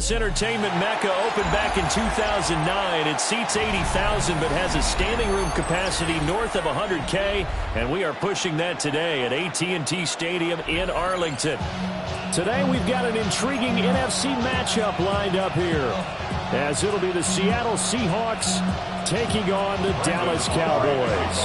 Sports entertainment mecca opened back in 2009. It seats 80,000 but has a standing room capacity north of 100K, and we are pushing that today at AT&T Stadium in Arlington. Today we've got an intriguing NFC matchup lined up here, as it'll be the Seattle Seahawks taking on the Dallas Cowboys.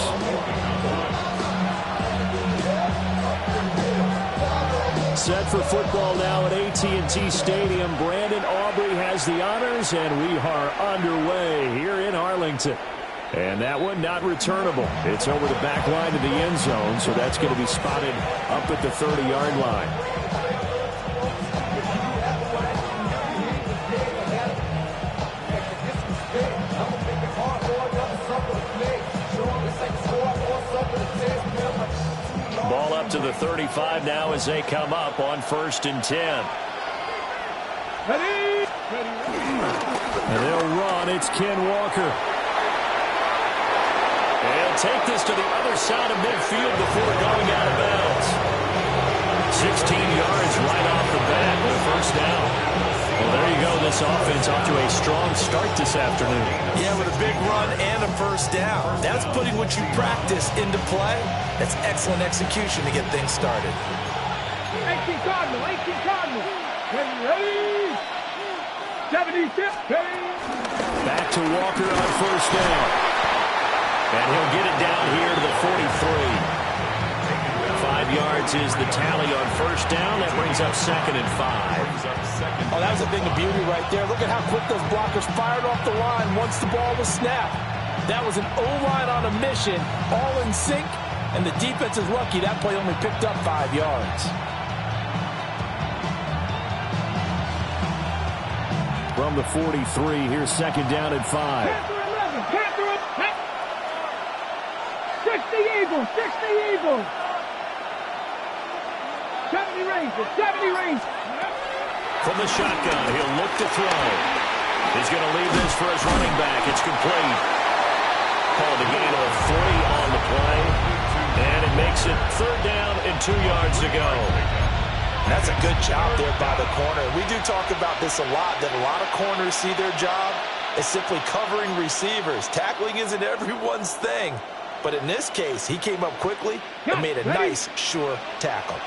Set for football now at AT&T Stadium. Brandon Aubrey has the honors, and we are underway here in Arlington. And that one not returnable. It's over the back line of the end zone, so that's going to be spotted up at the 30-yard line. Ball up to the 35 now as they come up on 1st and 10. Ready? And they'll run. It's Ken Walker. They'll take this to the other side of midfield before going out of bounds. 16 yards right off the bat with a first down. Well, there you go. This offense off to a strong start this afternoon. Yeah, with a big run and a first down. That's putting what you practice into play. That's excellent execution to get things started. 18 Cardinal, 18 Cardinal. Ready? 76, ready. Back to Walker on first down. And he'll get it down here to the 43. 5 yards is the tally on first down. That brings up 2nd and 5. Oh, that was a thing of beauty right there. Look at how quick those blockers fired off the line once the ball was snapped. That was an O-line on a mission, all in sync, and the defense is lucky that play only picked up 5 yards. From the 43, here's 2nd down and 5. Panther 11, Panther 60 Eagles, 60 Eagles. 70 Rangers, 70 Rangers. From the shotgun, he'll look to throw. He's going to leave this for his running back. It's complete. Called a gain of 3 on the play. And it makes it 3rd down and 2 yards to go. That's a good job there by the corner. We do talk about this a lot, that a lot of corners see their job as simply covering receivers. Tackling isn't everyone's thing. But in this case, he came up quickly and made a nice, sure tackle.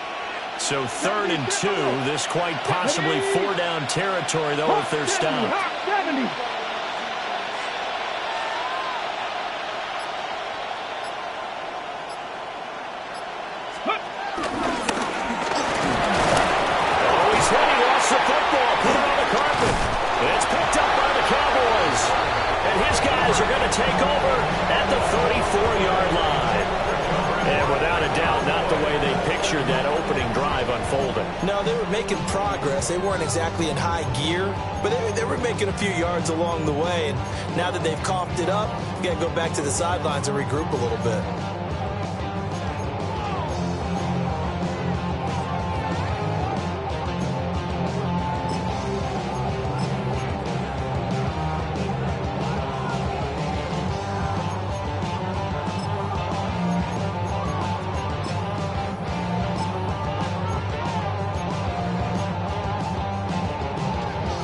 So 3rd and 2. This quite possibly 4-down territory, though, if they're stopped. 70. He's ready. Lost the football. Put it on the carpet. It's picked up by the Cowboys. And his guys are going to take over at the 34-yard line. And without a doubt, not the way they pictured that opening drive unfolding. No, they were making progress. They weren't exactly in high gear, but they were making a few yards along the way. And now that they've coughed it up, you got to go back to the sidelines and regroup a little bit.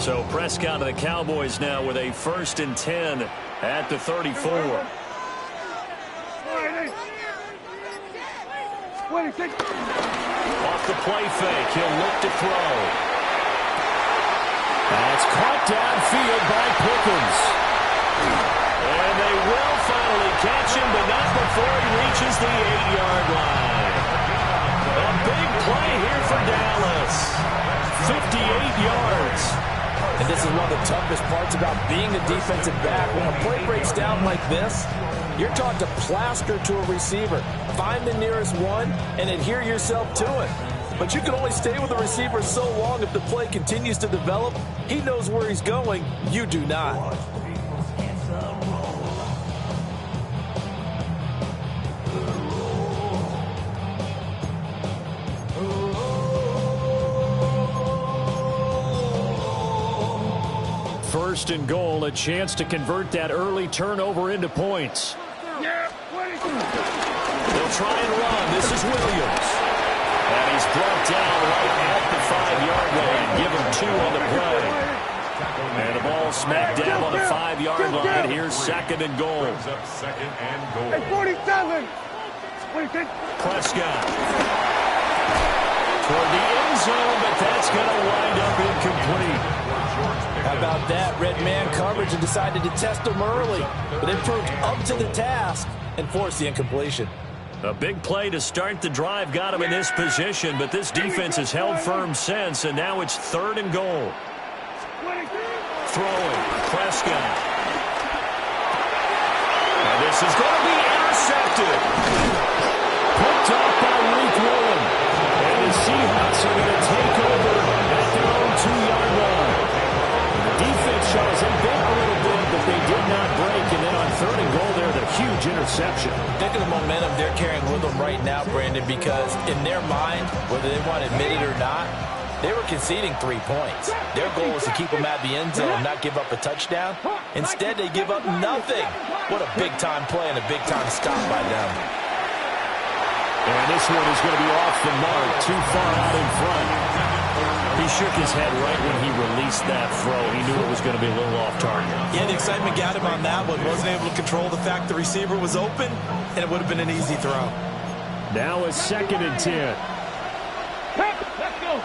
So Prescott of the Cowboys now with a 1st and 10 at the 34. Off the play fake, he'll look to throw. That's caught downfield by Pickens. And they will finally catch him, but not before he reaches the 8-yard line. A big play here for Dallas. 58 yards. And this is one of the toughest parts about being a defensive back. When a play breaks down like this, you're taught to plaster to a receiver. Find the nearest one and adhere yourself to it. But you can only stay with the receiver so long if the play continues to develop. He knows where he's going. You do not. First and goal, a chance to convert that early turnover into points. They'll try and run. This is Williams. And he's brought down right at the 5-yard line. Give him 2 on the play. ball smack dab on the 5-yard line. Here's second and goal. Hey, 47. 26. Prescott toward the end zone, but that's going to wind up incomplete. How about that? Red man coverage and decided to test him early, but it proved up to the task and forced the incompletion. A big play to start the drive got him in this position, but this defense has held firm since, and now it's third and goal. Throwing, Prescott. And this is going to be intercepted. Picked off by Rick Willen. And the Seahawks are going to take over at their own 2-yard line. The defense shows they bit a little bit, but they did not break. And then on third and goal there, the huge interception. Think of the momentum they're carrying with them right now, Brandon, because in their mind, whether they want to admit it or not, they were conceding 3 points. Their goal was to keep them at the end zone, not give up a touchdown. Instead, they give up nothing. What a big-time play and a big-time stop by them. And this one is going to be off the mark, too far out in front. He shook his head right when he released that throw. He knew it was going to be a little off target. Yeah, the excitement got him on that one. Wasn't able to control the fact the receiver was open, and it would have been an easy throw. Now a 2nd and 10. Let's go.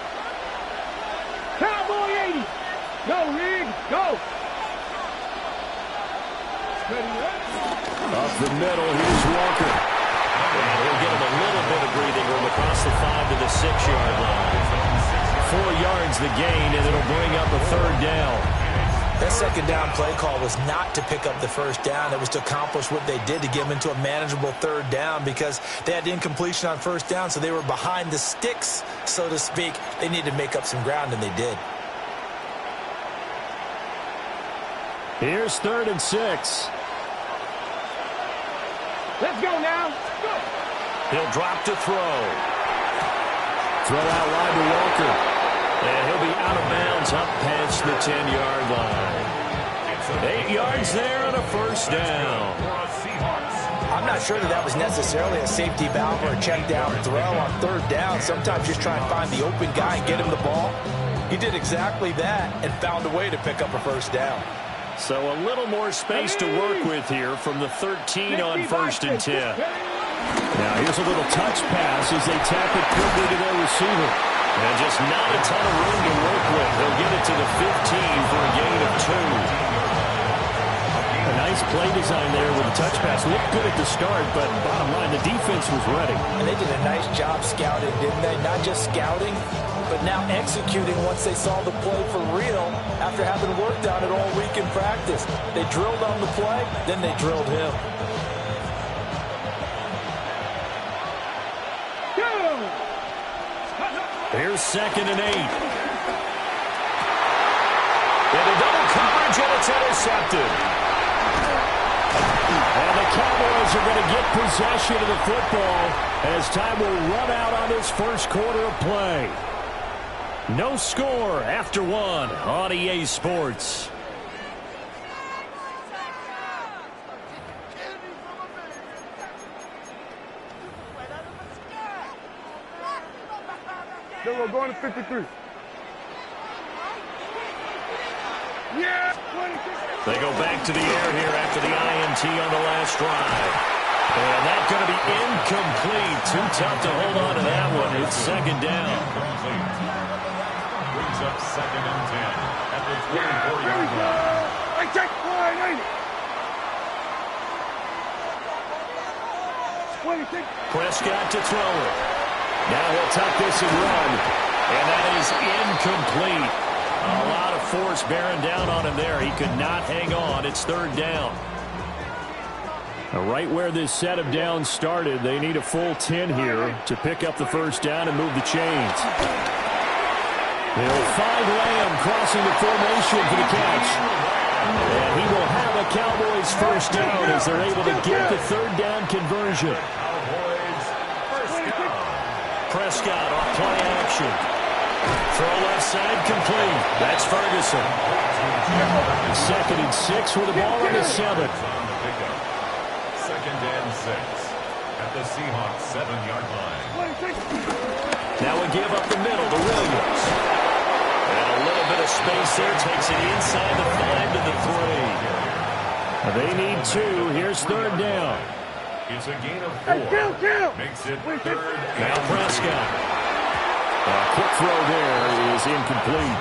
Cowboy 80. Go, Rig. Go. Up the middle, here's Walker. And he'll get him a little bit of breathing room across the 5 to the 6-yard line. 4 yards the gain, and it'll bring up a third down. That second down play call was not to pick up the first down. It was to accomplish what they did, to get them into a manageable third down, because they had incompletion on first down, so they were behind the sticks, so to speak. They needed to make up some ground, and they did. Here's 3rd and 6. Let's go now. Go. He'll drop to throw. Throw out wide to Walker. And he'll be out of bounds up past the 10-yard line. 8 yards there and a first down. I'm not sure that was necessarily a safety valve or a check down throw on third down. Sometimes just try and find the open guy and get him the ball. He did exactly that and found a way to pick up a first down. So a little more space to work with here from the 13 on 1st and 10. Now here's a little touch pass as they tap it quickly to their receiver. And just not a ton of room to work with. They'll get it to the 15 for a gain of 2. A nice play design there with the touch pass. Looked good at the start, but bottom line, the defense was ready. And they did a nice job scouting, didn't they? Not just scouting, but now executing once they saw the play for real after having worked on it all week in practice. They drilled on the play, then they drilled him. Here's 2nd and 8. Into double coverage, and it's intercepted. And the Cowboys are going to get possession of the football as time will run out on this first quarter of play. No score after 1 on EA Sports. Then we're going to 53. Yeah, 26. They go back to the air here after the INT on the last drive. And that's going to be incomplete. Too tough to hold on to that one. It's 2nd down. Brings up 2nd and 10 at the 24-yard line. I check 480. 26. Prescott to throw it. Now he'll tuck this and run. And that is incomplete. A lot of force bearing down on him there. He could not hang on. It's 3rd down. Right where this set of downs started, they need a full 10 here to pick up the first down and move the chains. They'll find Lamb crossing the formation for the catch. And he will have a Cowboys first down as they're able to get the 3rd down conversion. Prescott off play action. Throw left side complete. That's Ferguson. 2nd and 6 with the ball on the 7. 2nd and 6 at the Seahawks 7-yard line. Now a give up the middle to Williams. And a little bit of space there. Takes it inside the 5 to the 3. They need 2. Here's third down. It's a gain of 4. Makes it third. Now Prescott. Quick throw there is incomplete.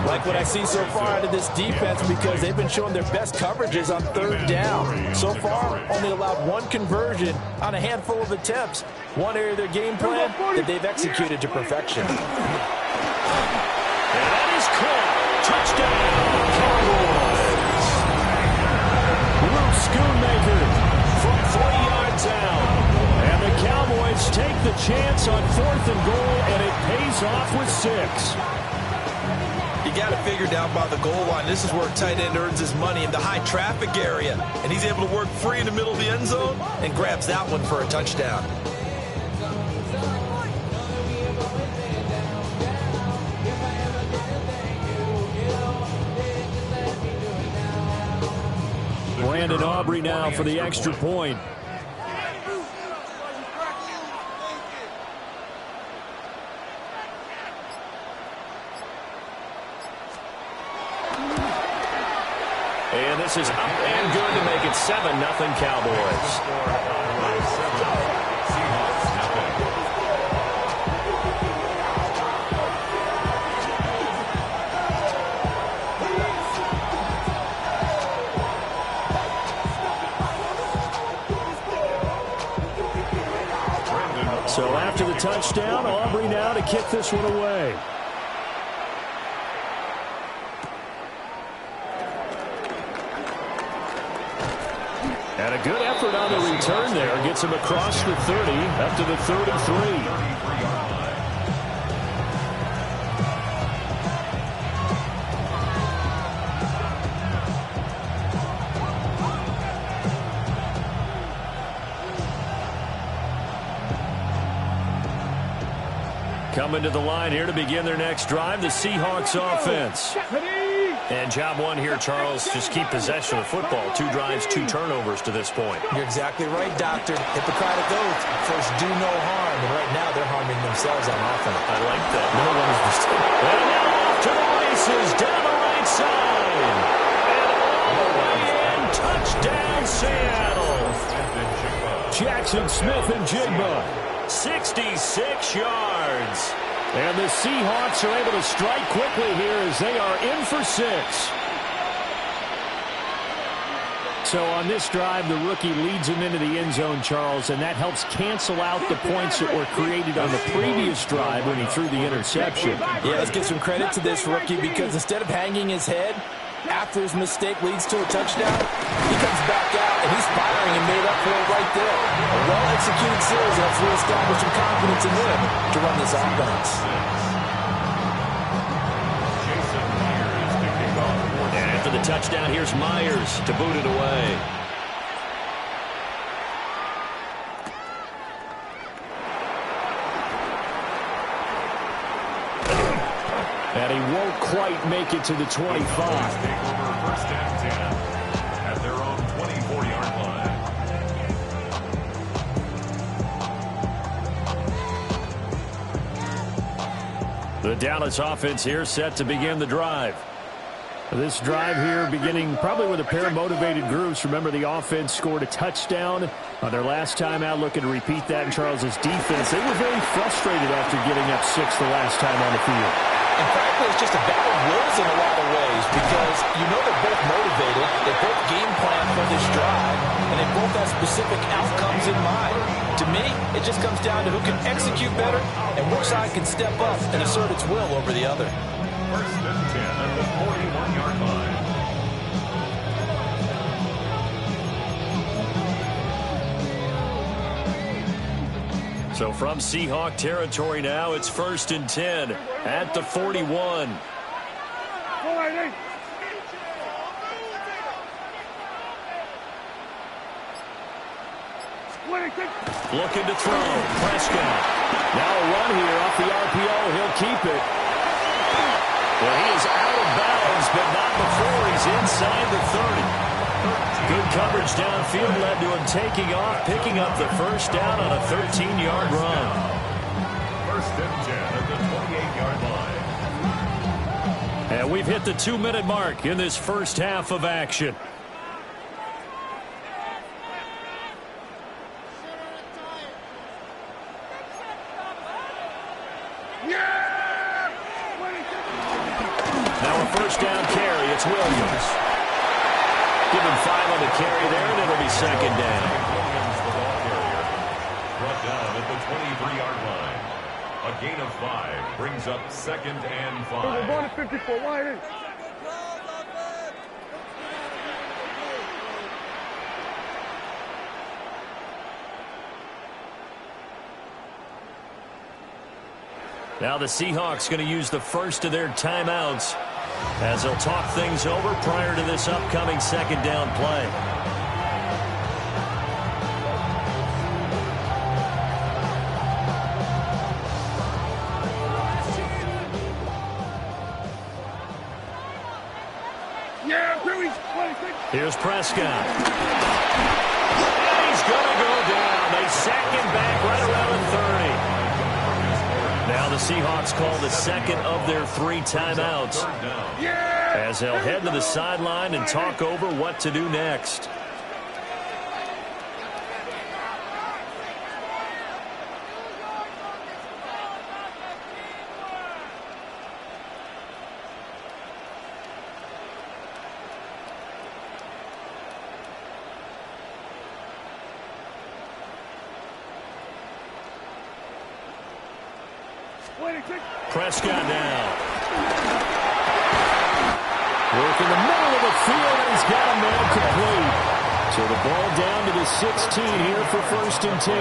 Like what I see so far out of this defense, because they've been showing their best coverages on third down. So far, only allowed 1 conversion on a handful of attempts. One area of their game plan that they've executed to perfection. And that is caught. Touchdown, Cowboys. Luke Schoonmaker from 3 yards out. And the Cowboys take the chance on 4th and goal, and it pays off with 6. You got to figure down by the goal line. This is where a tight end earns his money, in the high traffic area. And he's able to work free in the middle of the end zone and grabs that one for a touchdown. Brandon Aubrey now for the extra point. And this is up and good to make it 7-0 Cowboys. So after the touchdown, Aubrey now to kick this one away. And a good effort on the return there. Gets him across the 30, up to the 33. Coming to the line here to begin their next drive, the Seahawks offense. And job one here, Charles, just keep possession of the football. 2 drives, 2 turnovers to this point. You're exactly right, Doctor. Hippocratic oath. First, do no harm. And right now, they're harming themselves on offense. I like that. No one is mistaken. And now off to the races, down the right side. And all the way in, touchdown, Seattle. Jackson Smith and Jigba. 66 yards. And the Seahawks are able to strike quickly here as they are in for 6. So on this drive, the rookie leads him into the end zone, Charles, and that helps cancel out the points that were created on the previous drive when he threw the interception. Yeah, let's give some credit to this rookie, because instead of hanging his head after his mistake leads to a touchdown, he comes back out and he's firing and made up for it right there. A well-executed series helps reestablish some confidence in him to run this offense. And after the touchdown, here's Myers to boot it away. And he won't quite make it to the 25. First and 10 at their own 24-yard line. The Dallas offense here set to begin the drive. This drive here beginning probably with a pair of motivated groups. Remember, the offense scored a touchdown on their last time out. Looking to repeat that in Charles's defense. They were very frustrated after giving up 6 the last time on the field. And frankly, it's just a battle of wills in a lot of ways, because you know they're both motivated, they both game plan for this drive, and they both have specific outcomes in mind. To me, it just comes down to who can execute better and which side can step up and assert its will over the other. First and 10 at the 41-yard line. So from Seahawk territory now, it's 1st and 10 at the 41. Looking to throw. Prescott. Now a run here off the RPO. He'll keep it. Well, he is out of bounds, but not before he's inside the 30. Good coverage downfield led to him taking off, picking up the first down on a 13-yard run. First and 10 at the 28-yard line. And we've hit the 2-minute mark in this first half of action. Now a first down carry. It's Williams. Give him 5 on the carry there, and it'll be second down. Williams, the ball carrier, brought down at the 23-yard line. A gain of 5 brings up second and 5. We're going to 54. Why it is? Now the Seahawks going to use the first of their timeouts as they'll talk things over prior to this upcoming second down play. Here's Prescott. And he's going to go down. They sack him back right around the 30. Now the Seahawks call the second of their 3 timeouts as they'll head to the sideline and talk over what to do next. Prescott now. Work in the middle of the field, and he's got a man complete. So the ball down to the 16 here for first and 10.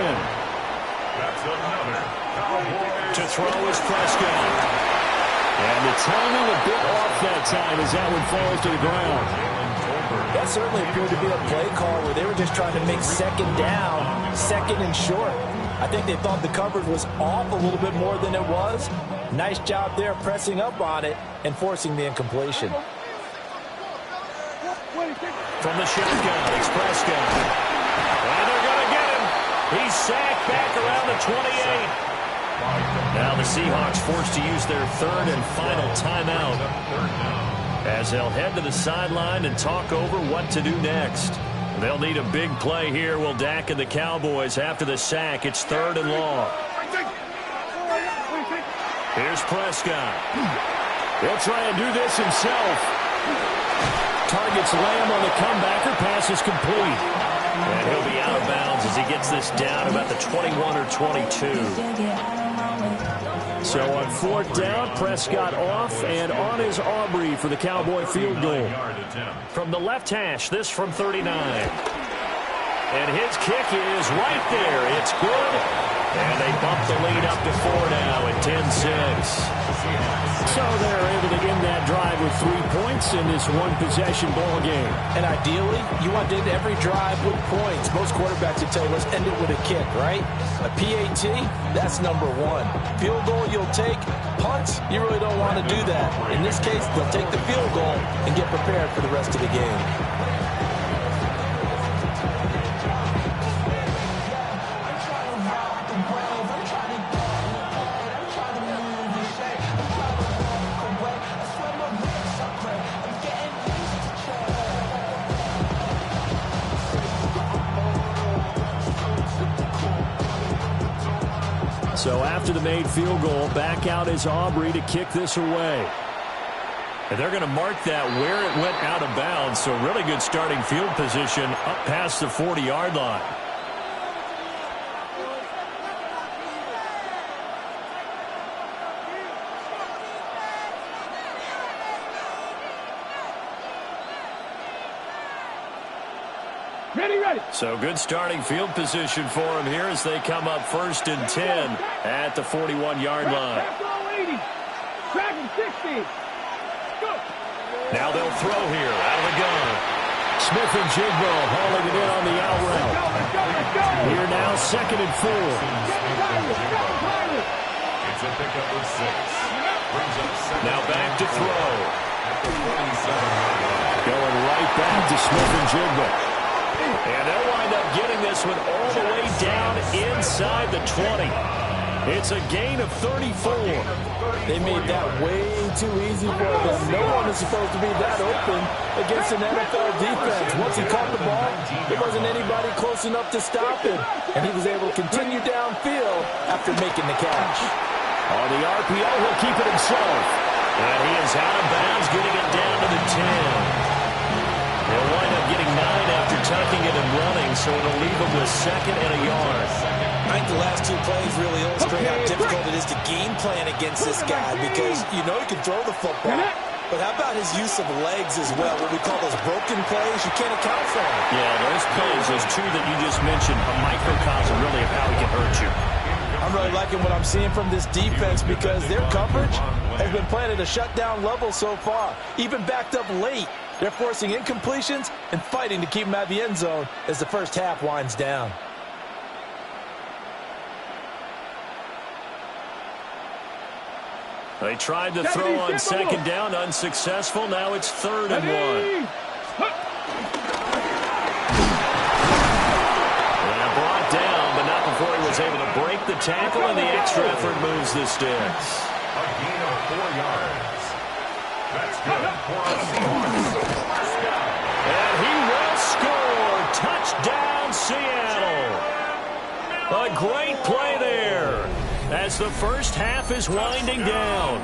That's another Cowboys. To throw is Prescott. And the timing a bit off that time as that one falls to the ground. That certainly appeared to be a play call where they were just trying to make second down, second and short. I think they thought the coverage was off a little bit more than it was. Nice job there pressing up on it and forcing the incompletion. From the shotgun, it's Prescott. And they're going to get him. He's sacked back around the 28. Now the Seahawks forced to use their third and final timeout as they'll head to the sideline and talk over what to do next. They'll need a big play here, will Dak and the Cowboys after the sack. It's third and long. Here's Prescott. He'll try and do this himself. Targets Lamb on the comebacker. Pass is complete. And he'll be out of bounds as he gets this down about the 21 or 22. So on 4th down, Prescott off, and on is Aubrey for the Cowboy field goal. From the left hash, this from 39. And his kick is right there. It's good. And they bump the lead up to 4 now at 10-6. So they're able to end that drive with 3 points in this one-possession ball game. And ideally, you want to end every drive with points. Most quarterbacks would tell you, let's end it with a kick, right? A PAT, that's number 1. Field goal you'll take. Punts, you really don't want to do that. In this case, they'll take the field goal and get prepared for the rest of the game. So after the made field goal, back out is Aubrey to kick this away. And they're going to mark that where it went out of bounds. So really good starting field position up past the 40-yard line. Ready. So good starting field position for him here as they come up 1st and 10 at the 41-yard line. Track him 60. Go. Now they'll throw here out of the gun. Smith and Jigbo hauling it in on the out route. Let's go. Here now 2nd and 4. It's a pickup of 6. Brings up 7. Now back to throw. At the 47-yard line. Going right back to Smith and Jigbo. And they'll wind up getting this one all the way down inside the 20. It's a gain of 34. They made that way too easy for them. No one is supposed to be that open against an NFL defense. Once he caught the ball, there wasn't anybody close enough to stop him, and he was able to continue downfield after making the catch. On the RPO, he'll keep it himself. And he is out of bounds, getting it down to the 10. He'll wind up getting 9 after tucking it and running, so it'll leave him with 2nd and a yard. I think the last 2 plays really illustrate how difficult it is to game plan against this guy because you know he can throw the football. But how about his use of legs as well, what we call those broken plays? You can't account for them. Yeah, those plays, those 2 that you just mentioned, a microcosm really of how he can hurt you. I'm really liking what I'm seeing from this defense because their coverage has been playing at a shutdown level so far. Even backed up late, they're forcing incompletions and fighting to keep them out of the end zone as the first half winds down. They tried to throw on 2nd down, unsuccessful. Now it's 3rd and 1. Brought down, but not before he was able to break the tackle, and the extra effort moves the sticks. A gain of 4 yards. That's good for a Seahawks. And he will score. Touchdown, Seattle. A great play there as the first half is winding down.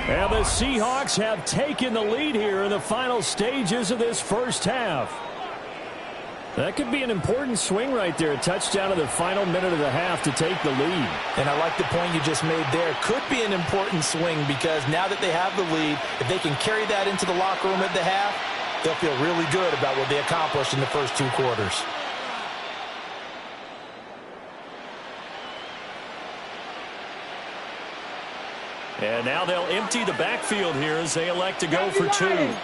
And the Seahawks have taken the lead here in the final stages of this first half. That could be an important swing right there. A touchdown in the final minute of the half to take the lead. And I like the point you just made there. Could be an important swing because now that they have the lead, if they can carry that into the locker room at the half, they'll feel really good about what they accomplished in the first 2 quarters. And now they'll empty the backfield here as they elect to go for 2.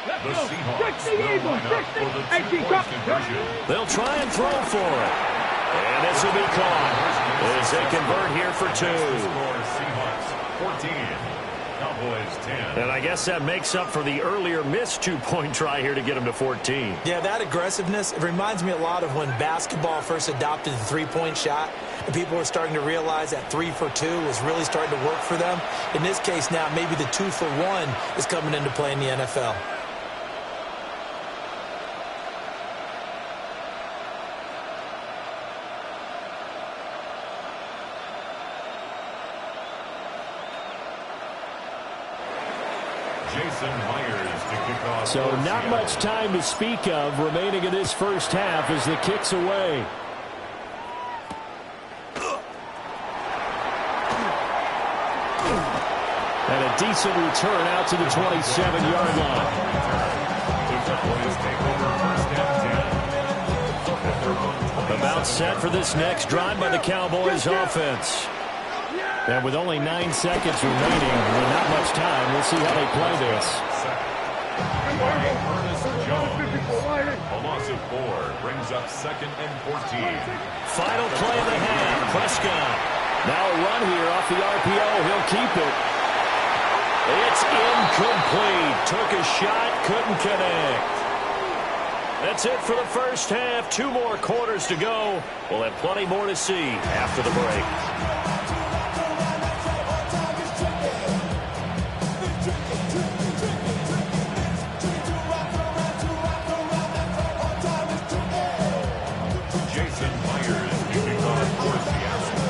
The Seahawks will line up for the 2-point conversion. They'll try and throw for it. And this will be caught as they convert here for 2. Seahawks 14, Cowboys 10. And I guess that makes up for the earlier missed 2-point try here to get them to 14. Yeah, that aggressiveness, it reminds me a lot of when basketball first adopted the 3-point shot. And people were starting to realize that 3 for 2 was really starting to work for them. In this case now, maybe the 2 for 1 is coming into play in the NFL. So not much time to speak of remaining in this first half as the kick's away. And a decent return out to the 27-yard line. About set for this next drive by the Cowboys offense. And with only 9 seconds remaining and not much time, we'll see how they play this. A loss of 4 brings up 2nd and 14. Final play of the half. Prescott. Now a run here off the RPO. He'll keep it. It's incomplete. Took a shot, couldn't connect. That's it for the first half. 2 more quarters to go. We'll have plenty more to see after the break.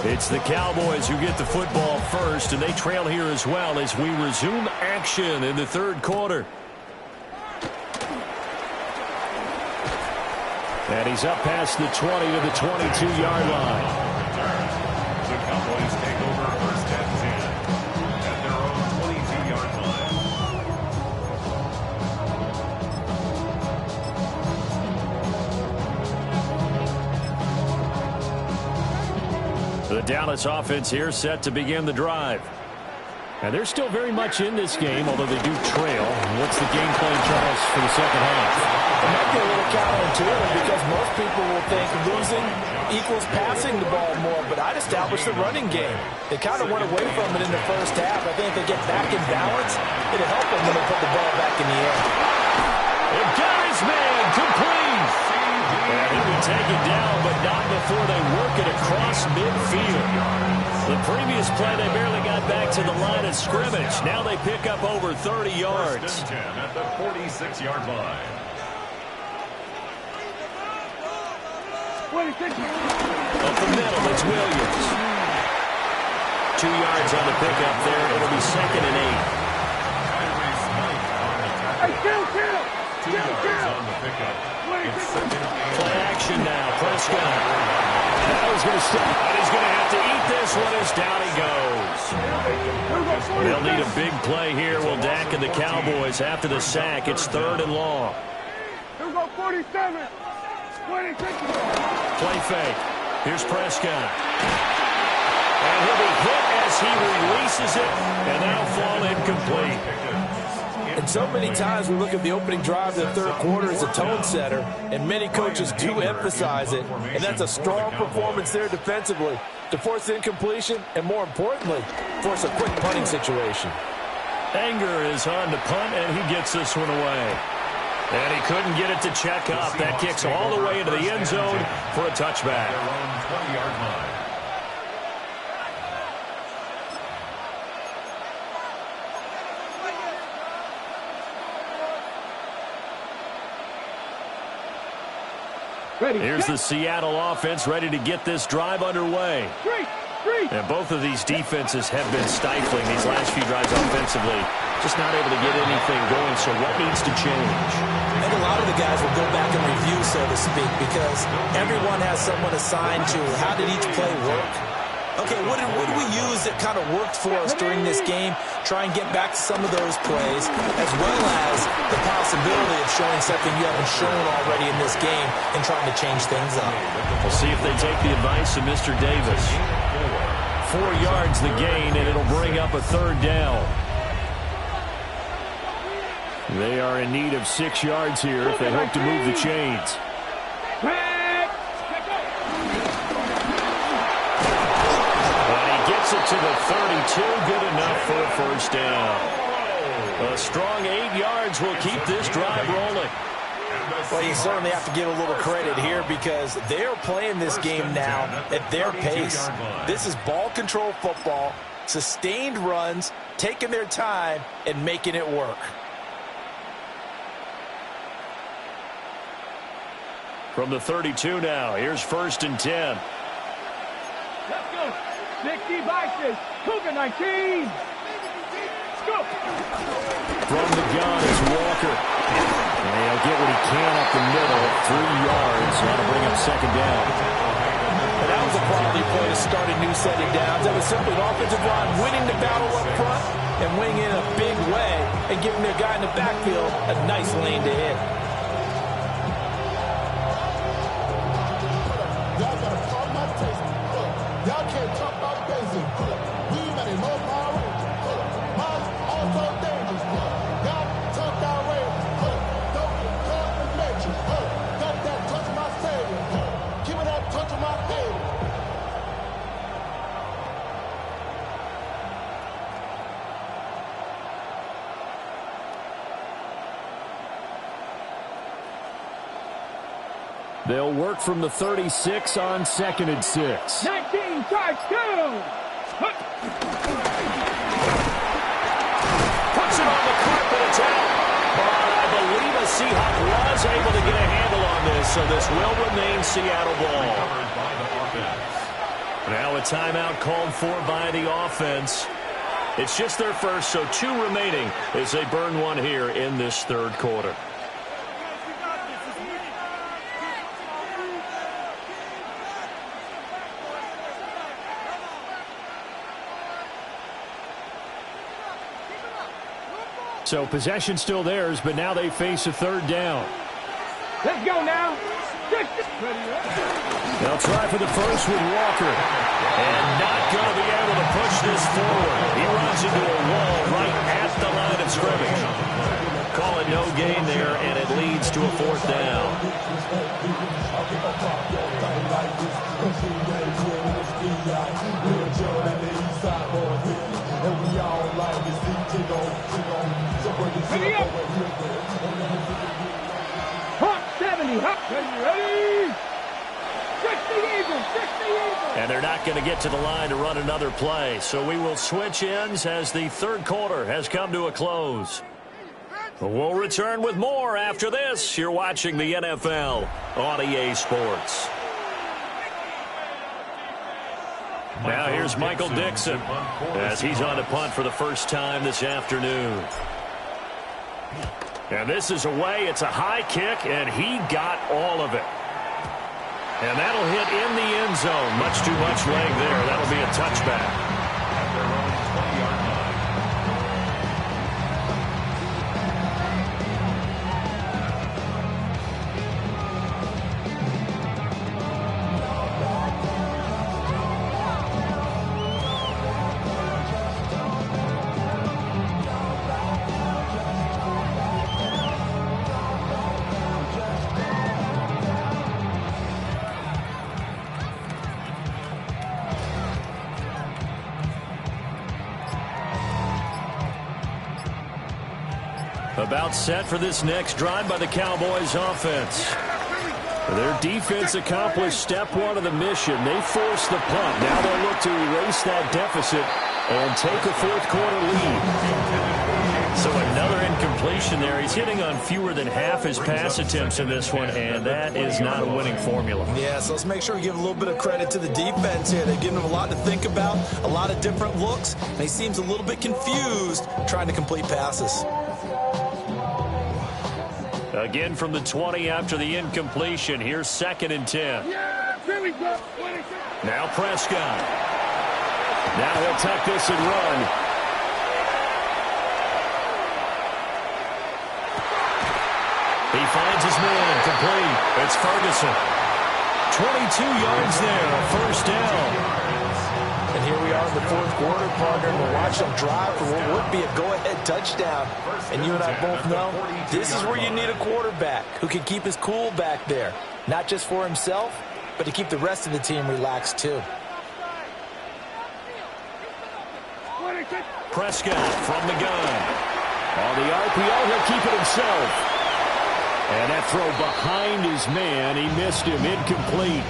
It's the Cowboys who get the football first, and they trail here as well as we resume action in the 3rd quarter. And he's up past the 20 to the 22-yard line. The Cowboys take over 1st and 10 at their own 22-yard line. The Dallas offense here set to begin the drive. And they're still very much in this game, although they do trail. What's the game plan, Charles, for the second half? It might be a little counterintuitive because most people will think losing equals passing the ball more, but I'd establish the running game. They kind of went away from it in the first half. I think if they get back in balance, it'll help them when they put the ball back in the air. It got his man complete. And he will take it down, but not before they work it across midfield. The previous play, they barely got back to the line of scrimmage. Now they pick up over 30 yards. 1st and 10 at the 46-yard line. 26. Up the middle, it's Williams. 2 yards on the pickup there. It'll be 2nd and 8. Hey, kill. 2 yards on the pickup. It's 2nd and 8. Play action now. Prescott. Now he's going to stop. And he's going to have to eat this one as down he goes. They'll need a big play here. Will Dak and the Cowboys after the sack. It's 3rd and long. Here we go, 47. 26. Play fake. Here's Prescott. And he'll be hit as he releases it. And that'll fall incomplete. And so many times we look at the opening drive of the third quarter as a tone setter, and many coaches do emphasize it, and that's a strong performance there defensively to force incompletion and, more importantly, force a quick punting situation. Anger is on to punt, and he gets this one away. And he couldn't get it to check up. That kicks all the way into the end zone for a touchback. Their own 20-yard line. Here's the Seattle offense ready to get this drive underway. And both of these defenses have been stifling these last few drives offensively. Just not able to get anything going, so what needs to change? I think a lot of the guys will go back and review, so to speak, because everyone has someone assigned to how did each play work. Okay, what did we use that kind of worked for us during this game? Try and get back to some of those plays, as well as the possibility of showing something you haven't shown already in this game and trying to change things up. We'll see if they take the advice of Mr. Davis. 4 yards the gain, and it'll bring up a 3rd down. They are in need of 6 yards here if they hope to move the chains. Gets it to the 32, good enough for a 1st down. A strong 8 yards will keep this drive rolling. Well, you certainly have to give a little credit here because they're playing this game now at their pace. This is ball control football, sustained runs, taking their time, and making it work. From the 32 now, here's 1st and 10. Let's go. 60 boxes. Cougar 19. Go. From the gun is Walker. And he'll get what he can up the middle. 3 yards. That'll bring up 2nd down. And that was a quality play to start a new set of downs. That was simply an offensive line winning the battle up front and winning in a big way and giving their guy in the backfield a nice lane to hit. Y'all gotta call my taste. Y'all can't talk about basic. We made more power. Mine also dangerous. Y'all talk that way. Don't come and mention. Got that touch of my savior. Give me that touch of my hater. They'll work from the 36 on 2nd and 6. 19 touchdown. Puts it on the carpet. It's out. But I believe a Seahawk was able to get a handle on this, so this will remain Seattle ball. Now a timeout called for by the offense. It's just their first, so 2 remaining as they burn one here in this 3rd quarter. So possession still theirs, but now they face a 3rd down. Let's go now. They'll try for the first with Walker. And not going to be able to push this forward. He runs into a wall right at the line of scrimmage. Call it no gain there, and it leads to a 4th down. Hawk 70. Hawk, ready? And they're not going to get to the line to run another play. So we will switch ends as the third quarter has come to a close. We'll return with more after this. You're watching the NFL on EA Sports. Now here's Michael Dixon as he's on to punt for the first time this afternoon. And this is away. It's a high kick, and he got all of it. And that'll hit in the end zone. Much too much leg there. That'll be a touchback. At their own 20-yard line. About set for this next drive by the Cowboys offense. Their defense accomplished step one of the mission. They forced the punt. Now they'll look to erase that deficit and take a fourth quarter lead. So another incompletion there. He's hitting on fewer than half his pass attempts in this one, and that is not a winning formula. Yeah, so let's make sure we give a little bit of credit to the defense here. They've given him a lot to think about, a lot of different looks, and he seems a little bit confused trying to complete passes. Again from the 20 after the incompletion. Here's 2nd and 10. Now Prescott. Now he'll tuck this and run. He finds his man complete. It's Ferguson. 22 yards there, a first down. And here we are in the fourth quarter, partner, and we're watching them drive for what would be a go-ahead touchdown. And you and I both know this is where you need a quarterback who can keep his cool back there, not just for himself, but to keep the rest of the team relaxed too. Prescott from the gun. On the RPO, he'll keep it himself. And that throw behind his man, he missed him, incomplete.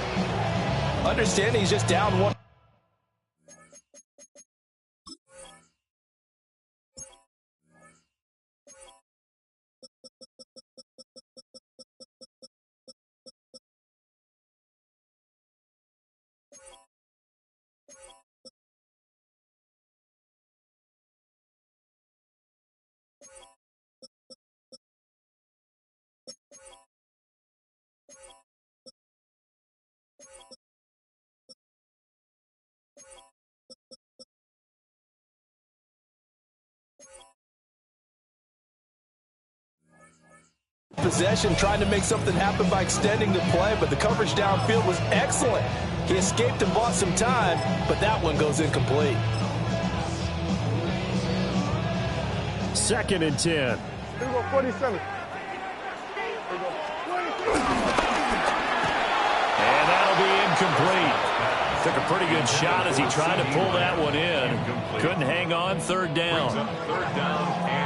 Understanding he's just down one. Possession, trying to make something happen by extending the play, but the coverage downfield was excellent. He escaped and bought some time, but that one goes incomplete. 2nd and 10. Here we go, 47. And that'll be incomplete. Took a pretty good shot as he tried to pull that one in. Couldn't hang on, 3rd down.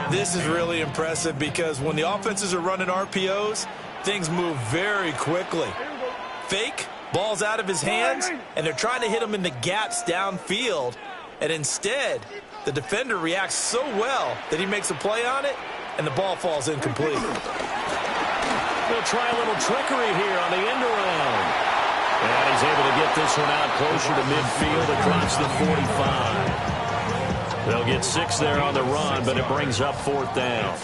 This is really impressive because when the offenses are running RPOs, things move very quickly. Fake, ball's out of his hands, and they're trying to hit him in the gaps downfield. And instead, the defender reacts so well that he makes a play on it, and the ball falls incomplete. We'll try a little trickery here on the end around. And he's able to get this one out closer to midfield across the 45. They'll get 6 there on the run, but it brings up 4th down.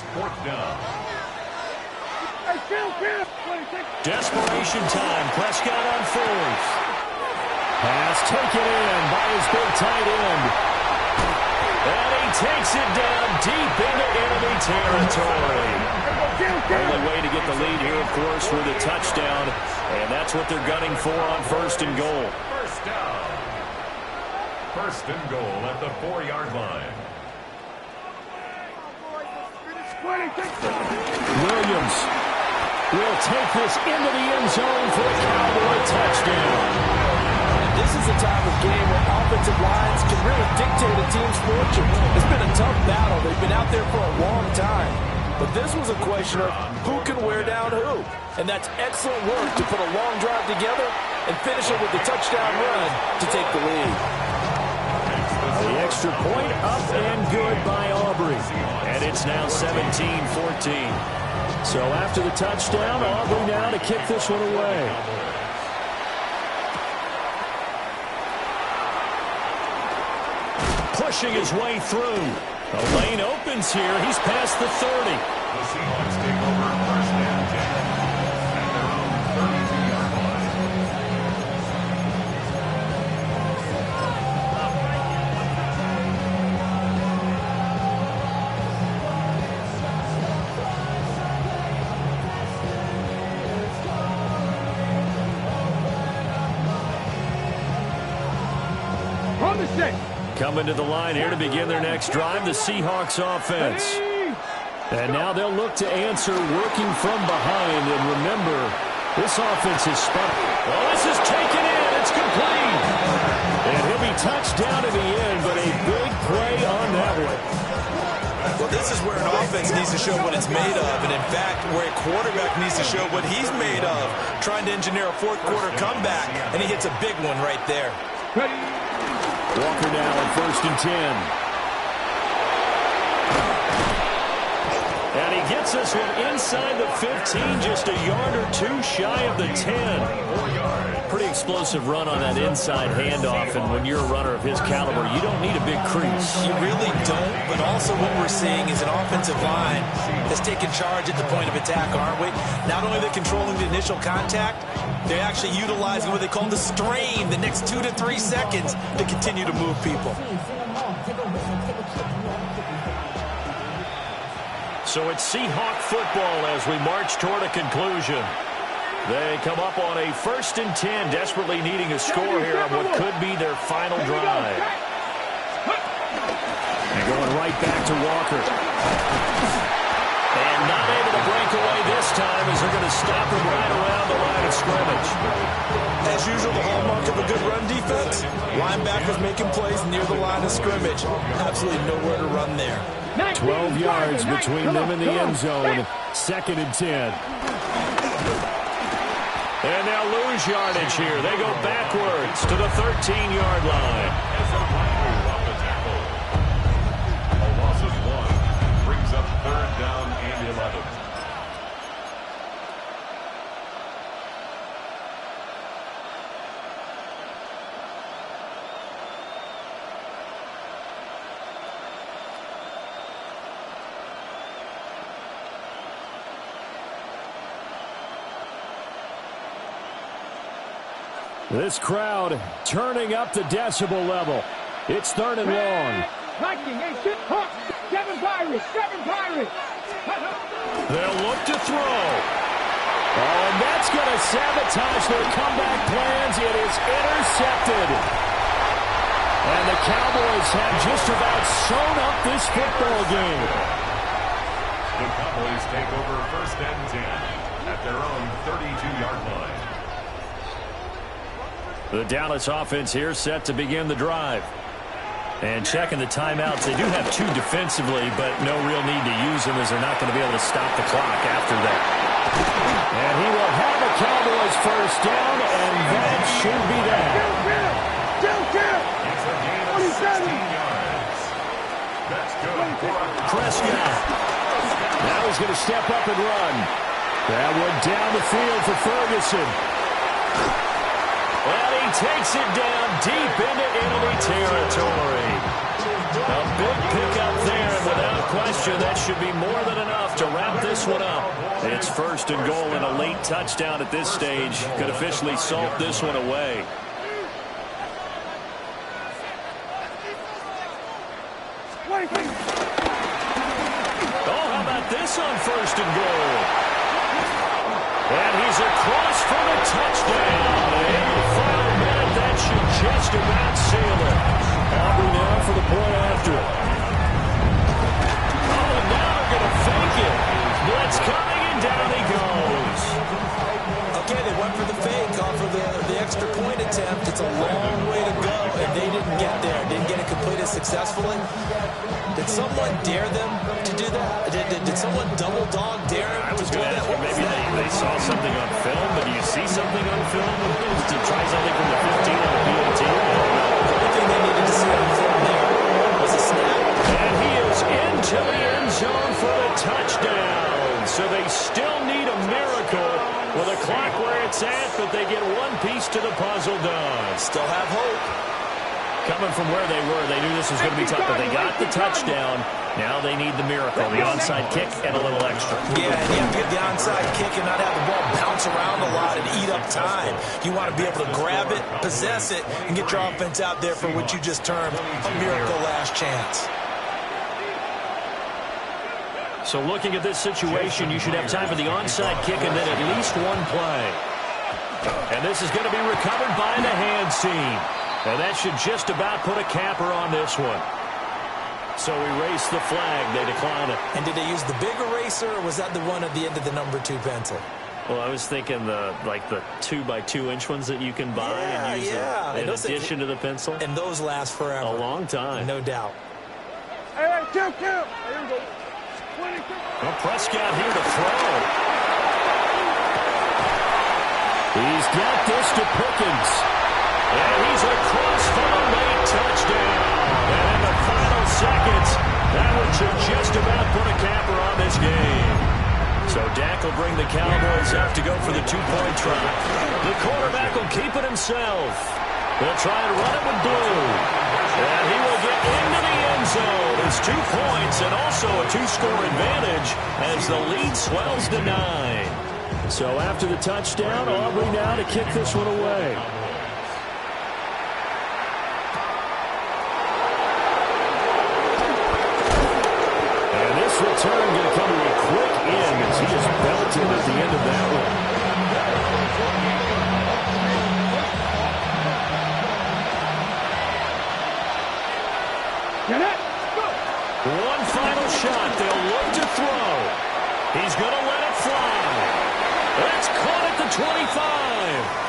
Desperation time. Prescott on 4th. Pass taken in by his big tight end. And he takes it down deep into enemy territory. Only way to get the lead here, of course, with a touchdown. And that's what they're gunning for on 1st and goal. First down. 1st and goal at the 4-yard line. Williams will take this into the end zone for a Cowboy touchdown. And this is a time of game where offensive lines can really dictate a team's fortune. It's been a tough battle. They've been out there for a long time. But this was a question of who can wear down who. And that's excellent work to put a long drive together and finish it with the touchdown run to take the lead. The extra point up and good by Aubrey. And it's now 17-14. So after the touchdown, Aubrey now to kick this one away. Pushing his way through. The lane opens here. He's past the 30. The Seahawks take over first and 10 at their own 32-yard line. On the stick. Coming to the line here to begin their next drive, the Seahawks offense. And now they'll look to answer working from behind. And remember, this offense is spun. Well, this is taken in. It's complete. And he'll be touched down to the end, but a big play on that one. Well, this is where an offense needs to show what it's made of. And, in fact, where a quarterback needs to show what he's made of, trying to engineer a fourth-quarter comeback. And he hits a big one right there. Walker now on 1st and 10. And he gets this one inside the 15, just a yard or two shy of the 10. Pretty explosive run on that inside handoff, and when you're a runner of his caliber, you don't need a big crease. You really don't, but also what we're seeing is an offensive line that's taking charge at the point of attack, aren't we? Not only are they controlling the initial contact, they're actually utilizing what they call the strain, the next 2 to 3 seconds, to continue to move people. So it's Seahawk football as we march toward a conclusion. They come up on a 1st and 10, desperately needing a score here on what could be their final drive. And going right back to Walker. And not able to break away this time as they're going to stop him right around the line of scrimmage. As usual, the hallmark of a good run defense, linebackers making plays near the line of scrimmage. Absolutely nowhere to run there. 12 yards between them and the end zone. 2nd and 10. And now lose yardage here. They go backwards to the 13-yard line. Off the tackle. A loss of 1 brings up 3rd down and 11. This crowd turning up the decibel level. It's 3rd and long. Viking, 7 Pirates, 7 Pirates. They'll look to throw. Oh, and that's going to sabotage their comeback plans. It is intercepted. And the Cowboys have just about sewn up this football game. The Cowboys take over 1st and 10 at their own 32-yard line. The Dallas offense here set to begin the drive. And checking the timeouts. They do have 2 defensively, but no real need to use them as they're not going to be able to stop the clock after that. And he will have a Cowboys 1st down, and that should be that. It's a gain of 16 yards. That's good. Prescott. Now he's going to step up and run. That one down the field for Ferguson. And he takes it down deep into enemy territory. A big pickup there, and without question, that should be more than enough to wrap this one up. It's 1st and goal and a late touchdown at this stage. Could officially salt this one away. Oh, how about this on 1st and goal? And he's across for the touchdown. In the final minute, that should just about seal it. Aubrey now for the point after. Oh, and now they're going to fake it. Blitz coming, and down he goes. Okay, they went for the fake off of the extra point attempt. It's a long way to go, and they didn't get there. Didn't get it completed successfully. Did someone dare them to do that? Did someone double dog dare them to do that? Maybe they they saw something on film, but do you see something on film to try something from the 15 on the PAT? The only thing they needed to see on film there was a snap. And he is into the end zone for the touchdown. So they still need a miracle with a clock where it's at, but they get one piece to the puzzle done. Still have hope. Coming from where they were, they knew this was going to be tough, but they got the touchdown. Now they need the miracle, the onside kick and a little extra. Yeah, and you have to get the onside kick and not have the ball bounce around a lot and eat up time. You want to be able to grab it, possess it, and get your offense out there for what you just termed a miracle last chance. So looking at this situation, you should have time for the onside kick and then at least one play. And this is going to be recovered by the hands team. And that should just about put a capper on this one. So erase the flag. They decline it. And did they use the big eraser, or was that the one at the end of the number 2 pencil? Well, I was thinking the 2x2-inch ones that you can buy and use in addition to the pencil. And those last forever. A long time. No doubt. Hey, kill. Here we go. 22. Well, Prescott here to throw. He's got this to Pickens. And he's across for a late touchdown. And in the final seconds, that one should just about put a capper on this game. So Dak will bring the Cowboys up to go for the 2-point try. The quarterback will keep it himself. They'll try and run it with Blue. And he will get into the end zone. It's 2 points and also a 2-score advantage as the lead swells to 9. So after the touchdown, Aubrey now to kick this one away. Return going to come to a quick end as he just belted at the end of that one. One final shot. They'll look to throw. He's going to let it fly. That's caught at the 25.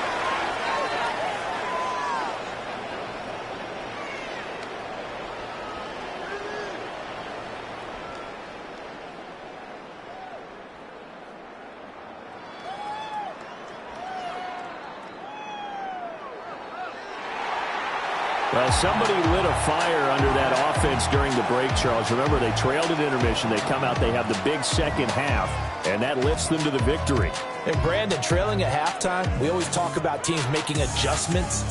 Well, somebody lit a fire under that offense during the break, Charles. Remember, they trailed at intermission. They come out, they have the big second half, and that lifts them to the victory. And, Brandon, trailing at halftime, we always talk about teams making adjustments.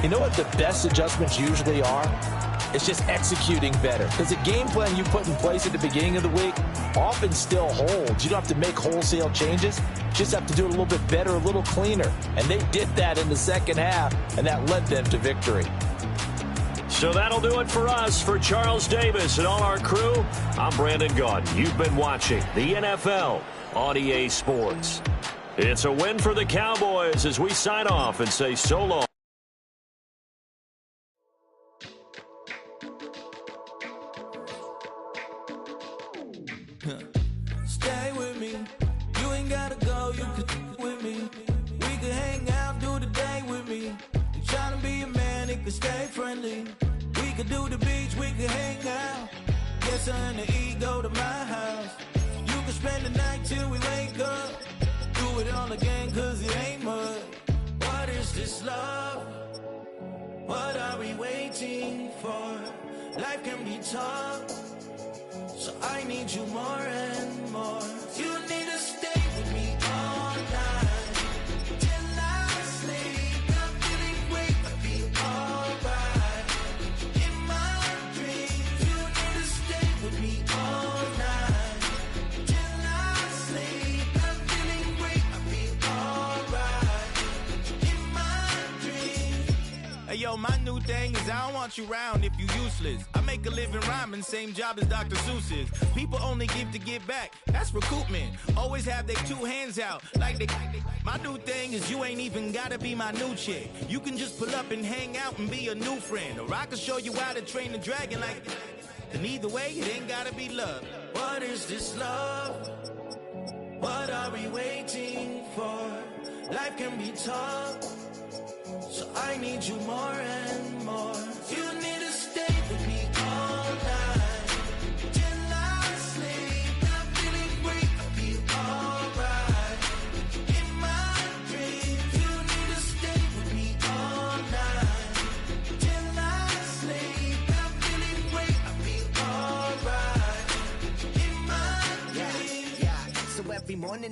You know what the best adjustments usually are? It's just executing better. Because the game plan you put in place at the beginning of the week often still holds. You don't have to make wholesale changes. You just have to do it a little bit better, a little cleaner. And they did that in the second half, and that led them to victory. So that'll do it for us. For Charles Davis and all our crew, I'm Brandon Gaudin. You've been watching the NFL on EA Sports. It's a win for the Cowboys as we sign off and say so long. Stay with me. You ain't gotta go. You could with me. We could hang out, do the day with me. You tryna be a man, it could stay friendly. We could do the beach, we could hang out. Yes, her and the E go to my house. You could spend the night till we wake up. Do it all again, cause it ain't much. What is this love? What are we waiting for? Life can be tough, so I need you more and more. You need to stay with me all night till I sleep. I'm feeling great, I'll be alright. In my dreams, you need to stay with me all night till I sleep. I'm feeling great, I'll be alright. In my dreams. Hey yo, my new thing is I don't want you around if you useless. I make a living rhyming, same job as Dr. Seuss's. People only give to get back, that's recoupment. Always have their 2 hands out, like they. My new thing is you ain't even gotta be my new chick. You can just pull up and hang out and be a new friend. Or I can show you how to train the dragon like. And either way, it ain't gotta be love. What is this love? What are we waiting for? Life can be tough, so I need you more and more. You need to stay with me all night till I sleep. I'm feeling great, I'll be alright.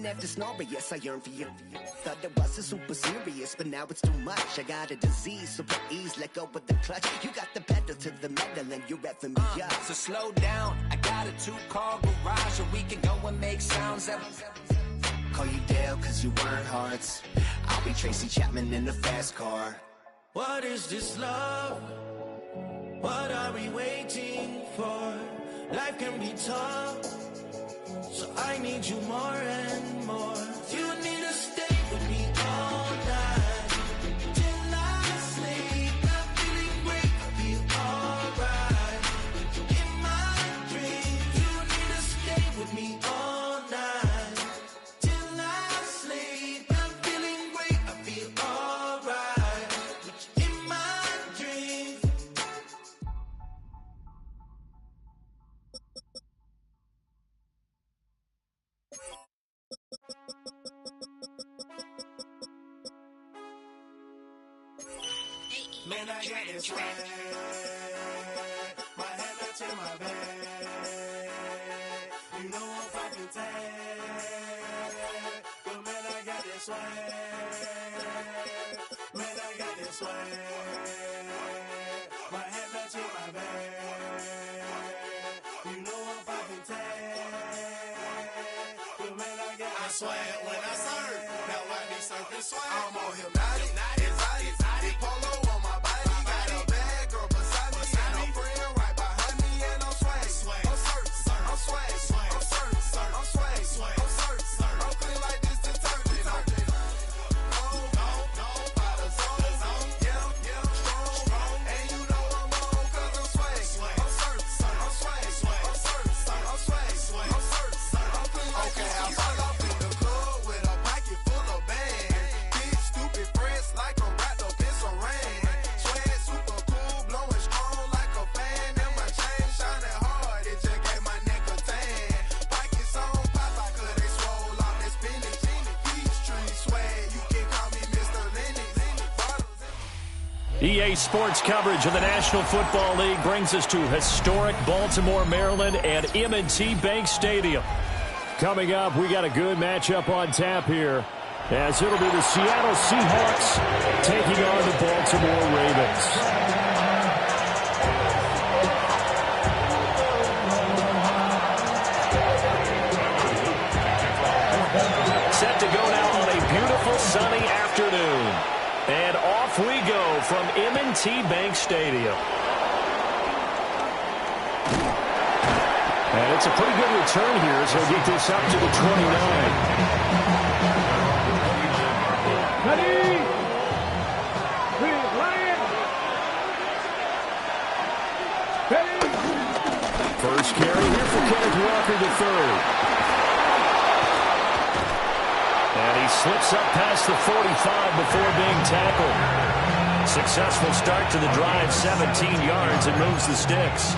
Chasing after Snorious, I yearn for you. Thought that wasn't super serious, but now it's too much. I got a disease, so please let go with the clutch. You got the pedal to the metal and you're reffing me up. So slow down, I got a 2-car garage, or we can go and make sounds that... Call you Dale cause you weren't hearts. I'll be Tracy Chapman in a fast car. What is this love? What are we waiting for? Life can be tough, so I need you more and more. You need to stay with me all night till I sleep. I'm feeling great, I feel alright. In my dreams, you need to stay with me all night till I sleep. I'm feeling great, I feel alright. In my dreams. Man, I got this swag. My head touching my bag. You know I'm fucking tag. But man, I got this swag. Man, I got this swag. My head touching my bag. You know I'm fucking tag. But man, I got this swag. When I surf, now I be surfing swag. I'm on hypnotic, exotic, polo. EA Sports coverage of the National Football League brings us to historic Baltimore, Maryland, and M&T Bank Stadium. Coming up, we got a good matchup on tap here, as it'll be the Seattle Seahawks taking on the Baltimore Ravens. Set to go now on a beautiful sunny afternoon. And off we go from M&T Bank Stadium. And it's a pretty good return here as he'll get this up to the 29. Ready? Lion. Ready? First carry here for Kenneth Walker III. And he slips up past the 45 before being tackled. Successful start to the drive, 17 yards, and moves the sticks.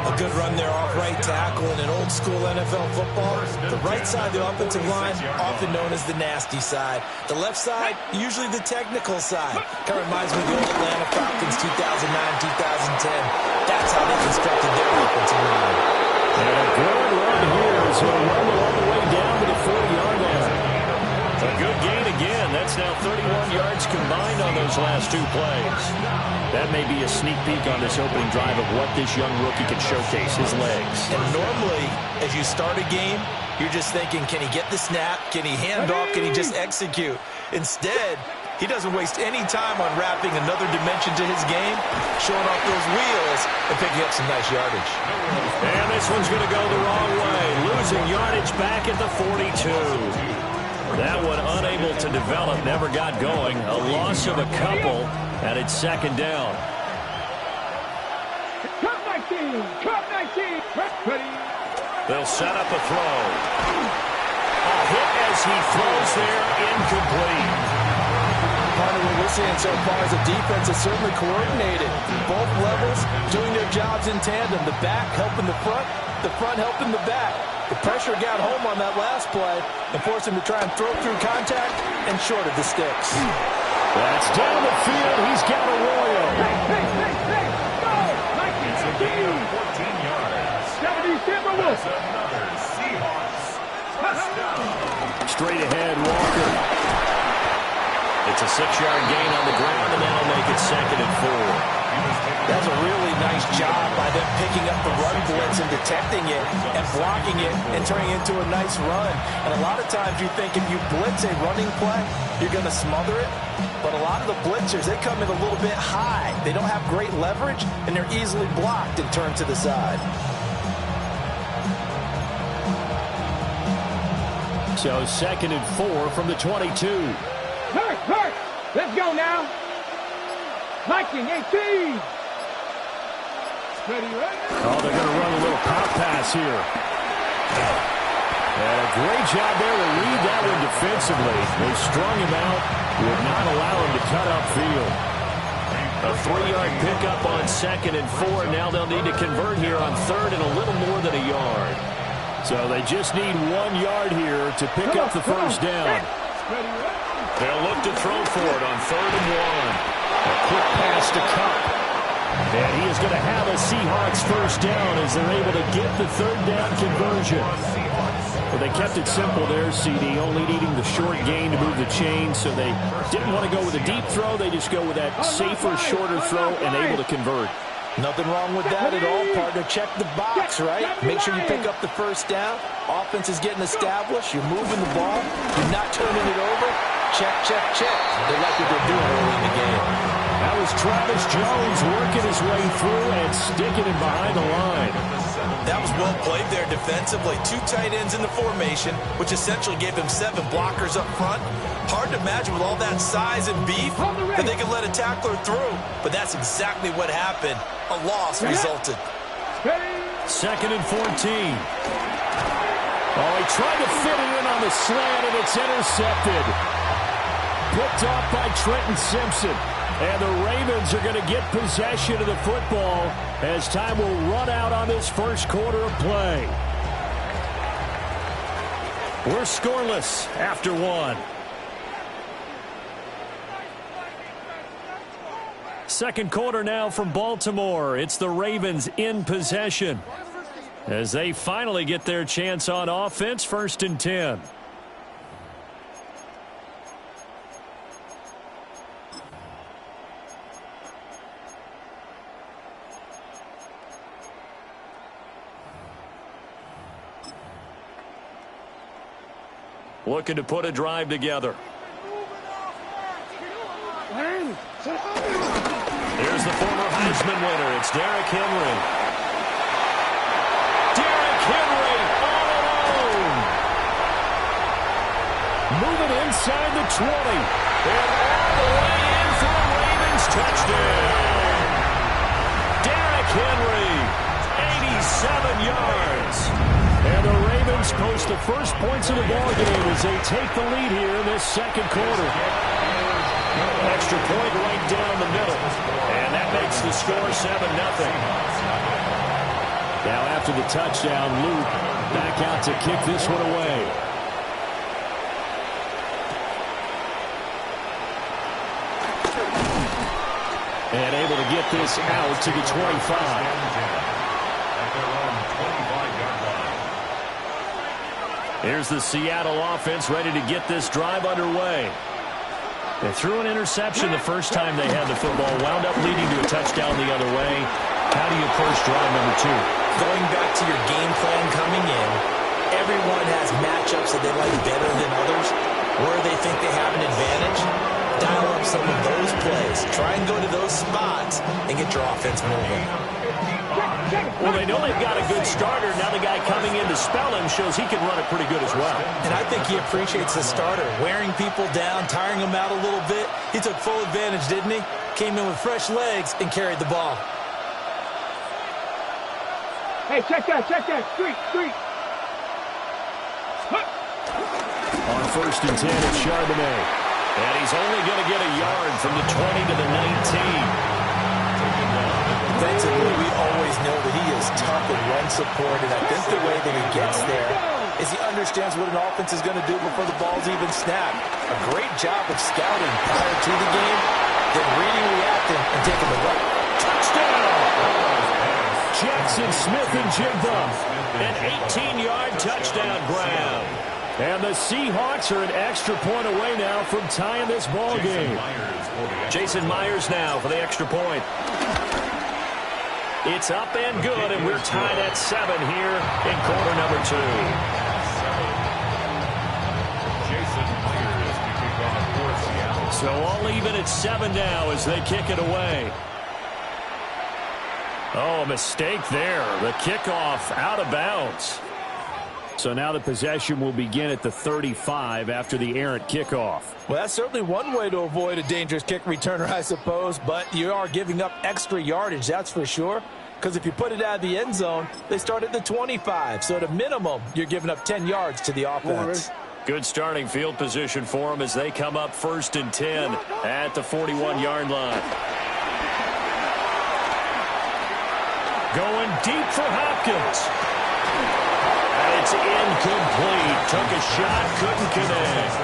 A good run there off right tackle in an old school NFL football. The right side of the offensive line, often known as the nasty side. The left side, usually the technical side. Kind of reminds me of the old Atlanta Falcons 2009-2010. That's how they constructed their offensive line. And a good run here as he'll run all the way down to the 40-yard line. A good gain again. That's now 31 yards combined on those last two plays. That may be a sneak peek on this opening drive of what this young rookie can showcase, his legs. And normally, as you start a game, you're just thinking, can he get the snap? Can he hand off? Can he just execute? Instead, he doesn't waste any time on wrapping another dimension to his game, showing off those wheels, and picking up some nice yardage. And this one's going to go the wrong way, losing yardage back at the 42. That one unable to develop, never got going. A loss of a couple, and it's second down. Cut 19. Cut 19. Ready? They'll set up a throw. A hit as he throws there, incomplete. Part of what we're seeing so far is the defense is certainly coordinated. Both levels doing their jobs in tandem. The back helping the front helping the back. The pressure got home on that last play and forced him to try and throw through contact and short of the sticks. That's down the field. He's got a Royal. Hey, go! 14 yards. 70 Timberwolves. Another Seahawks touchdown. straight ahead, Walker. It's a 6-yard gain on the ground, and that'll make it 2nd and 4. That was a really nice job by them picking up the run blitz and detecting it and blocking it and turning it into a nice run. And a lot of times you think if you blitz a running play, you're going to smother it. But a lot of the blitzers, they come in a little bit high. They don't have great leverage, and they're easily blocked and turned to the side. So 2nd and 4 from the 22. Hurt! Let's go now. Viking 18. Ready. Oh, they're going to run a little pop pass here. And a great job there to read that one defensively. They strung him out, would not allow him to cut upfield. A 3-yard pickup on 2nd and 4. Now they'll need to convert here on 3rd and a little more than a yard. So they just need 1 yard here to pick up the first down. They'll look to throw for it on 3rd and 1. A quick pass to Cup. And he is going to have a Seahawks first down as they're able to get the 3rd down conversion. Well, they kept it simple there, CD, only needing the short gain to move the chain, so they didn't want to go with a deep throw. They just go with that safer, shorter throw and able to convert. Nothing wrong with that at all, partner. Check the box, right? Make sure you pick up the first down. Offense is getting established. You're moving the ball. You're not turning it over. Check, check, check. They like what they're doing early in the game. That was Travis Jones working his way through and sticking it behind the line. That was well played there defensively. 2 tight ends in the formation, which essentially gave them 7 blockers up front. Hard to imagine with all that size and beef that they could let a tackler through. But that's exactly what happened. A loss resulted. 2nd and 14. Oh, he tried to fit it in on the slant, and it's intercepted. Picked off by Trenton Simpson. And the Ravens are going to get possession of the football as time will run out on this first quarter of play. We're scoreless after 1. Second quarter now from Baltimore. It's the Ravens in possession as they finally get their chance on offense. 1st and 10. Looking to put a drive together. Here's the former Heisman winner. It's Derrick Henry. Derrick Henry all alone. Moving inside the 20. And all the way in for a Ravens touchdown. Derrick Henry, 87 yards. And the Ravens post the first points of the ballgame as they take the lead here in this second quarter. Extra point right down the middle. And that makes the score 7-0. Now after the touchdown, Luke back out to kick this one away. And able to get this out to the 25. Here's the Seattle offense ready to get this drive underway. They threw an interception the first time they had the football, wound up leading to a touchdown the other way. How do you approach drive number 2? Going back to your game plan coming in, everyone has matchups that they like better than others. Where they think they have an advantage, dial up some of those plays. Try and go to those spots and get your offense moving. Well, they know they've got a good starter. Now the guy coming in to spell him shows he can run it pretty good as well. And I think he appreciates the starter, wearing people down, tiring them out a little bit. He took full advantage, didn't he? Came in with fresh legs and carried the ball. Hey, check that. Street. On 1st and 10, it's Charbonnet. And he's only going to get a yard from the 20 to the 19. Defensively, we always know that he is tough and run support, and I think the way that he gets there is he understands what an offense is going to do before the ball's even snapped. A great job of scouting prior to the game, then reading, reacting, and taking the run. Touchdown! Jackson Smith and Jigba. An 18-yard touchdown grab. And the Seahawks are an extra point away now from tying this ball game. Jason Myers now for the extra point. It's up and good, and we're tied at 7 here in quarter number 2. Jason Myers to kick off for Seattle. So all even at 7 now as they kick it away. Oh, a mistake there. The kickoff out of bounds. So now the possession will begin at the 35 after the errant kickoff. Well, that's certainly one way to avoid a dangerous kick returner, I suppose, but you are giving up extra yardage, that's for sure. Because if you put it out of the end zone, they start at the 25. So at a minimum, you're giving up 10 yards to the offense. Good starting field position for them as they come up 1st and 10 at the 41-yard line. Going deep for Hopkins. And it's incomplete. Took a shot, couldn't connect.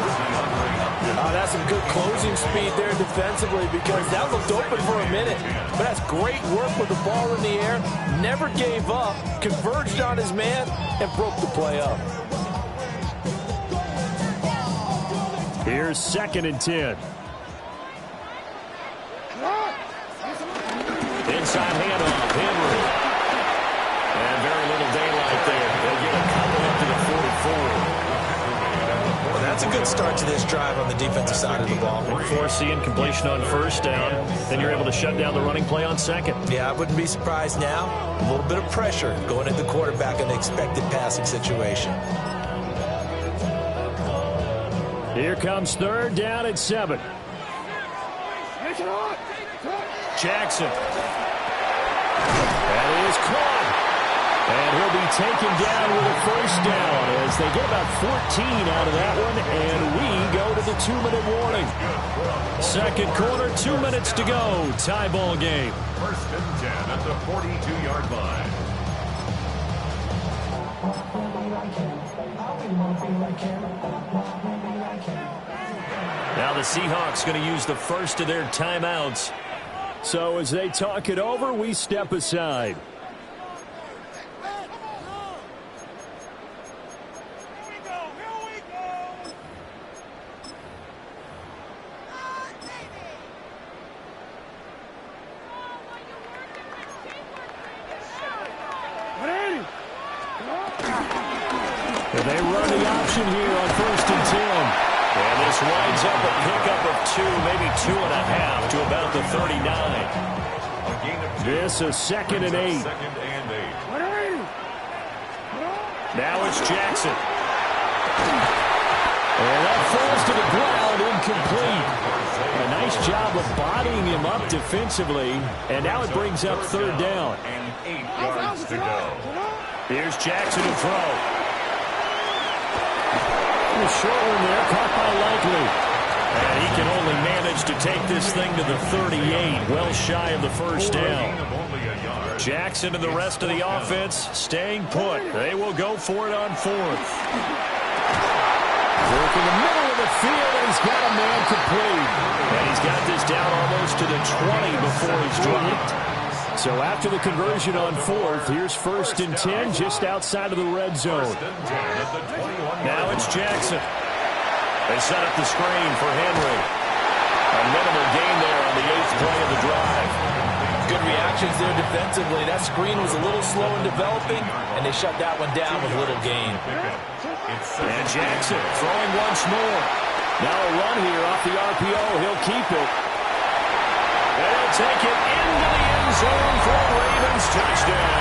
That's some good closing speed there defensively because that looked open for a minute. But that's great work with the ball in the air. Never gave up, converged on his man, and broke the play up. Here's 2nd and 10. Inside handoff, Henry. And very little daylight there. They'll get a couple up to the 44. Well, that's a good start to this drive on the defensive side of the ball. Forcing completion on 1st down. Then you're able to shut down the running play on 2nd. Yeah, I wouldn't be surprised now. A little bit of pressure going into the quarterback in an expected passing situation. Here comes 3rd down at 7. Jackson. That is caught. And he'll be taken down with a 1st down as they get about 14 out of that one, and we go to the 2-minute warning. 2nd quarter, 2 minutes to go. Tie ball game. 1st and 10 at the 42-yard line. Now the Seahawks going to use the first of their timeouts. So as they talk it over, we step aside. And they run the option here on 1st and 10. And this winds up a pickup of 2, maybe 2.5 to about the 39. This is 2nd and 8. Now it's Jackson. And that falls to the ground, incomplete. A nice job of bodying him up defensively. And now it brings up 3rd down. And 8 yards to go. Here's Jackson to throw. A short one there, caught by Likely. And he can only manage to take this thing to the 38, well shy of the 1st down. Jackson and the rest of the offense staying put. They will go for it on 4th. Work in the middle of the field, and he's got a man complete. And he's got this down almost to the 20 before he's dropped. So after the conversion on 4th, here's 1st and 10 just outside of the red zone. Now it's Jackson. They set up the screen for Henry. A minimal gain there on the 8th play of the drive. Good reactions there defensively. That screen was a little slow in developing, and they shut that one down with little gain. And Jackson throwing once more. Now a run here off the RPO. He'll keep it. And he'll take it into the end zone for a Ravens touchdown.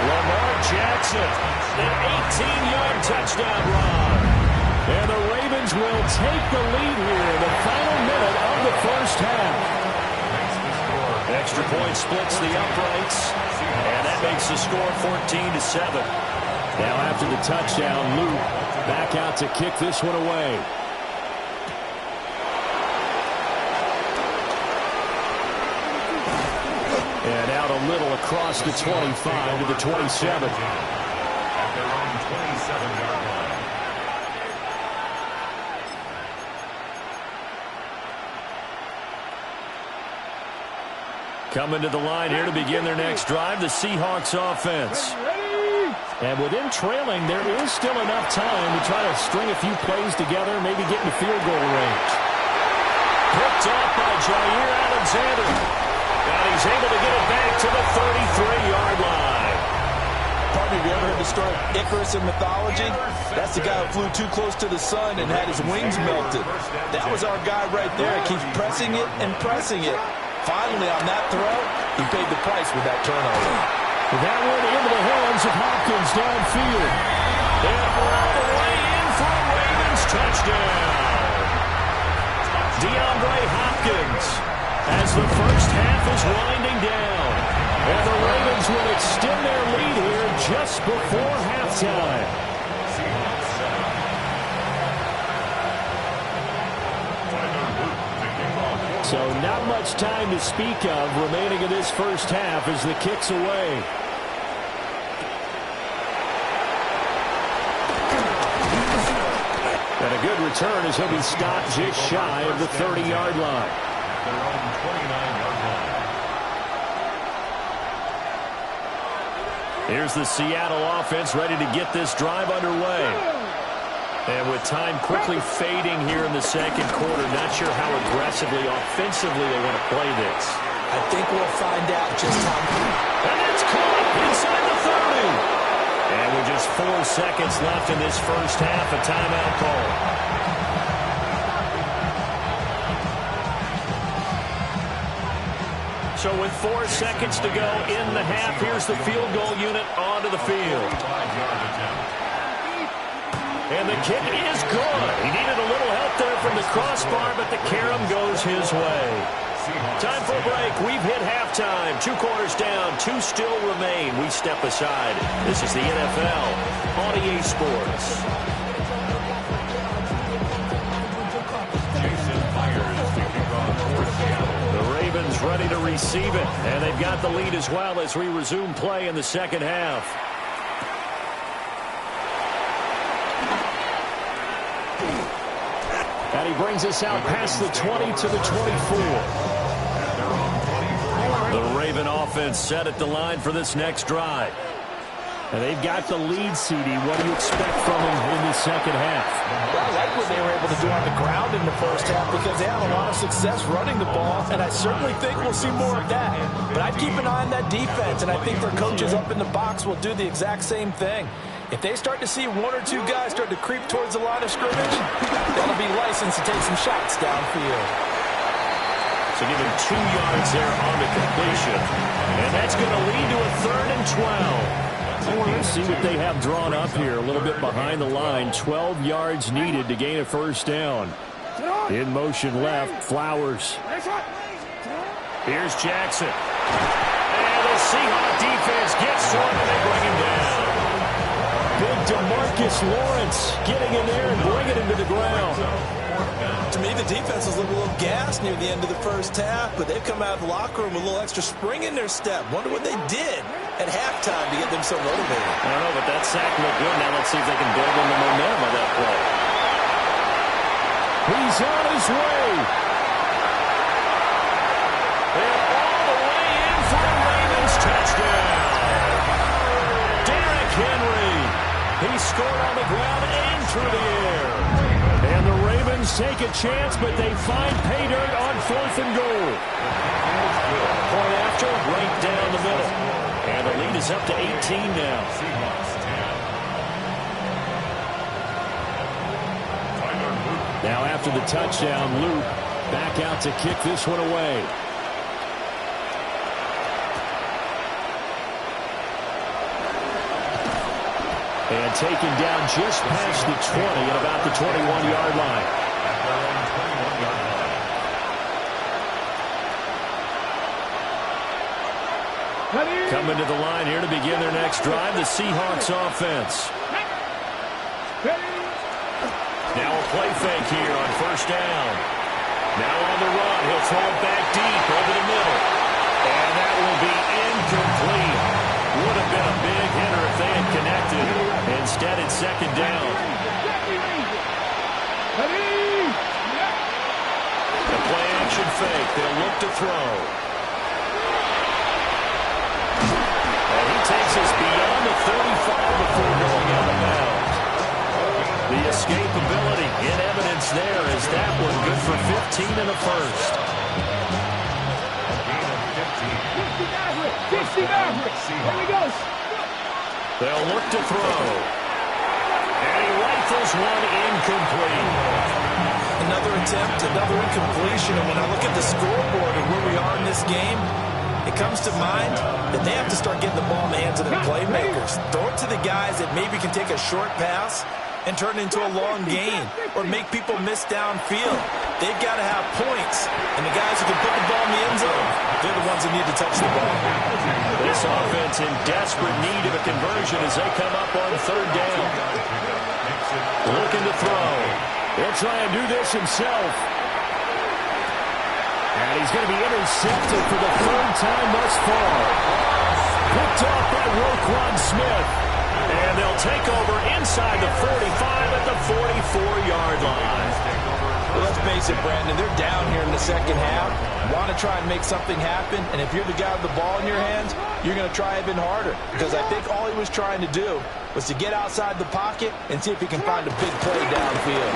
Lamar Jackson, an 18-yard touchdown run. And the Ravens will take the lead here in the final minute of the 1st half. Extra point splits the uprights, and that makes the score 14-7. Now after the touchdown, Luke back out to kick this one away. And out a little across the 25 to the 27. At their own 27-yard line. Coming to the line here to begin their next drive, the Seahawks offense. And with him trailing, there is still enough time to try to string a few plays together, maybe get into field goal range. Picked up by Jair Alexander. And he's able to get it back to the 33-yard line. Partner, have you ever heard the story of Icarus in mythology? That's the guy who flew too close to the sun and had his wings melted. That was our guy right there. He keeps pressing it and pressing it. Finally, on that throw, he paid the price with that turnover. That one into the hands of Hopkins downfield. And all the way in for a Ravens touchdown. DeAndre Hopkins as the first half is winding down. And the Ravens will extend their lead here just before halftime. So not much time to speak of remaining in this first half as the kick's away. And a good return as he'll be stopped just shy of the 30-yard line. Their own 29-yard line. Here's the Seattle offense ready to get this drive underway. And with time quickly fading here in the second quarter, not sure how aggressively, offensively they want to play this. I think we'll find out just how. And it's caught inside the 30. And with just 4 seconds left in this first half, a timeout call. So with 4 seconds to go in the half, here's the field goal unit onto the field. And the kick is good. He needed a little help there from the crossbar, but the carom goes his way. Time for a break. We've hit halftime. 2 quarters down. 2 still remain. We step aside. This is the NFL on EA Sports. The Ravens ready to receive it, and they've got the lead as well as we resume play in the second half. And he brings us out past the 20 to the 24. The Raven offense set at the line for this next drive. And they've got the lead, CD. What do you expect from them in the second half? Well, I like what they were able to do on the ground in the first half because they had a lot of success running the ball, and I certainly think we'll see more of that. But I'd keep an eye on that defense, and I think their coaches up in the box will do the exact same thing. If they start to see 1 or 2 guys start to creep towards the line of scrimmage, they'll be licensed to take some shots downfield. So give him 2 yards there on the completion. And that's going to lead to a 3rd and 12. Let's see what they have drawn up here. A little bit behind the line. 12 yards needed to gain a first down. In motion left, Flowers. Here's Jackson. And the Seahawks defense gets to him and they bring him down. Big DeMarcus Lawrence getting in there and bringing him to the ground. To me, the defense was a little gassed near the end of the first half, but they've come out of the locker room with a little extra spring in their step. Wonder what they did at halftime to get them so motivated. I don't know, but that sack looked good. Now let's see if they can build on the momentum of that play. He's on his way. And all the way in for a Ravens touchdown. Derrick Henry. He scored on the ground and through the air. And the Ravens take a chance, but they find pay dirt on 4th and goal. Point after, right down the middle. And the lead is up to 18 now. Now after the touchdown, Luke back out to kick this one away. And taken down just past the 20 at about the 21-yard line. Coming to the line here to begin their next drive, the Seahawks offense. Now a play fake here on first down. Now on the run, he'll throw it back deep over the middle. And that will be incomplete. Would have been a big hitter if they had connected. Instead, it's second down. The play action fake. They'll look to throw. And he takes us beyond the 35 before escapability in evidence there as that one good for 15 in the first. Here we go. They'll look to throw. And he rifles one incomplete. Another attempt, another incompletion. And when I look at the scoreboard and where we are in this game, it comes to mind that they have to start getting the ball in the hands of their playmakers. Throw it to the guys that maybe can take a short pass and turn it into a long gain or make people miss downfield. They've got to have points. And the guys who can put the ball in the end zone, they're the ones that need to touch the ball. This offense in desperate need of a conversion as they come up on third down. Looking to throw. He'll try and do this himself. And he's going to be intercepted for the third time thus far. Picked off by Roquan Smith. And they'll take over inside the 45 at the 44-yard line. Well, let's face it, Brandon, they're down here in the second half. Want to try and make something happen, and if you're the guy with the ball in your hands, you're going to try even harder. Because I think all he was trying to do was to get outside the pocket and see if he can find a big play downfield.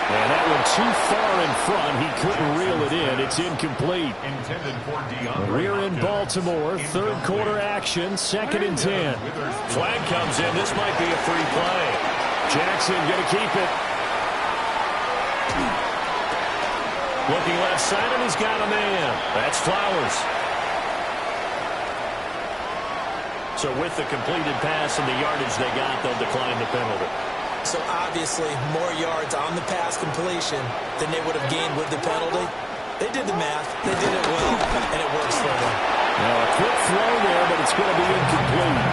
And that one too far in front. He couldn't reel it in. It's incomplete. We're in Baltimore. Third quarter action. 2nd and 10. Flag comes in. This might be a free play. Jackson going to keep it. Looking left side, and he's got a man. That's Flowers. So with the completed pass and the yardage they got, they'll decline the penalty. So obviously more yards on the pass completion than they would have gained with the penalty. They did the math. They did it well, and it works for them. Now a quick throw there, but it's going to be incomplete.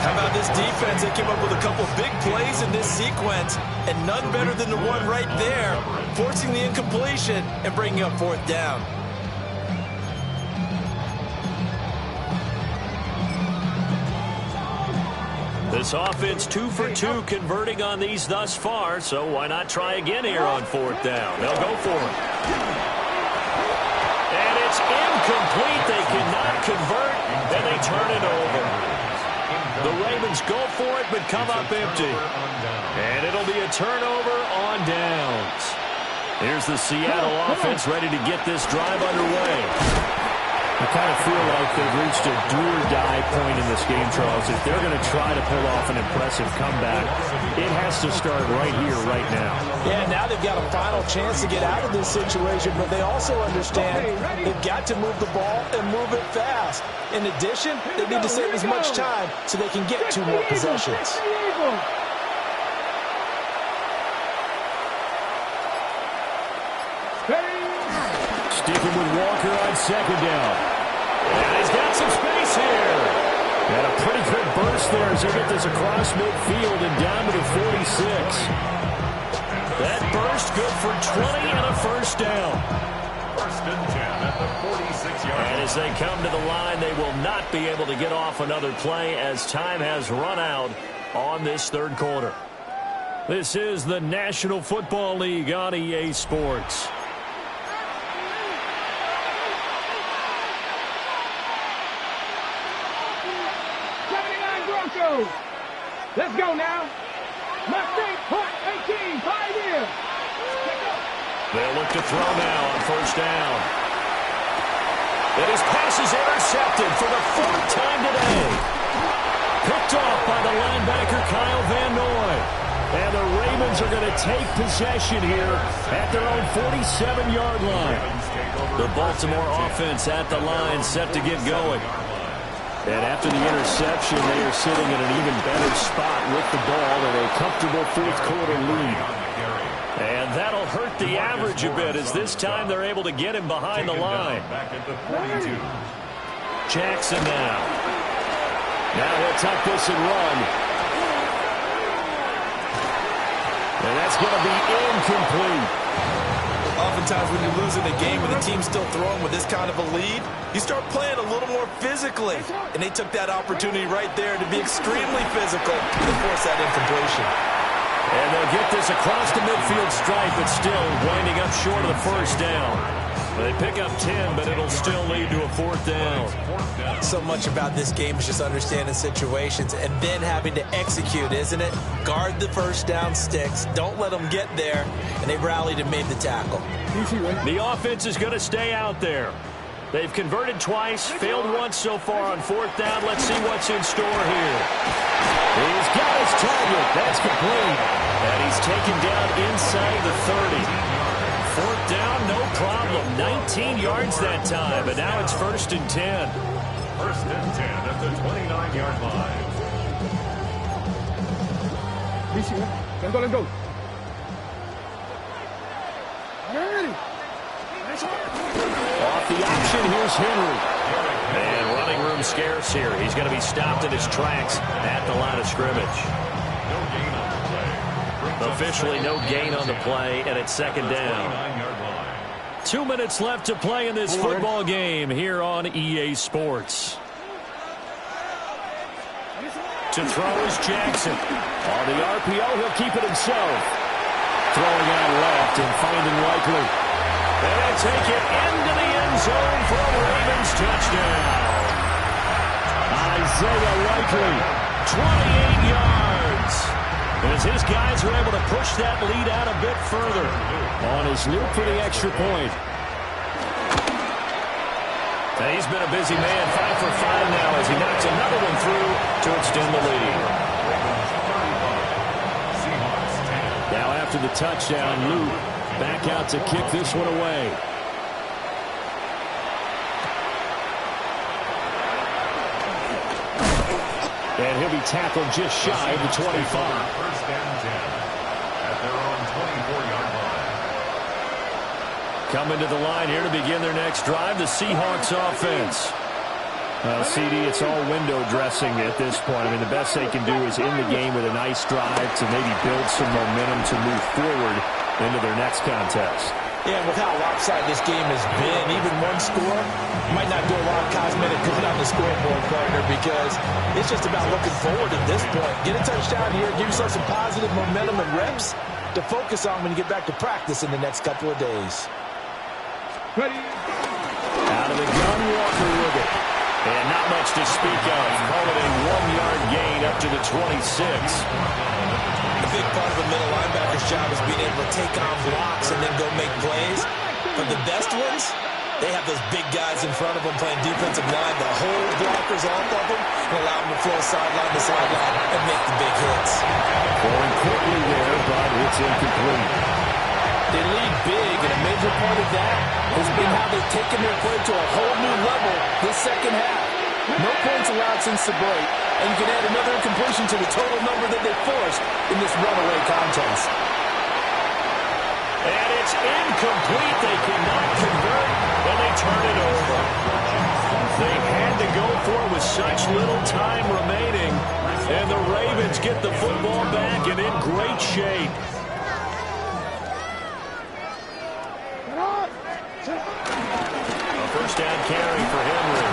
How about this defense? They came up with a couple big plays in this sequence, and none better than the one right there, forcing the incompletion and bringing up fourth down. This offense 2 for 2 converting on these thus far, so why not try again here on fourth down? They'll go for it. And it's incomplete. They cannot convert, and they turn it over. The Ravens go for it, but come up empty. And it'll be a turnover on downs. Here's the Seattle offense ready to get this drive underway. I kind of feel like they've reached a do-or-die point in this game, Charles. If they're going to try to pull off an impressive comeback, it has to start right here, right now. Yeah, now they've got a final chance to get out of this situation, but they also understand they've got to move the ball and move it fast. In addition, they need to save as much time so they can get 2 more possessions. Sticking with Walker on 2nd down. And he's got some space here. And a pretty quick burst there as they get this across midfield and down to the 46. That burst good for 20 and a first down. 1st and 10 at the 46-yard line. And as they come to the line, they will not be able to get off another play as time has run out on this third quarter. This is the National Football League on EA Sports. Let's go now. Mustang, Hunt, 18, Pioneer. They'll look to throw now on 1st down. And his pass is intercepted for the 4th time today. Picked off by the linebacker Kyle Van Noy. And the Ravens are going to take possession here at their own 47-yard line. The Baltimore offense at the line set to get going. And after the interception, they are sitting in an even better spot with the ball in a comfortable 4th quarter lead. And that'll hurt the average a bit as this time they're able to get him behind the line. Back at the 42. Jackson now. Now he'll tuck this and run. And that's going to be incomplete. Oftentimes when you're losing a game and the team's still throwing with this kind of a lead, you start playing a little more physically. And they took that opportunity right there to be extremely physical and force that incompletion. And they'll get this across the midfield stripe, but still winding up short of the first down. They pick up 10, but it'll still lead to a 4th down. So much about this game is just understanding situations and then having to execute, isn't it? Guard the first down sticks. Don't let them get there. And they rallied and made the tackle. The offense is going to stay out there. They've converted twice, failed once so far on 4th down. Let's see what's in store here. He's got his target. That's complete. And he's taken down inside the 30. 4th down, no problem. 19 yards that time, but now it's 1st and 10. 1st and 10 at the 29-yard line. Let go. Off the option, here's Henry. And running room scarce here. He's going to be stopped in his tracks at the line of scrimmage. No gain on the play. Officially no gain on the play, and it's 2nd down. 29-yard line. 2 minutes left to play in this football game here on EA Sports. To throw is Jackson. On the RPO, he'll keep it himself. Throwing out left and finding Likely. They take it into the end zone for a Ravens touchdown. Isaiah Likely, 28 yards. As his guys are able to push that lead out a bit further on his loop for the extra point. And he's been a busy man, 5 for 5 now as he knocks another one through to extend the lead. Now after the touchdown, Luke back out to kick this one away. And he'll be tackled just shy of the 25. 1st and 10 at their own 24-yard line. Coming to the line here to begin their next drive, the Seahawks offense. CD, it's all window dressing at this point. I mean, the best they can do is end the game with a nice drive to maybe build some momentum to move forward into their next contest. Yeah, with how lopsided this game has been, even one score might not do a lot of cosmetic good on the scoreboard, partner, because it's just about looking forward at this point. Get a touchdown here, give yourself some positive momentum and reps to focus on when you get back to practice in the next couple of days. Ready. Out of the gun, Walker with it. And not much to speak of. Call it a 1-yard gain up to the 26. A big part of the middle linebacker's job is being able to take on blocks and then go make plays. But the best ones, they have those big guys in front of them playing defensive line. The whole blockers off of them and allow them to flow sideline to sideline and make the big hits. Going quickly there, but it's incomplete. They lead big, and a major part of that has been how they've taken their play to a whole new level this second half. No points allowed since the break, and you can add another incompletion to the total number that they forced in this runaway contest. And it's incomplete. They cannot convert, and they turn it over. They had to go for it with such little time remaining, and the Ravens get the football back and in great shape. A first down carry for Henry.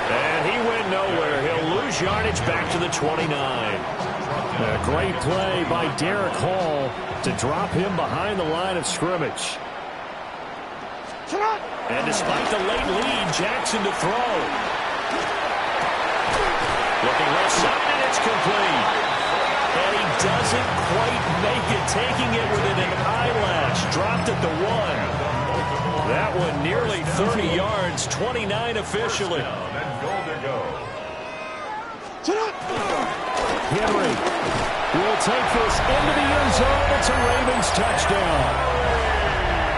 And he went nowhere. He'll lose yardage back to the 29. A great play by Derek Hall to drop him behind the line of scrimmage. And despite the late lead, Jackson to throw. Looking left side, and it's complete. And he doesn't quite make it, taking it within an eyelash. Dropped at the 1. That one nearly 30 yards, 29 officially. Henry will take this into the end zone. It's a Ravens touchdown.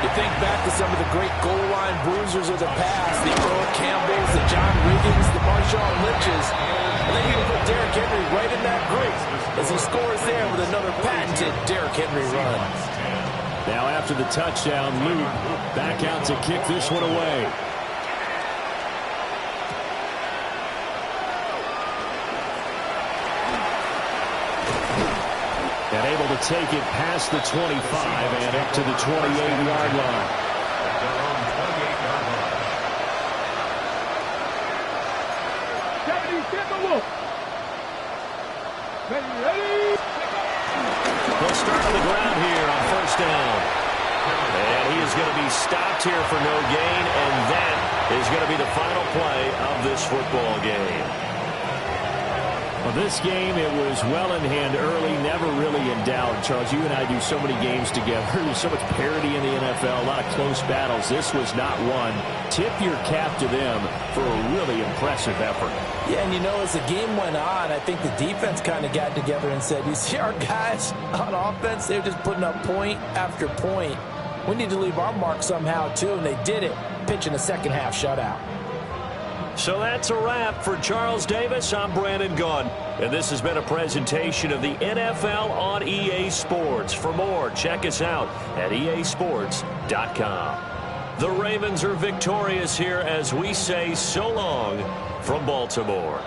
You think back to some of the great goal line bruisers of the past, the Earl Campbells, the John Riggins, the Marshawn Lynches. And then you can put Derrick Henry right in that group as he scores there with another patented Derrick Henry run. Now after the touchdown, Luke back out to kick this one away. And able to take it past the 25 and up to the 28-yard line. They'll start on the ground here on first down. And he is going to be stopped here for no gain, and that is going to be the final play of this football game. Well, this game, it was well in hand early, never really in doubt. Charles, you and I do so many games together. There's so much parity in the NFL, a lot of close battles. This was not one. Tip your cap to them for a really impressive effort. Yeah, and you know, as the game went on, I think the defense kind of got together and said, you see our guys on offense, they're just putting up point after point. We need to leave our mark somehow, too, and they did it, pitching a second-half shutout. So that's a wrap for Charles Davis. I'm Brandon Gaudin, and this has been a presentation of the NFL on EA Sports. For more, check us out at easports.com. The Ravens are victorious here as we say so long from Baltimore.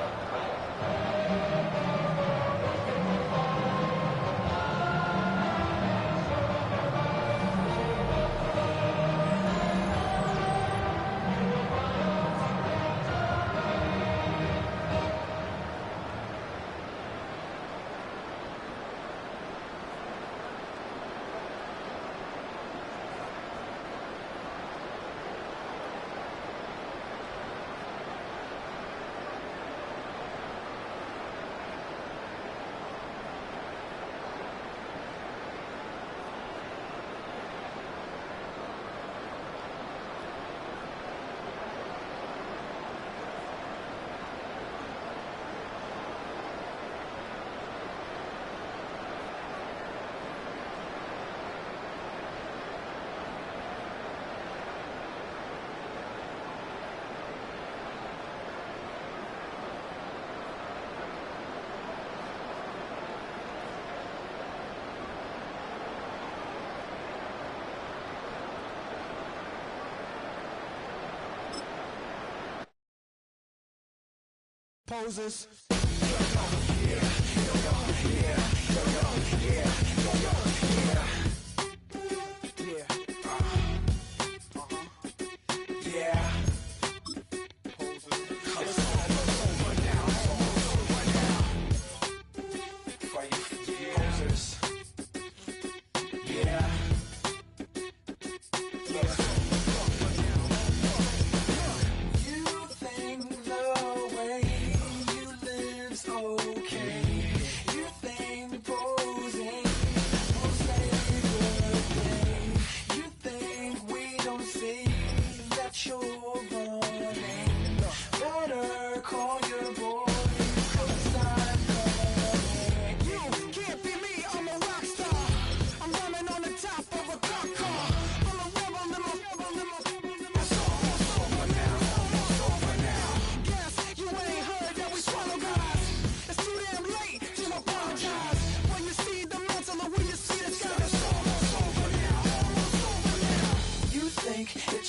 Poses.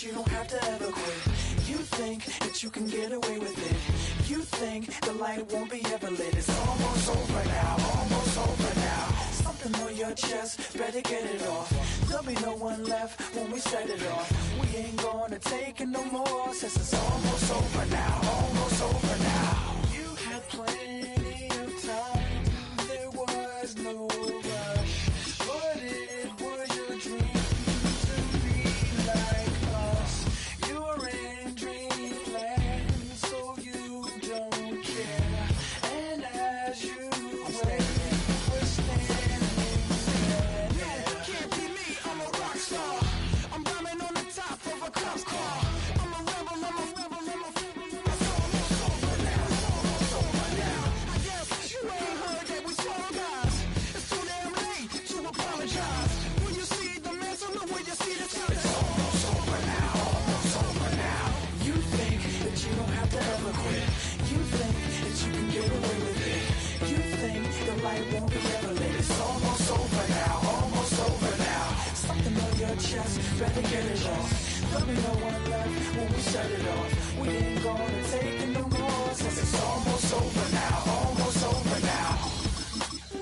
You don't have to ever quit. You think that you can get away with it. You think the light won't be ever lit. It's almost over now, almost over now. Something on your chest, better get it off. There'll be no one left when we set it off. We ain't gonna take it no more, since it's almost over now, almost over now. You had plenty of time, there was no rush, but it was your dream. Better get it off. There'll be no one left when we set it off. We ain't gonna take it no more, since it's almost over now, almost over now.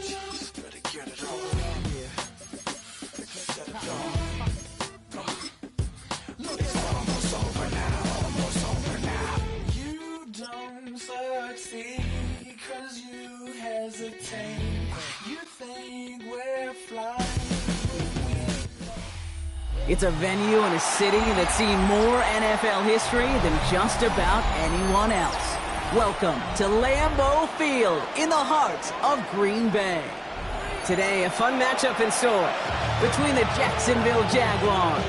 Just better get it off. Yeah. Set it off. Look, it's almost over now, almost over now. You don't succeed 'cause you hesitate. You think we're flying. It's a venue in a city that's seen more NFL history than just about anyone else. Welcome to Lambeau Field in the heart of Green Bay. Today, a fun matchup in store between the Jacksonville Jaguars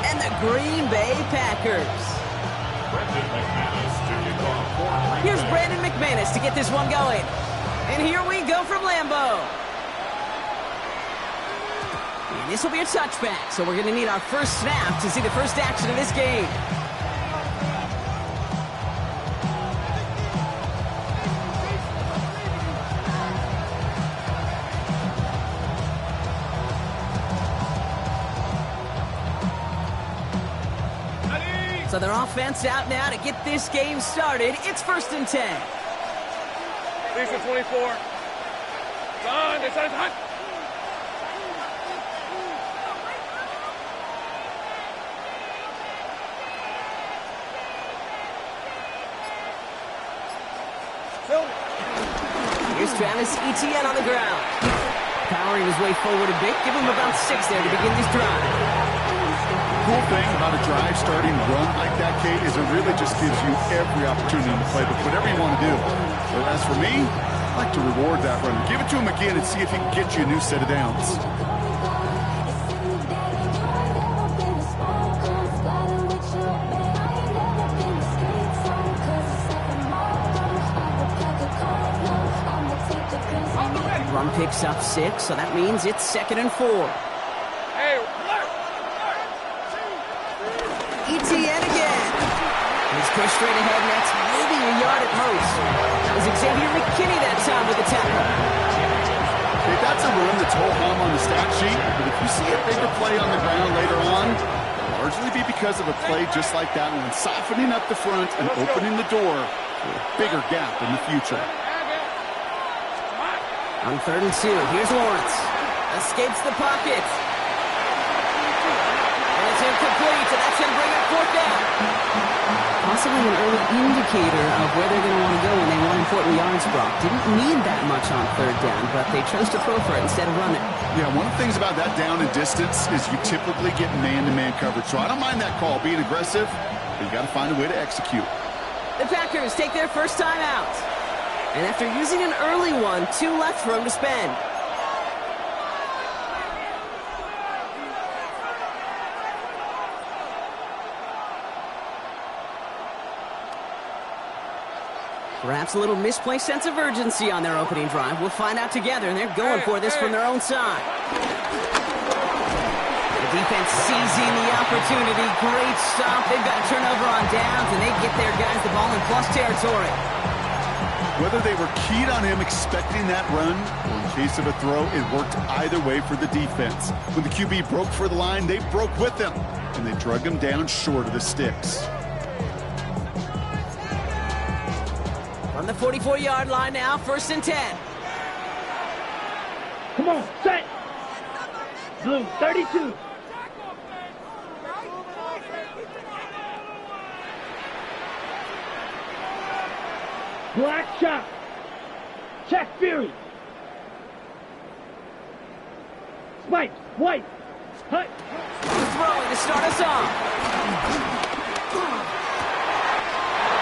and the Green Bay Packers. Here's Brandon McManus to get this one going. And here we go from Lambeau. And this will be a touchback, so we're going to need our first snap to see the first action of this game. So their offense out now to get this game started. It's 1st and 10. These are 24. Done. It's on. Here's Travis Etienne on the ground. Powering his way forward a bit. Give him about 6 there to begin this drive. The cool thing about a drive starting run like that, Kate, is it really just gives you every opportunity to play with whatever you want to do. But as for me, I like to reward that runner. Give it to him again and see if he can get you a new set of downs. Run picks up 6, so that means it's 2nd and 4. Etienne again. He's pushed straight ahead next, maybe a yard at most. That was Xavier McKinney that time with the tackle. Okay, that's a run that's whole hum on the stat sheet, but if you see a bigger play on the ground later on, it'll largely be because of a play just like that one, softening up the front and opening the door for a bigger gap in the future. On 3rd and 2, here's Lawrence. Escapes the pocket. And it's incomplete, so that's going to bring up 4th down. Possibly an early indicator of where they're going to want to go when they want important yards, Brock. Didn't need that much on 3rd down, but they chose to throw for it instead of running. Yeah, one of the things about that down and distance is you typically get man-to-man coverage. So I don't mind that call, being aggressive, but you got to find a way to execute. The Packers take their first time out. And after using an early one, 2 left for him to spend. Perhaps a little misplaced sense of urgency on their opening drive. We'll find out together, and they're going for this from their own side. The defense seizing the opportunity. Great stop. They've got a turnover on downs, and they get their guys the ball in plus territory. Whether they were keyed on him expecting that run, or in case of a throw, it worked either way for the defense. When the QB broke for the line, they broke with him, and they drug him down short of the sticks. On the 44-yard line now, 1st and 10. Come on, set. Blue, 32. Black shot. Check Fury. Spike. White. Hut. Throwing to start us off.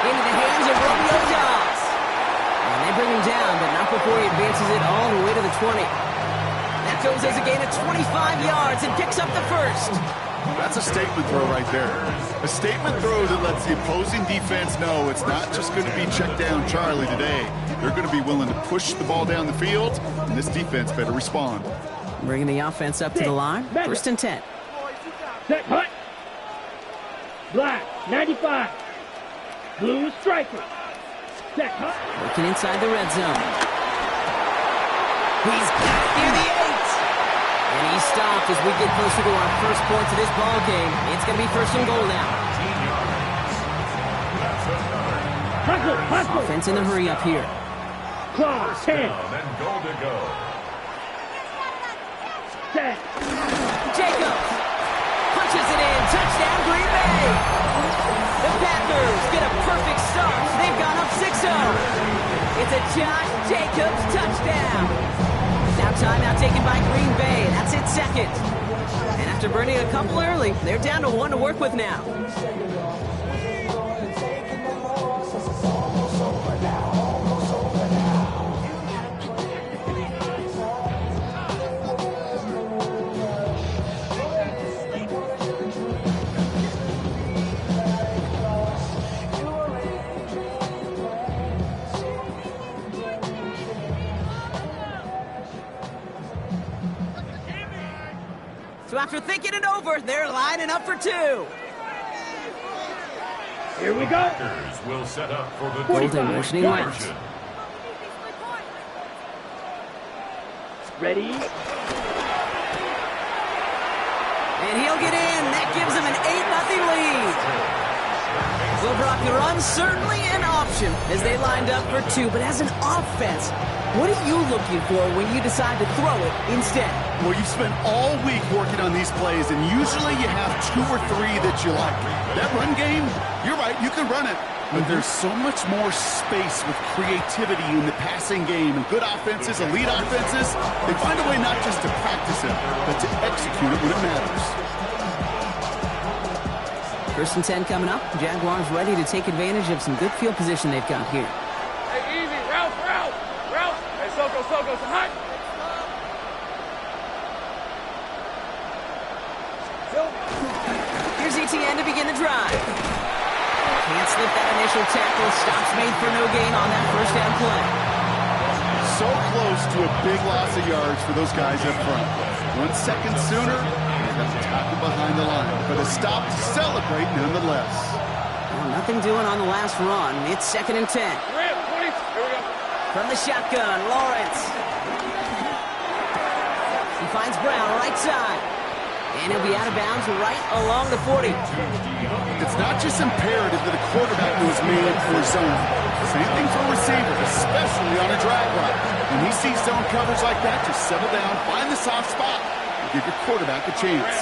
Into the hands of Romeo Dobbs. And they bring him down, but not before he advances it all the way to the 20. That goes as a gain of 25 yards and picks up the first. That's a statement throw right there. A statement throw that lets the opposing defense know it's not just going to be check down Charlie today. They're going to be willing to push the ball down the field, and this defense better respond. Bringing the offense up to the line. 1st and 10. Set, hut. Black, 95. Blue striker. Set, hut. Working inside the red zone. He's back near the 8. And he's stopped as we get closer to our first points of this ball game. It's going to be 1st and goal now. Hustle. Offense in a hurry up here. Claw, 10. And goal to go. Set. Jacobs punches it in. Touchdown, Green Bay. The Packers get a perfect start. They've gone up 6-0. It's a Josh Jacobs touchdown. Now timeout taken by Green Bay. That's its 2nd. And After burning a couple early, they're down to 1 to work with now. So after thinking it over, they're lining up for 2. Here we go. Packers will set up for the Golden motioning left. Ready? And he'll get in. That gives him an 8-0 lead. Well, Brock, the run certainly an option as they lined up for 2. But as an offense, what are you looking for when you decide to throw it instead? Well, you've spent all week working on these plays, and usually you have 2 or 3 that you like. That run game, you're right, you can run it. But there's so much more space with creativity in the passing game. And good offenses, elite offenses, they find a way not just to practice it, but to execute it when it matters. 1st and 10 coming up. Jaguars ready to take advantage of some good field position they've got here. Hey, easy. Route. Hey, Soko, hot. Here's ETN to begin the drive. Can't slip that initial tackle. Stops made for no gain on that 1st down play. So close to a big loss of yards for those guys up front. 1 second sooner, they got the tackle behind the line. But a stop to celebrate nonetheless. Well, nothing doing on the last run. It's 2nd and 10. Here we go. From the shotgun, Lawrence. He finds Brown right side. And he'll be out of bounds right along the 40. It's not just imperative that a quarterback knows man or zone. Same thing for a receiver, especially on a drag route. When he sees zone coverage like that, just settle down, find the soft spot, and give your quarterback a chance.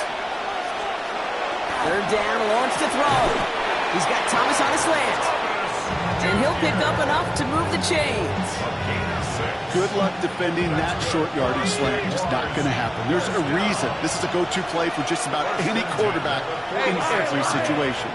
3rd down, Lawrence to throw. He's got Thomas on a slant. And he'll pick up enough to move the chains. Good luck defending that short yardage slant. Just not going to happen. There's a reason this is a go-to play for just about any quarterback in every situation.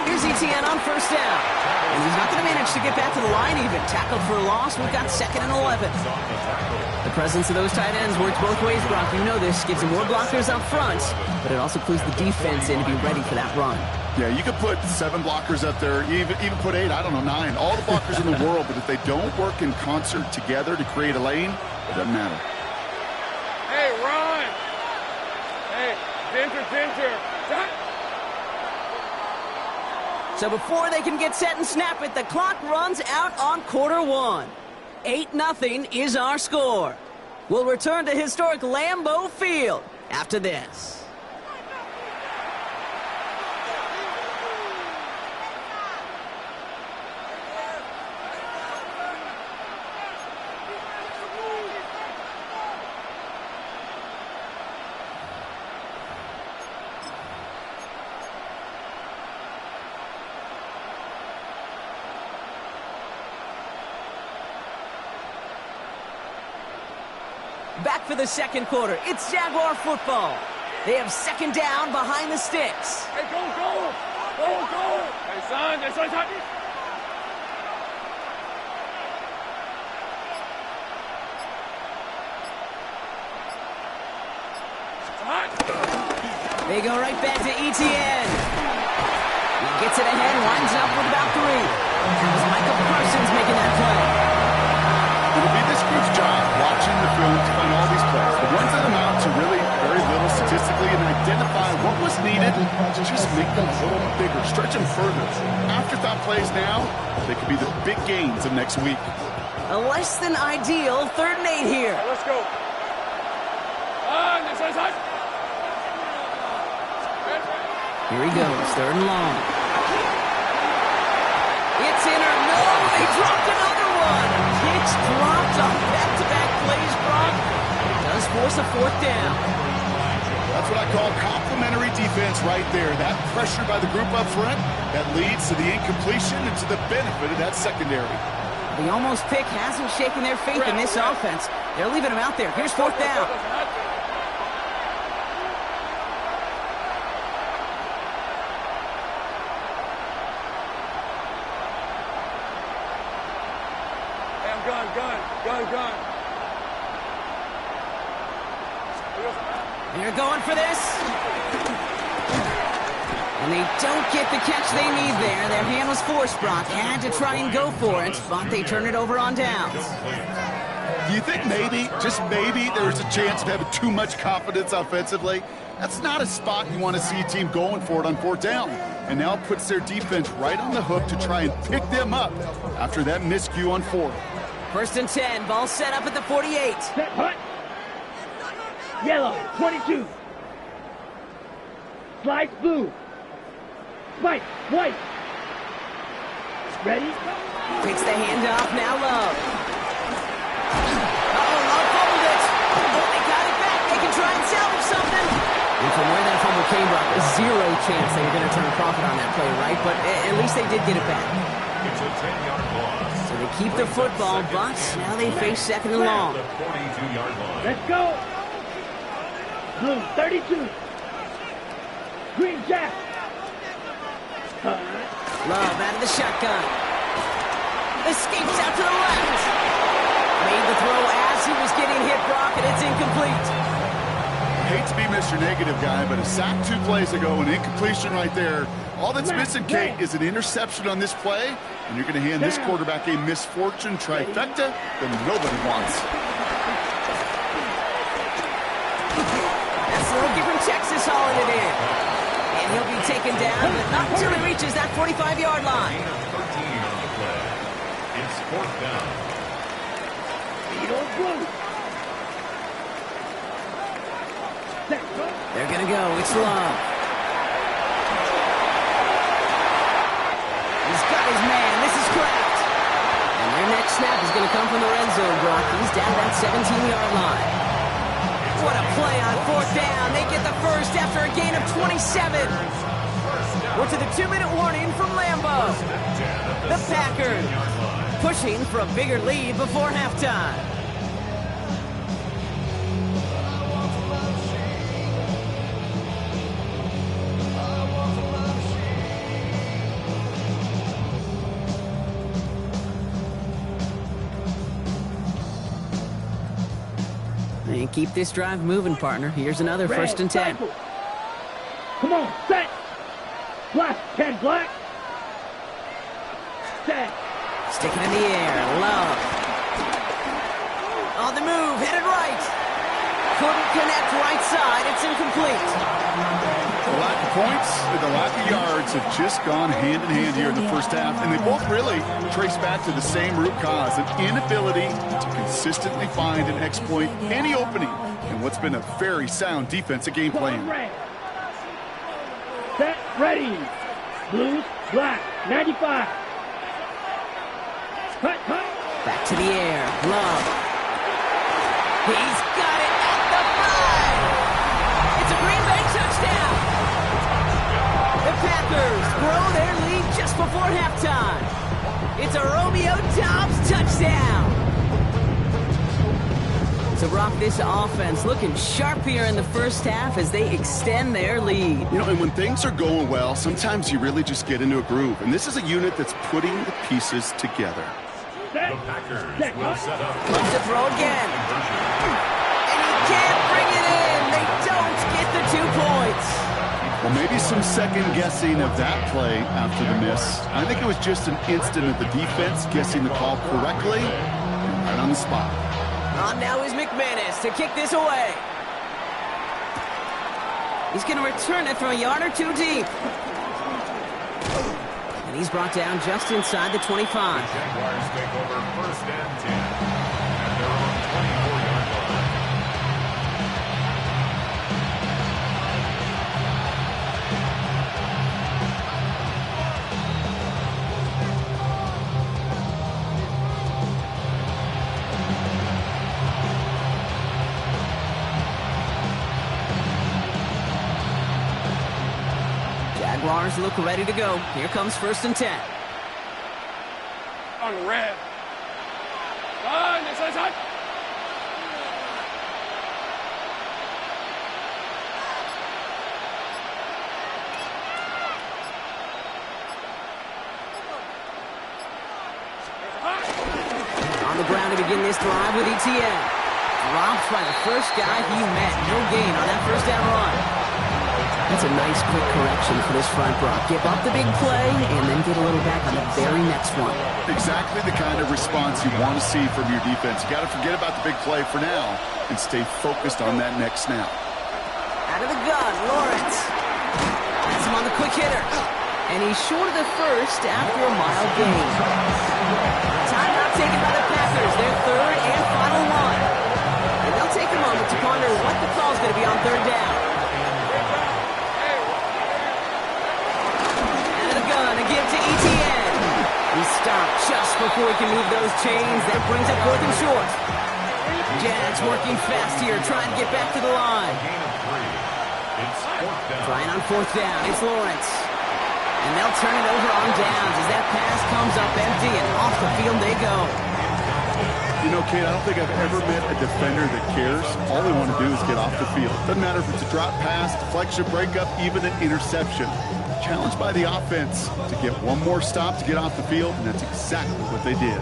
Here's ETN on 1st down. And he's not going to manage to get back to the line even. Tackled for a loss. We've got 2nd and 11. The presence of those tight ends works both ways, Brock. You know this. Gives them more blockers up front, but it also clues the defense in to be ready for that run. Yeah, you could put 7 blockers up there, even put 8, I don't know, 9. All the blockers in the world, but if they don't work in concert together to create a lane, it doesn't matter. Hey, run. Hey, Ginger. So before they can get set and snap it, the clock runs out on quarter 1. 8-0 is our score. We'll return to historic Lambeau Field after this. Back for the 2nd quarter. It's Jaguar football. They have 2nd down behind the sticks. Hey, go. Hey, son, hot. They go right back to ETN. He gets it ahead, winds up with about 3. As Michael Parsons making that play. It'll be this group's job watching the film to find all these plays. The ones that amount to really very little statistically and identify what was needed to just make them a little bigger, stretch them further. Afterthought plays now, they could be the big gains of next week. A less than ideal 3rd and 8 here. Let's go. This one's hot. Here he goes, 3rd and long. It's in or no, they dropped another one. It's dropped on back-to-back plays, Brock. It does force a 4th down. That's what I call complimentary defense. defense right there. That pressure by the group up front, that leads to the incompletion and to the benefit of that secondary. The almost pick hasn't shaken their faith in this offense. They're leaving him out there. Here's fourth down. Gun. They're going for this. And they don't get the catch they need there. Their hand was forced, Brock. Had to try and go for it, but they turn it over on downs. Do you think maybe, just maybe, there's a chance of having too much confidence offensively? That's not a spot you want to see a team going for it on fourth down. And now it puts their defense right on the hook to try and pick them up after that miscue on fourth. First and 10, ball set up at the 48. Set, hut. Yellow, 22. Slice blue. Spike, white. Ready? Takes the handoff, now Love. Love fumbled it. Oh, they got it back. They can try and salvage something. And from where that fumble came, Brock, zero chance they were going to turn a profit on that play, right? But at least they did get it back. It's a 10-yard loss. So they keep the football, but now they face second and long. The 42-yard line. Let's go. Blue, 32. Green Jack. Love out of the shotgun. Escapes out to the left. Made the throw as he was getting hit, Brock, and it's incomplete. Hate to be Mr. Negative guy, but a sack 2 plays ago, an incompletion right there. All that's missing, Kate, is an interception on this play, and you're going to hand this quarterback a misfortune trifecta that nobody wants. That's a rookie from Texas hauling it in. And he'll be taken down, but not until he reaches that 45-yard line. 13 on the play. It's fourth down. They're going to go. It's Love. He's got his man. This is Kraft. And their next snap is going to come from the red zone, Brock. He's down that 17-yard line. What a play on fourth down. They get the first after a gain of 27. We're to the 2-minute warning from Lambeau. The Packers pushing for a bigger lead before halftime. And keep this drive moving, partner. Here's another first and 10. Come on, set. Black, 10 black. Set. Sticking in the air, Love. On the move, headed right. Couldn't connect right side, it's incomplete. The lack of points and the lack of yards have just gone hand in hand here in the first half, and they both really trace back to the same root cause, an inability to consistently find and exploit any opening in what's been a very sound defensive game plan. Set, ready. Blues, black, 95. Cut. Back to the air, Love. He's got it at the 5. It's a Green Bay touchdown. The Packers grow their lead just before halftime. It's a Romeo Doubs touchdown. So, Brock, this offense looking sharp here in the first half as they extend their lead. You know, and when things are going well, sometimes you really just get into a groove. And this is a unit that's putting the pieces together. The Packers will set up. Comes to throw again. And he can't bring it in. They don't get the 2 points. Well, maybe some second guessing of that play after the miss. I think it was just an instant of the defense guessing the call correctly and right on the spot. On now is McManus to kick this away. He's going to return it from a yard or 2 deep. And he's brought down just inside the 25. The Jaguars take over first and 10 at their own 24-yard line. Jaguars look ready to go. Here comes 1st and 10. On the red. On the side. On the ground to begin this drive with Etienne. Dropped by the first guy he met. No gain on that first down run. That's a nice quick correction for this front, Brock. Give up the big play and then get a little back on the very next one. Exactly the kind of response you want to see from your defense. You got to forget about the big play for now and stay focused on that next snap. Out of the gun, Lawrence. That's him on the quick hitter. And he's short of the first after a mild gain. Timeout taken by the Packers, their third and final one. And they'll take a moment to ponder what the call's going to be on third down. Out of the gun, a give to Etienne. He stopped just before he can move those chains. That brings it 4th and short. Jags working fast here, trying to get back to the line. Trying on 4th down, it's Lawrence. And they'll turn it over on downs as that pass comes up empty, and off the field they go. You know, Kate, I don't think I've ever met a defender that cares. All they want to do is get off the field. Doesn't matter if it's a drop pass, deflection, breakup, even an interception. Challenged by the offense to get one more stop to get off the field, and that's exactly what they did.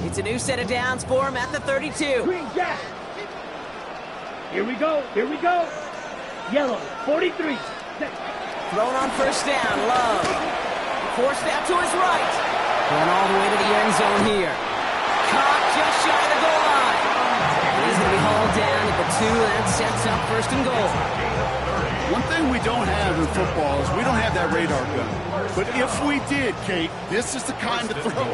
It's a new set of downs for him at the 32. Green Jack. Here we go. Here we go. Yellow, 43. Thrown on first down, Love. Forced out to his right. Going all the way to the end zone here. Caught just shy of the goal line. He's going to be hauled down at the 2, and that sets up 1st and goal. One thing we don't have in football is we don't have that radar gun. But if we did, Kate, this is the kind of throw,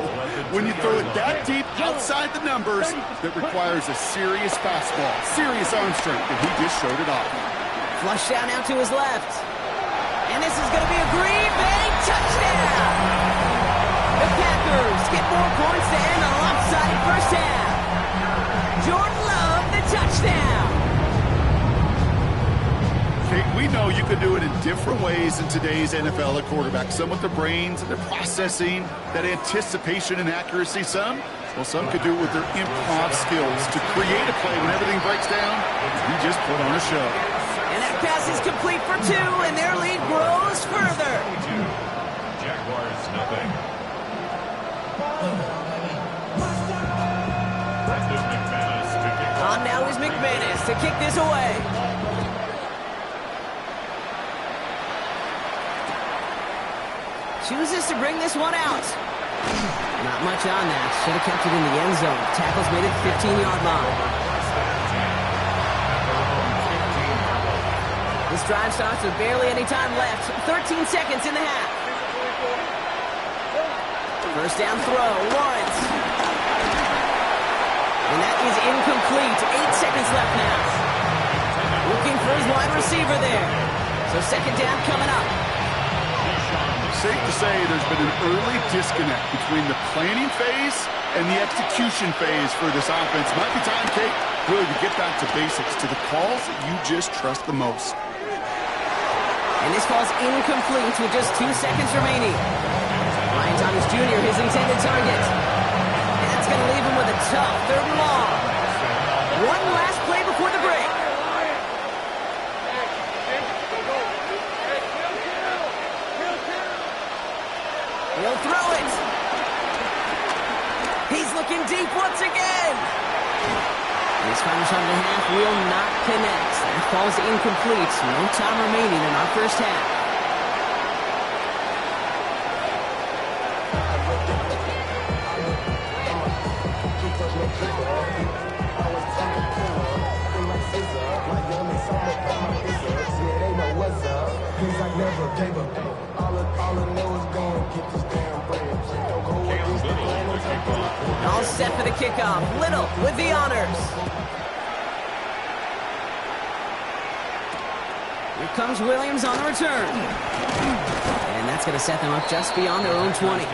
when you throw it that deep outside the numbers, that requires a serious fastball, serious arm strength, and he just showed it off. Flush down out to his left. And this is going to be a Green Bay touchdown! The Packers get more points to end a lopsided first half. Jordan Love, the touchdown! We know you can do it in different ways in today's NFL at quarterback. Some with their brains and their processing, that anticipation and accuracy. Some could do it with their improv skills to create a play when everything breaks down. You just put on a show. And that pass is complete for 2, and their lead grows further. Jaguars nothing. On now is McManus to kick this away. Chooses to bring this one out. Not much on that. Should have kept it in the end zone. Tackle's made it 15-yard line. This drive starts with barely any time left. 13 seconds in the half. First down throw. Lawrence. And that is incomplete. 8 seconds left now. Looking for his wide receiver there. So second down coming up. Safe to say there's been an early disconnect between the planning phase and the execution phase for this offense. Might be time, Kate, really to get back to basics, to the calls that you just trust the most. And this ball's incomplete with just 2 seconds remaining. Ryan Thomas Jr., his intended target. And that's going to leave him with a tough 3rd and long. One last play before the break. He'll throw it. He's looking deep once again. This final shot and a half will not connect. That falls incomplete. No time remaining in our first half. All set for the kickoff. Little with the honors. Here comes Williams on the return. And that's That's going to set them up just beyond their own 20.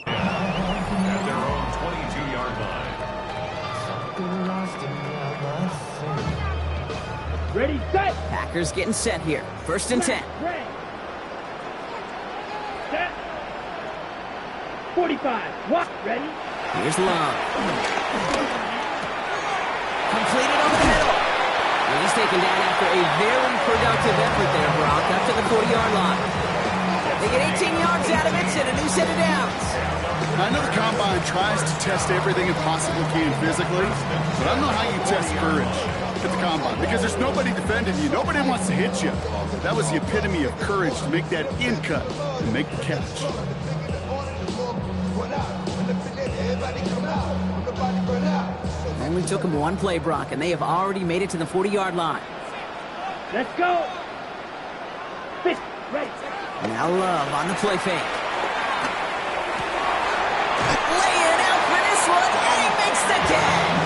At their own 22-yard line. Ready, set. Packers getting set here. 1st and 10. Ready. Set. 45. What? Ready? Here's Love. Completed over the middle. And he's taken down after a very productive effort there, Brock, up to the 40-yard line. They get 18 yards out of it and a new set of downs. I know the Combine tries to test everything it possibly can physically, but I don't know how you test courage at the Combine because there's nobody defending you. Nobody wants to hit you. That was the epitome of courage to make that in cut and make the catch. Only took him one play, Brock, and they have already made it to the 40-yard line. Let's go. 50. Ready. Now Love on the play fake. Laying out for this one, and he makes the catch.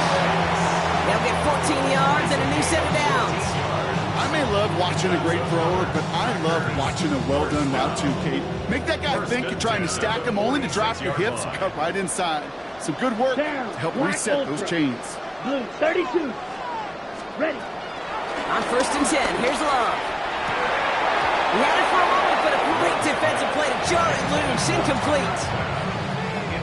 They'll get 14 yards and a new set of downs. I may love watching a great thrower, but I love watching a well-done route too, Kate. Make that guy think you're trying to stack him only to drop your hips and cut right inside. Some good work to help reset those chains. Blue, 32. Ready. On 1st and 10, here's Love. He had it for a moment, but a great defensive play to jar it loose. Incomplete.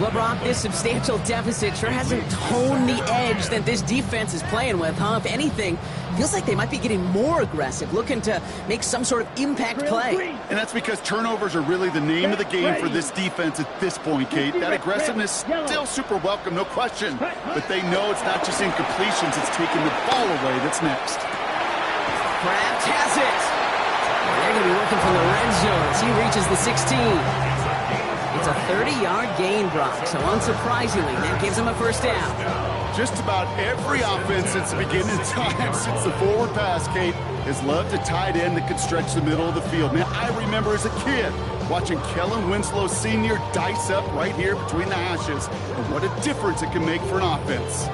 Well, Brock, this substantial deficit sure hasn't toned the edge that this defense is playing with, huh? If anything, feels like they might be getting more aggressive, looking to make some sort of impact play. And that's because turnovers are really the name of the game for this defense at this point, Kate. That aggressiveness still super welcome, no question. But they know it's not just incompletions, it's taking the ball away that's next. Kraft has it. They're going to be working from the red zone as he reaches the 16. It's a 30-yard gain, Brock, so unsurprisingly, that gives him a 1st down. Just about every offense since the beginning of time, since the forward pass, Kate, has loved a tight end that could stretch the middle of the field. Man, I remember as a kid watching Kellen Winslow Sr. dice up right here between the hashes, and what a difference it can make for an offense.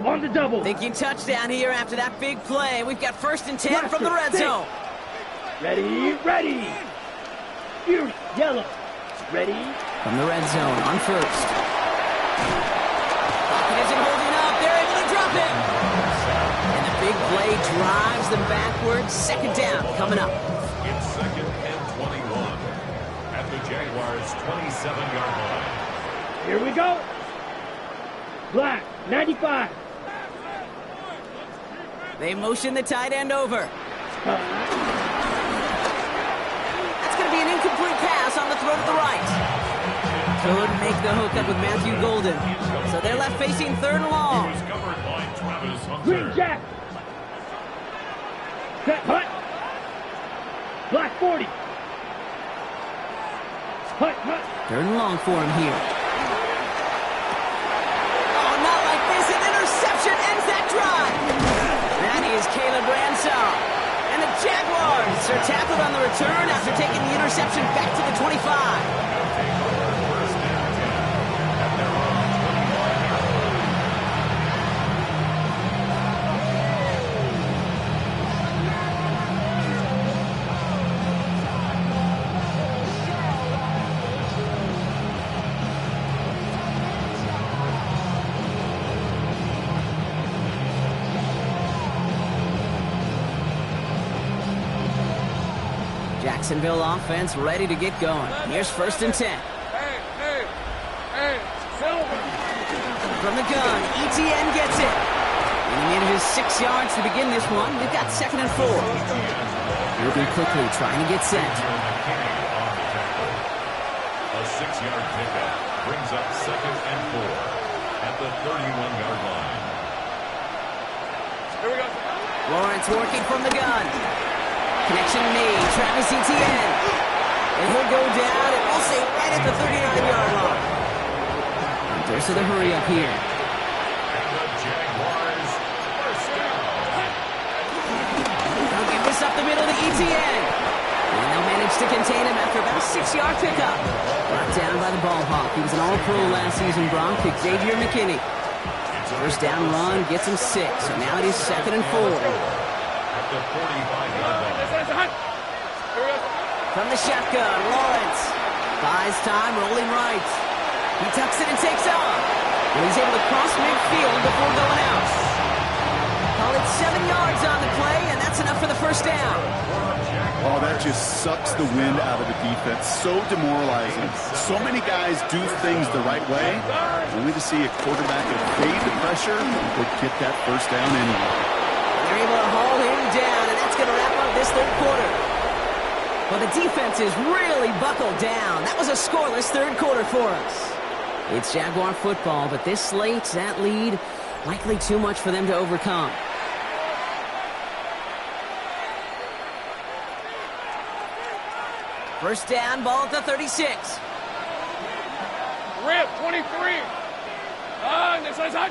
On the double. Thinking touchdown here after that big play. We've got 1st and 10 from the red zone. Ready, ready. Fury, yellow. Ready. From the red zone on 1st. Pocket isn't holding up. They're able to drop him. And the big play drives them backwards. 2nd down coming up. It's 2nd and 21 at the Jaguars' 27-yard line. Here we go. Black, 95. They motion the tight end over. That's going to be an incomplete pass on the throw to the right. Couldn't make the hook up with Matthew Golden. So they're left facing 3rd and long. Green Jack. Set, hut. Black 40. Hut, hut. 3rd and long for him here. Oh, not like this. An interception ends that drive. That is Caleb Ransom. And the Jaguars are tackled on the return after taking the interception back to the 25. Jacksonville offense ready to get going. Here's 1st and 10. From the gun, ETN gets it. And He manages 6 yards to begin this one. We've got 2nd and 4. Moving quickly, trying to get set. A 6-yard pickup brings up 2nd and 4 at the 31-yard line. Here we go. Lawrence working from the gun. Connection made. Travis Etienne. And he'll go down, and we'll say right at the 39-yard line. And there's the hurry up here. And the Jaguars first down. They'll give this up the middle to Etienne. And they'll manage to contain him after about a 6-yard pickup. Brought down by the ball hawk. He was an all-pro last season, Bronc, Xavier McKinney. First down run gets him 6, so now it is 2nd and 4. At the 45-yard line. From the shotgun, Lawrence buys time, rolling right. He tucks it and takes off. And he's able to cross midfield before going out. Call it 7 yards on the play, and that's enough for the first down. Oh, that just sucks the wind out of the defense. So demoralizing. So many guys do things the right way, only to see a quarterback evade the pressure or get that first down anyway. They're able to haul him down, and that's going to wrap up this 3rd quarter. Well, the defense is really buckled down. That was a scoreless 3rd quarter for us. It's Jaguar football, but this slate, that lead, likely too much for them to overcome. First down, ball at the 36. Rip, 23. This is hot.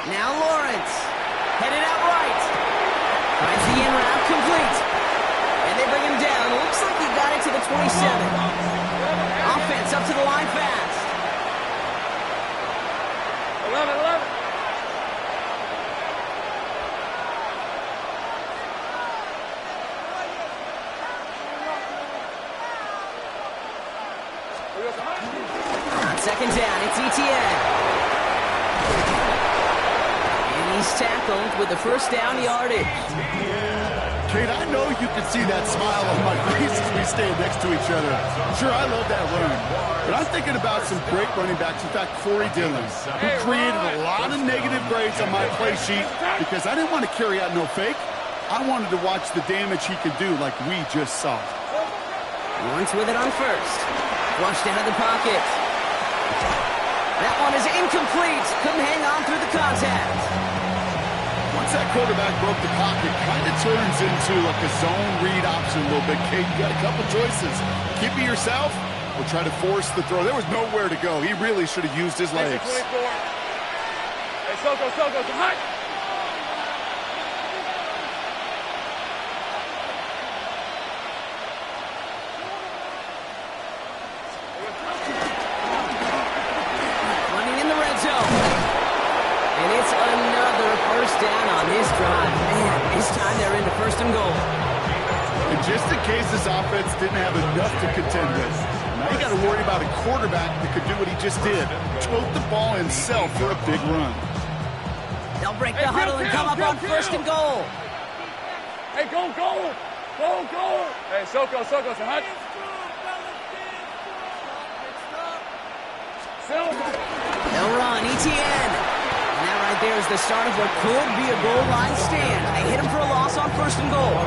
Now Lawrence, headed out right. Finds the in route complete. And they bring him down. Looks like he got it to the 27. Offense up to the line fast. 11. On 2nd down, it's Etienne. And he's tackled with the first down yardage. Kate, I know you can see that smile on my face as we stand next to each other. Sure, I love that run. But I'm thinking about some great running backs. In fact, Corey Dillon, who created a lot of negative grades on my play sheet because I didn't want to carry out no fake. I wanted to watch the damage he could do like we just saw. Lawrence with it on first. Flushed out of the pocket. That one is incomplete. Couldn't hang on through the contact. Once that quarterback broke the pocket, kind of turns into like a zone read option a little bit. Kate, you got a couple choices. Keep it yourself or try to force the throw. There was nowhere to go. He really should have used his legs. 24. Hey, Soko, come hot. Running in the red zone. And it's another first down on this drive. Man, this time they're into 1st and goal. And just in case this offense didn't have enough to contend with, now you got to worry about a quarterback that could do what he just did. Tote the ball himself for a big run. They'll break the huddle and come up on 1st and goal. Hey, go. Hey, Soko, so hot. They'll run, Etienne. And that right there is the start of what could be a goal line stand. They hit him for a loss on 1st and goal.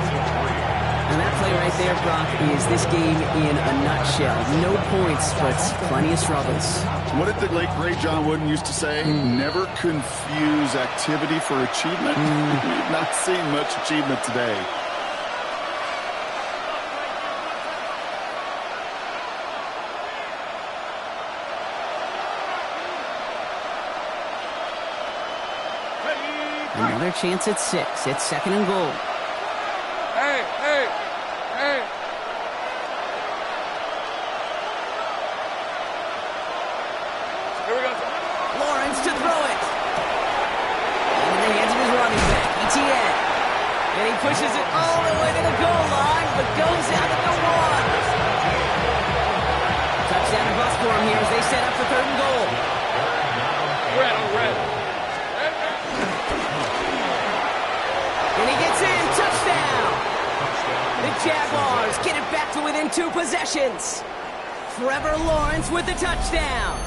And that play right there, Brock, is this game in a nutshell. No points, but plenty of struggles. What did the late, great John Wooden used to say? Never confuse activity for achievement. We've not seen much achievement today. Another chance at 6. It's 2nd and goal. Hey. Here we go. Lawrence to throw it. And in the hands of his running back, Etienne. And he pushes it all the way to the goal line, but goes out at the 1. Touchdown and bust for him here as they set up for 3rd and goal. Red. And he gets in. Touchdown. The Jaguars get it back to within 2 possessions. Trevor Lawrence with the touchdown.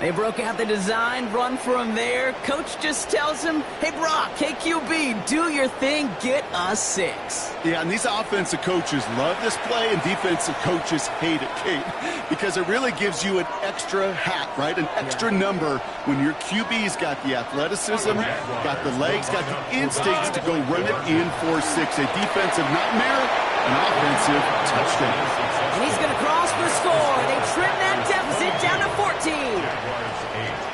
They broke out the design, run from there. Coach just tells him, hey, Brock, hey, QB, do your thing, get a 6. Yeah, and these offensive coaches love this play, and defensive coaches hate it, Kate, because it really gives you an extra hat, right? An extra number when your QB's got the athleticism, got the legs, got the instincts to go run it in for 6. A defensive nightmare, an offensive touchdown. And he's going to cross for the score. They trim that deficit down to 14.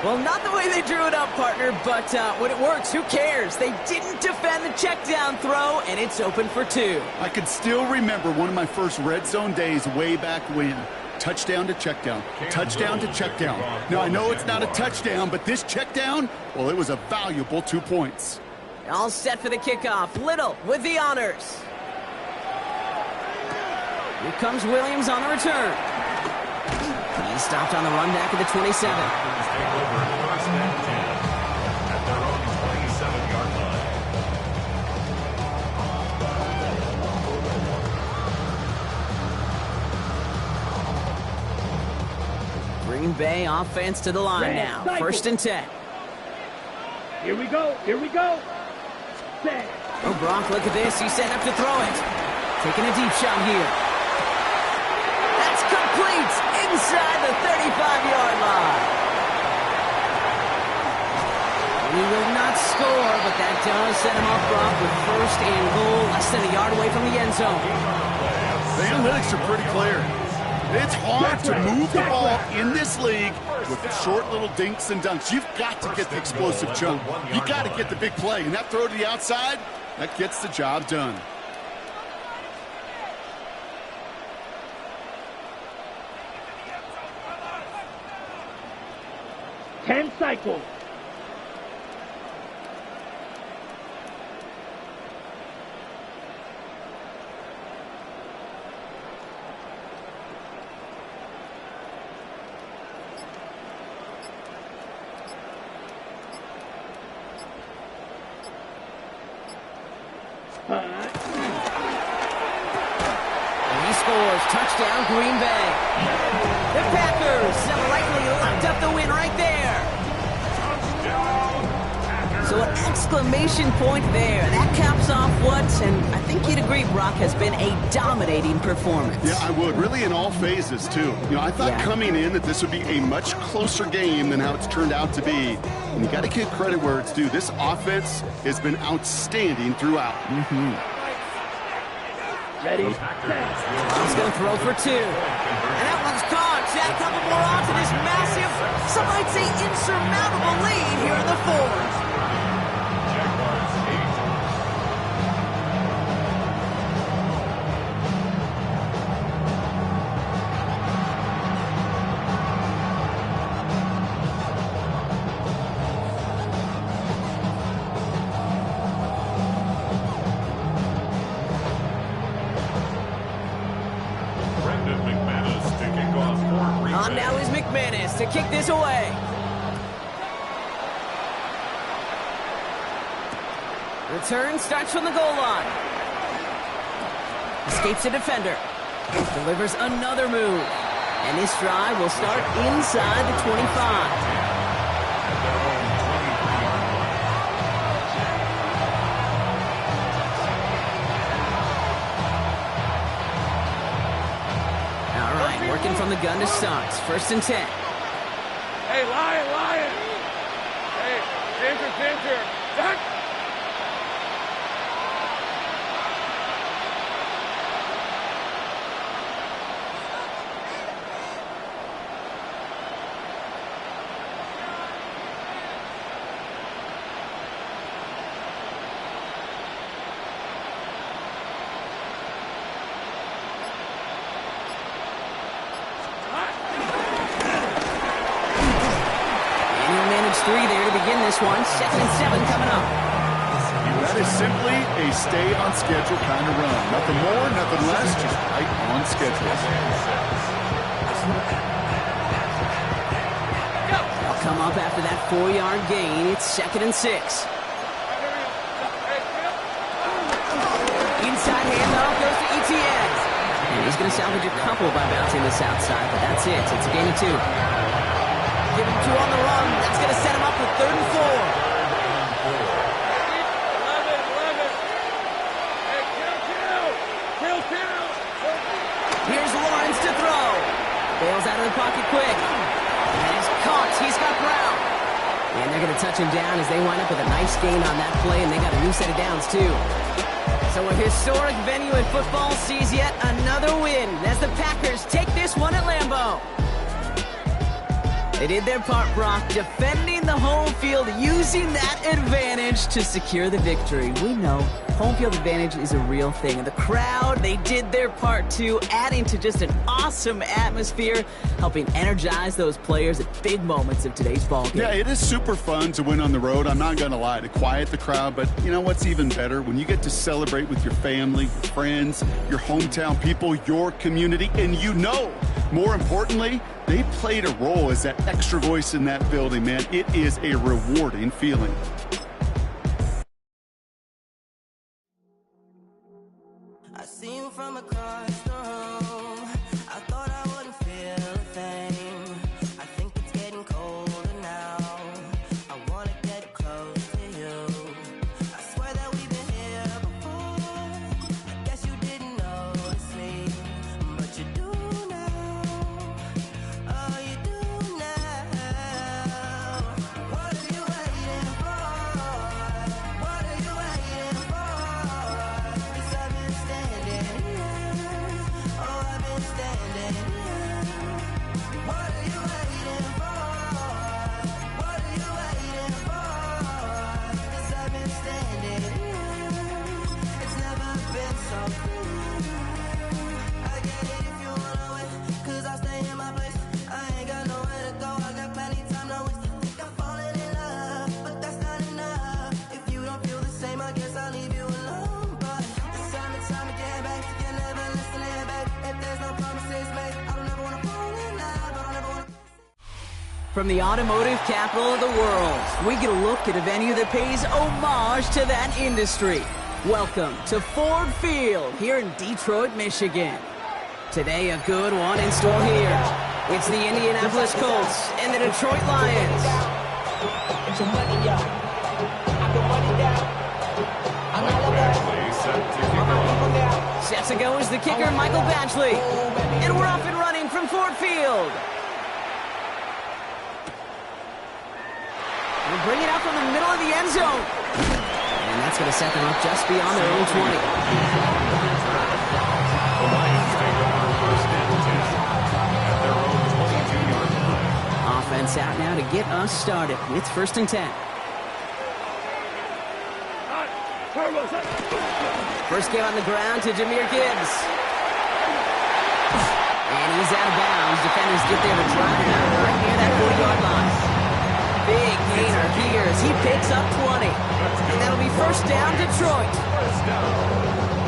Well, not the way they drew it up, partner, but when it works, who cares? They didn't defend the check down throw, and it's open for 2. I can still remember one of my first red zone days way back when. Touchdown to check down. Touchdown to check down. Now, I know it's not a touchdown, but this check down, well, it was a valuable 2 points. All set for the kickoff. Little with the honors. Here comes Williams on the return. He stopped on the run back at the 27. Take over first and 10 at their own 27-yard line. Green Bay offense to the line now. First and 10. Here we go. Here we go. Set. Oh, Brock, look at this. He's set up to throw it. Taking a deep shot here. That's complete inside the 35-yard line. He will not score, but that does set him off, Brock, with first and goal, less than a yard away from the end zone. The analytics are pretty clear. It's hard to move the ball in this league with short little dinks and dunks. You've got to get the explosive jump. You've got to get the big play. And that throw to the outside, that gets the job done. Ten cycles. And he scores. Touchdown, Green Bay. The Packers likely locked up the win right there. So an exclamation point there. That caps off what, and I think you'd agree, Brock, has been a dominating performance. Yeah, I would. Really in all phases, too. You know, I thought coming in that this would be a much closer game than how it's turned out to be. And you got to give credit where it's due. This offense has been outstanding throughout. Ready? He's going to throw for 2. And that one's caught. Add a couple more on to this massive, some might say insurmountable lead here in the 4th. On now is McManus to kick this away. Return starts from the goal line. Escapes a defender. Delivers another move. And this drive will start inside the 25. Working from the gun to start. First and 10. Hey, Lion! Hey, Ginger! Duck! Three there to begin this one. 2nd and 7 coming up. That is simply a stay-on-schedule kind of run. Nothing more, nothing less, just right on schedule. They'll come up after that 4-yard gain. It's 2nd and 6. Inside handoff goes to ETN. And he's going to salvage a couple by bouncing this outside, but that's it. It's a gain of 2. Give him 2 on the run. That's going to set him up with 3rd and 4. Here's Lawrence to throw. Bails out of the pocket quick. And he's caught. He's got Brown. And they're going to touch him down as they wind up with a nice gain on that play, and they got a new set of downs, too. So a historic venue in football sees yet another win as the Packers take this one at Lambeau. They did their part, Brock, defending the home field, using that advantage to secure the victory. We know home field advantage is a real thing, and the crowd, they did their part too, adding to just an awesome atmosphere, helping energize those players at big moments of today's ballgame. Yeah, it is super fun to win on the road. I'm not going to lie, to quiet the crowd, but you know what's even better? When you get to celebrate with your family, friends, your hometown people, your community, and you know, more importantly, they played a role as that extra voice in that building, man. It is a rewarding feeling. I see you from across the room. I thought I wouldn't feel a thing. I think it's getting colder now. I want to get close to you. I swear that we've been here before. I guess you didn't notice me, but you do now. Oh, you do now. What are you waiting for? What are you waiting for? 'Cause I've been standing here. Oh, I've been standing here. What are you waiting for? What are you waiting for? 'Cause I've been standing here. It's never been so clear. I get it if you wanna wait, 'cause I'll stay in my place. I ain't got nowhere to go. I got plenty time to waste. Think I'm falling in love, but that's not enough. If you don't feel the same, I guess I'll leave you alone. But it's time to get back. You never listen to back. If there's no promises made, I don't ever wanna fall in love. I don't ever wanna. From the automotive capital of the world, we get a look at a venue that pays homage to that industry. Welcome to Ford Field here in Detroit, Michigan. Today, a good one in store here. It's the Indianapolis Colts and the Detroit Lions. Play set to kick off. Set to go is the kicker, Michael Badgley. And we're off and running from Ford Field. We'll bring it out from the middle of the end zone. And that's going to set them up just beyond their own 20. The Lions take over 1st and 10 at their own 22-yard line. Offense out now to get us started. It's 1st and 10. First game on the ground to Jahmyr Gibbs. And he's out of bounds. Defenders get there to drive him out right near that 40-yard line. Big gainer here as he picks up 20. And that'll be 1st down, Detroit.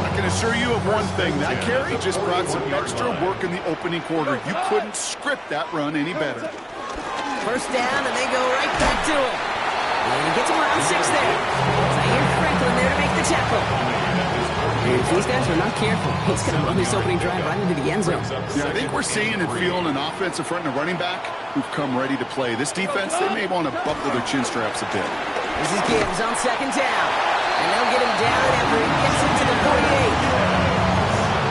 I can assure you of one thing. That carry just brought some extra work in the opening quarter. You couldn't script that run any better. 1st down, and they go right back to him. And he gets him around 6 there. Zaire Franklin there to make the tackle. And if these guys are not careful, he's going to run this opening drive right into the end zone. Yeah, I think we're seeing and feeling an offensive front and a running back who've come ready to play. This defense, they may want to buckle their chin straps a bit. This is Gibbs on 2nd down. And they'll get him down after he gets into the 48.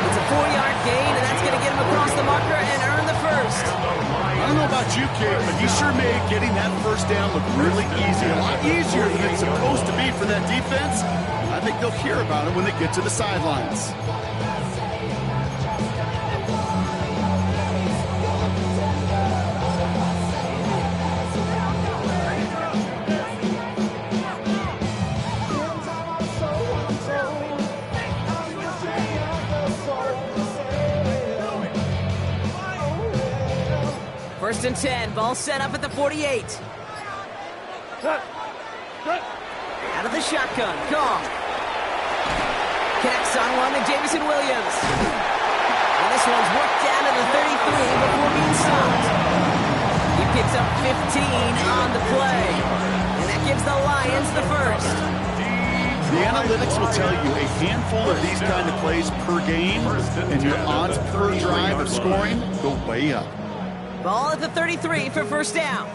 It's a 4-yard gain, and that's going to get him across the marker and earn the 1st. I don't know about you, Kate, but he sure made getting that 1st down look really easy. A lot easier than it's supposed to be for that defense. I think they'll hear about it when they get to the sidelines. First and 10, ball set up at the 48. Out of the shotgun, Gong. Connects on one to Jamison Williams. And this one's worked down to the 33 before being stopped. He picks up 15 on the play. And that gives the Lions the 1st. The analytics will tell you a handful of these kind of plays per game, and your odds per drive of scoring go way up. Ball at the 33 for 1st down.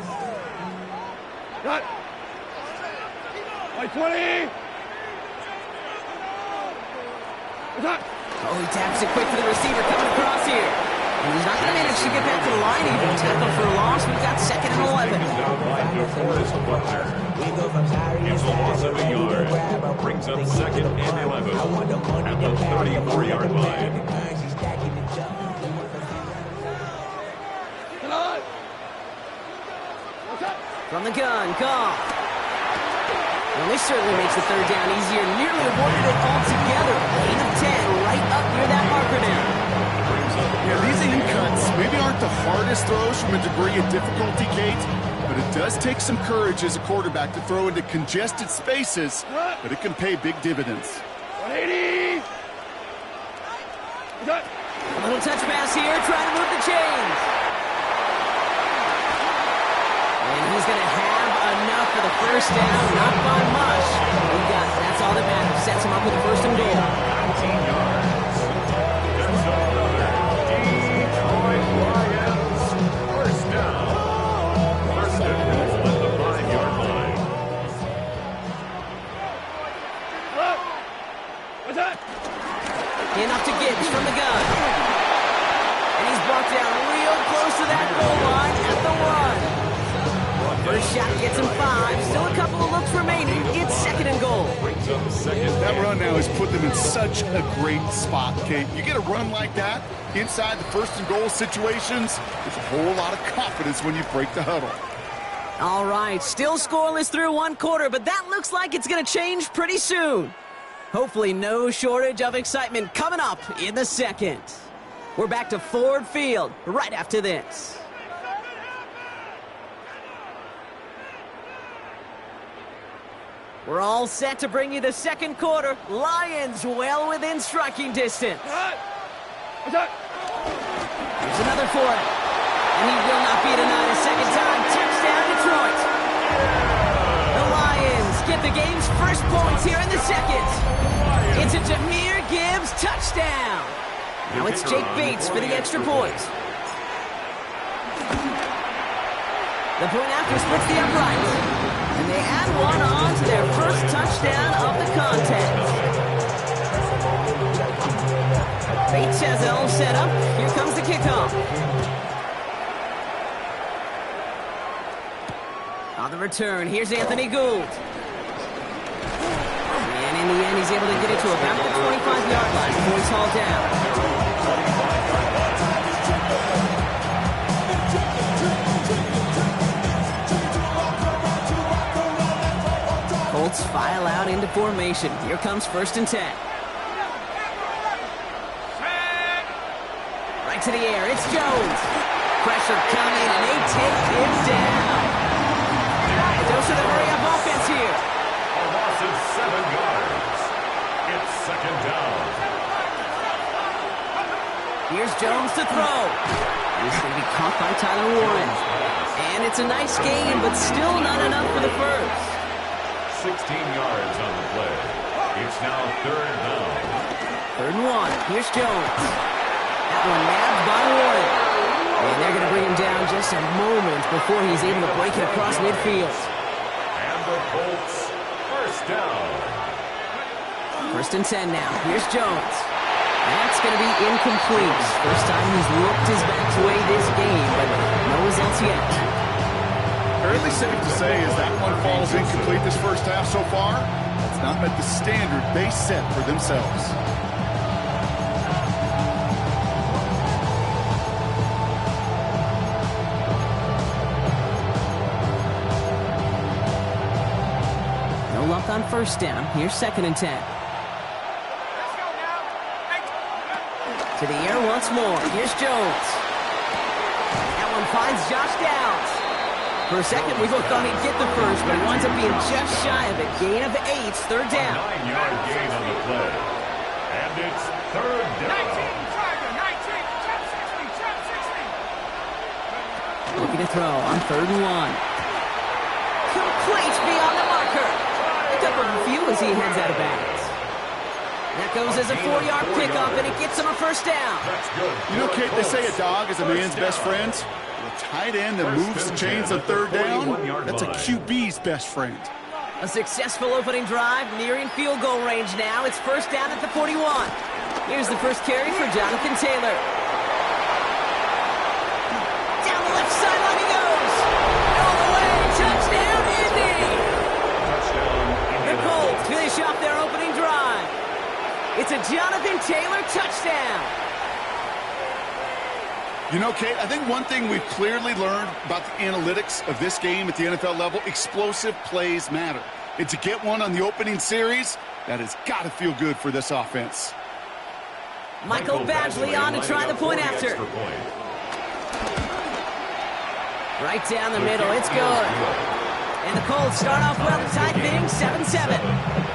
Cut. Like 20. Cut. Oh, he taps it quick to the receiver coming across here. And he's not going to manage to get back to the line even. Tackle for a loss. We've got 2nd and 11. It's a loss of a yard. Brings up 2nd and 11 at the 34-yard line. From the gun, Goff. Well, this certainly makes the 3rd down easier. Nearly avoided it altogether. Gain of 10 right up near that marker now. Yeah, these in cuts maybe aren't the hardest throws from a degree of difficulty, Kate, but it does take some courage as a quarterback to throw into congested spaces, but it can pay big dividends. 180. Cut. A little touch pass here, trying to move the chains. And he's going to have enough for the 1st down, not by much. That's all that matters. Sets him up with the 1st and goal. 19 yards. Just another Detroit Lions 1st down. 1st and goal at the 5-yard line. What's that? Enough to Gibbs from the gun. And he's brought down real close to that goal line at the 1. First shot gets him 5. Still a couple of looks remaining. It's 2nd and goal. That run now has put them in such a great spot, Kate. You get a run like that inside the 1st and goal situations, there's a whole lot of confidence when you break the huddle. All right, still scoreless through 1 quarter, but that looks like it's going to change pretty soon. Hopefully no shortage of excitement coming up in the 2nd. We're back to Ford Field right after this. We're all set to bring you the 2nd quarter. Lions well within striking distance. What's that? Here's another for it. And he will not be denied a 2nd time. Touchdown, Detroit. The Lions get the game's 1st points here in the 2nd. It's a Jahmyr Gibbs touchdown. Now it's Jake Bates for the extra point. The point after splits the uprights. And they add one on to their 1st touchdown of the contest. Bates has it all set up. Here comes the kickoff. On the return, here's Anthony Gould. And in the end, he's able to get it to about the 25-yard line before he's hauled down. Colts file out into formation. Here comes 1st and 10. Right to the air. It's Jones. Pressure coming, and they take him down. Those are the hurry-up offense here. A loss of 7 yards. It's 2nd down. Here's Jones to throw. He's going to be caught by Tyler Warren. And it's a nice gain, but still not enough for the 1st. 16 yards on the play. It's now 3rd down. 3rd and 1. Here's Jones. That one nabbed by Warren. And they're going to bring him down just a moment before he's able to break it across midfield. And the Colts 1st down. 1st and 10 now. Here's Jones. That's going to be incomplete. First time he's looked his best way this game, but no results yet. Fairly safe to say as that one falls incomplete this 1st half so far, it's not met the standard they set for themselves. No luck on 1st down. Here's 2nd and 10. To the air once more. Here's Jones. That one finds Josh Downs. For a second, we both thought he'd get the 1st, but he winds up being just shy of it. Gain of 8, 3rd down. 9-yard gain on the play. And it's 3rd down. 19, looking to throw on 3rd and 1. Complete beyond the marker. Picked up a few as he heads out of bounds. That goes as a 4-yard pickup, and it gets him a first down. You know, Kate, they say a dog is a man's best friend. A tight end that moves the chains on third down, that's a QB's best friend. A successful opening drive, nearing field goal range now. It's first down at the 41. Here's the first carry for Jonathan Taylor. Down the left sideline he goes. All the way, touchdown, Indy! The Colts finish off their opening drive. It's a Jonathan Taylor touchdown. You know, Kate, I think one thing we've clearly learned about the analytics of this game at the NFL level, explosive plays matter. And to get one on the opening series, that has got to feel good for this offense. Michael Badgley on to try the point after. Right down the middle, it's good. And the Colts start off well to tie things 7-7.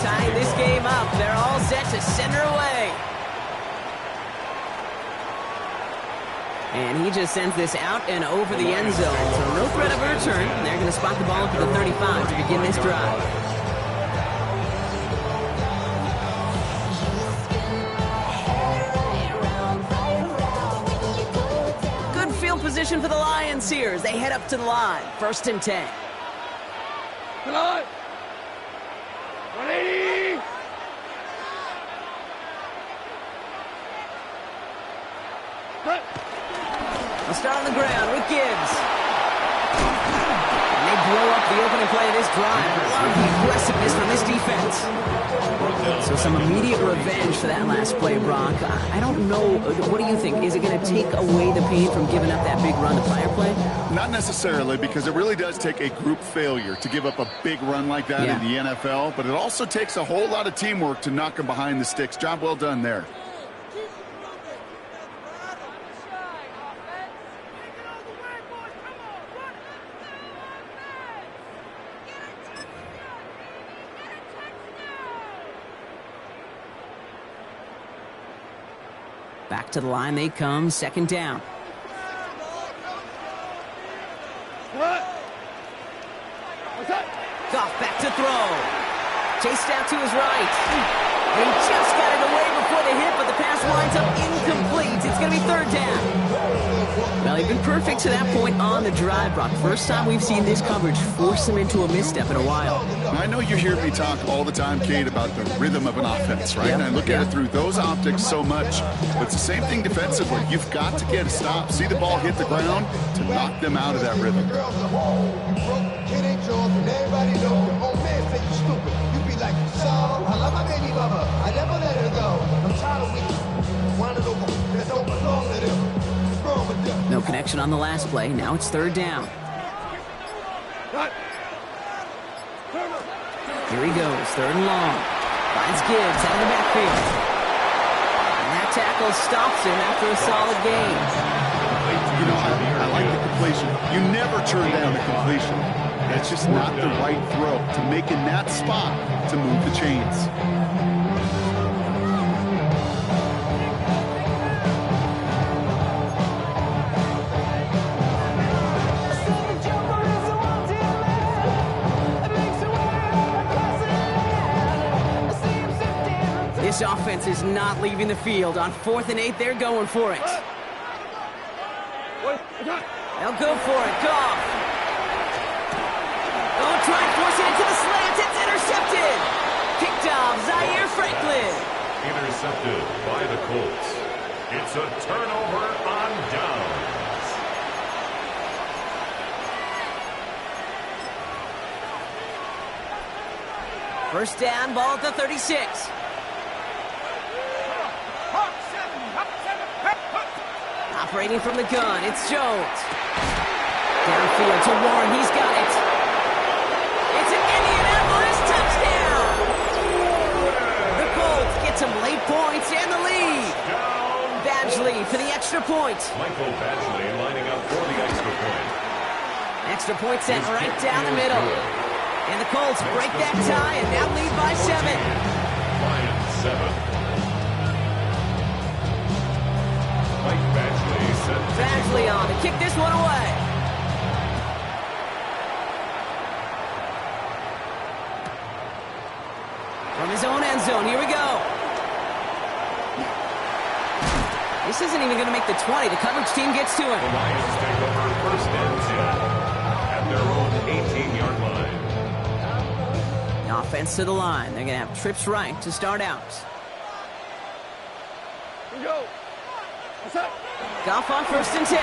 Tying this game up, they're all set to center away. And he just sends this out and over the end zone. So no threat of a return. They're going to spot the ball up at the 35 to begin this drive. Good field position for the Lions here as they head up to the line. 1st and 10. Come on. 180! They'll start on the ground with Gibbs. And they blow up the opening play of this drive. A lot of the aggressiveness from this defense. So some immediate revenge for that last play, Brock. I don't know. What do you think? Is it going to take away the pain from giving up that big run to prior play? Not necessarily, because it really does take a group failure to give up a big run like that in the NFL. But it also takes a whole lot of teamwork to knock them behind the sticks. Job well done there. Back to the line they come, 2nd down. Goff back to throw. Chased out to his right. And he just got it away before the hit, but the pass winds up incomplete. It's going to be 3rd down. Well, he's been perfect to that point on the drive, Brock. First time we've seen this coverage force him into a misstep in a while. I know you hear me talk all the time, Kate, about the rhythm of an offense, right? And I look at it through those optics so much. But it's the same thing defensively. You've got to get a stop. See the ball hit the ground to knock them out of that rhythm. It ain't yours, and everybody knows your old man say you stupid. You be like, so, I love my baby mama. I never let her go. I'm tired of weeks. Wanted over. There's no belong to them. What's wrong with them? No connection on the last play. Now it's 3rd down. Here he goes, 3rd and long. Finds Gibbs out of the backfield. And that tackle stops him after a solid gain. You know, I like the completion. You never turn down a completion. That's just not the right throw to make in that spot to move the chains. This offense is not leaving the field. On 4th and 8, they're going for it. They'll go for it. Goff. Oh, try and force it into the slant. It's intercepted. Picked off Zaire Franklin. Intercepted by the Colts. It's a turnover on downs. First down, ball at the 36. Operating from the gun, it's Jones. Downfield to Warren, he's got it. It's an Indianapolis touchdown! The Colts get some late points and the lead. Badgley for the extra point. Michael Badgley lining up for the extra point. Extra point sent right down the middle. And the Colts break that tie and now lead by 7. Lions 7. Badgley on to kick this one away. From his own end zone, here we go. This isn't even going to make the 20. The coverage team gets to him. The Lions take over first and 10 at their own 18-yard line. The offense to the line. They're going to have trips right to start out. Here we go. What's up? Goff on first and 10.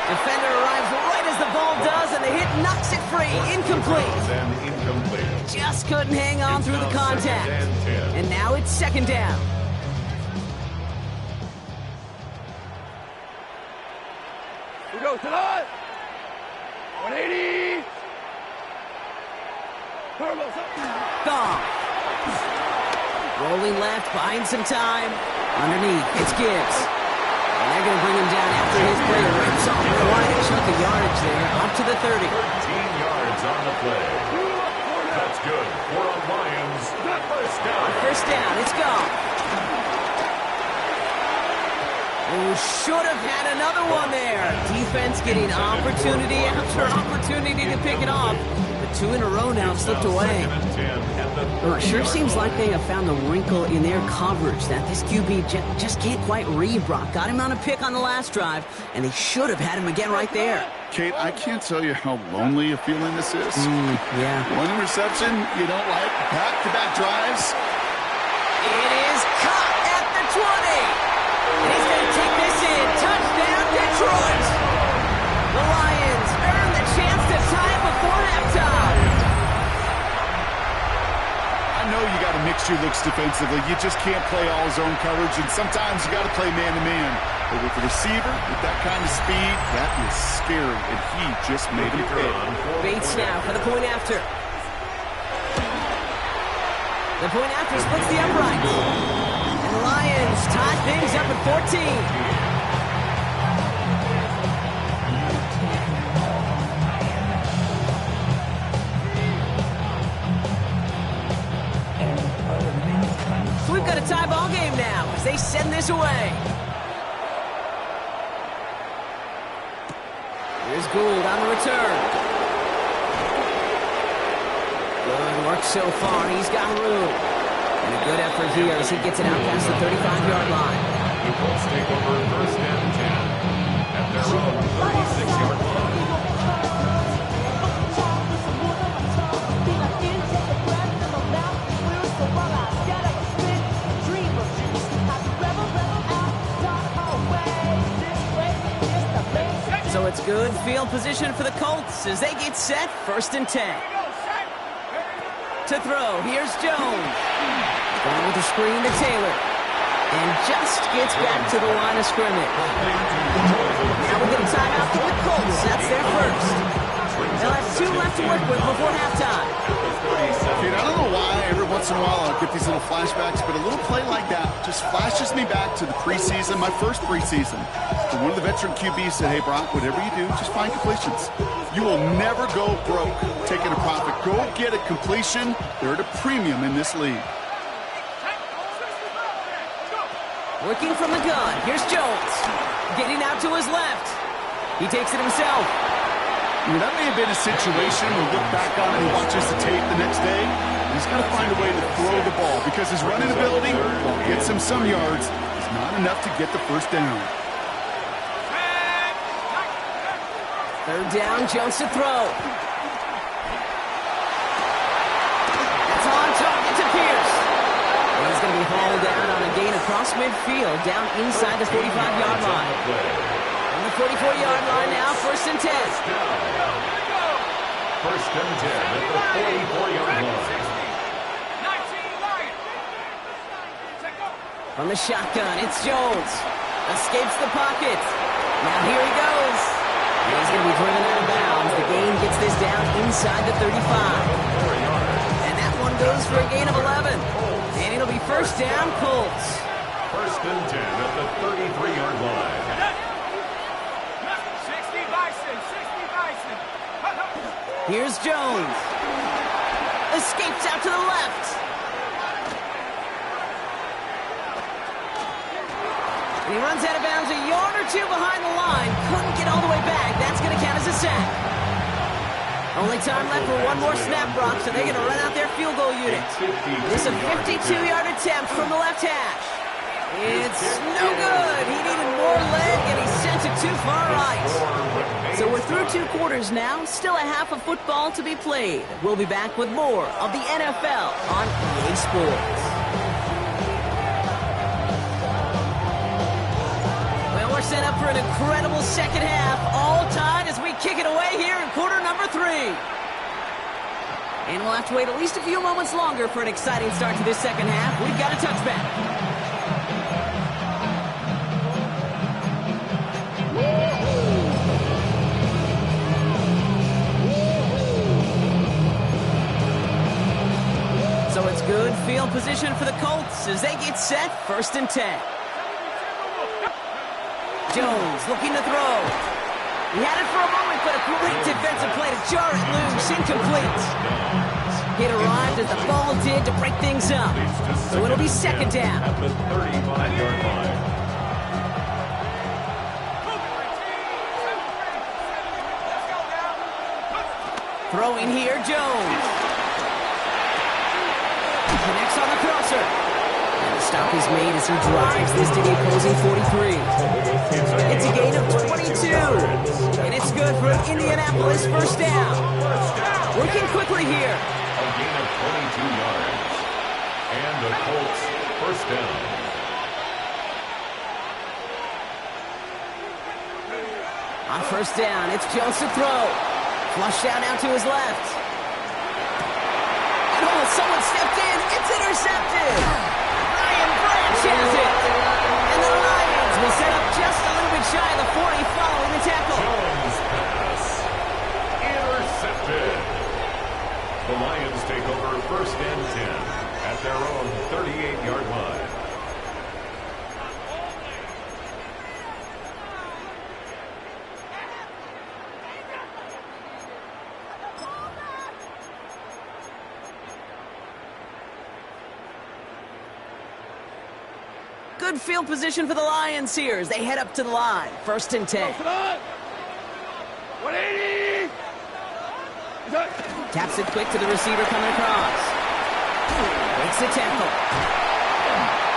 Defender arrives right as the ball does, and the hit knocks it free. Incomplete. Just couldn't hang on through the contact. And now it's second down. Here we go. To the 180. Goff. Rolling left, buying some time. Underneath, it's Gibbs. And they're going to bring him down after his play. Rips off quite a chunk of yardage there, up to the 30. 13 yards on the play. That's good for a Lions. First down. First down, it's Goff. Oh, should have had another one there. Defense getting opportunity after opportunity to pick it off. The two in a row now slipped away. It sure seems like they have found the wrinkle in their coverage that this QB just can't quite read Brock. Got him on a pick on the last drive, and they should have had him again right there. Kate, I can't tell you how lonely a feeling this is. Yeah. One reception you don't like, back-to-back drives. It is caught at the 20. And he's going to take this in. Touchdown, Detroit. The Lions earn the chance to tie it before halftime. I know you got to mix your looks defensively. You just can't play all zone coverage, and sometimes you got to play man-to-man. But with the receiver, with that kind of speed, that is scary, and he just made him pay. Bates now for the point after. The point after splits the uprights. And the Lions tie things up at 14. So we've got a tie ball game now as they send this away. Here's Gould on the return. Good work so far. He's got room. And a good effort here as he gets it out past the 35-yard line. The Colts take over first and 10 at their own 36-yard line. So it's good field position for the Colts as they get set, first and 10. To throw, here's Jones. Going with a screen to Taylor. And just gets back to the line of scrimmage. Now we get a timeout for the Colts. That's their first. They'll have 2 left to work with before halftime. Dude, I don't know why every once in a while I'll get these little flashbacks, but a little play like that just flashes me back to the preseason, my first preseason. And one of the veteran QBs said, hey, Brock, whatever you do, just find completions. You will never go broke taking a profit. Go get a completion. They're at a premium in this league. Working from the gun. Here's Jones. Getting out to his left. He takes it himself. That may have been a situation we'll look back on and he watches the tape the next day. He's got to find a way to throw the ball because his running ability, while it gets him some yards, is not enough to get the first down. Third down, Jones to throw. It's on target to Pierce. And he's going to be hauled down on a gain across midfield, down inside the 45-yard line. On the 44-yard line now, first and 10. First and 10 at the 44-yard line. From the shotgun, it's Jones. Escapes the pocket. Now here he goes. He's going to be driven out of bounds. The gain gets this down inside the 35. And that one goes for a gain of 11. And it'll be first down, Colts. First and 10 at the 33-yard line. 60 Bison, 60 Bison. Here's Jones. Escapes out to the left. he runs out of bounds a yard or two behind the line. Couldn't get all the way back. That's going to count as a sack. Only time left for one more snap, Brock, so they're going to run out their field goal unit. This is a 52-yard attempt from the left hash. It's no good. He needed more leg, and he sent it too far right. So we're through 2 quarters now. Still a half of football to be played. We'll be back with more of the NFL on EA Sports. Well, we're set up for an incredible second half. All tied as we kick it away here in quarter number 3. And we'll have to wait at least a few moments longer for an exciting start to this second half. We've got a touchback. So it's good field position for the Colts as they get set, 1st and 10. Jones looking to throw. He had it for a moment, but a great defensive play to jar it loose, incomplete. It arrived as the ball did to break things up. So it'll be 2nd down. At the 35-yard line. Throwing here, Jones. Connects on the crosser. And the stop is made as he drives this to the opposing 43. It's a gain of 22. And it's good for an Indianapolis 1st down. Working quickly here. A gain of 22 yards. And the Colts 1st down. On 1st down, it's Jones to throw. Flush down out to his left. Oh, someone stepped in. It's intercepted. Ryan Branch has it. And the Lions will set up just a little bit shy of the 40 following the tackle. Jones pass. Intercepted. The Lions take over 1st and 10 at their own 38-yard line. Good field position for the Lions here as they head up to the line. 1st and 10. 180! Taps it quick to the receiver coming across. Makes the tackle.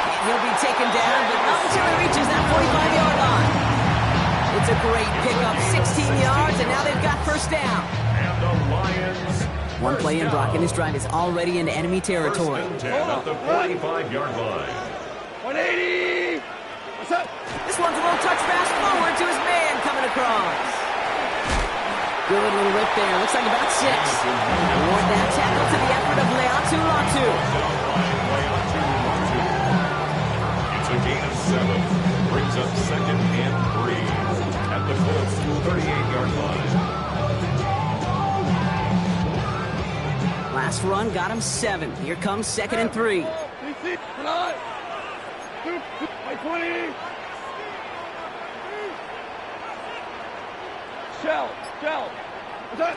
And he'll be taken down, but not until he reaches that 45-yard line. It's a great pickup, 16 yards, and now they've got 1st down. And the Lions. One play in, Brock, and this drive is already into enemy territory. 1st and 10 at the 45-yard line. 180! What's up? This one's a little touch pass forward to his man coming across. Good little rip there. Looks like about 6. Award that tackle to the effort of Leatu Latu. It's a gain of 7. Brings up 2nd and 3 at the Colts 38-yard line. Last run got him 7. Here comes 2nd and 3. By 20! Shell! What's that?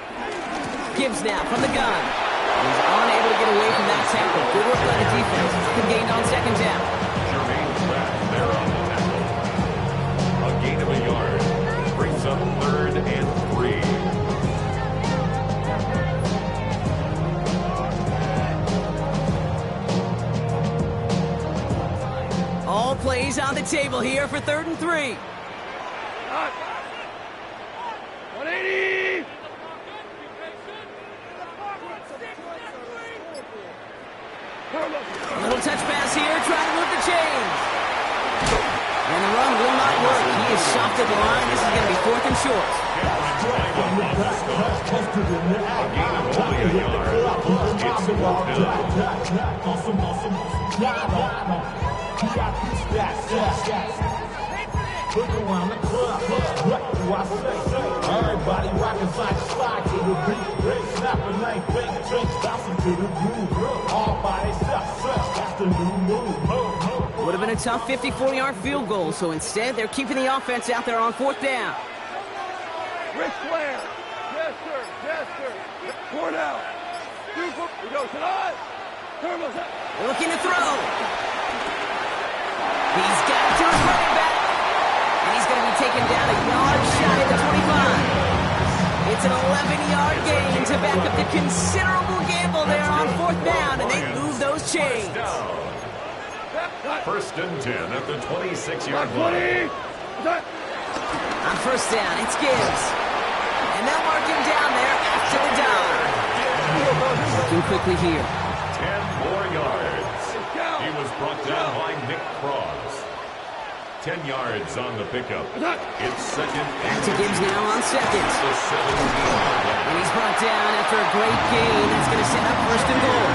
Gibbs now from the gun. He's unable to get away from that tackle. Good work by the defense. Good gain on 2nd down. Jermaine Pratt there on the tackle. A gain of a yard. Brings up 3rd and 3. All plays on the table here for 3rd and 3. 180! Little touch pass here, trying to move the chains. And the run will not work. He is soft at the line. This is going to be 4th and short. Look around the club, what do I say? Everybody rockin' side to side to the beat. They snapping, ain't fake drinks, bouncing to the groove. All by themselves, that's the new move. Would have been a tough 54-yard field goal, so instead they're keeping the offense out there on 4th down. Rick Flair! Yes, sir! Yes, sir! Cornell! We go tonight! Looking to throw. He's got it to his running back. taken down a yard shy of the 25. It's an 11-yard gain to back up the considerable gamble there on 4th down, and they move those chains. First and 10 at the 26-yard line. On 1st down, it's Gibbs. And they'll mark him down there after the dive. Looking quickly here. 10 more yards. He was brought down by Nick Cross. 10 yards on the pickup. It's second. Back to Gibbs now on 2nd. And he's brought down after a great gain. That's going to set up 1st and goal.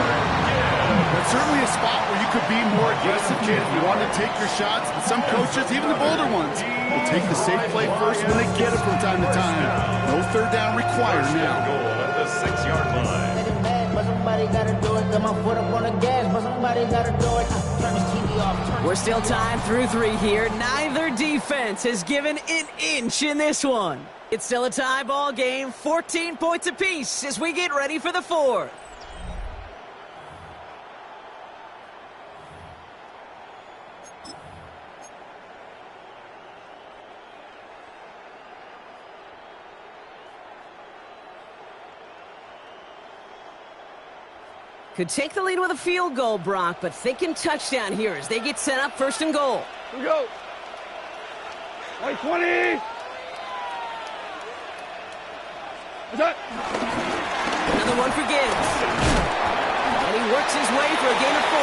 That's certainly a spot where you could be more aggressive, kid, if you want to take your shots. And some coaches, even the bolder ones, will take the safe play first when they get it from time to time. No 3rd down required now. Goal at the 6-yard line. We're still tied through 3 here. Neither defense has given an inch in this one. It's still a tie ball game, 14 points apiece as we get ready for the 4th. Could take the lead with a field goal, Brock, but thinking touchdown here as they get set up 1st and goal. Here we go. 20. Another one for Gibbs. And he works his way for a gain of 4.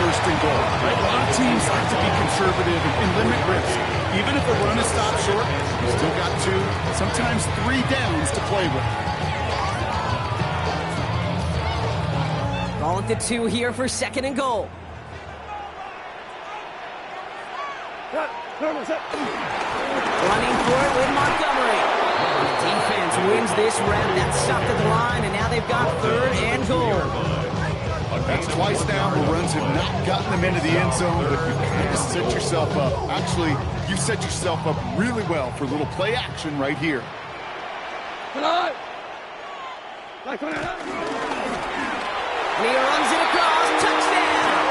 First and goal. Right? A lot of teams like to be conservative and limit risk. Even if a run is stopped short, you still got 2, sometimes 3 downs to play with. Ball at the 2 here for 2nd and goal. Running for it with Montgomery. The defense wins this round. That stopped at the line, and now they've got 3rd and goal. That's twice now where runs have not gotten them into the end zone, but you kind of set yourself up. Actually, you set yourself up really well for a little play action right here. And he runs it across. Touchdown!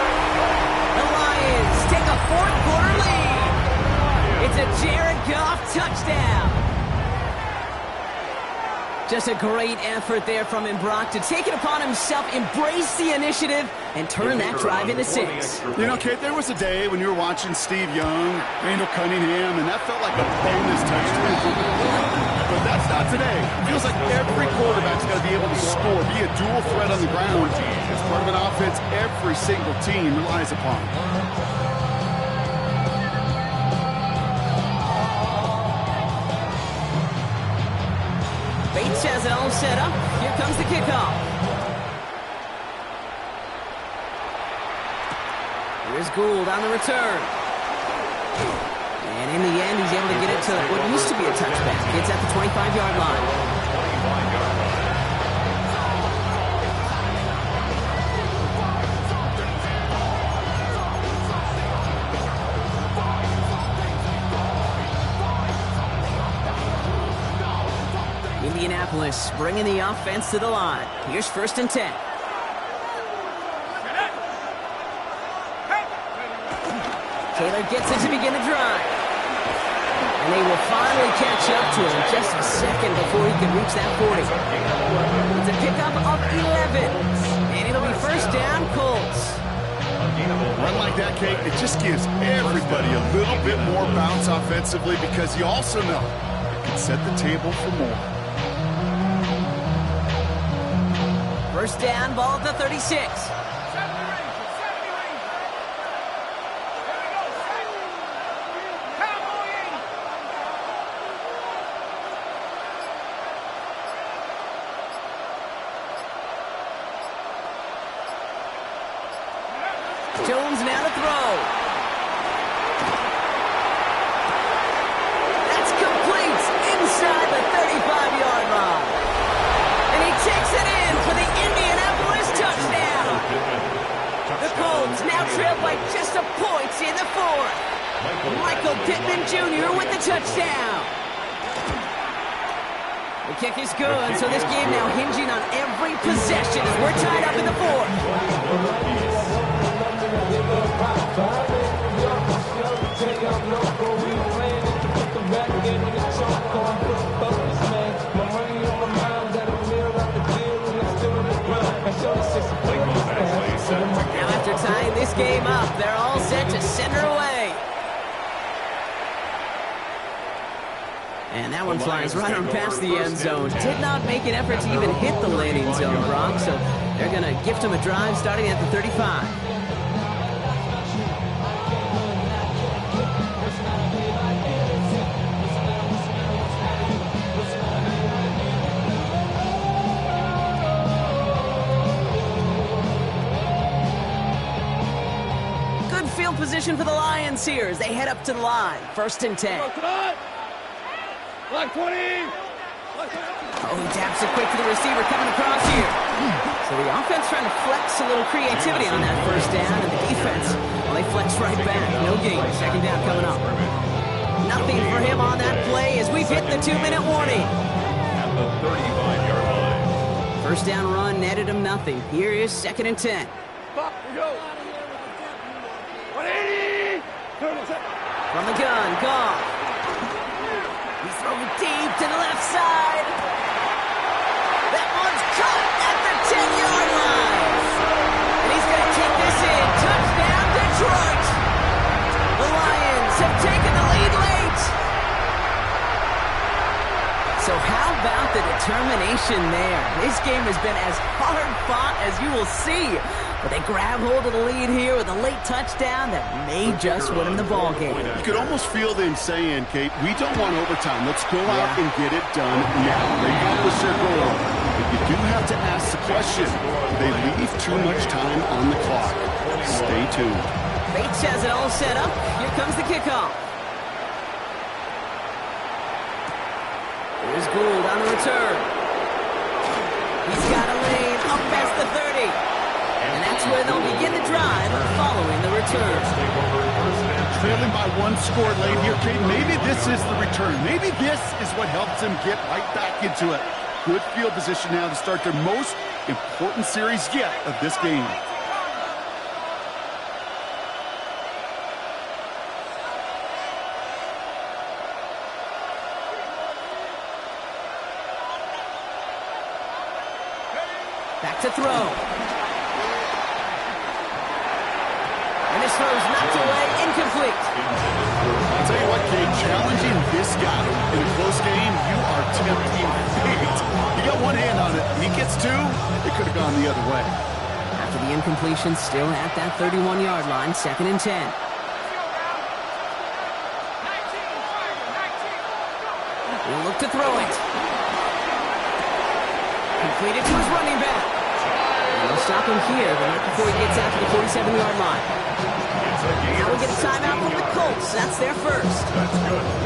The Lions take a 4th-quarter lead. It's a Jared Goff touchdown. Just a great effort there from him, Brock, to take it upon himself, embrace the initiative, and turn that drive into 6. You know, Kate, there was a day when you were watching Steve Young, Randall Cunningham, and that felt like a bonus touchdown. But that's not today. It feels like every quarterback's got to be able to score, be a dual threat on the ground. It's part of an offense every single team relies upon. Bates has it all set up. Here comes the kickoff. Here's Gould on the return. And in the end, he's able to get it to what used to be a touchback. It's at the 25-yard line. Indianapolis bringing the offense to the line. Here's 1st and 10. Taylor gets it to begin the drive. And they will finally catch up to him just a second before he can reach that 40. It's a pickup of 11. And it'll be 1st down, Colts. A run like that, Kate, it just gives everybody a little bit more bounce offensively because you also know it can set the table for more. 1st down, ball at the 36. Jones now to throw. That's complete inside the 35-yard line. And he takes it in for the Indianapolis touchdown. The Colts now trail by just a point in the 4th. Michael Pittman Jr. with the touchdown. The kick is good, so this game now hinging on every possession as we're tied up in the 4th. Now after tying this game up, they're all set to send her away. And that one flies right on past the end zone. Did not make an effort to even hit the landing zone, Brock. So they're going to gift him a drive starting at the 35. Good field position for the Lions here as they head up to the line. 1st and 10. Block 20! Oh, he taps it quick to the receiver coming across here. So the offense trying to flex a little creativity on that 1st down, and the defense, well, they flex right back. No gain. 2nd down coming up. Nothing for him on that play as we've hit the 2-minute warning. At the 35-yard line. 1st down run netted him nothing. Here is 2nd and 10. Stop, we go. 180! From the gun, Goff. He's throwing deep to the left side. That one's caught at the 10-yard line. And he's going to kick this in. Touchdown, Detroit. The Lions have taken the lead late. So how about the determination there? This game has been as hard fought as you will see. But they grab hold of the lead here with a late touchdown that may just win them the ball game. You could almost feel them saying, Kate, we don't want overtime. Let's go out and get it done now. They accomplish their goal. But you do have to ask the question, they leave too much time on the clock. Stay tuned. Bates has it all set up. Here comes the kickoff. Here's Gould on the return. He's got a lane up past the 30. And that's where they'll begin the drive following the return. Trailing by 1 score late here, Kate. Maybe this is the return. Maybe this is what helps them get right back into it. Good field position now to start their most important series yet of this game. Back to throw. And this throw's knocked away, incomplete. I'll tell you what, Kate, challenging this guy in a close game, you are tempting fate. You got one hand on it. He gets 2, it could have gone the other way. After the incompletion, still at that 31-yard line, 2nd and 10. We'll look to throw it. Completed to his running back. And they'll stop him here, but not before he gets out to the 47-yard line. Now we'll get a timeout from the Colts. That's their first.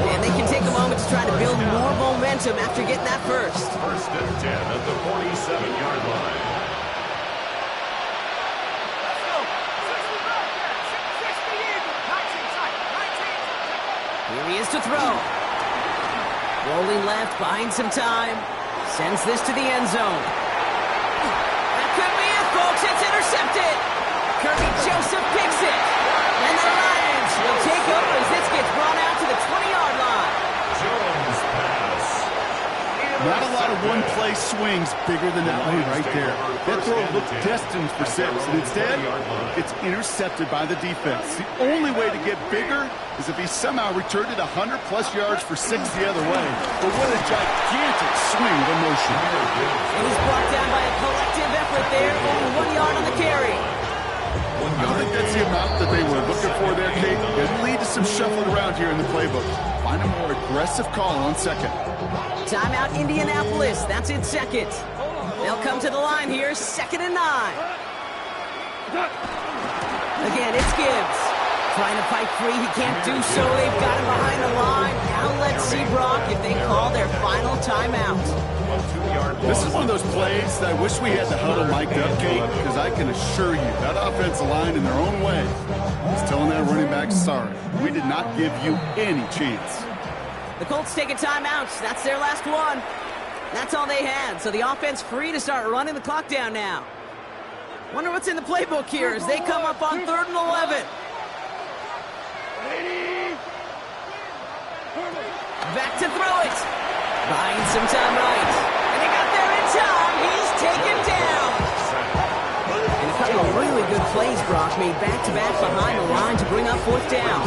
And they can take a moment to try to build more momentum after getting that first. 1st and 10 at the 47-yard line. Here he is to throw. Rolling left, buying some time. Sends this to the end zone. That could be it, folks. It's intercepted. Kirby Joseph picks it. And the Lions will take over as this gets brought out to the 20-yard line. Jones pass. Not a lot of one-play swings bigger than that one right there. That throw looked destined for 6, and instead, it's intercepted by the defense. The only way to get bigger is if he somehow returned it 100-plus yards for 6 the other way. But what a gigantic swing of emotion. And he's brought down by a collective effort there, only 1 yard on the carry. I don't think that's the amount that they were looking for there, Kate. It'll lead to some shuffling around here in the playbook. Find a more aggressive call on 2nd. Timeout Indianapolis. That's it, 2nd. They'll come to the line here, 2nd and 9. Again, it's Gibbs. Trying to fight free. He can't do so. They've got him behind the line. Now let's see, Brock, if they call their final timeout. This is one of those plays that I wish we had the huddle mic'd up, Kate, because I can assure you that offensive line in their own way is telling that running back, sorry, we did not give you any chance. The Colts take a timeout. That's their last one. That's all they had. So the offense free to start running the clock down now. Wonder what's in the playbook here as they come up on 3rd and 11. Back to throw it. Buying some time right. And he got there in time. He's taken down. Brock, made back-to-back behind the line to bring up fourth down.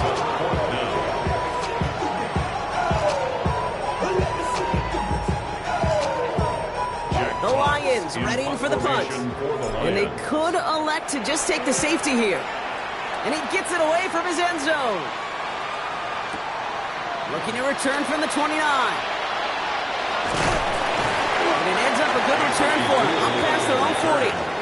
The Lions readying for the punt. And they could elect to just take the safety here. And he gets it away from his end zone. Looking to return from the 29. And it ends up a good return for him. Up past their own 40.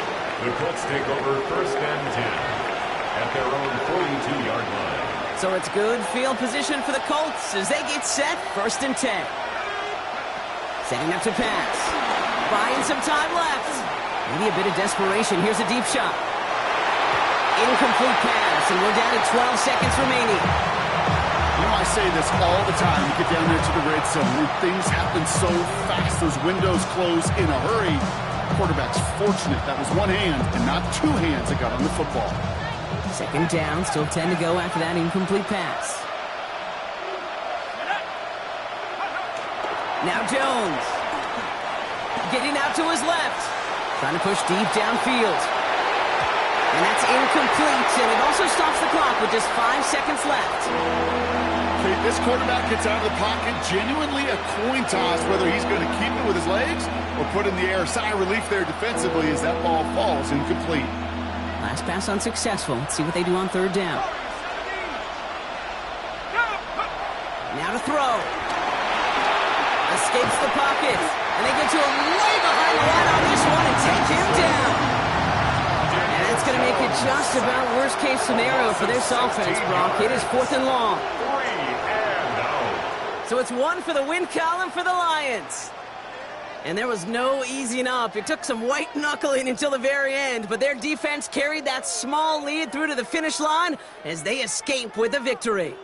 The Colts take over first and 10 at their own 42-yard line. So it's good field position for the Colts as they get set first and 10. Setting up to pass. Buying some time left. Maybe a bit of desperation. Here's a deep shot. Incomplete pass, and we're down to 12 seconds remaining. You know, I say this all the time. You get down there to the red zone, and things happen so fast. Those windows close in a hurry. Quarterback's fortunate that was one hand and not two hands that got on the football. Second down, still 10 to go after that incomplete pass. Now Jones. Getting out to his left. Trying to push deep downfield. And that's incomplete, and it also stops the clock with just 5 seconds left. Okay, this quarterback gets out of the pocket, genuinely a coin toss, whether he's going to keep it with his legs or put in the air. Sigh of relief there defensively as that ball falls incomplete. Last pass unsuccessful. Let's see what they do on third down. Now to throw. Escapes the pocket, and they get to him way behind the line on this one and take him down. And that's going to make it just about worst-case scenario for this offense, Brock. It is 4th and long. 3 and out. So it's 1 for the win column for the Lions. And there was no easing up. It took some white knuckling until the very end, but their defense carried that small lead through to the finish line as they escape with the victory.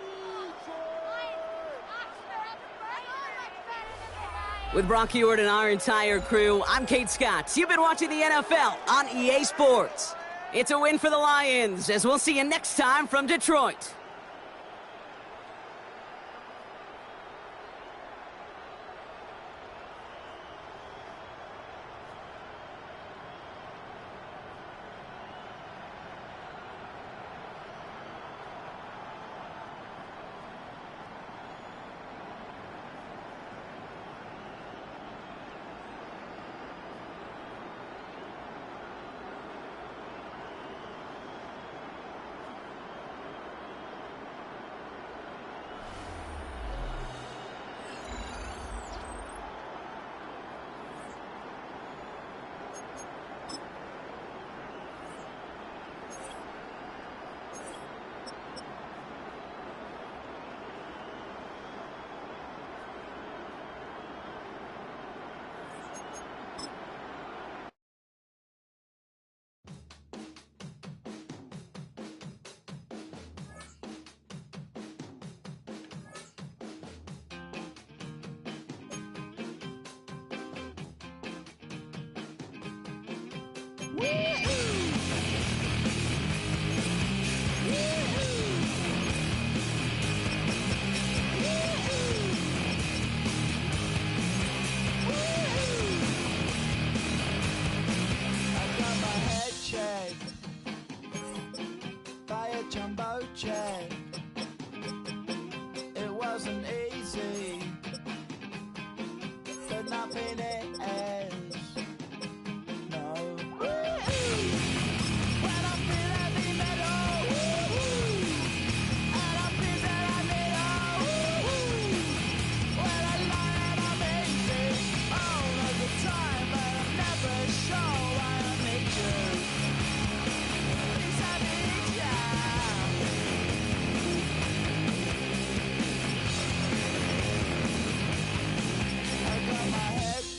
With Brock Ewart and our entire crew, I'm Kate Scott. You've been watching the NFL on EA Sports. It's a win for the Lions, as we'll see you next time from Detroit. It wasn't easy, but nothing is. No. When I feel heavy metal, and I feel that I need when I lie and I'm easy all of the time, but I'm never sure why I need you. Please I need you.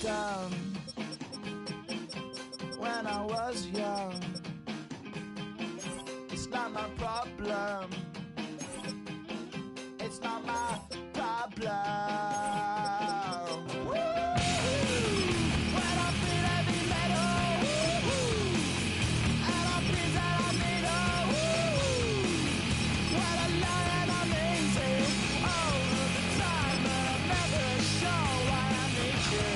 Down when I was young. It's not my problem. It's not my problem. When I feel heavy metal, and I feel that I need when I lie and I'm easy all of the time, but I'm never sure why I need you.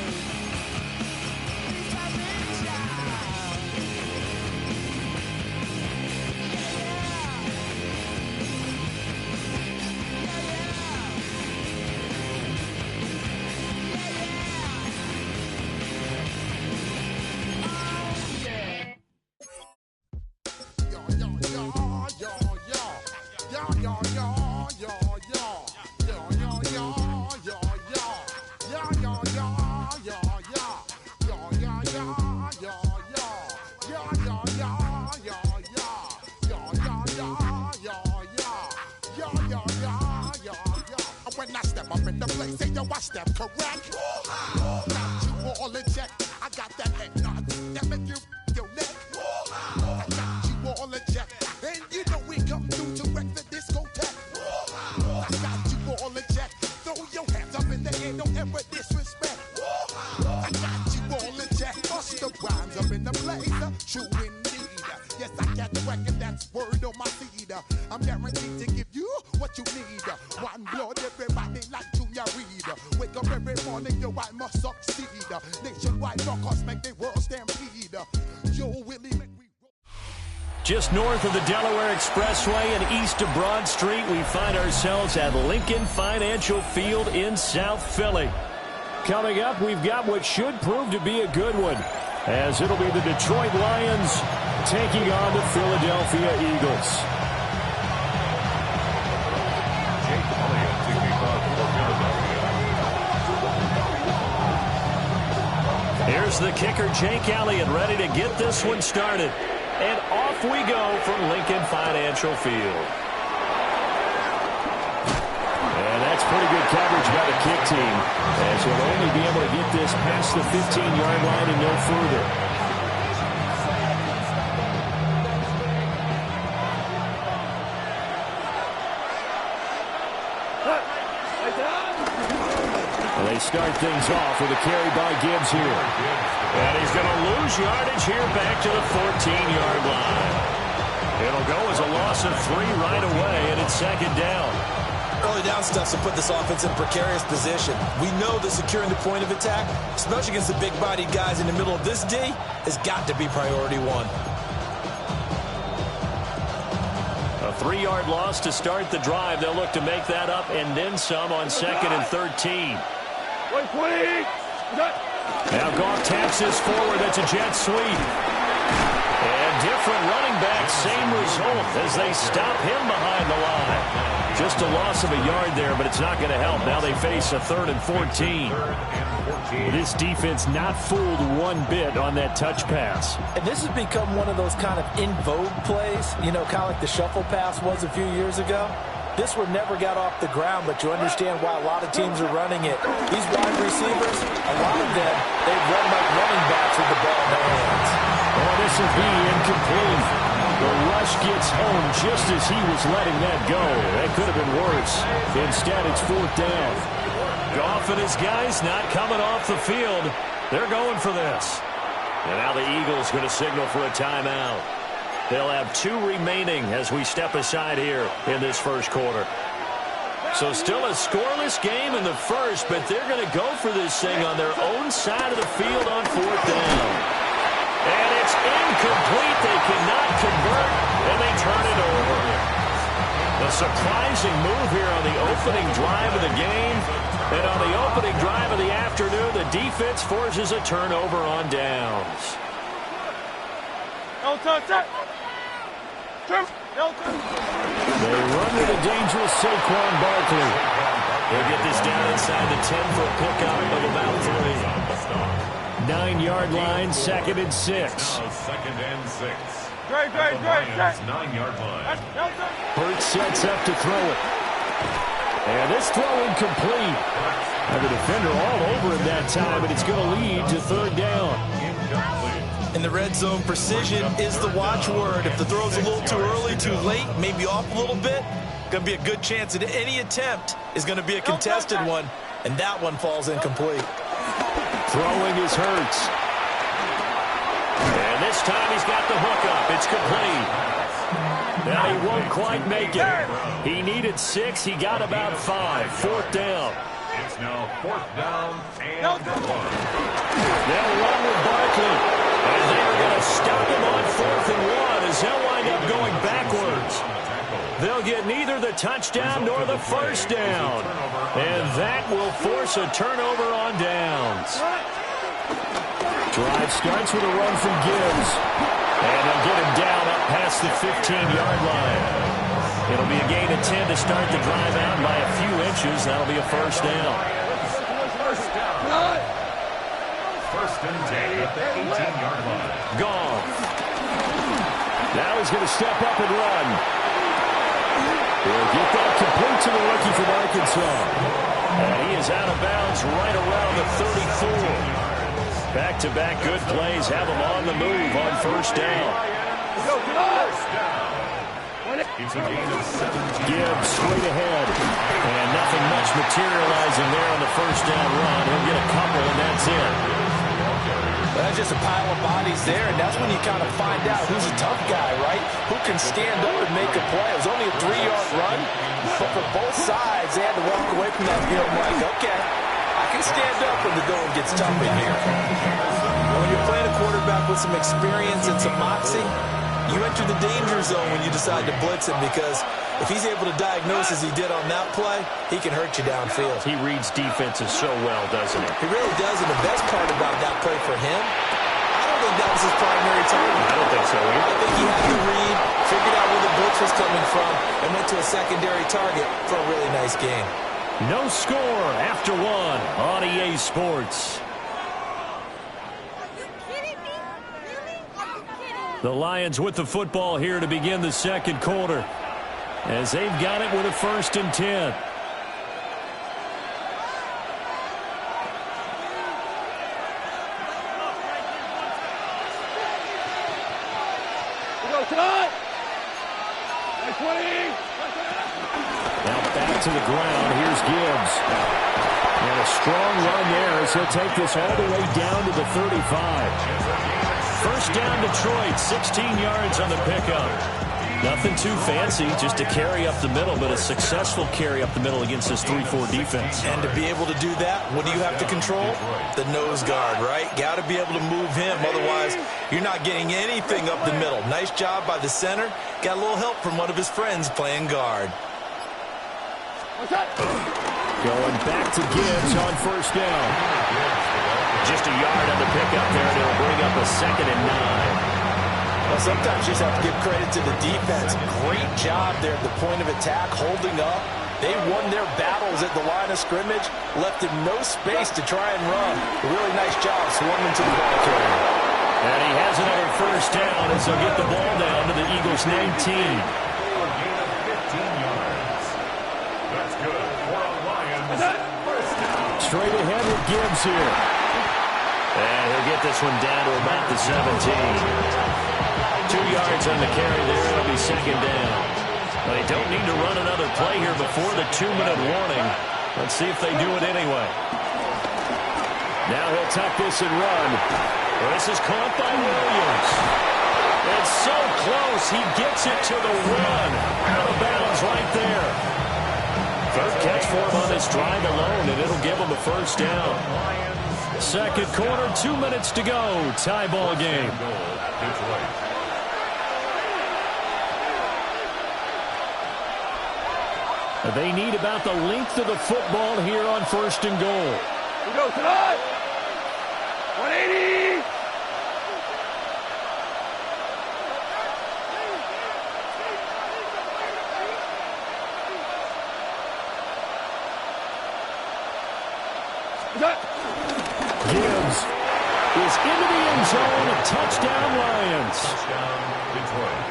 When I step up in the place, say yo, I step correct. Got you all in check. I got that head nod that make you your neck. I got you all in check, and you know we come through to wreck the discotheque. I got you all in check. Throw your hands up in the air, don't ever disrespect. I got you all in check. Bust the rhymes up in the place, true indeed. Yes, I got the record, that's word on my feed. I'm guaranteed to give you what you need. One blood, everybody like Junior Reed. Wake up every morning, yo, I must succeed. Nationwide rockers make the world stampede. Yo, Willie, make we roll. Just north of the Delaware Expressway and east of Broad Street, we find ourselves at Lincoln Financial Field in South Philly. Coming up, we've got what should prove to be a good one, as it'll be the Detroit Lions taking on the Philadelphia Eagles. Here's the kicker, Jake Elliott, ready to get this one started. And off we go from Lincoln Financial Field. And that's pretty good coverage by the kick team, as he'll only be able to get this past the 15-yard line and no further. They start things off with a carry by Gibbs here. And he's going to lose yardage here back to the 14-yard line. It'll go as a loss of 3 right away, and it's second down. Early down stuff to put this offense in a precarious position. We know that securing the point of attack, especially against the big-bodied guys in the middle of this D, has got to be priority one. A 3-yard loss to start the drive. They'll look to make that up and then some on 2nd and 13. Now Goff taps this forward. That's a jet sweep. And different running back, same result as they stop him behind the line. Just a loss of a yard there, but it's not going to help. Now they face a 3rd and 14. This defense not fooled one bit on that touch pass. And this has become one of those kind of in vogue plays, you know, kind of like the shuffle pass was a few years ago. This one never got off the ground, but you understand why a lot of teams are running it. These wide receivers, a lot of them, they run like running backs with the ball in their hands. Oh, this will be incomplete. The rush gets home just as he was letting that go. That could have been worse. Instead, it's 4th down. Goff and his guys not coming off the field. They're going for this. And now the Eagles going to signal for a timeout. They'll have 2 remaining as we step aside here in this first quarter. So still a scoreless game in the first, but they're going to go for this thing on their own side of the field on 4th down. And it's incomplete. They cannot convert, and they turn it over. A surprising move here on the opening drive of the game. And on the opening drive of the afternoon, the defense forces a turnover on downs. They run with a dangerous Saquon Barkley. They'll get this down inside the 10 for a pickup of about 3. 9-yard line, 2nd and 6. 2nd and 6. Great. 9-yard line. Hurts sets up to throw it. And this throw incomplete. And the defender all over him that time, but it's going to lead to 3rd down. In the red zone, precision is the watchword. If the throw's a little too early, too late, maybe off a little bit, going to be a good chance that any attempt is going to be a contested one, and that one falls incomplete. Throwing is Hurts. And this time he's got the hook up. It's complete. Now he won't quite make it. He needed 6. He got about 5. 4th down. It's now 4th down and 1. They'll run with Barkley. And they're going to stop him on 4th and 1 as they'll wind up going backwards. They'll get neither the touchdown nor the first down. And that will force a turnover on downs. Drive starts with a run from Gibbs. And they'll get him down up past the 15-yard line. It'll be a gain of 10 to start the drive out by a few inches. That'll be a first down. First and 10 at the 18-yard line. Gone. Now he's going to step up and run. He'll get that complete to the rookie from Arkansas. And he is out of bounds right around the 34. Back-to-back good plays have him on the move on first down. It's a gain of 17. Gibbs straight ahead. And nothing much materializing there on the first down run. He'll get a couple, and that's it. That's just a pile of bodies there, and that's when you kind of find out who's a tough guy, right? Who can stand up and make a play. It was only a 3-yard run, but for both sides, they had to walk away from that field like, okay, I can stand up when the going gets tough in here. When you're playing a quarterback with some experience and some moxie, you enter the danger zone when you decide to blitz him, because if he's able to diagnose as he did on that play, he can hurt you downfield. He reads defenses so well, doesn't he? He really does, and the best part about that play for him, I don't think that was his primary target. I don't think so either. I think he had to read, figured out where the blitz was coming from, and went to a secondary target for a really nice game. No score after one on EA Sports. The Lions with the football here to begin the second quarter, as they've got it with a first and 10. Now back to the ground. Here's Gibbs. And a strong run there as he'll take this all the way down to the 35. First down Detroit, 16 yards on the pickup. Nothing too fancy, just a carry up the middle, but a successful carry up the middle against this 3-4 defense. And to be able to do that, what do you have to control? The nose guard, right? Got to be able to move him, otherwise you're not getting anything up the middle. Nice job by the center. Got a little help from one of his friends playing guard. Going back to Gibbs on first down. Just a yard on the pickup there, and it'll bring up a 2nd and 9. Well, sometimes you just have to give credit to the defense. Great job there at the point of attack, holding up. They won their battles at the line of scrimmage, left him no space to try and run. A really nice job swarming to the ball carrier. And he has another first down as they'll get the ball down to the Eagles' 19. A gain of 15 yards. That's good for a Lions first down. Straight ahead with Gibbs here. And he'll get this one down to about the 17. 2 yards on the carry there. It'll be second down. But they don't need to run another play here before the 2-minute warning. Let's see if they do it anyway. Now he'll tuck this and run. Well, this is caught by Williams. It's so close. He gets it to the run. Out of bounds right there. Third catch for him on this drive alone, and it'll give him a first down. Second quarter, 2 minutes to go. Tie ball game. They need about the length of the football here on first and goal. We go tonight. 180. Gibbs is into the end zone. A touchdown, Lions. Touchdown, Detroit.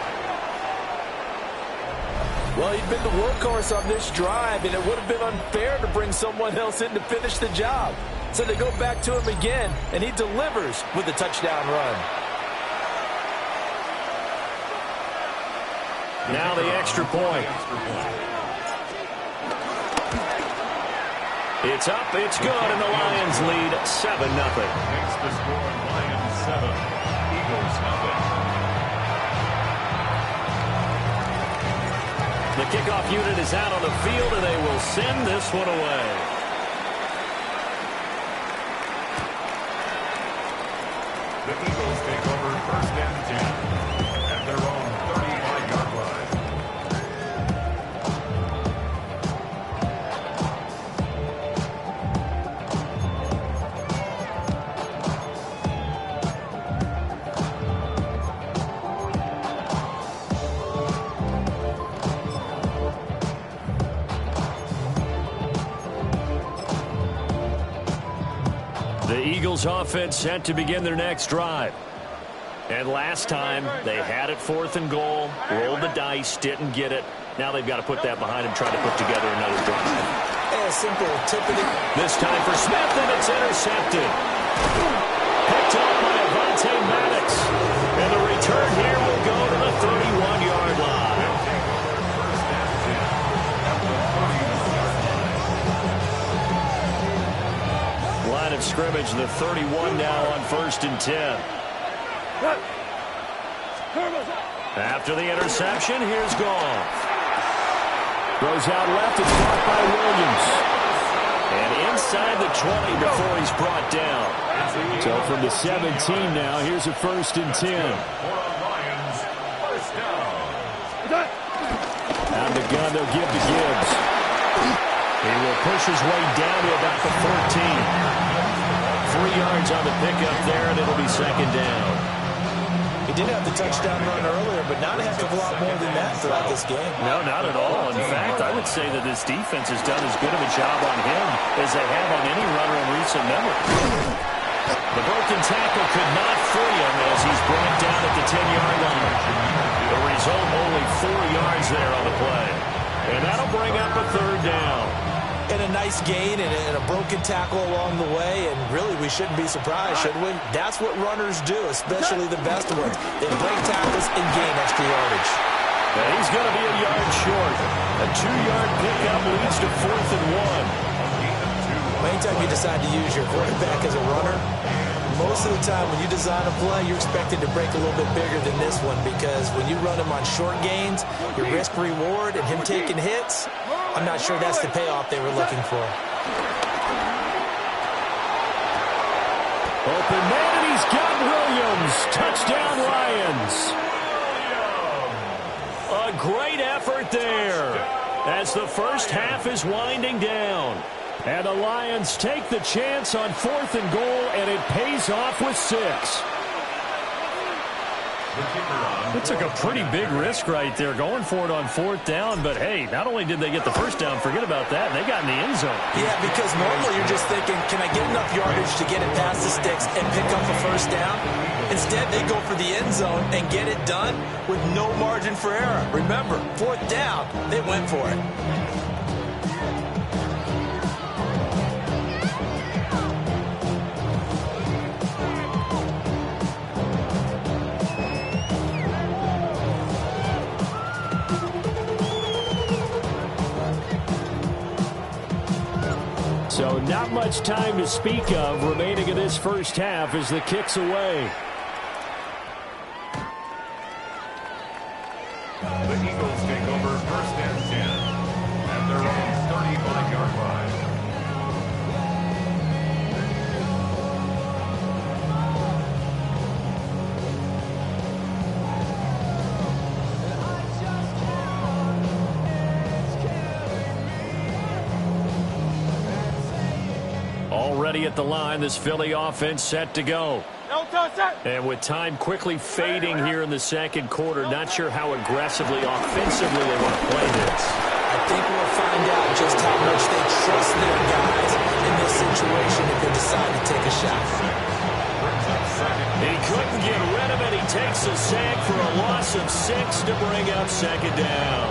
Well, he'd been the workhorse on this drive, and it would have been unfair to bring someone else in to finish the job. So they go back to him again, and he delivers with a touchdown run. Now the extra point. It's up, it's good, and the Lions lead 7-0. Makes the score Lions 7, Eagles 0. The kickoff unit is out on the field, and they will send this one away. The Eagles take over first and 10 at their own 35-yard line. Eagles offense set to begin their next drive. And last time, they had it 4th and goal, rolled the dice, didn't get it. Now they've got to put that behind them, try to put together another drive. A simple tippity. This time for Smith, and it's intercepted. Picked up by Avonte Maddox. And the return here will go to the 31-yard line. Line of scrimmage, the 31 now on 1st and 10. After the interception, here's Goff. Goes out left, it's caught by Williams. And inside the 20 before he's brought down. So from the 17 now, here's a 1st and 10. Out of the gun, they'll give to Gibbs. He will push his way down to about the 14. 3 yards on the pickup there, and it'll be 2nd down. He did have the touchdown run earlier, but not a heck of a lot more than that throughout this game. No, not at all. In fact, I would say that this defense has done as good of a job on him as they have on any runner in recent memory. The broken tackle could not free him as he's brought down at the 10-yard line. The result, only 4 yards there on the play. And that'll bring up a 3rd down. And a nice gain and a broken tackle along the way, and really we shouldn't be surprised, should we? That's what runners do, especially the best ones. They break tackles and gain extra yardage. And he's going to be a yard short. A 2-yard pickup leads to 4th and 1. Anytime you decide to use your quarterback as a runner, most of the time when you design a play, you're expected to break a little bit bigger than this one, because when you run him on short gains, your risk-reward and him taking hits, I'm not sure that's the payoff they were looking for. Open man, and he's got Williams. Touchdown, Lions. A great effort there as the first half is winding down. And the Lions take the chance on 4th and goal, and it pays off with 6. It took a pretty big risk right there going for it on 4th down, but hey, not only did they get the first down, forget about that, they got in the end zone. Yeah, because normally you're just thinking, can I get enough yardage to get it past the sticks and pick up a 1st down? Instead, they go for the end zone and get it done with no margin for error. Remember, 4th down, they went for it. So not much time to speak of remaining in this first half as the kick's away. The Eagles take over 1st and 10 at their own 35-yard line. Already at the line, this Philly offense set to go. And with time quickly fading here in the 2nd quarter, not sure how aggressively, offensively they want to play this. I think we'll find out just how much they trust their guys in this situation if they decide to take a shot. He couldn't get rid of it. He takes a sack for a loss of 6 to bring up 2nd down.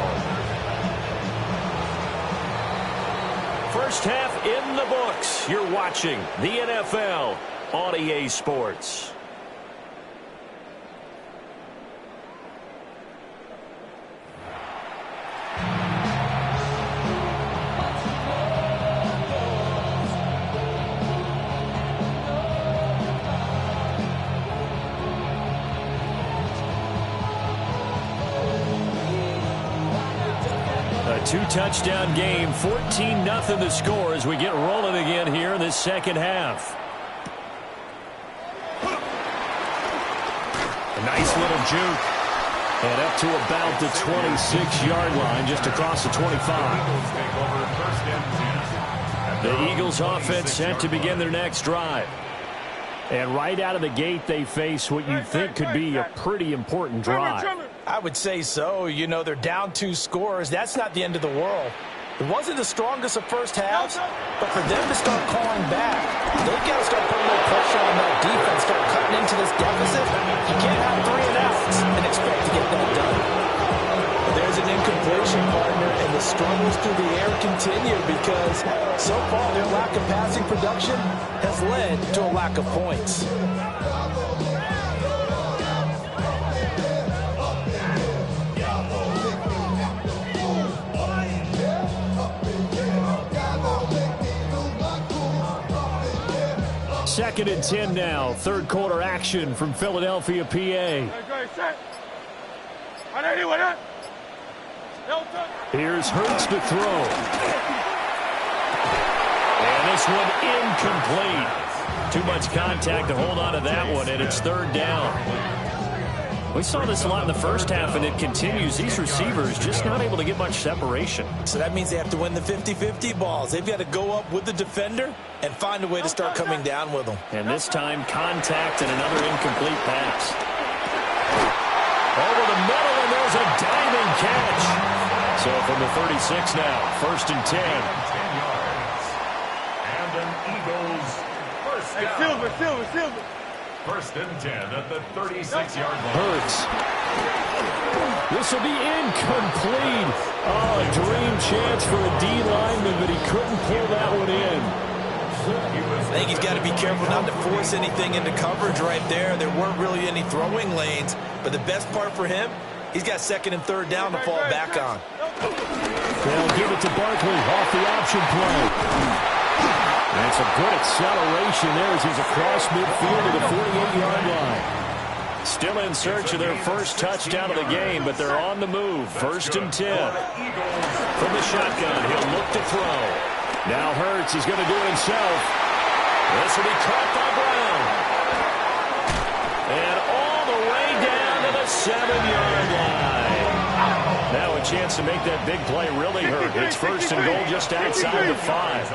First half in the books. You're watching the NFL on EA Sports. A 2-touchdown game, 14-0 the score as we get rolling again here in this 2nd half. A nice little juke. And up to about the 26-yard line, just across the 25. The Eagles offense set to begin their next drive. And right out of the gate, they face what you think could be a pretty important drive. I would say so. You know, they're down 2 scores. That's not the end of the world. It wasn't the strongest of first halves, but for them to start calling back, they've got to start putting more pressure on that defense, start cutting into this deficit. You can't have 3 and outs and expect to get that done. There's an incompletion, partner, and the struggles through the air continue because so far their lack of passing production has led to a lack of points. Second and 10 now. Third quarter action from Philadelphia, PA. Here's Hurts to throw. And this one incomplete. Too much contact to hold on to that one, and it's third down. We saw this a lot in the first half, and it continues. These receivers just not able to get much separation. So that means they have to win the 50-50 balls. They've got to go up with the defender and find a way to start coming down with them. And this time, contact and another incomplete pass. Over the middle, and there's a diving catch. So from the 36 now, first and 10. 10 yards. And an Eagles first down. Silver. First and 10 at the 36-yard line. Hurts. This will be incomplete. Oh, a dream chance for a D lineman, but he couldn't pull that one in. I think he's got to be careful not to force anything into coverage right there. There weren't really any throwing lanes, but the best part for him, he's got second and third down to fall back on. They'll give it to Barkley off the option play. And some good acceleration there as he's across midfield to the 48-yard line. Still in search of their first touchdown of the game, but they're on the move. First and 10. From the shotgun, he'll look to throw. Now Hurts is going to do it himself. This will be caught by Brown. And all the way down to the 7-yard line. Now a chance to make that big play really hurt. It's first and goal just outside the 5.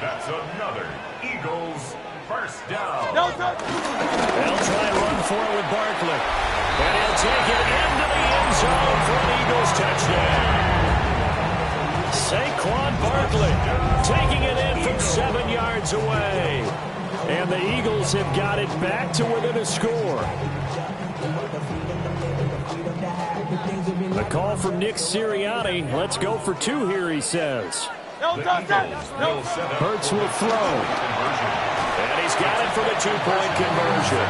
That's another Eagles first down. They'll try and run for it with Barkley. And he'll take it into the end zone for an Eagles touchdown. Saquon Barkley taking it in from 7 yards away. And the Eagles have got it back to within a score. A call from Nick Sirianni. Let's go for 2 here, he says. Hurts will throw. And he's got it for the 2-point conversion.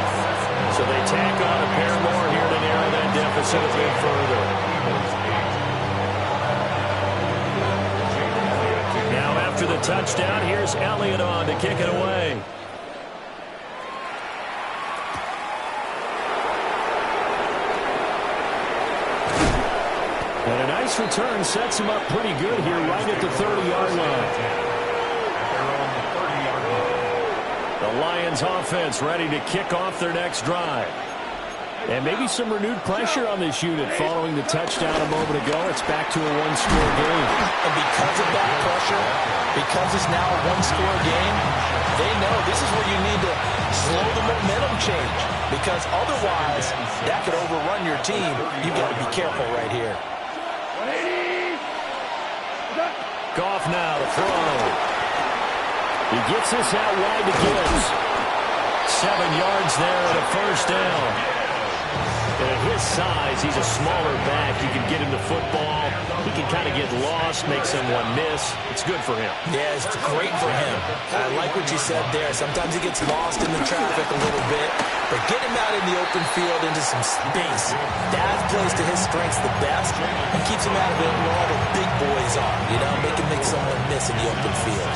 So they tack on a pair more here to narrow that deficit a bit further. Now after the touchdown, here's Elliott on to kick it away. And a nice return sets him up pretty good here right at the 30-yard line. The Lions offense ready to kick off their next drive. And maybe some renewed pressure on this unit following the touchdown a moment ago. It's back to a 1-score game. And because of that pressure, because it's now a 1-score game, they know this is where you need to slow the momentum change. Because otherwise, that could overrun your team. You've got to be careful right here. Goff now to throw. He gets this out wide to Gibbs. 7 yards there and a first down. And at his size, he's a smaller back. He can get into football. He can kind of get lost, make someone miss. It's good for him. Yeah, it's great for him. I like what you said there. Sometimes he gets lost in the traffic a little bit. But get him out in the open field into some space. That plays to his strengths the best and keeps him out of it where all the big boys are. You know, make someone miss in the open field.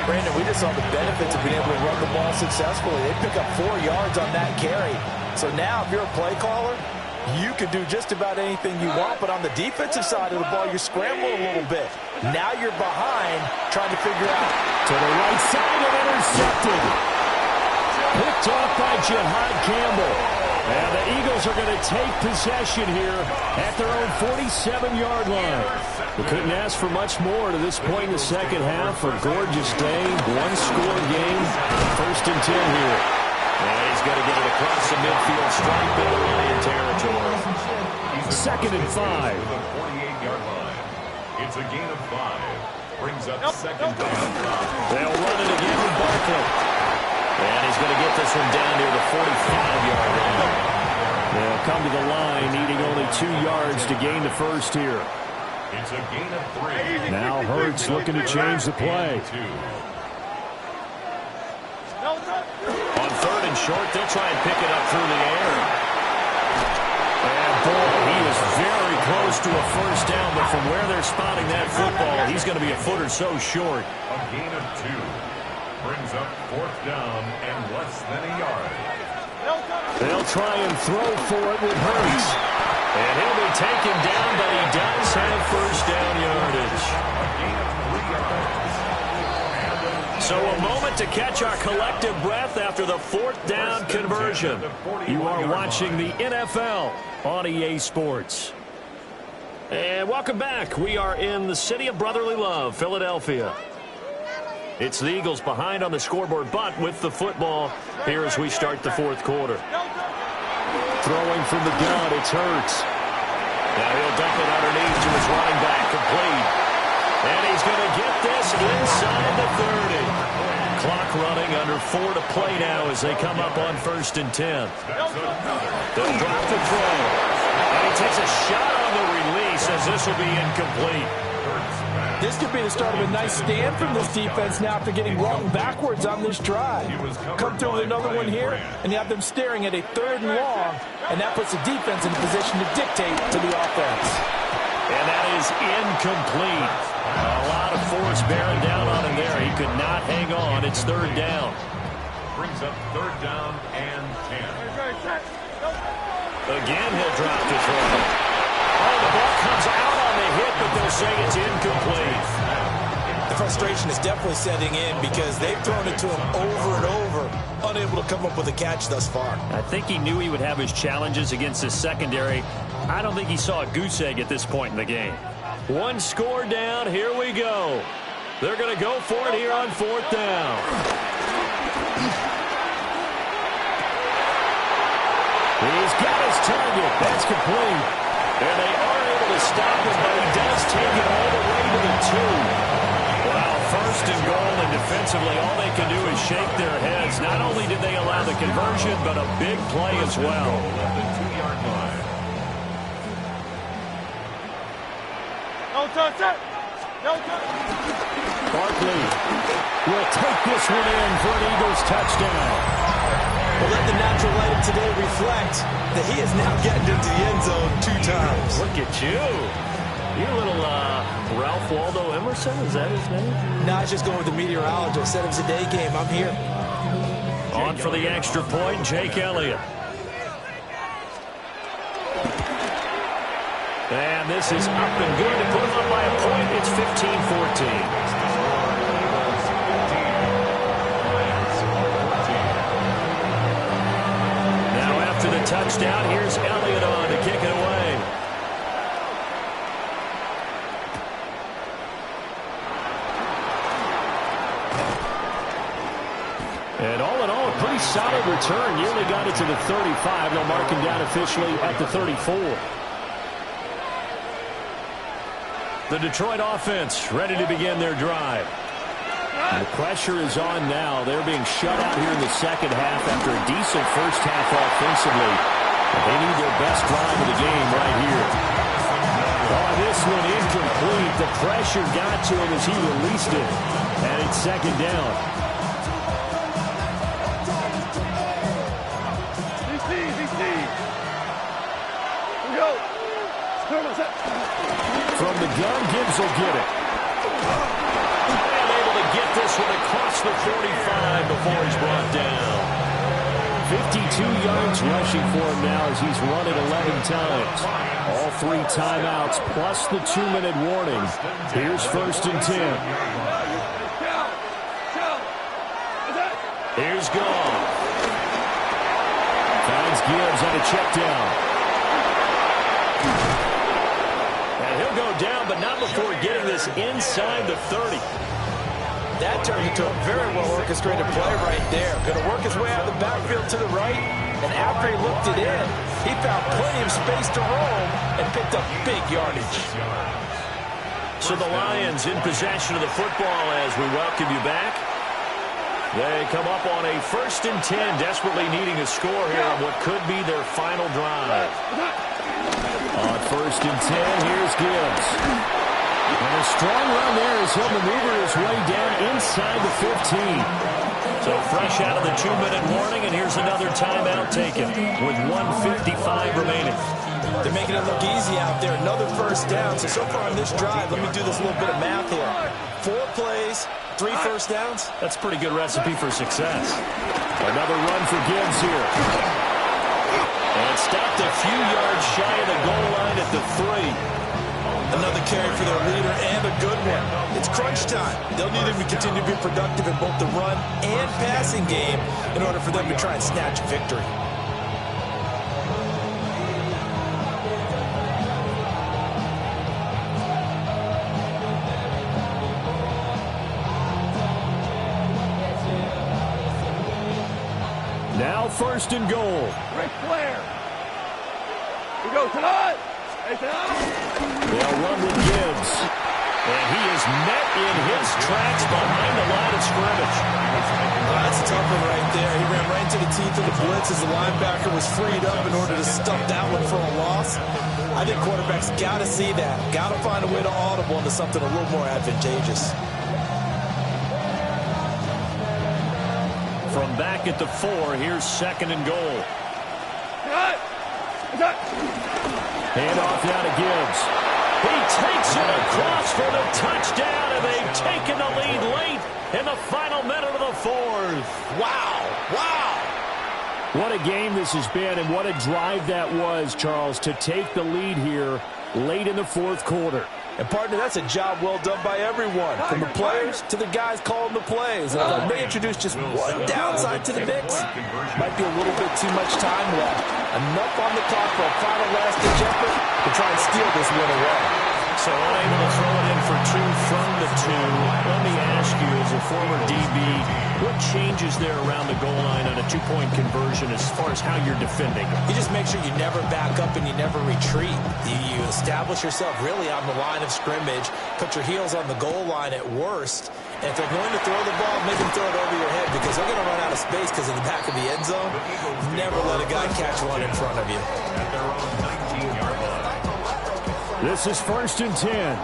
Brandon, we just saw the benefits of being able to run the ball successfully. They pick up 4 yards on that carry. So now if you're a play caller, you can do just about anything you want. But on the defensive side of the ball, you're scrambling a little bit. Now you're behind trying to figure out. To the right side and intercepted. Picked off by Jihad Campbell. And the Eagles are going to take possession here at their own 47-yard line. We couldn't ask for much more to this point in the second half. A gorgeous day, 1-score game, first and 10 here. And he's going to get it across the midfield stripe into Lion territory. Second and 5. It's a gain of 5. Brings up second down. They'll run it again with Barkley. And he's going to get this one down near the 45-yard line. They'll come to the line, needing only 2 yards to gain the first here. It's a gain of 3. Now Hurts looking to change the play. On third and short, they'll try and pick it up through the air. And boy, he is very close to a first down, but from where they're spotting that football, he's going to be a foot or so short. A gain of 2. Brings up fourth down and less than a yard. They'll try and throw for it with Hurts. And he'll be taken down, but he does have first down yardage. A gain of 3 yards. So a moment to catch our collective breath after the fourth down conversion. You are watching the NFL on EA Sports. And welcome back. We are in the city of brotherly love, Philadelphia. It's the Eagles behind on the scoreboard, but with the football here as we start the fourth quarter. Throwing from the gun, it's Hurts. Now he'll dump it underneath to his running back, complete. And he's going to get this inside the 30. Clock running, under 4 to play now as they come up on 1st and 10. They'll drop the throw. And he takes a shot on the release as this will be incomplete. This could be the start of a nice stand from this defense now after getting run backwards on this drive. Come through with another one here, and you have them staring at a 3rd and long, and that puts the defense in a position to dictate to the offense. And that is incomplete. A lot of force bearing down on him there. He could not hang on. It's 3rd down. Brings up 3rd down and 10. Again, he'll drop to throw. Oh, the ball comes out on the hit, but they'll say it's incomplete. The frustration is definitely setting in because they've thrown it to him over and over, unable to come up with a catch thus far. I think he knew he would have his challenges against his secondary. I don't think he saw a goose egg at this point in the game. 1 score down. Here we go. They're going to go for it here on 4th down. He's got his target. That's complete. And they are able to stop him, but he does take it all the way to the 2. Wow, 1st and goal, and defensively all they can do is shake their heads. Not only did they allow the conversion, but a big play as well. The 2-yard line. Barkley will take this one in for an Eagles touchdown. Well, let the natural light of today reflect that he is now getting into the end zone 2 times. Look at you. You're a little Ralph Waldo Emerson, is that his name? No, it's just going with the meteorologist. Said it was a day game. I'm here. On for the extra point, Jake Elliott. And this is up and good to put them up by a point. It's 15-14. To the touchdown, here's Elliott on to kick it away. And all in all, a pretty solid return. Nearly got it to the 35. They'll mark him down officially at the 34. The Detroit offense ready to begin their drive. The pressure is on now. They're being shut out here in the second half after a decent first half offensively. They need their best drive of the game right here. Oh, this one incomplete. The pressure got to him as he released it. And it's 2nd down. From the gun, Gibbs will get it. Get this one across the 45 before he's brought down. 52 yards rushing for him now as he's run it 11 times. All 3 timeouts plus the 2-minute warning. Here's 1st and 10. Here's Goff. Finds Gibbs on a check down. And he'll go down, but not before getting this inside the 30. That turned into a very well-orchestrated play right there. Going to work his way out of the backfield to the right, and after he looked it in, he found plenty of space to roam and picked up big yardage. So the Lions in possession of the football as we welcome you back. They come up on a 1st and 10, desperately needing a score here on what could be their final drive. On 1st and 10, here's Gibbs. And a strong run there as he'll maneuver his way down inside the 15. So fresh out of the 2-minute warning, and here's another timeout taken with 1:55 remaining. They're making it look easy out there. Another 1st down. So far on this drive, let me do this little bit of math here. 4 plays, 3 1st downs. That's a pretty good recipe for success. Another run for Gibbs here. And stopped a few yards shy of the goal line at the 3. Another carry for their leader and a good one. It's crunch time. They'll need him to continue to be productive in both the run and passing game in order for them to try and snatch a victory. Now 1st and goal. Ric Flair. We go tonight. They'll run with Gibbs. And he is met in his tracks behind the line of scrimmage. That's a tough one right there. He ran right into the teeth of the blitz as the linebacker was freed up in order to stuff that one for a loss. I think quarterbacks got to see that. Got to find a way to audible into something a little more advantageous. From back at the 4, here's 2nd and goal. Hand off now to Gibbs. He takes it across for the touchdown, and they've taken the lead late in the final minute of the 4th. Wow. Wow. What a game this has been, and what a drive that was, Charles, to take the lead here late in the 4th quarter. And, partner, that's a job well done by everyone, from the players to the guys calling the plays. And I may introduce just one downside to the mix. Might be a little bit too much time left. Enough on the clock for a final last-ditch effort to try and steal this win away. So unable to throw it in for 2 from the 2. Let me ask you, as a former DB, what changes there around the goal line on a 2-point conversion as far as how you're defending? You just make sure you never back up and you never retreat. You establish yourself really on the line of scrimmage, put your heels on the goal line at worst, and if they're going to throw the ball, make them throw it over your head because they're going to run out of space because of the back of the end zone. Never let a guy catch one in front of you. This is 1st and 10.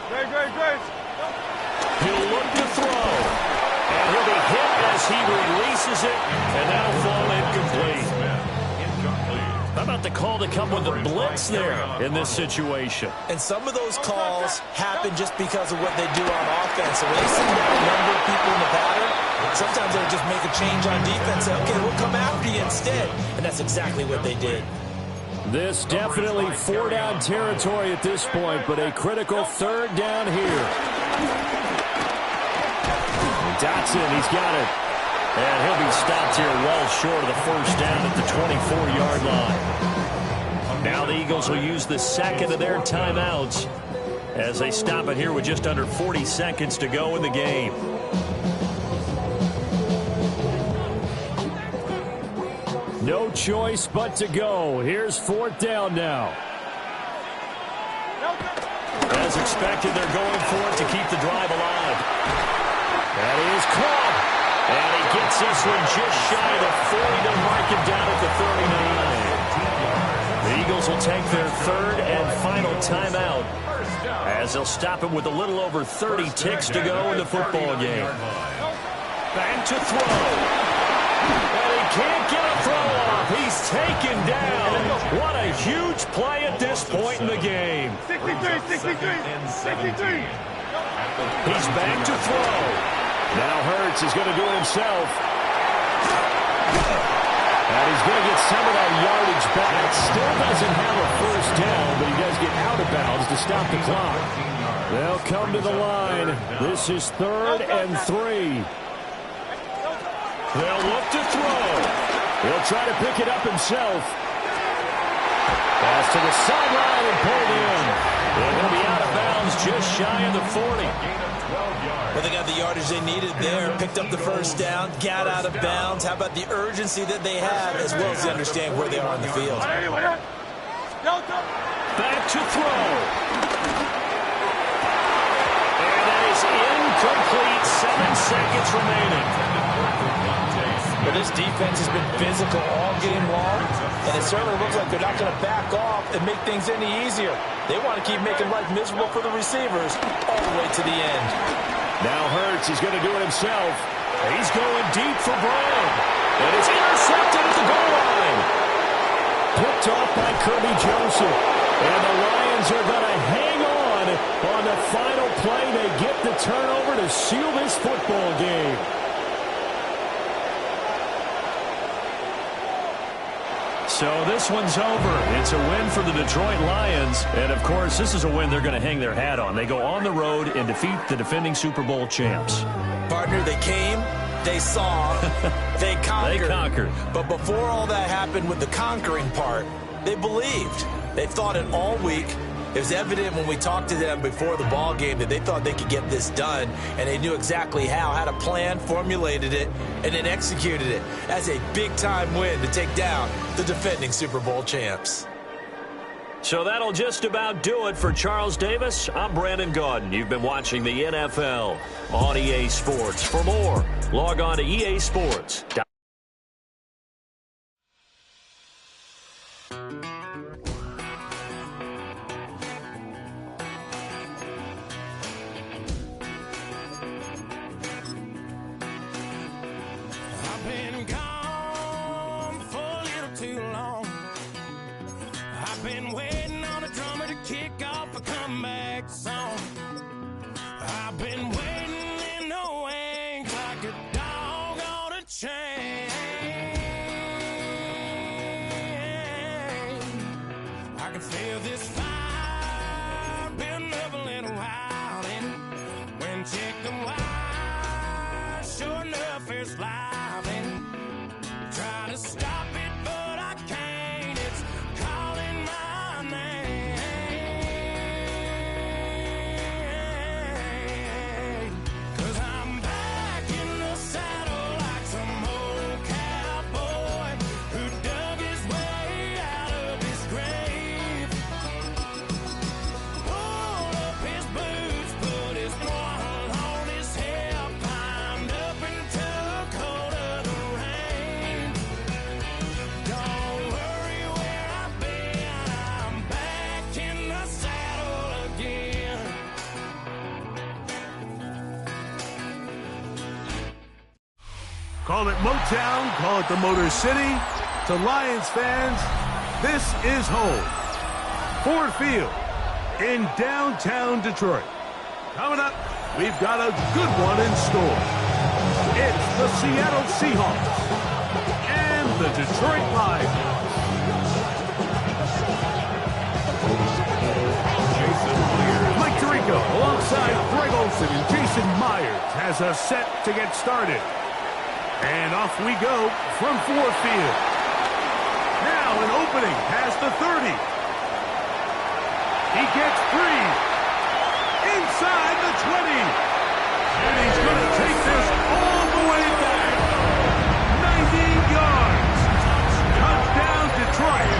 Great. He'll look to throw. And he'll be hit as he releases it, and that'll fall incomplete. How about the call to come with the blitz there in this situation? And some of those calls happen just because of what they do on offense. So when they send out a number of people in the pattern, sometimes they'll just make a change on defense. Say, okay, we'll come after you instead. And that's exactly what they did. This definitely 4-down territory at this point, but a critical 3rd down here. Dotson, he's got it. And he'll be stopped here well short of the 1st down at the 24-yard line. Now the Eagles will use the 2nd of their timeouts as they stop it here with just under 40 seconds to go in the game. No choice but to go. Here's 4th down now. As expected, they're going for it to keep the drive alive. That is caught. And he gets this one just shy of the 40 to mark him down at the 39. The Eagles will take their 3rd and final timeout as they'll stop him with a little over 30 ticks to go in the football game. Back to throw. And he can't get a throw off. He's taken down. What a huge play at this point in the game. 63. He's back to throw. Now Hurts is going to do it himself. And he's going to get some of that yardage back. Still doesn't have a 1st down, but he does get out of bounds to stop the clock. They'll come to the line. This is 3rd and 3. They'll look to throw. He'll try to pick it up himself. Pass to the sideline and pulled in. They're going to be out of bounds just shy of the 40. Well, they got the yardage they needed there. Picked up the 1st down. Got out of bounds. How about the urgency that they have as well as they understand where they are on the field. Back to throw. And that is incomplete. 7 seconds remaining. Well, this defense has been physical all game long, and it certainly looks like they're not going to back off and make things any easier. They want to keep making life miserable for the receivers all the way to the end. Now Hurts is going to do it himself. He's going deep for Brown. And it's intercepted at the goal line. Picked off by Kirby Joseph. And the Lions are going to hang on the final play. They get the turnover to seal this football game. So this one's over. It's a win for the Detroit Lions. And, of course, this is a win they're going to hang their hat on. They go on the road and defeat the defending Super Bowl champs. Partner, they came, they saw, they conquered. They conquered. But before all that happened with the conquering part, they believed. They thought it all week. It was evident when we talked to them before the ball game that they thought they could get this done, and they knew exactly how, had a plan, formulated it, and then executed it as a big-time win to take down the defending Super Bowl champs. So that'll just about do it for Charles Davis. I'm Brandon Gaudin. You've been watching the NFL on EA Sports. For more, log on to EASports.com. Call it Motown, call it the Motor City. To Lions fans, this is home. Ford Field in downtown Detroit. Coming up, we've got a good one in store. It's the Seattle Seahawks and the Detroit Lions. Mike Tirico alongside Greg Olsen and Jason Myers has us set to get started. And off we go from Ford Field. Now an opening past the 30. He gets free. Inside the 20. And he's going to take this all the way back. 90 yards. Touchdown, Detroit.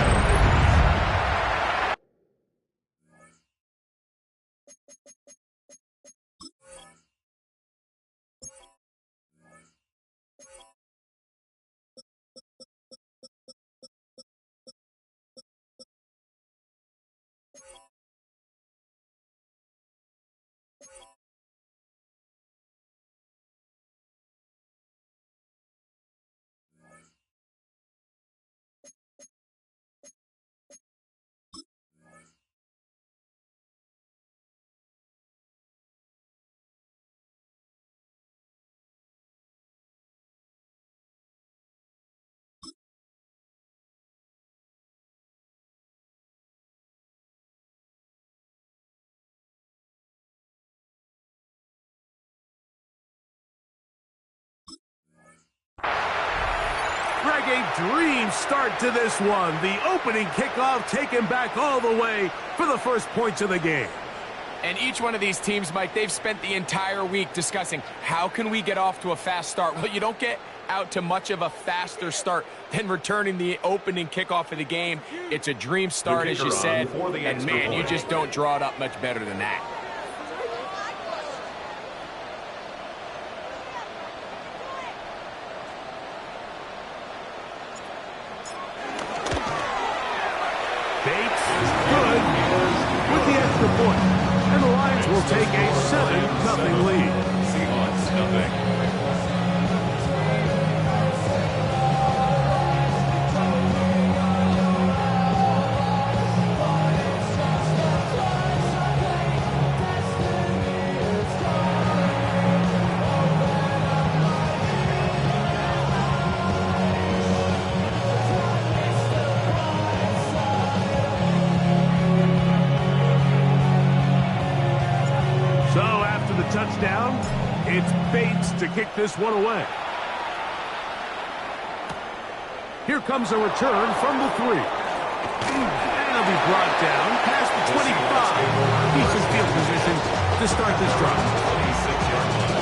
Greg, a dream start to this one. The opening kickoff taken back all the way for the first points of the game. And each one of these teams, Mike, they've spent the entire week discussing how can we get off to a fast start. Well, you don't get out to much of a faster start than returning the opening kickoff of the game. It's a dream start, as you said, and man, you just don't draw it up much better than that. Bates is good with the extra point. And the Lions will take a 7-0 lead. Seahawks nothing. Touchdown. It's Bates to kick this one away. Here comes a return from the 3. And he'll be brought down past the 25. Decent field position to start this drive. 26-yard line.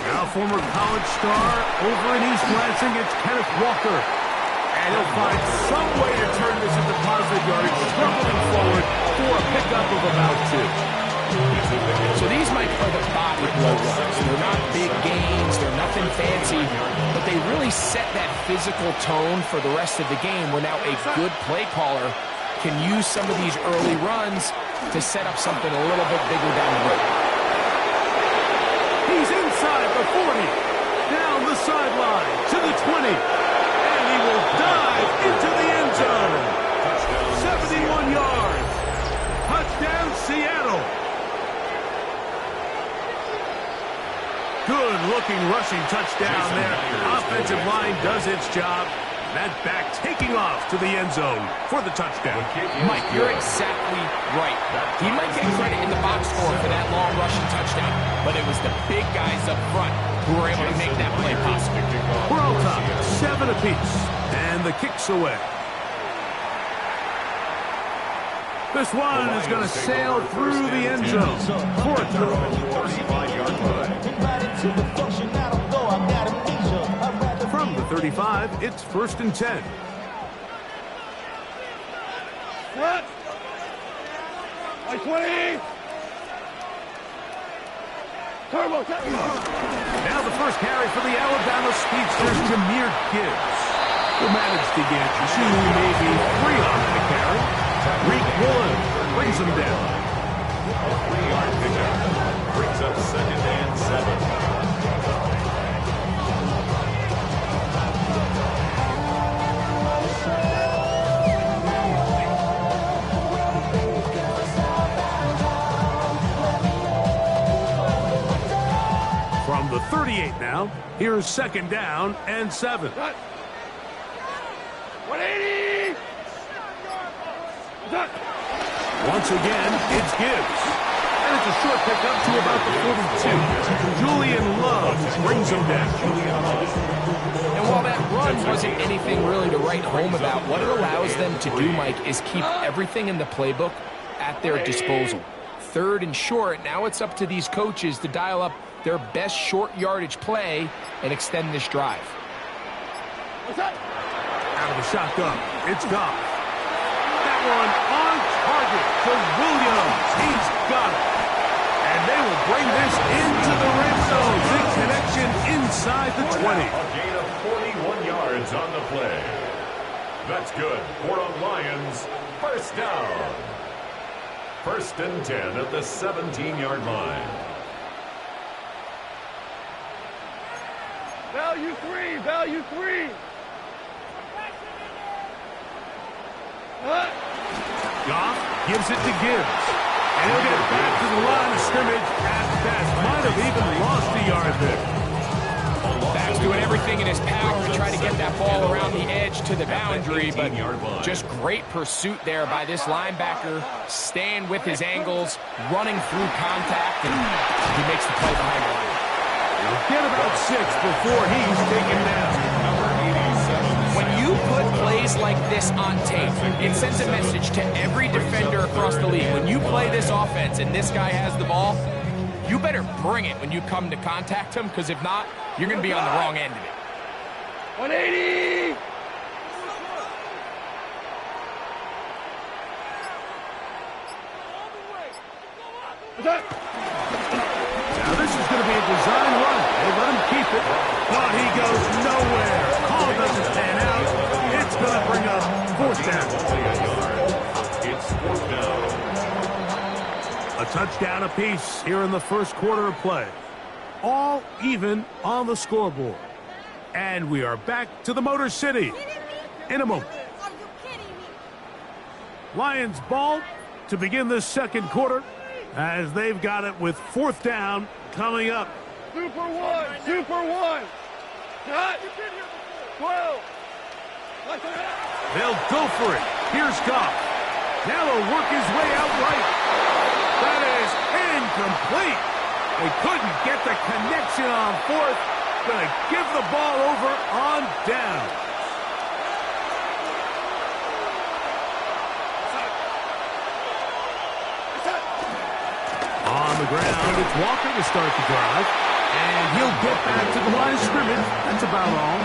Now former college star over in East Lansing, it's Kenneth Walker. And he'll find some way to turn this into positive yardage, struggling forward for a pickup of about 2. So these, Mike, are the body blow runs. They're not big gains, they're nothing fancy, but they really set that physical tone for the rest of the game where now a good play caller can use some of these early runs to set up something a little bit bigger down the road. He's inside the 40, down the sideline to the 20, and he will dive into the end zone. 71 yards. Touchdown, Seattle. Good-looking rushing touchdown there. Offensive line does its job. That back taking off to the end zone for the touchdown. Mike, you're exactly right. He might get credit in the box score for that long rushing touchdown, but it was the big guys up front who were able to make that play possible. We're all top, 7 apiece, and the kick's away. This one is going to sail through the end zone for a throw. 35-yard line. From the 35, it's 1st and 10. What? 20. Turbo. Now the first carry for the Alabama speedsters, Jahmyr Gibbs. Will manage to get 2, maybe 3 off the carry. Reek Woolen brings him down. A 3-yard pickup brings up 2nd and 7. From the 38 now, here's 2nd down and 7. 180. Once again, it's Gibbs. And it's a short pickup to about the 42. Julian Love brings him down. And while that run wasn't anything really to write home about, what it allows them to do, Mike, is keep everything in the playbook at their disposal. 3rd and short, now it's up to these coaches to dial up their best short yardage play and extend this drive. Out of the shotgun, it's Goff. That one on target to Williams. He's got it. And they will bring this into the red zone. Big connection inside the 20. A gain of 41 yards on the play. That's good for a Lions first down. 1st and 10 at the 17-yard line. Value 3. Value 3. Goff gives it to Gibbs. And he'll get back to the line of scrimmage at best. Might have even lost a yard there. Back's doing everything in his power to try to get that ball around the edge to the boundary, but just great pursuit there by this linebacker, staying with his angles, running through contact, and he makes the play behind the line. He'll get about 6 before he's taken down. When you put plays like this on tape, it sends a message to every defender across the league. When you play this offense and this guy has the ball, you better bring it when you come to contact him, because if not, you're going to be on the wrong end of it. 180! Now this is going to be a design run. They let him keep it, but he goes nowhere. Call doesn't pan out. It's going to bring up 4th down. It's 4th down. A touchdown apiece here in the first quarter of play. All even on the scoreboard. And we are back to the Motor City in a moment. Lions ball to begin this second quarter as they've got it with 4th down coming up. Super 1! Super 1! Cut! 12! They'll go for it. Here's Goff. Now he'll work his way out right. That is incomplete. They couldn't get the connection on 4th. Gonna give the ball over on down. On the ground, it's Walker to start the drive. And he'll get back to the line of scrimmage. That's about all.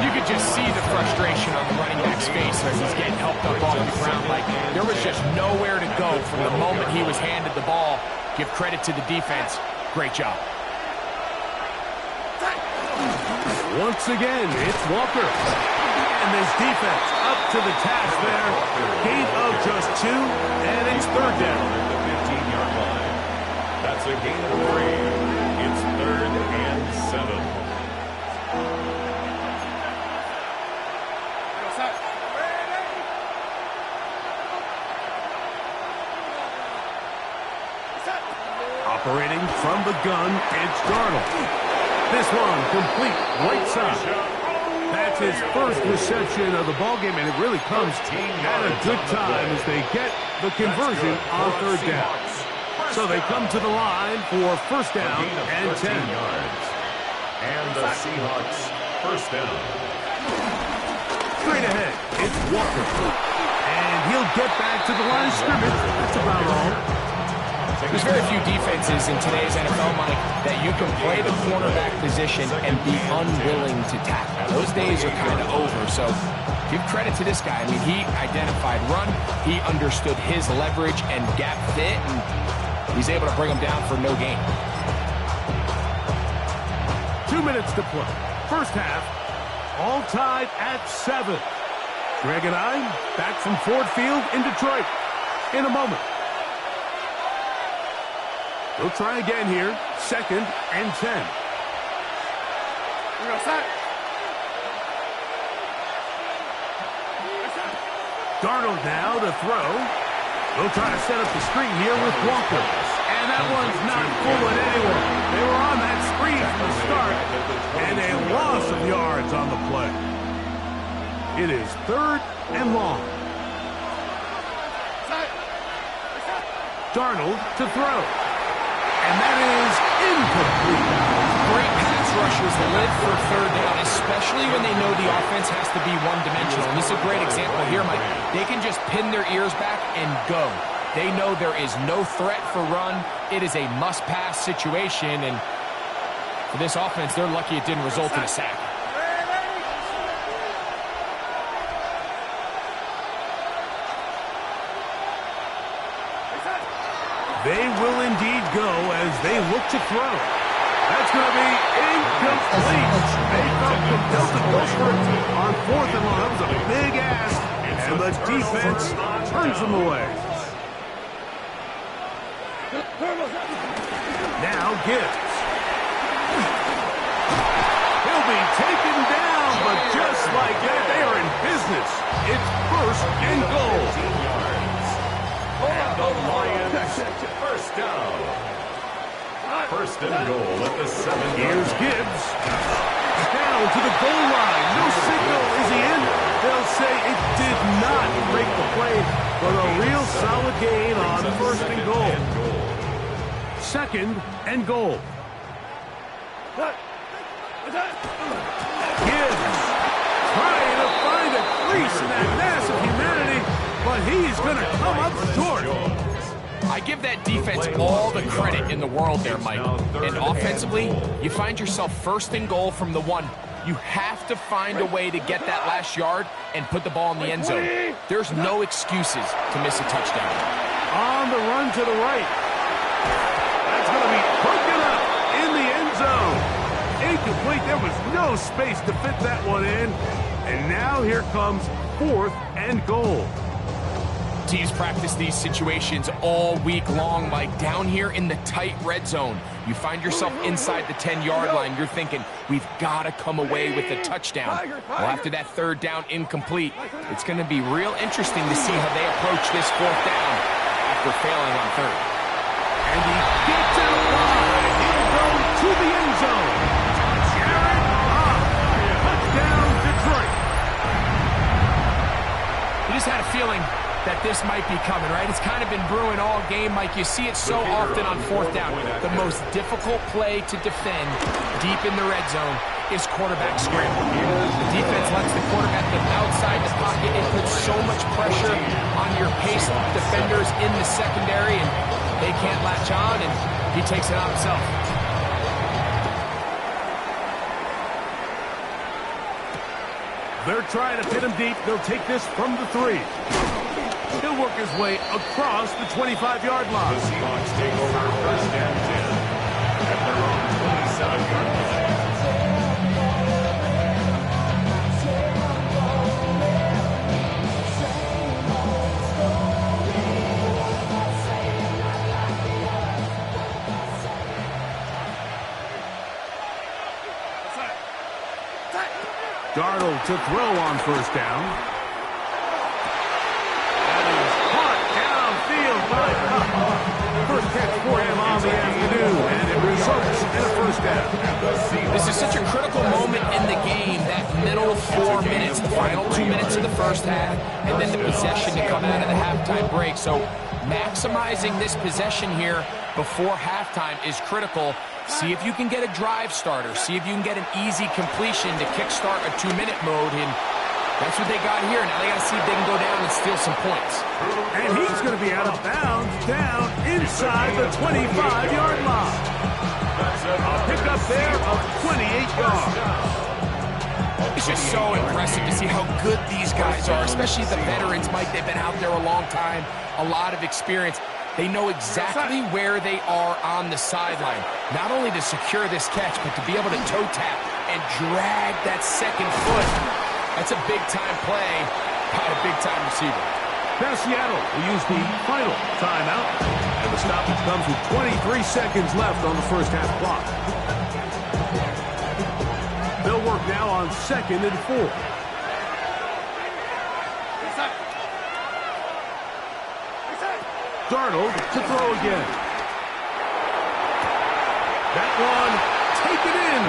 You could just see the frustration on the running back's face as he's getting helped up off the ground. Like, there was just nowhere to go from the moment he was handed the ball. Give credit to the defense. Great job. Once again, it's Walker. And this defense up to the task there. Gain of just 2, and it's 3rd down. At the 15-yard line. That's a gain of 3. It's 3rd and 7. Operating from the gun, it's Darnold. This one complete right side. That's his first reception of the ballgame, and it really comes at a good time as they get the conversion on 3rd down. So they come to the line for 1st down and 10 yards. And the Seahawks 1st down. Straight ahead, it's Walker. And he'll get back to the line of scrimmage. That's about all. There's very few defenses in today's NFL, Mike, that you can play the cornerback position and be unwilling to tackle. Those days are kind of over, so give credit to this guy. I mean, he identified run, he understood his leverage and gap fit, and he's able to bring him down for no gain. 2 minutes to play. First half, all tied at 7. Greg and I back from Ford Field in Detroit in a moment. We'll try again here. 2nd and 10. Darnold now to throw. They'll try to set up the screen here with Walker. And that one's not fooling anyone. They were on that screen from the start. And a loss of yards on the play. It is 3rd and long. Darnold to throw. And that is incomplete. Great pass rushers live for 3rd down, especially when they know the offense has to be one-dimensional. And this is a great example here, Mike. They can just pin their ears back and go. They know there is no threat for run. It is a must-pass situation, and for this offense, they're lucky it didn't result in a sack. They will indeed go as they look to throw. That's going to be incomplete. They felt compelled to go for it on 4th and long. That was a big ask, and the defense turns them away. Now Gibbs. He'll be taken down, but just like that, they are in business. It's 1st and goal. And the Lions 1st down. 1st and goal at the 7. Here's Gibbs. Down to the goal line. No signal. Is he in? They'll say it did not break the play, but a real solid gain on 1st and goal. 2nd and goal. Gibbs trying to find a crease in that mass of humanity, but he's going to come up short. I give that defense all the credit in the world there, Mike. And offensively, you find yourself first and goal from the 1. You have to find a way to get that last yard and put the ball in the end zone. There's no excuses to miss a touchdown. On the run to the right. That's going to be broken up in the end zone. Incomplete. There was no space to fit that one in. And now here comes 4th and goal. Teams practice these situations all week long, Mike. Down here in the tight red zone, you find yourself inside the 10-yard line. You're thinking, we've got to come away with a touchdown. Well, after that 3rd down incomplete, it's going to be real interesting to see how they approach this 4th down after failing on 3rd. And he gets it wide. He'll go to the end zone. Jared Goff. Touchdown, Detroit. You just had a feeling that this might be coming, right? It's kind of been brewing all game, Mike. You see it so often on 4th down. The most difficult play to defend deep in the red zone is quarterback scramble. The defense lets the quarterback get outside the pocket. It puts so much pressure on your paced defenders in the secondary, and they can't latch on, and he takes it on himself. They're trying to pin him deep. They'll take this from the 3. He'll work his way across the 25-yard line. The Seahawks take over 1st and 10 at their own 27-yard line. Darnold to throw on 1st down. First catch for him on the afternoon, and it results in a 1st down. This is such a critical moment in the game, that middle 4 minutes, the final 2 minutes of the 1st half, and then the possession to come out of the halftime break. So maximizing this possession here before halftime is critical. See if you can get a drive starter. See if you can get an easy completion to kickstart a 2-minute mode, and that's what they got here. Now they got to see if they can go down and steal some points. And he's going to be out of bounds down inside the 25-yard line. A pickup there of 28 yards. It's just so impressive to see how good these guys are, especially the veterans, Mike. They've been out there a long time, a lot of experience. They know exactly where they are on the sideline, not only to secure this catch, but to be able to toe tap and drag that second foot. That's a big-time play by a big-time receiver. Now Seattle will use the final timeout, and the stoppage comes with 23 seconds left on the 1st half clock. They'll work now on 2nd and 4. Darnold to throw again. That one taken in.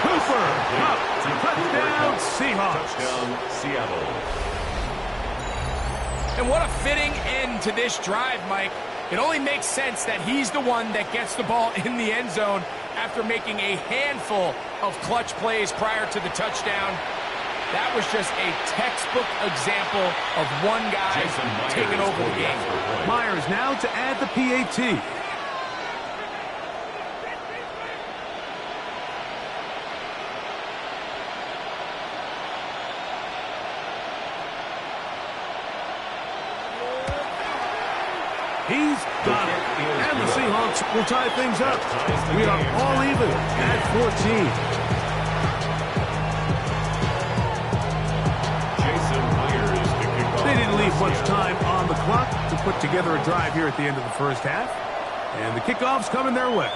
Cooper up. Touchdown Seahawks. Touchdown Seattle. And what a fitting end to this drive, Mike. It only makes sense that he's the one that gets the ball in the end zone after making a handful of clutch plays prior to the touchdown. That was just a textbook example of one guy taking over the game. Myers now to add the PAT. He's got it. And the Seahawks will tie things up. We are all even at 14. They didn't leave much time on the clock to put together a drive here at the end of the 1st half. And the kickoff's coming their way.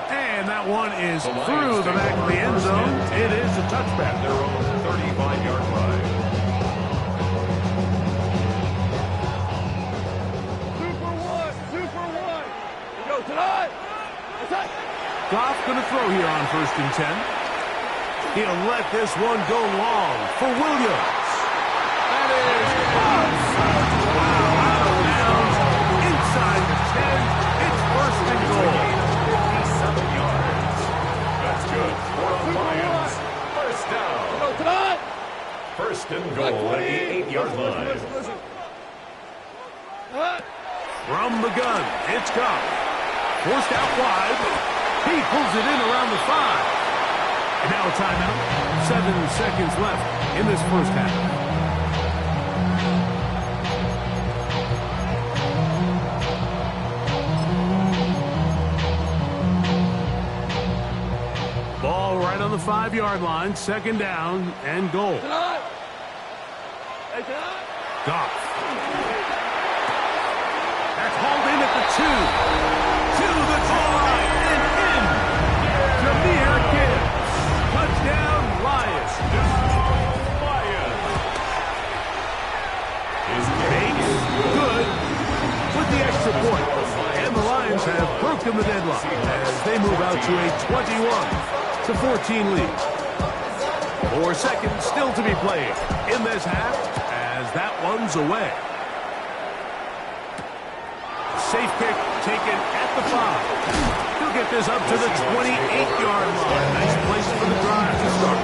And that one is through the back of the end zone. It is a touchback. Their own 35-yard line. Super one. We go tonight. Goff going to throw here on 1st and 10. He'll let this one go long for Williams. That is out of bounds inside the 10. It's 1st and goal. 57 yards. 8-yard line. From the gun, it's Goff. Forced out wide. He pulls it in around the 5. And now a timeout. 7 seconds left in this first half. Ball right on the 5-yard line. Second down and goal. Goff. That's hauled in at the 2. To the goal line and in. Jameer Gibbs. Touchdown, Lions. Makes good with the extra point. And the Lions have broken the deadlock as they move out to a 21-14 lead. 4 seconds still to be played in this half as that one's away. Safe kick taken at the 5. He'll get this up to the 28-yard line. Nice place for the drive to start.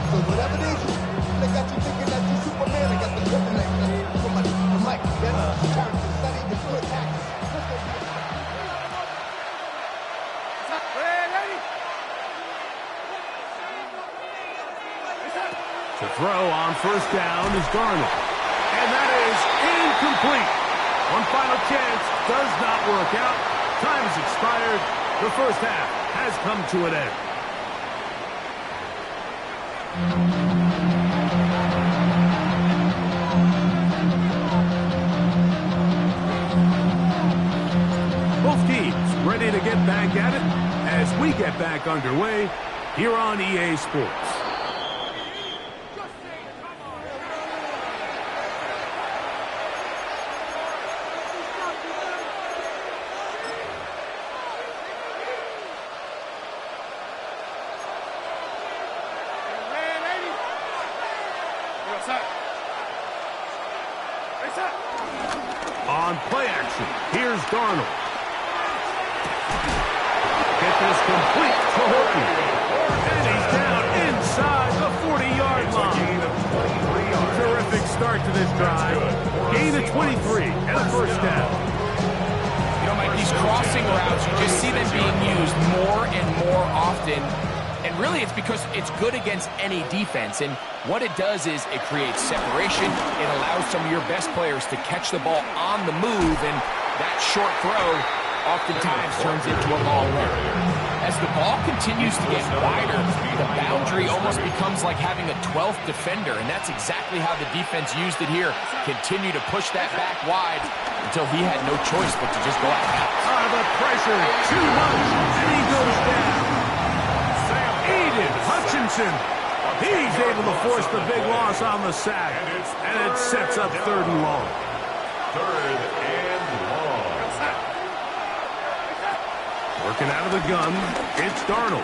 So whatever it is, they got you thinking that you Superman. They got the kryptonite from Mike. That's character study, the good actor. To throw on first down is Darnold. And that is incomplete. One final chance does not work out. Time has expired. The first half has come to an end. Both teams ready to get back at it as we get back underway here on EA Sports. On play action, here's Darnold. Get this complete to Horton. And he's down inside the 40-yard line. Terrific start to this drive. Gain of 23 and a first down. You know, Mike, these crossing routes, you just see them being used more and more often. And really, it's because it's good against any defense. And what it does is it creates separation. It allows some of your best players to catch the ball on the move. And that short throw oftentimes turns into a long run. As the ball continues to get wider, the boundary almost becomes like having a 12th defender. And that's exactly how the defense used it here. Continue to push that back wide until he had no choice but to just go out of bounds. The pressure, too much, and he goes down. Hutchinson, he's able to force the big loss on the sack, and it sets up 3rd and long. 3rd and long. Working out of the gun, it's Darnold.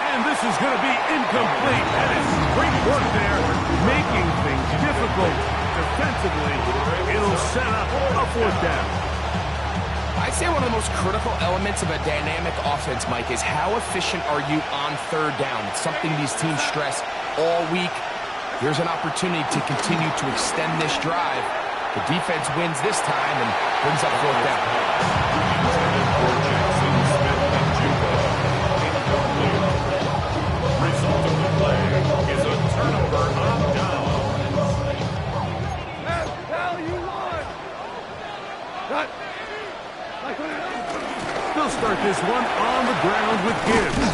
And this is going to be incomplete. That is great work there, making things difficult defensively. It'll set up a 4th down. I'd say one of the most critical elements of a dynamic offense, Mike, is how efficient are you on 3rd down? It's something these teams stress all week. Here's an opportunity to continue to extend this drive. The defense wins this time and brings up 4th down. Result of the play is a turnover on down. Hell, you won! Cut! They'll start this one on the ground with Gibbs. The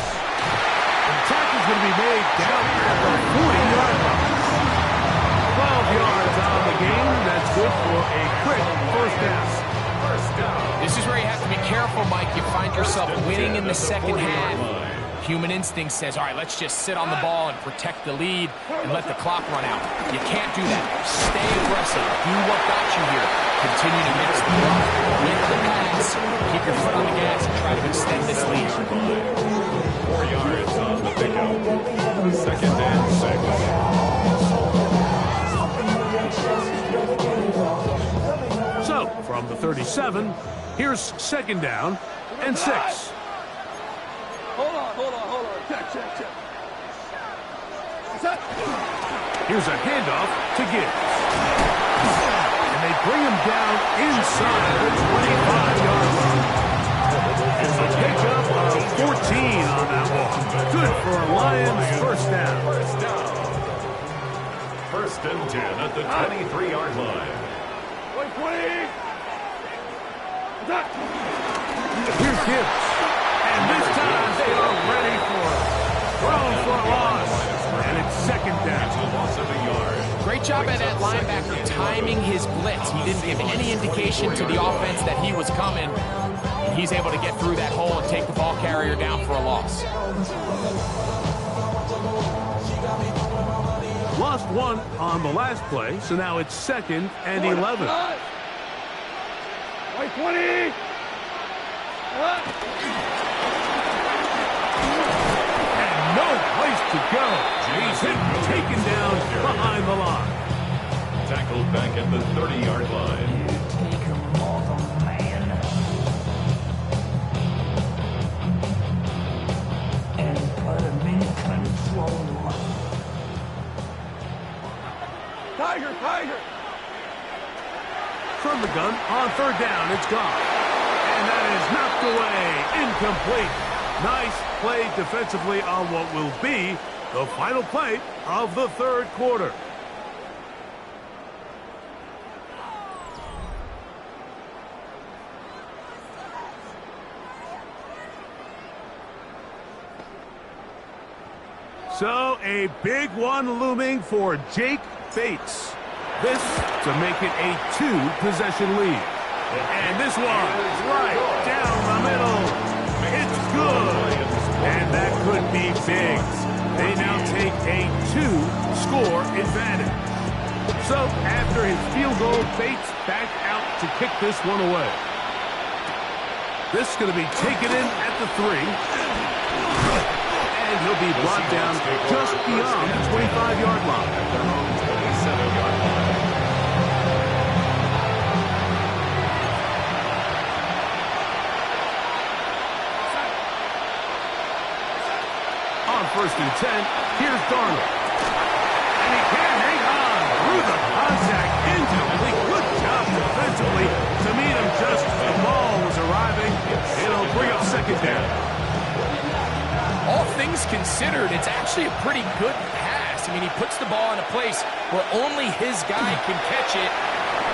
tackle's going to be made down at the 40-yard line. 12 yards on the game. That's good for a quick first down. This is where you have to be careful, Mike. You find yourself winning in the second half. Human instinct says, all right, let's just sit on the ball and protect the lead and let the clock run out. You can't do that. Stay aggressive. Do what got you here. Continue to mix the run with the pass. Keep your foot on the gas and try to extend this lead. 4 yards on the pickup. 2nd and 6. So, from the 37, here's 2nd down and 6. Hold on. Check. Here's a handoff to Gibbs. And they bring him down inside the 25-yard line. It's a pickup of 14 on that one. Good for a Lions first down. First and 10 at the 23-yard line. 20. Here's Gibbs. And this time they are ready for it. Thrown for a loss. And it's second down. It's a loss of a yard. Great job by that linebacker timing his blitz. He didn't give any indication to the offense that he was coming. And he's able to get through that hole and take the ball carrier down for a loss. Lost one on the last play, so now it's second and 11. 20. And no place to go. He's taken down behind the line. Tackled back at the 30-yard line. Tiger. From the gun, on third down, it's gone. And that is knocked away, incomplete. Nice play defensively on what will be the final play of the third quarter. So a big one looming for Jake Bates. This to make it a 2-possession lead. And this one right down the middle. It's good. And that could be big. They now take a 2-score advantage. So after his field goal, Bates back out to kick this one away. This is going to be taken in at the 3. And he'll be brought down just beyond the 25-yard line. 27-yard line. On first and 10, here's Darnold. And he can hang on through the contact incomplete. Good job defensively to meet him just as the ball was arriving. It'll bring up second down. All things considered, it's actually a pretty good pass. I mean, he puts the ball in a place where only his guy can catch it.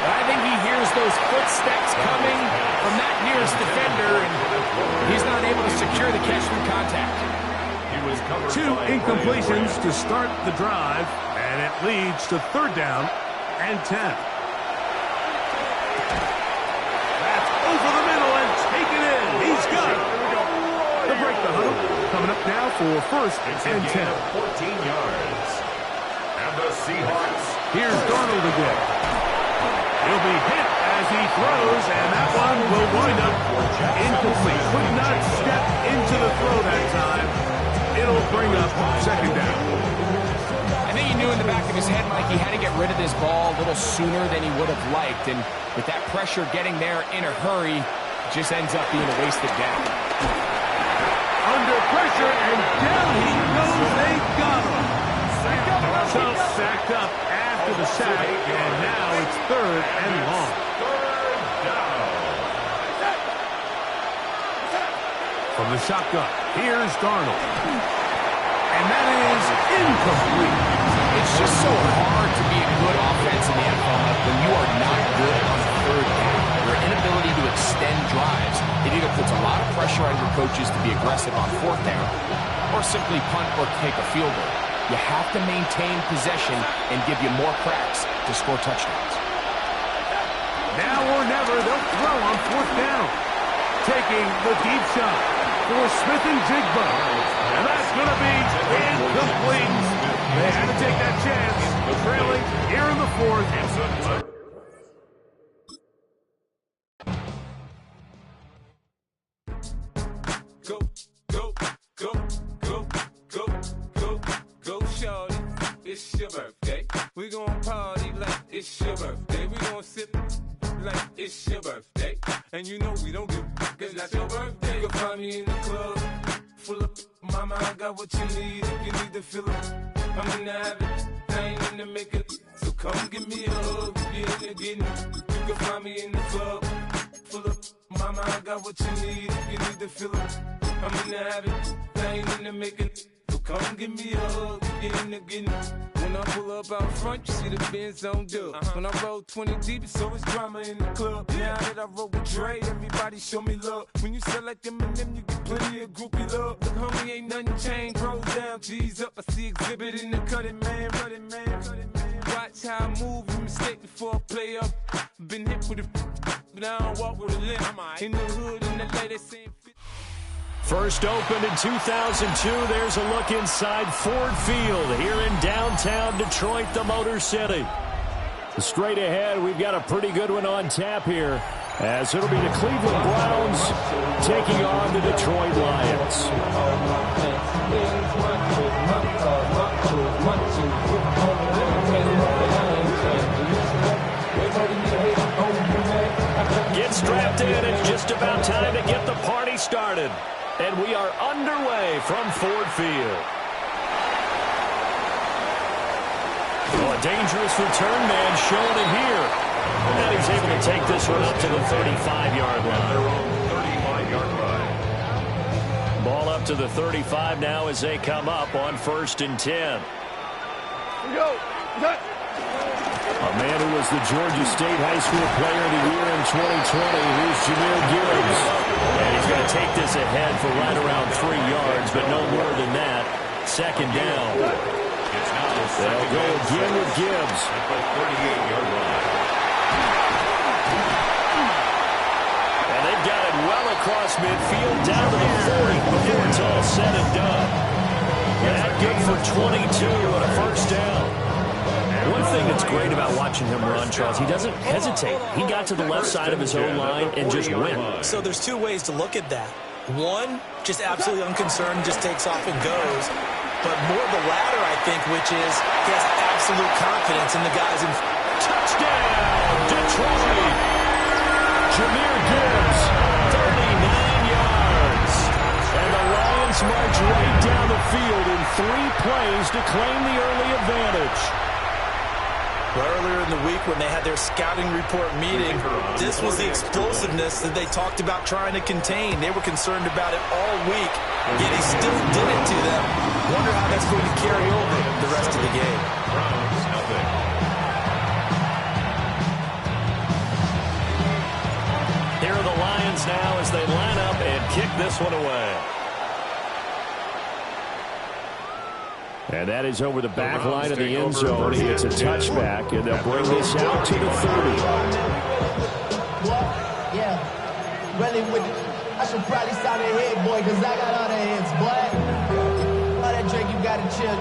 But I think he hears those footsteps coming from that nearest defender, and he's not able to secure the catch through contact. 2 incompletions to start the drive, and it leads to third down and 10. That's over the middle and taken in. He's got it. To break the huddle, coming up now for first and 10. 14 yards. And the Seahawks. Here's Darnold again. He'll be hit as he throws, and that one will wind up incomplete. Could not step into the throw that time. It'll bring up second down. I think he knew in the back of his head, Mike, he had to get rid of this ball a little sooner than he would have liked. And with that pressure getting there in a hurry, it just ends up being a wasted down. Under pressure, and down he goes. They got him. So sacked up after the sack, and now it's third and long. From the shotgun, here's Darnold. And that is incomplete. It's just so hard to be a good offense in the NFL when you are not good on third down. Your inability to extend drives, it either puts a lot of pressure on your coaches to be aggressive on fourth down or simply punt or take a field goal. You have to maintain possession and give you more cracks to score touchdowns. Now or never, they'll throw on fourth down. Taking the deep shot for Smith and Jigba. And that's going to be incomplete. They had to take that chance. Trailing here in the fourth. Go, shorty. It's your birthday. We gon' party like it's your birthday. We gon' sip like it's your birthday. And you know we don't give it's not your birthday. You can find me in the club, full of mama, I got what you need. If you need to fill it, I'm in the habit, I ain't in the making. So come give me a hug, if you're in the getting. You can find me in the club, full of mama, I got what you need. If you need to fill it, I'm in the habit, I ain't in the making. So come give me a hug, if you're in the getting. When I pull up out front, you see the Benz on dub. When I roll 20 deep, it's always drama in the club. Now that I roll with Dre, everybody show me love. When you sell like them and them, you get plenty of groupie love. Look, homie, ain't nothing changed. Rolls down, G's up. I see exhibit in the cutting, man. Running, man. Watch how I move, you mistake before I play up. Been hit with a but I don't walk with a limp. In the hood, in the lady saying. First opened in 2002. There's a look inside Ford Field here in downtown Detroit, the Motor City. Straight ahead, we've got a pretty good one on tap here, as it'll be the Cleveland Browns taking on the Detroit Lions. Get strapped in. It's just about time to get the party started. And we are underway from Ford Field. Oh, a dangerous return man showing it here. And he's able to take this one up to the 35-yard line. 35-yard line. Ball up to the 35 now as they come up on 1st and 10. Here we go. A man who was the Georgia State High School Player of the Year in 2020. Here's Jameer Gibbs. And he's going to take this ahead for right around 3 yards, but no more than that. 2nd down. They'll go again with Gibbs. At the 38-yard line. And they've got it well across midfield, down to the 40 before it's all said and done. That good for 22 on a 1st down. One thing that's great about watching him run, Charles, he doesn't hesitate. He got to the left side of his own line and just went. So there's 2 ways to look at that. One, just absolutely unconcerned, just takes off and goes. But more the latter, I think, which is he has absolute confidence in the guys in. Touchdown, Detroit! Jameer Gibbs, 39 yards. And the Lions march right down the field in 3 plays to claim the early advantage. Earlier in the week when they had their scouting report meeting, this was the explosiveness that they talked about trying to contain. They were concerned about it all week, yet he still did it to them. Wonder how that's going to carry over the rest of the game. Browns, nothing. Here are the Lions now as they line up and kick this one away. And that is over the back line of the end zone. It's a touchback, and they'll bring this out to the 30. Yeah, really with I should probably sign a head, boy, because I got all the heads, boy. All that drink, you got to chill.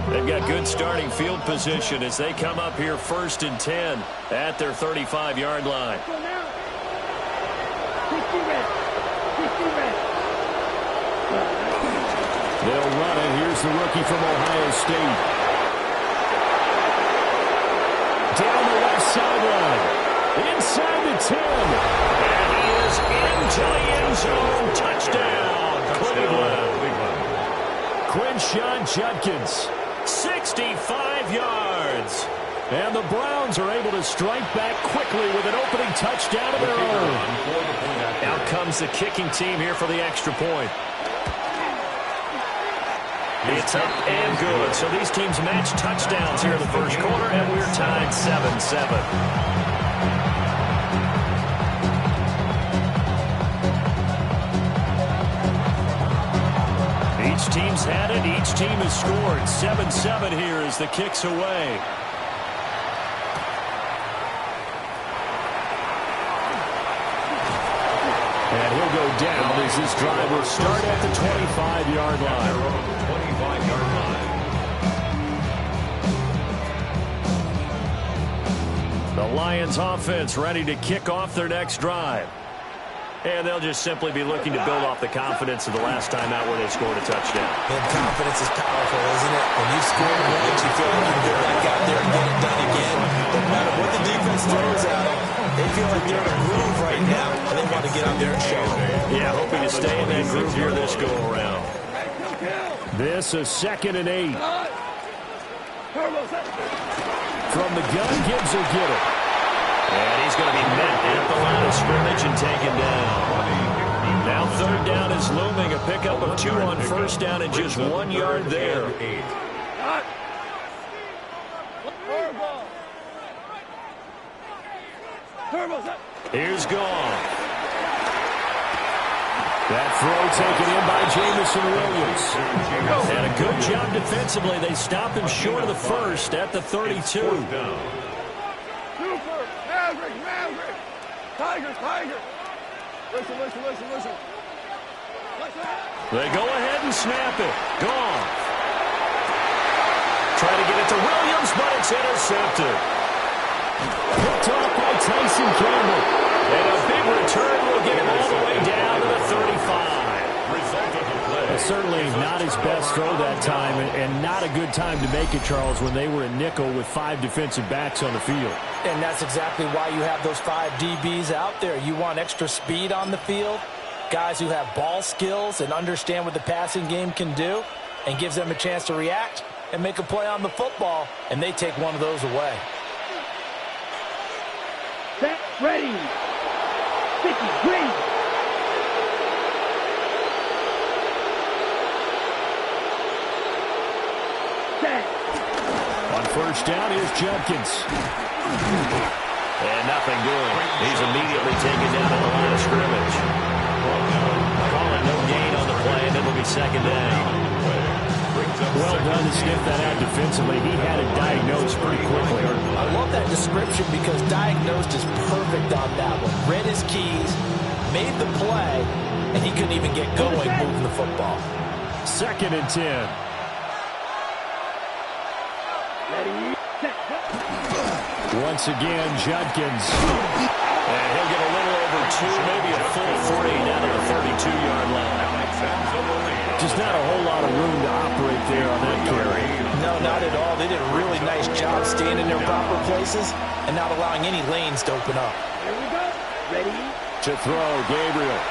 They've got good starting field position as they come up here 1st and 10 at their 35-yard line. They'll run it. Here's the rookie from Ohio State. Down the left sideline. Inside the 10. And he is into the end zone. Touchdown, Cleveland. Quinshawn Judkins, 65 yards. And the Browns are able to strike back quickly with an opening touchdown of their own. Out comes the kicking team here for the extra point. It's up and good. So these teams match touchdowns here in the first quarter, and we're tied 7-7. Each team's had it. Each team has scored. 7-7 here as the kick's away. And he'll go down as this drive will start at the 25-yard line. 25-yard line. The Lions offense ready to kick off their next drive. And they'll just simply be looking to build off the confidence of the last time out where they scored a touchdown. And confidence is powerful, isn't it? When you've scored once, you feel like you can go back out there and get it done again. No matter what the defense throws at them, they feel like they're in a groove right now, and they want to get out there and show it. Yeah, hoping to stay in that groove here this go-around. This is 2nd and 8. From the gun, Gibbs will get it. And he's going to be met at the line of scrimmage and taken down. Now 3rd down is looming. A pickup of 2 on 1st down and just 1 yard there. Here's Gone. That throw taken in by Jamison Williams. And a good job defensively. They stop him short of the 1st at the 32. Maverick! Tiger! Listen. They go ahead and snap it. Gone. Try to get it to Williams, but it's intercepted. Picked off by Tyson Campbell. And a big return will get him all the way down to the 35. Certainly not his best throw that time, and not a good time to make it, Charles, when they were in nickel with 5 defensive backs on the field. And that's exactly why you have those 5 DBs out there. You want extra speed on the field, guys who have ball skills and understand what the passing game can do, and gives them a chance to react and make a play on the football, and they take one of those away. Set, ready. 50, green. On 1st down, here's Judkins. And nothing doing. He's immediately taken down at the line of scrimmage. Calling no gain on the play, and it'll be 2nd down. Well done to sniff that out defensively. He had it diagnosed pretty quickly. I love that description because diagnosed is perfect on that one. Read his keys, made the play, and he couldn't even get going moving the football. 2nd and 10. Once again, Judkins. And he'll get a little over 2, maybe a full 3 down to the 32-yard line. Just not a whole lot of room to operate there on that carry. No, not at all. They did a really nice job staying in their proper places and not allowing any lanes to open up. Here we go. Ready? To throw, Gabriel.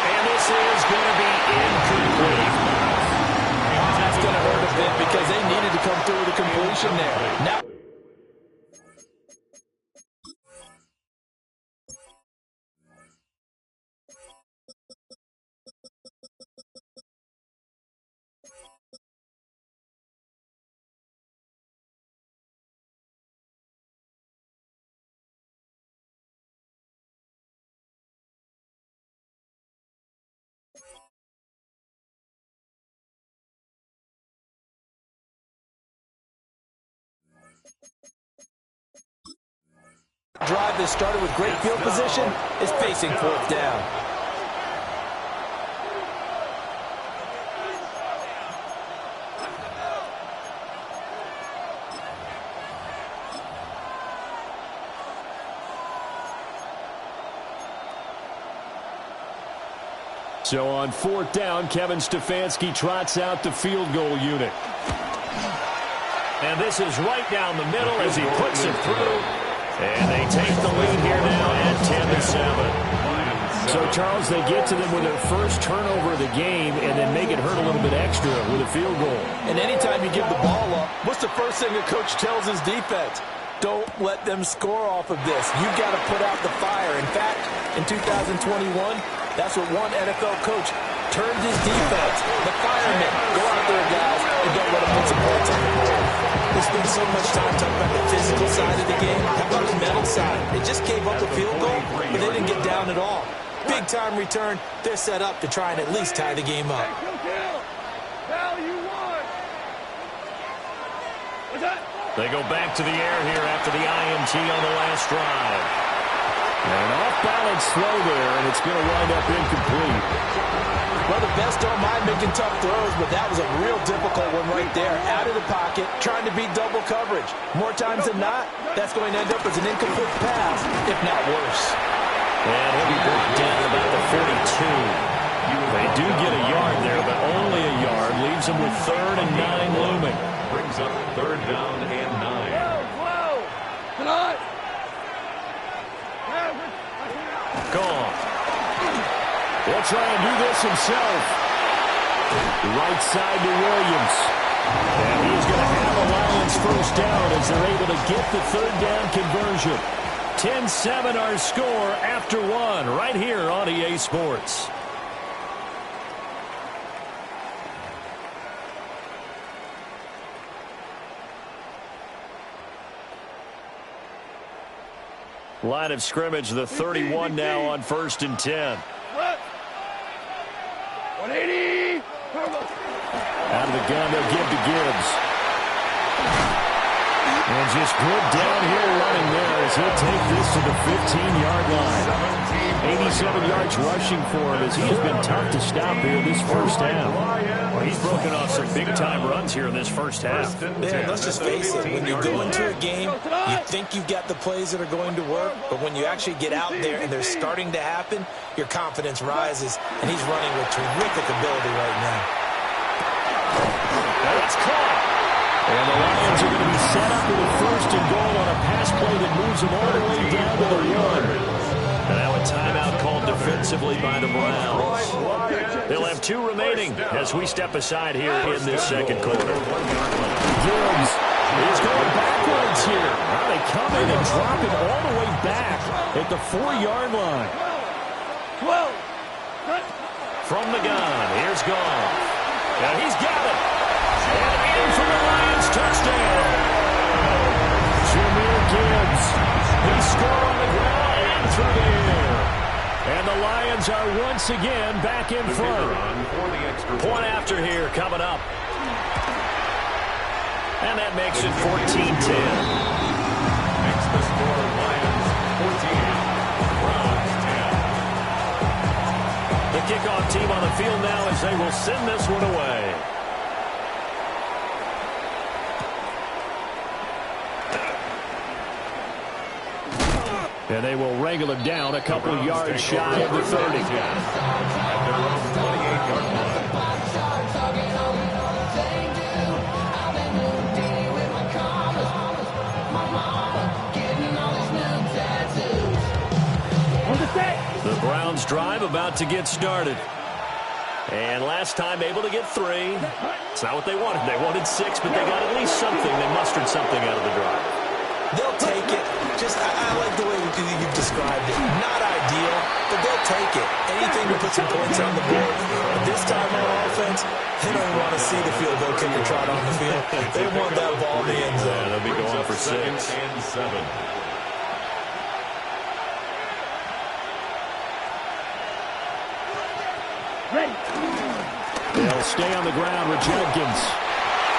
And this is going to be incomplete. That's going to hurt a bit because they needed to come through with a completion there. Now. Drive that started with great field position is facing 4th down. So on 4th down, Kevin Stefanski trots out the field goal unit. And this is right down the middle as he puts it through. And they take the lead here now at 10-7. So, Charles, they get to them with their first turnover of the game and then make it hurt a little bit extra with a field goal. And anytime you give the ball up, what's the first thing a coach tells his defense? Don't let them score off of this. You've got to put out the fire. In fact, in 2021, that's what one NFL coach turned his defense. The firemen. Go out there, guys, and don't let them put some points on the board. We spend so much time talking about the physical side of the game. How about the mental side? They just gave up a field goal, but they didn't get down at all. Big-time return. They're set up to try and at least tie the game up. They go back to the air here after the INT on the last drive. An off-balance throw there, and it's going to wind up incomplete. Well, the best don't mind making tough throws, but that was a real difficult one right there. Out of the pocket, trying to beat double coverage. More times than not, that's going to end up as an incomplete pass, if not worse. And he'll be brought down about the 42. They do get a yard there, but only a yard. Leaves them with 3rd and 9 looming. Brings up 3rd down and 9. Whoa! Tonight! Gone. He'll try and do this himself. Right side to Williams. And he's going to have a Lions first down as they're able to get the 3rd down conversion. 10-7 our score after 1 right here on EA Sports. Line of scrimmage, the 31 now on 1st and 10. 180. Out of the gun, they'll give to Gibbs. And just good downhill running there as he'll take this to the 15-yard line. 87 yards rushing for him as he has been tough to stop here this first half. Well, he's broken off some big-time runs here in this first half. Yeah, let's just face it. When you go into a game, you think you've got the plays that are going to work, but when you actually get out there and they're starting to happen, your confidence rises, and he's running with terrific ability right now. That's caught. And the Lions are going to be set up with a 1st and goal on a pass play that moves them all the way down to the 1. And now a timeout called defensively by the Browns. They'll have 2 remaining as we step aside here in this second quarter. Gibbs is going backwards here. Now they come in and drop him all the way back at the 4-yard line. 12. From the gun, here's Goff. Now he's got it. And in for the Lions touchdown. Jahmyr Gibbs. He scored on the ground and through the air. And the Lions are once again back in front. Point after here coming up. And that makes it 14-10. Makes the score Lions 14, Browns 10. The kickoff team on the field now as they will send this one away. And they will wrangle him down a couple yards shy of the 30. At their own 28-yard line. The Browns drive about to get started. And last time able to get 3. It's not what they wanted. They wanted 6, but they got at least something. They mustered something out of the drive. They'll take it. I like the way you've described it. Not ideal, but they'll take it. Anything to put some points on the board. But this time on offense, they don't want to see the field goal kicker trot on the field. They want that ball in the end zone. Yeah, they'll be going for 6. And 7. They'll stay on the ground with Jenkins.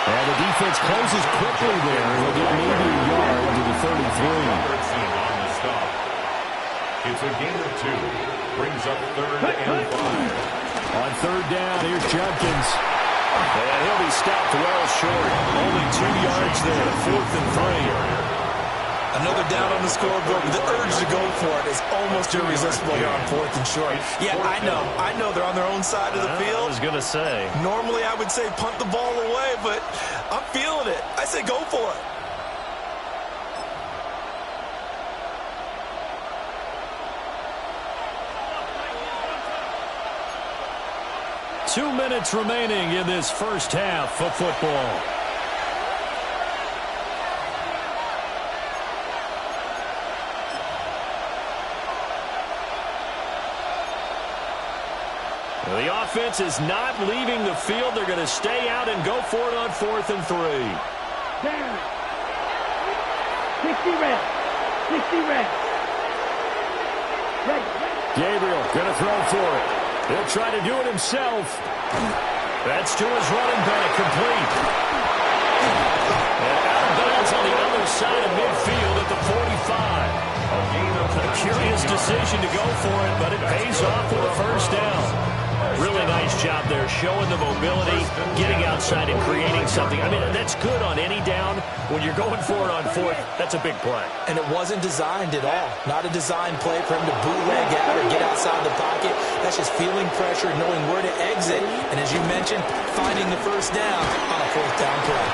And the defense closes quickly there. They'll get maybe a yard to the 33. Robertson on the stop. It's a gain of 2. Brings up 3rd and 5. On 3rd down, here's Jenkins. And he'll be stopped well short. Only 2 yards there. 4th and 3. Another down on the scoreboard. The urge to go for it is almost irresistible here on 4th and short. Yeah, I know they're on their own side of the field. I was going to say. Normally I would say punt the ball away, but I'm feeling it. I say go for it. Two minutes remaining in this first half of football. The offense is not leaving the field. They're going to stay out and go for it on 4th and 3. 60 reps. 60 reps. Ready. Gabriel going to throw for it. He'll try to do it himself. That's to his running back, complete. And out of bounds on the other side of midfield at the 45. A curious decision to go for it, but it pays off with a first down. Really nice job there, showing the mobility, getting outside and creating something. I mean, that's good on any down. When you're going for it on fourth, that's a big play. And it wasn't designed at all. Not a designed play for him to bootleg out or get outside the pocket. That's just feeling pressure, knowing where to exit, and as you mentioned, finding the first down on a fourth down play.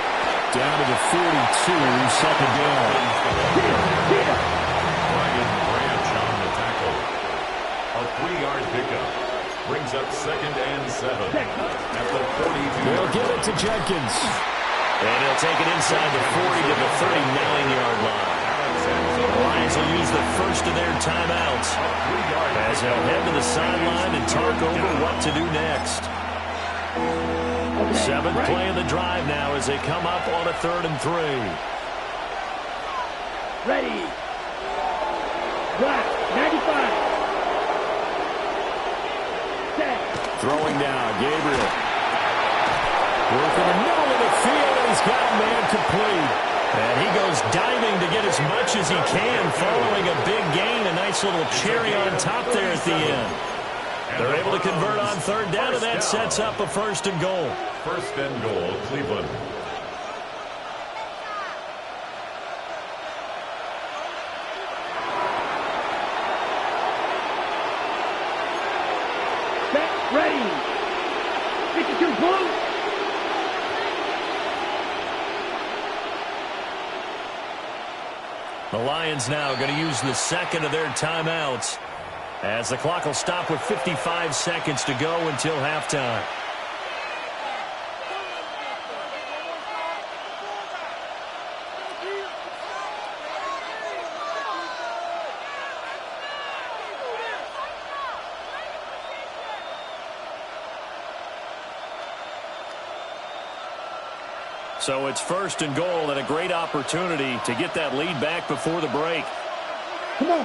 Down to the 42, second down. Ryan Branch on the tackle. A 3-yard pickup. Brings up 2nd and 7 at the 42. They'll give it to Jenkins. And he'll take it inside the 40 to the 39-yard line. The Lions will use the first of their timeouts as they'll head to the sideline and talk over what to do next. 7th play of the drive now as they come up on a 3rd and 3. Ready. Right. 95. Set. Throwing down, Gabriel. Working the middle of the field, and he's got a man complete. And he goes diving to get as much as he can following a big gain. A nice little cherry on top there at the end. They're able to convert on 3rd down, and that sets up a 1st and goal. 1st and goal, Cleveland. Set. Ready. 52 blue. The Lions now going to use the 2nd of their timeouts as the clock will stop with 55 seconds to go until halftime. So it's 1st and goal and a great opportunity to get that lead back before the break. Come on.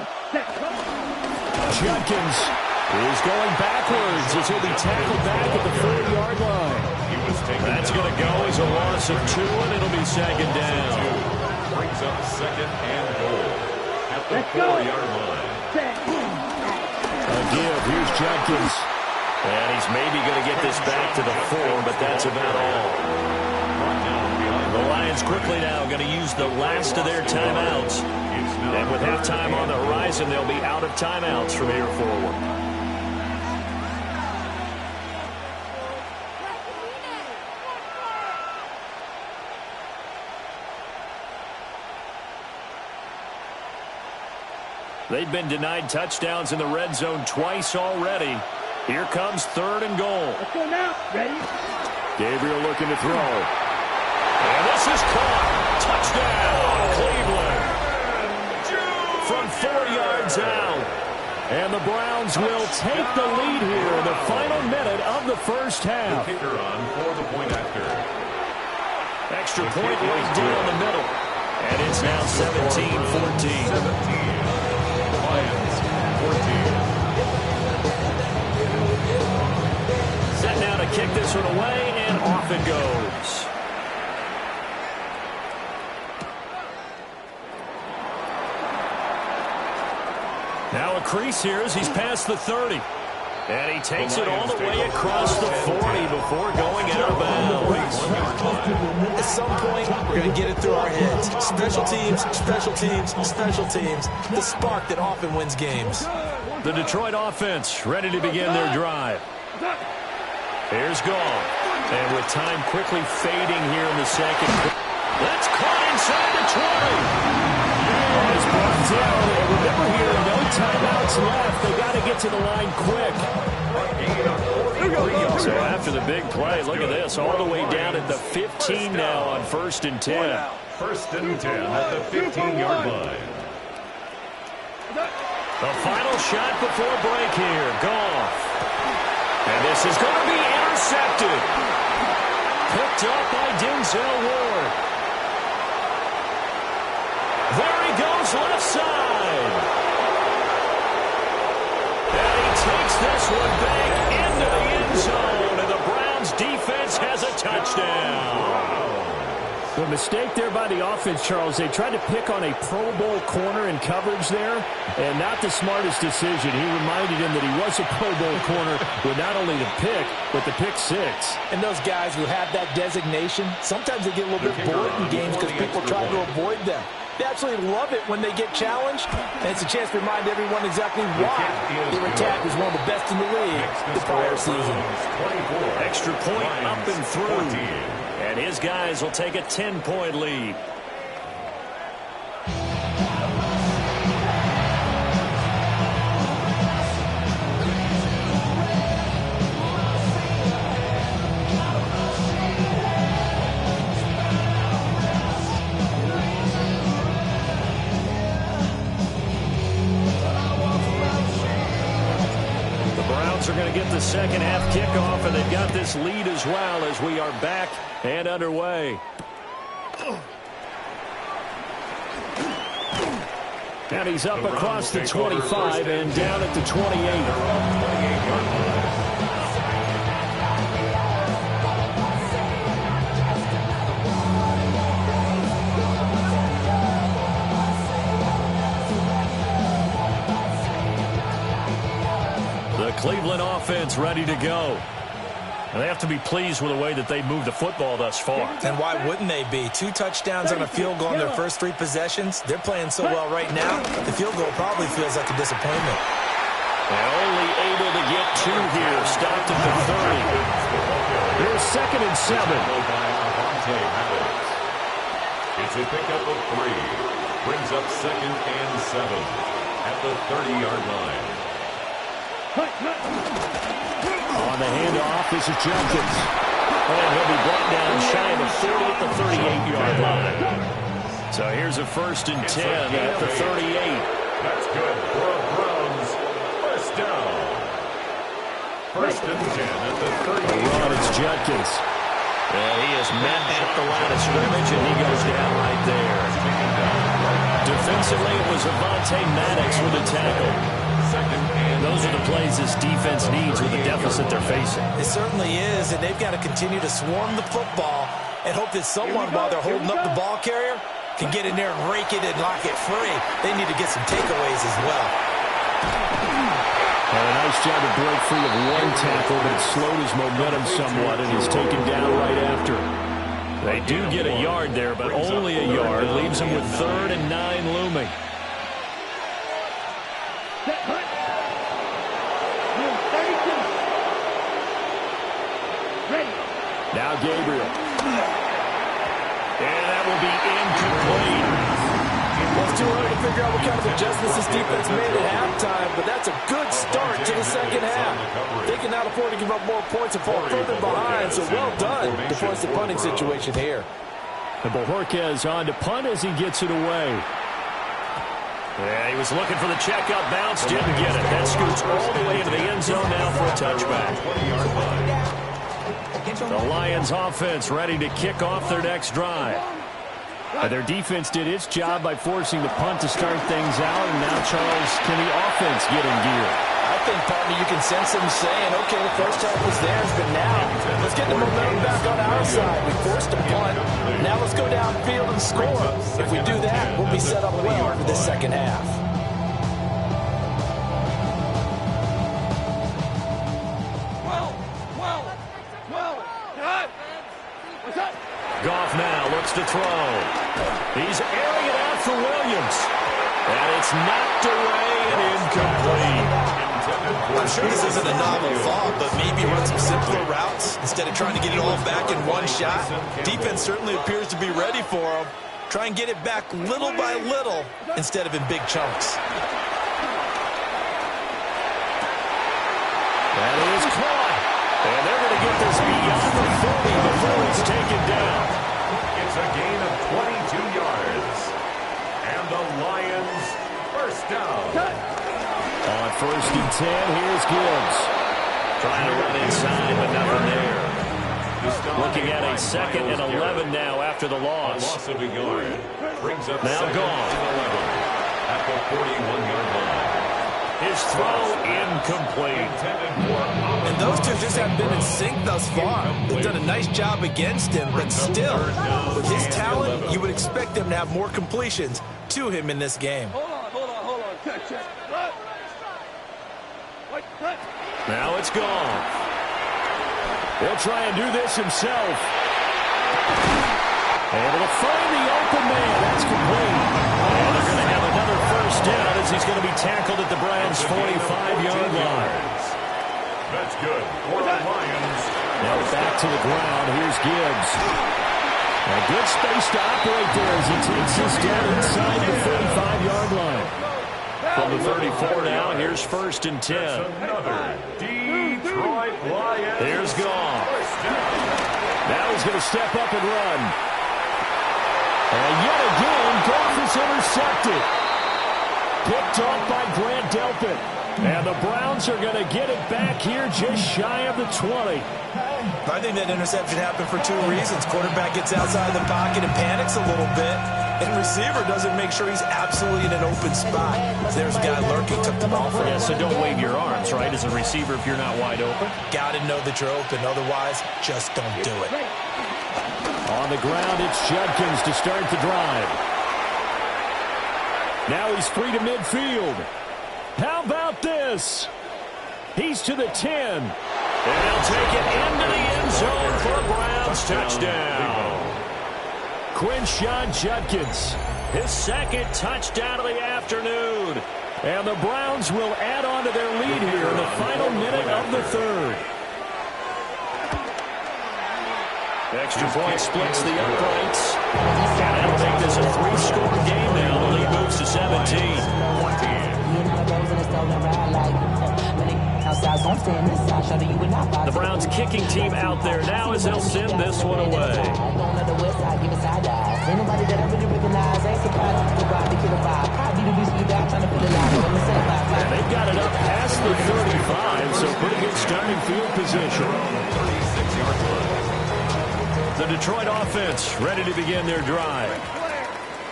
Jenkins is going backwards as he'll be tackled back at the 40-yard line. That's going to go as a loss of 2, and it'll be 2nd down. Brings up 2nd and goal at the 4-yard line. A give. Here's Jenkins. And he's maybe going to get this back to the 4, but that's about all. The Lions quickly now going to use the last of their timeouts. And with halftime on the horizon, they'll be out of timeouts from here forward. They've been denied touchdowns in the red zone twice already. Here comes 3rd and goal. Let's go now. Ready? Gabriel looking to throw. And this is caught. Touchdown, Cleveland. From 4 yards out. And the Browns will take the lead here in the final minute of the first half. The kicker on for the point after. Extra point right down the middle. And it's now 17-14. 17. Lions 14. Set now to kick this one away, and off it goes. Now a crease here as he's past the 30. And he takes it all the way across the 40 before going out of bounds. At some point, we're going to get it through our heads. Special teams, special teams, special teams. The spark that often wins games. The Detroit offense ready to begin their drive. Here's Goff. And with time quickly fading here in the second. That's caught inside the 20. And it's brought down. And remember here, no timeouts left. They got to get to the line quick. So after the big play, look at this, all the way down at the 15 now on 1st and 10. 1st and 10 at the 15-yard line. The final shot before break here, Goff. And this is going to be intercepted. Picked up by Denzel Ward. There he goes left side. And he takes this one back into the end zone. And the Browns defense has a touchdown. Well, mistake there by the offense, Charles. They tried to pick on a Pro Bowl corner in coverage there, and not the smartest decision. He reminded him that he was a Pro Bowl corner with not only the pick, but the pick six. And those guys who have that designation, sometimes they get a little bit bored in games because people try to avoid them. They absolutely love it when they get challenged, and it's a chance to remind everyone exactly why their attack was one of the best in the league the prior season. Extra point up and through. And his guys will take a 10-point lead. Are going to get the second half kickoff, and they've got this lead as well as we are back and underway. And he's up across the 25 and down at the 28. Cleveland offense ready to go. And they have to be pleased with the way that they moved the football thus far. And why wouldn't they be? 2 touchdowns on a field goal in their first 3 possessions. They're playing so well right now, the field goal probably feels like a disappointment. And only able to get 2 here. Stopped at the 30. Here's 2nd and 7. It's a pickup of 3. Brings up 2nd and 7 at the 30-yard line. On the handoff, this is Jenkins. And he'll be brought down shy of the 30 at the 38-yard line. So here's a 1st and 10 at the 38. That's good for Browns. First down. 1st and 10 at the 38. Run, it's Jenkins. And he is met at the line of scrimmage, and he goes down right there. Defensively, it was Avonte Maddox with a tackle. Those are the plays this defense needs with the deficit they're facing. It certainly is, and they've got to continue to swarm the football and hope that someone, while they're holding up the ball carrier, can get in there and rake it and lock it free. They need to get some takeaways as well. And a nice job to break free of 1 tackle, but it slowed his momentum somewhat, and he's taken down right after. They do get a yard there, but only a yard. Leaves them with 3rd and 9 looming. Now Gabriel. And that will be incomplete. Well, it's too early to figure out what kind of adjustments this defense made at halftime, but that's a good start to the second half. They cannot afford to give up more points and fall further behind, so well done to force the punting situation here. And Bojorquez on to punt as he gets it away. Yeah, he was looking for the checkup bounce, didn't get it. That scoots all the way into the end zone now for a touchback. The Lions offense ready to kick off their next drive. Their defense did its job by forcing the punt to start things out, and now, Charles, can the offense get in gear? I think, partner, you can sense them saying, okay, the first half was theirs, but now let's get the momentum back on our side. We forced a punt. Now let's go downfield and score. If we do that, we'll be set up well for this second half. Goff now looks to throw. He's airing it out for Williams. And it's knocked away and incomplete. I'm sure this isn't a novel thought, but maybe run some simpler routes instead of trying to get it all back in one shot. Defense certainly appears to be ready for him. Try and get it back little by little instead of in big chunks. That is caught. And they're going to get this beyond the 30 before it's taken down. It's a gain of 22 yards. And the Lions first down. On 1st and 10, here's Gibbs. Trying to run inside, but nothing there. Looking at a 2nd and 11 now after the loss. A loss of a yard. Brings up now gone. At the 41-yard line. His throw incomplete. And those two just haven't been in sync thus far. They've done a nice job against him, but still, with his talent, you would expect them to have more completions to him in this game. Hold on. Check. Now it's gone. He'll try and do this himself. Able to find the open man. That's complete. And they're going to have another first down as he's going to be tackled at the Browns' 45-yard line. That's good for the Lions. Now back to the ground. Here's Gibbs. A good space to operate there as he takes this down inside the 45-yard line. From the 34 now, here's 1st and 10. Another Detroit Lions. Here's Goff. Now he's going to step up and run. And yet again, Goff is intercepted. Picked off by Grant Delpit. And the Browns are going to get it back here just shy of the 20. I think that interception happened for two reasons. Quarterback gets outside the pocket and panics a little bit. And receiver doesn't make sure he's absolutely in an open spot. There's a guy lurking, took the ball from him. Yeah, so don't wave your arms, right, as a receiver if you're not wide open. Got to know that you're open. Otherwise, just don't do it. On the ground, it's Judkins to start the drive. Now he's free to midfield. How about this? He's to the 10. And he'll take it into the end zone for a Browns touchdown. Quinshon Judkins, his second touchdown of the afternoon. And the Browns will add on to their lead here in the final minute of the third. Extra point splits the uprights. And that'll make this a 3-score game now. The lead moves to 17. The Browns kicking team out there now as they'll send this one away. And they've got it up past the 35, so pretty good starting field position. The Detroit offense ready to begin their drive.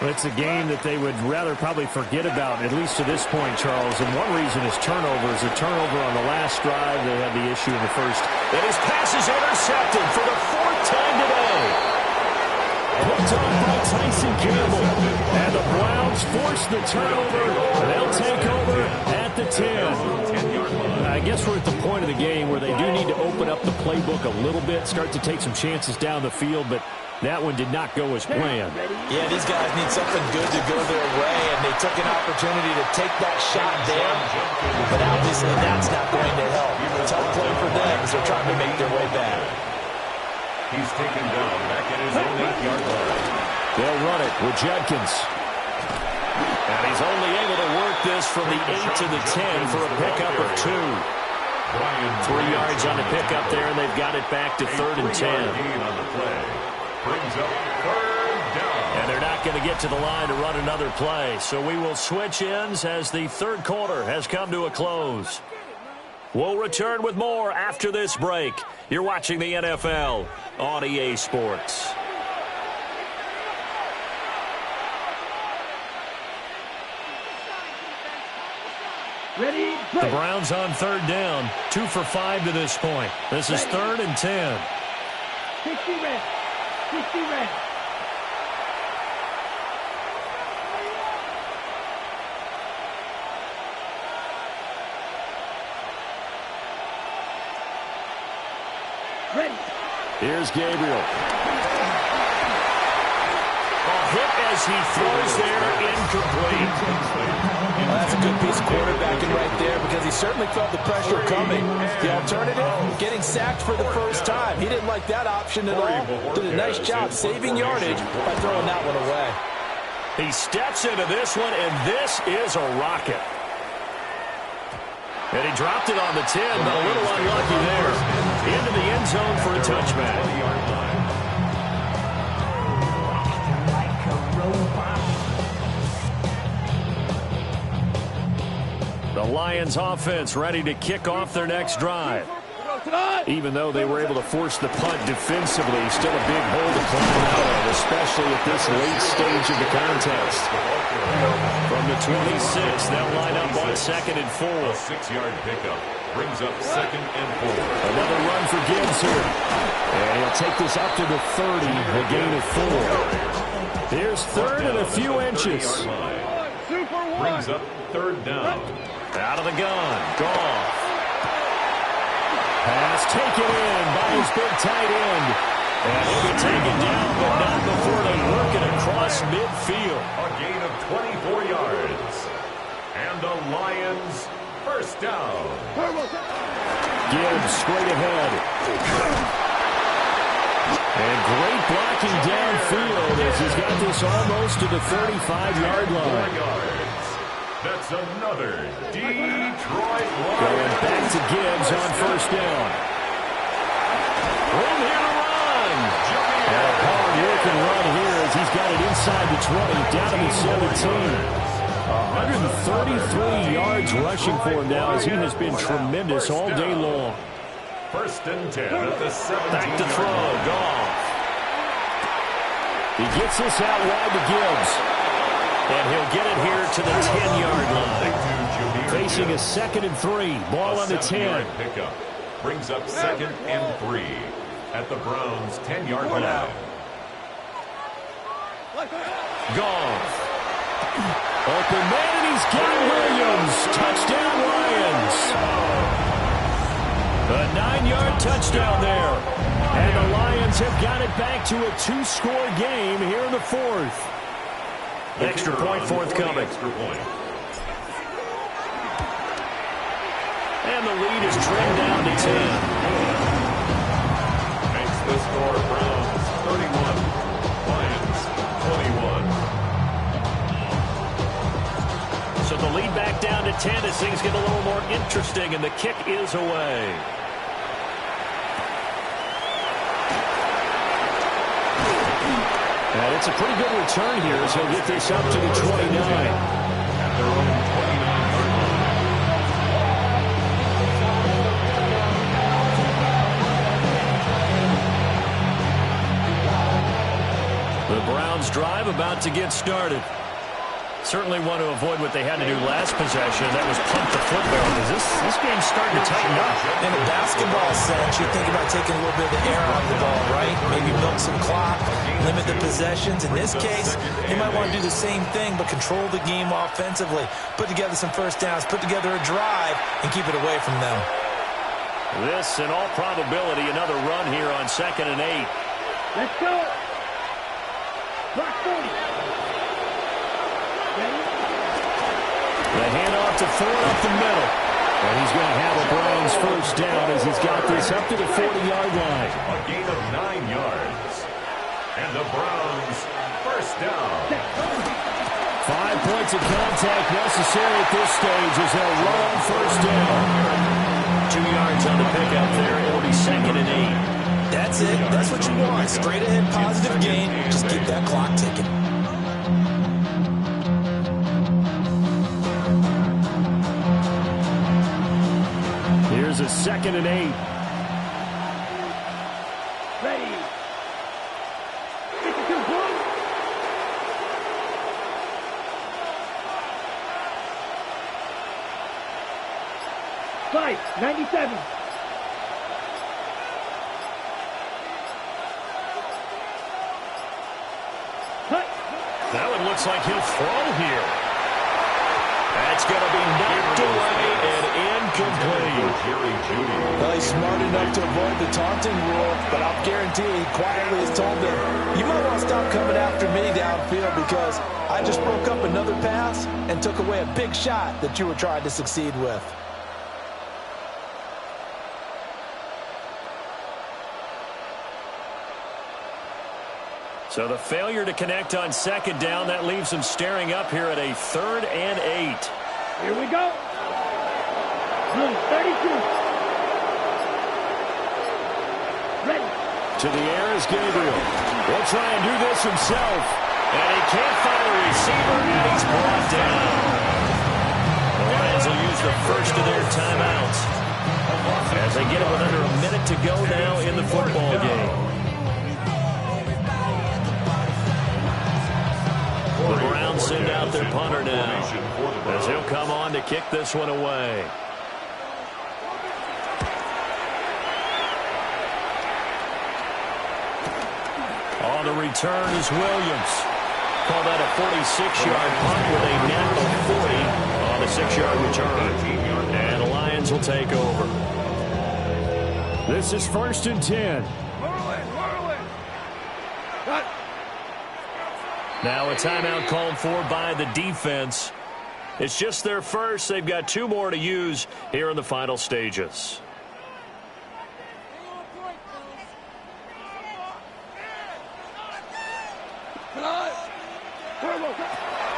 It's a game that they would rather probably forget about, at least to this point, Charles. And one reason is turnovers. A turnover on the last drive. They had the issue in the first. And his pass is intercepted for the 4th time today. Picked off by Tyson Campbell. And the Browns force the turnover. They'll take over at the 10. I guess we're at the point of the game where they do need to open up the playbook a little bit, start to take some chances down the field, but that one did not go as planned. Yeah, these guys need something good to go their way, and they took an opportunity to take that shot there, but obviously that's not going to help. Tough play for them as they're trying to make their way back. He's taken down back at his own 8-yard line. They'll run it with Judkins. And he's only able to work this from the 8 to the 10 for a pickup of 2. 3 yards on the pickup there, and they've got it back to 3rd and 10. On the play. Brings up 3rd down. And they're not going to get to the line to run another play. So we will switch ends as the third quarter has come to a close. We'll return with more after this break. You're watching the NFL on EA Sports. Ready? The Browns on 3rd down. 2 for 5 to this point. This is 3rd and 10. 60 red. 60 red. Ready. Here's Gabriel. A hit as he throws there, incomplete. Well, that's a good piece of quarterbacking right there because he certainly felt the pressure coming. The alternative, getting sacked for the first time. He didn't like that option at all. Did a nice job saving yardage by throwing that one away. He steps into this one, and this is a rocket. And he dropped it on the 10, but a little unlucky there. Into the end zone for a touchback. The Lions offense ready to kick off their next drive. Even though they were able to force the punt defensively, still a big hole to climb out of, especially at this late stage of the contest. From the 26, they'll line up on 2nd and 4. A 6-yard pickup. Brings up 2nd and 4. Another run for Gibbs here. And he'll take this up to the 30, a gain of 4. Here's 3rd and a few inches. Brings up 3rd down. Out of the gun. Goff. Pass taken in by his big tight end. And he'll be taken down, but not before they work it across midfield. A gain of 24 yards. And the Lions first down. Gibbs straight ahead. And great blocking downfield as he's got this almost to the 35-yard line. That's another Detroit Lions. Going back to Gibbs on first down. Room here to run. A hard-working run here as he's got it inside the 20, down to the 17. 133 yards rushing for him now as he has been tremendous all day long. 1st and 10 at the 17. Back to throw. Goff. He gets this out wide to Gibbs. And he'll get it here to the 10-yard line. Facing a 2nd and 3. Ball on the 10. Pickup. Brings up 2nd and 3 at the Browns' 10-yard line. Goff. Open man, and he's got Williams. Touchdown, Lions. A 9-yard touchdown there. And the Lions have got it back to a 2-score game here in the 4th. Extra point forthcoming. And the lead is trimmed down to 10. Makes the score Browns 31, Lions 21. So the lead back down to 10 as things get a little more interesting, and the kick is away. And it's a pretty good return here as he'll get this up to the 29. At their own 29-yard line. The Browns drive about to get started. Certainly want to avoid what they had to do last possession. That was pump the football, because this game's starting to tighten up. In a basketball sense, you think about taking a little bit of the air out of the ball, right? Maybe milk some clock, limit the possessions. In this case, you might want to do the same thing, but control the game offensively. Put together some first downs, put together a drive, and keep it away from them. This, in all probability, another run here on 2nd and 8. Let's go. Block 40. The handoff to Ford up the middle. And he's going to have a Browns first down as he's got this up to the 40-yard line. A gain of 9 yards. And the Browns first down. 5 points of contact necessary at this stage as they'll run on first down. 2 yards on the pickup there. It'll be 2nd and 8. That's it. That's what you want. Straight ahead, positive gain. Just keep that clock ticking. Here's a 2nd and 8. Ready. 52 points. Fight, 97. Cut. That one looks like he'll throw here. That's going to be knocked away and incomplete. Well, he's smart enough to avoid the taunting rule, but I'll guarantee he quietly has told them, you might want to stop coming after me downfield because I just broke up another pass and took away a big shot that you were trying to succeed with. So the failure to connect on 2nd down, that leaves them staring up here at a 3rd and 8. Here we go. 32. Ready. To the air is Gabriel. He'll try and do this himself. And he can't find a receiver, and he's brought down. The Lions will use the first of their timeouts as they get it with under a minute to go now in the football game. The Browns send out their punter now as he'll come on to kick this one away. On the return is Williams. Call that a 46-yard punt with a net of 40 on the 6-yard return. And the Lions will take over. This is 1st and 10. Now a timeout called for by the defense. It's just their first. They've got 2 more to use here in the final stages.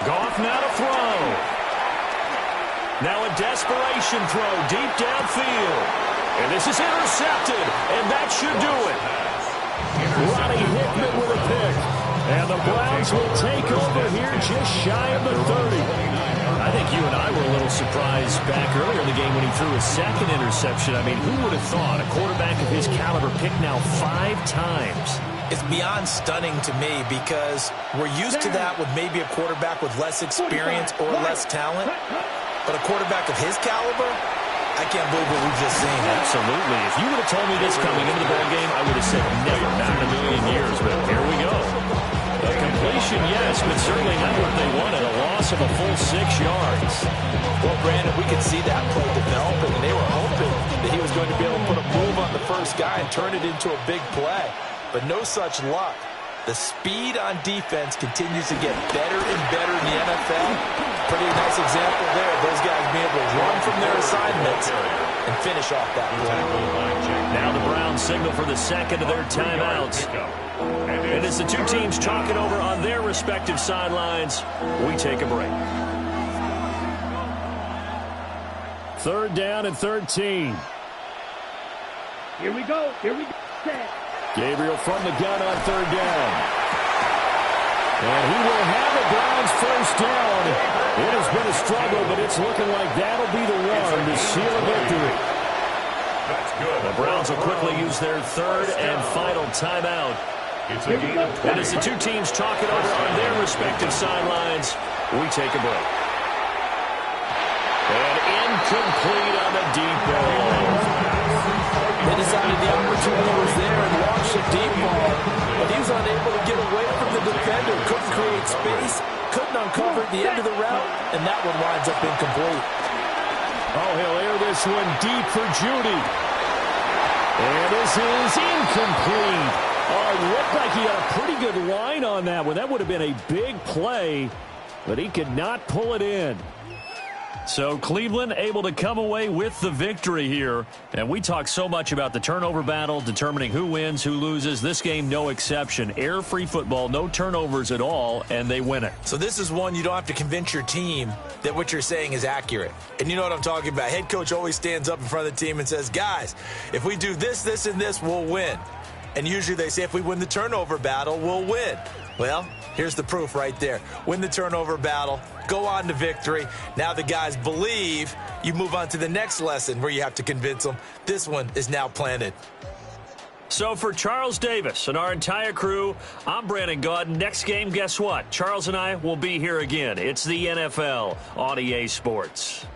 Goff now to throw. Now a desperation throw deep downfield. And this is intercepted, and that should do it. Ronnie Hickman with a pick. And the Browns will take over here just shy of the 30. I think you and I were a little surprised back earlier in the game when he threw his second interception. I mean, who would have thought a quarterback of his caliber picked now 5 times? It's beyond stunning to me because we're used to that with maybe a quarterback with less experience or less talent. But a quarterback of his caliber, I can't believe what we've just seen. Absolutely. If you would have told me this coming into the ball game, I would have said never, not in a million years. But here we go. A completion, yes, but certainly not what they wanted. A loss of a full 6 yards. Well, Brandon, we could see that play developing, and they were hoping that he was going to be able to put a move on the first guy and turn it into a big play. But no such luck. The speed on defense continues to get better and better in the NFL. Pretty nice example there. Those guys being able to run from their assignments and finish off that play. Now the Browns signal for the second of their timeouts. And as the 2 teams talk it over on their respective sidelines, we take a break. 3rd down and 13. Here we go. Here we go. Gabriel from the gun on 3rd down. And he will have the Browns first down. It has been a struggle, but it's looking like that'll be the one to seal a victory. The Browns will quickly use their 3rd and final timeout. And as the 2 teams talk it over on their respective sidelines, we take a break. And incomplete on the deep ball. They decided the opportunity was there and launched a deep ball, but he was unable to get away from the defender. Couldn't create space, couldn't uncover the end of the route, and that one winds up incomplete. Oh, he'll air this one deep for Judy. And this is incomplete. Oh, it looked like he had a pretty good line on that one. That would have been a big play, but he could not pull it in. So Cleveland able to come away with the victory here. And we talk so much about the turnover battle, determining who wins, who loses. This game, no exception. Air-free football, no turnovers at all, and they win it. So this is one you don't have to convince your team that what you're saying is accurate. And you know what I'm talking about. Head coach always stands up in front of the team and says, guys, if we do this, this, and this, we'll win. And usually they say if we win the turnover battle, we'll win. Well, here's the proof right there. Win the turnover battle, go on to victory. Now the guys believe. You move on to the next lesson where you have to convince them. This one is now planted. So for Charles Davis and our entire crew, I'm Brandon Gaudin. Next game, guess what? Charles and I will be here again. It's the NFL on EA Sports.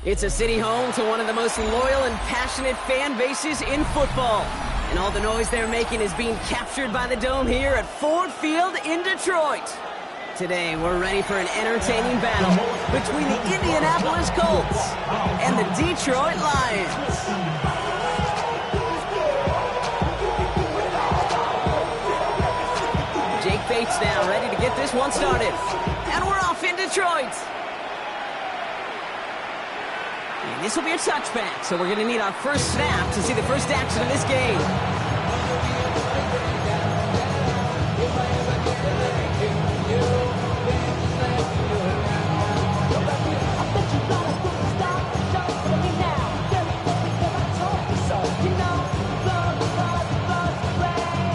It's a city home to one of the most loyal and passionate fan bases in football. And all the noise they're making is being captured by the Dome here at Ford Field in Detroit. Today, we're ready for an entertaining battle between the Indianapolis Colts and the Detroit Lions. Jake Bates now ready to get this one started. And we're off in Detroit. And this will be a touchback, so we're going to need our first snap to see the first action of this game.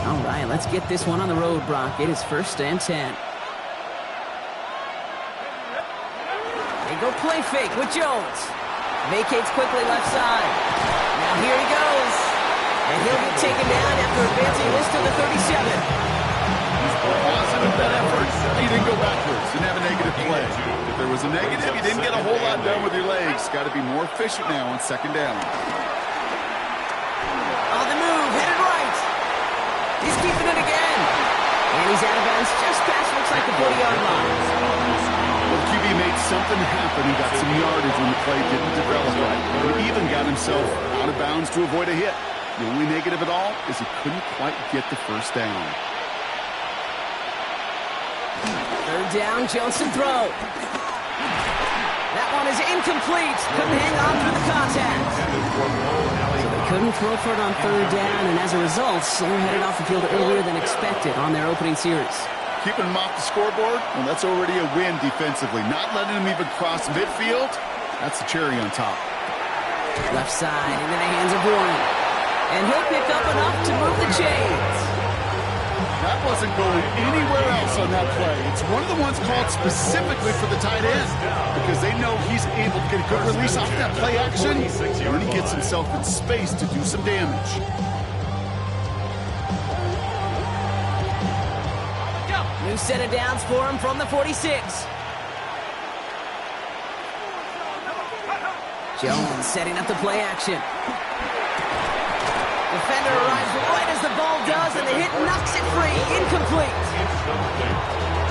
All right, let's get this one on the road, Brock. It is 1st and 10. They go play fake with Jones. Vacates quickly left side. Now here he goes. And he'll get taken down after advancing this to the 37. Positive that effort. He didn't go backwards. Didn't have a negative play. If there was a negative, you didn't get a whole lot done with your legs. Got to be more efficient now on 2nd down. On the move, headed right. He's keeping it again. And he's out of bounds just past looks like the 40-yard line. Well, QB made something happen and got some yardage when the play didn't develop right. He even got himself out of bounds to avoid a hit. The only negative at all is he couldn't quite get the 1st down. 3rd down, Johnson throw. That one is incomplete. Couldn't hang on through the contact. So they couldn't throw for it on 3rd down, and as a result, Sloan headed off the field earlier than expected on their opening series. Keeping him off the scoreboard, well, that's already a win defensively. Not letting him even cross midfield, that's the cherry on top. Left side into the hands of Warren. And he'll pick up enough to move the chains. That wasn't going anywhere else on that play. It's one of the ones called specifically for the tight end because they know he's able to get a good release off that play action, and then he gets himself in space to do some damage. New set of downs for him from the 46. Jones setting up the play action. Defender arrives right as the ball does, and the hit knocks it free. Incomplete.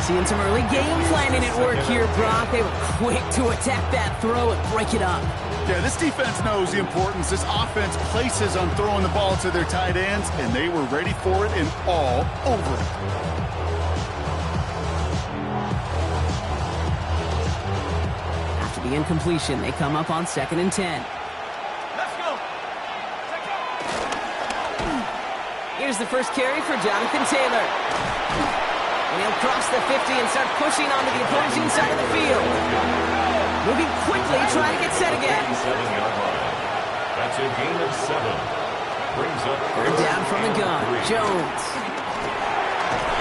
Seeing some early game planning at work here, Brock. They were quick to attack that throw and break it up. Yeah, this defense knows the importance this offense places on throwing the ball to their tight ends, and they were ready for it and all over it. The incompletion, they come up on 2nd and 10. Let's go. Here's the first carry for Jonathan Taylor. And he'll cross the 50 and start pushing onto the opposing side of the field. Moving quickly, trying to get set again. That's a gain of 7. Brings up 3rd down from the gun. Jones.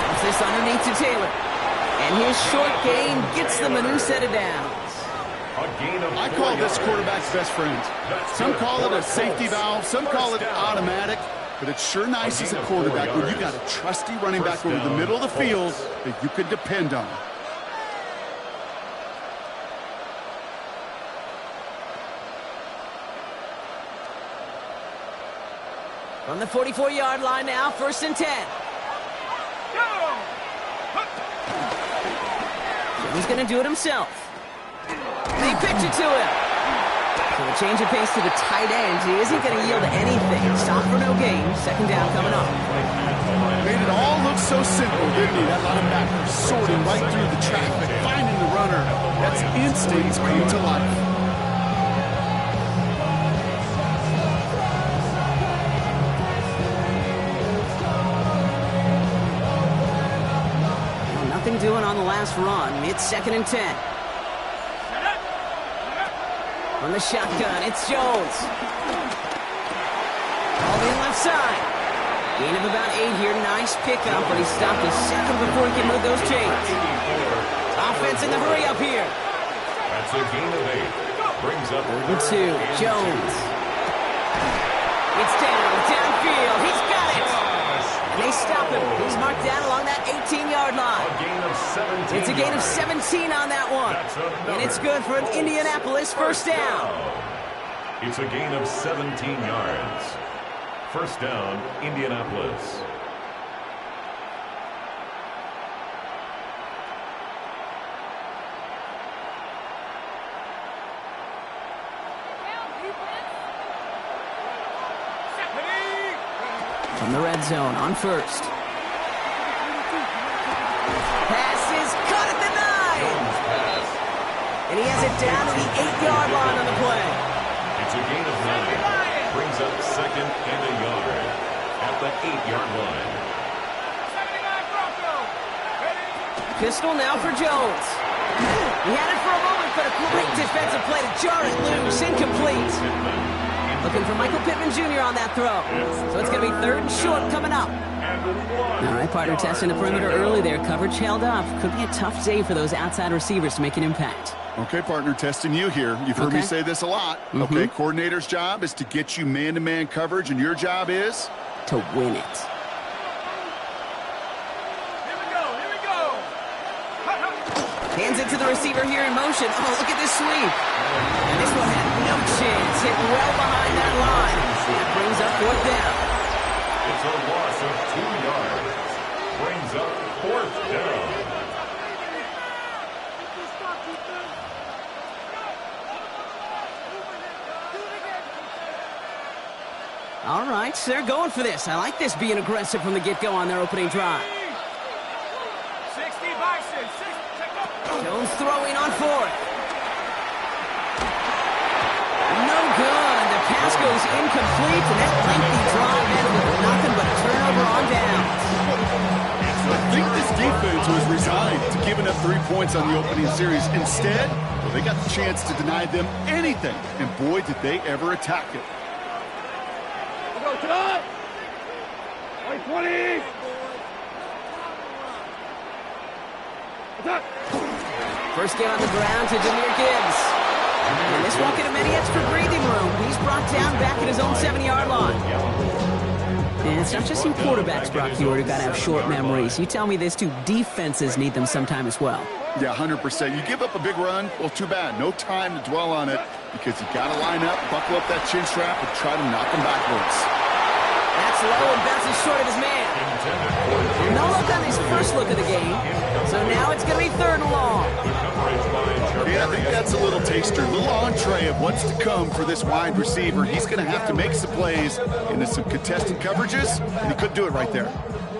Puts this underneath to Taylor. And his short gain gets them a new set of downs. I call this quarterback's best friend. Some call it a safety valve, some call it automatic, but it's sure nice as a quarterback when you got a trusty running back over the middle of the field that you can depend on. From the 44-yard line now, 1st and 10. He's going to do it himself. They pitch it to him. So a change of pace to the tight end. He isn't going to yield anything. Stop for no gain. 2nd down coming up. Made it all look so simple, didn't he? That linebacker sorting right through the traffic, finding the runner. That's instincts come to life. Well, nothing doing on the last run. It's 2nd and 10. On the shotgun, it's Jones. All in left side. Gain of about 8 here. Nice pickup, but he stopped a second before he can move those chains. Offense in the hurry up here. That's a gain of 8. Brings up 3rd and 2. Jones. It's downfield. He's got it. And they stop him. He's marked down along that 18-yard line. A gain of 7. 17 It's a gain of yards. 17 on that one. And it's good for an Indianapolis first down. It's a gain of 17 yards. First down, Indianapolis. From the red zone on first. Pass is caught at the 9. And he has it down to the 8-yard line on the play. It's a gain of 9. Brings up second and a yard at the 8-yard line. Pistol now for Jones. He had it for a moment, but a great defensive play to jar it loose. Incomplete. Looking for Michael Pittman Jr. on that throw. So it's going to be 3rd and short coming up. All right, partner, testing the perimeter early there. Coverage held up. Could be a tough day for those outside receivers to make an impact. Okay, partner, testing you here. You've heard me say this a lot. Okay, coordinator's job is to get you man-to-man coverage, and your job is? To win it. Hands it to the receiver here in motion. Oh, look at this sweep. And this one had no chance. Hit well behind that line. That brings up 4th down. It's a loss of 2 yards. Brings up 4th down. All right, so they're going for this. I like this being aggressive from the get-go on their opening drive. Jones throwing on 4th. No good. The pass goes incomplete, and that lengthy drive ended with nothing but a turnover on downs. I think this defense was resigned to giving up 3 points on the opening series. Instead, well, they got the chance to deny them anything, and boy, did they ever attack it. Go, Todd! 20! Attack! First get on the ground to Jahmyr Gibbs. And this won't get him any extra breathing room. He's brought down back at his own 7-yard line. And it's not just in quarterbacks, Brock Huard, who got to have short memories. You tell me this too, defenses need them sometime as well. Yeah, 100%. You give up a big run, well, too bad. No time to dwell on it because you got to line up, buckle up that chin strap, and try to knock him backwards. That's low and bounces short of his man. No look on his first look of the game. So now it's going to be 3rd and long. Yeah, I think that's a little taster, a little entree of what's to come for this wide receiver. He's going to have to make some plays into some contested coverages, and he could do it right there.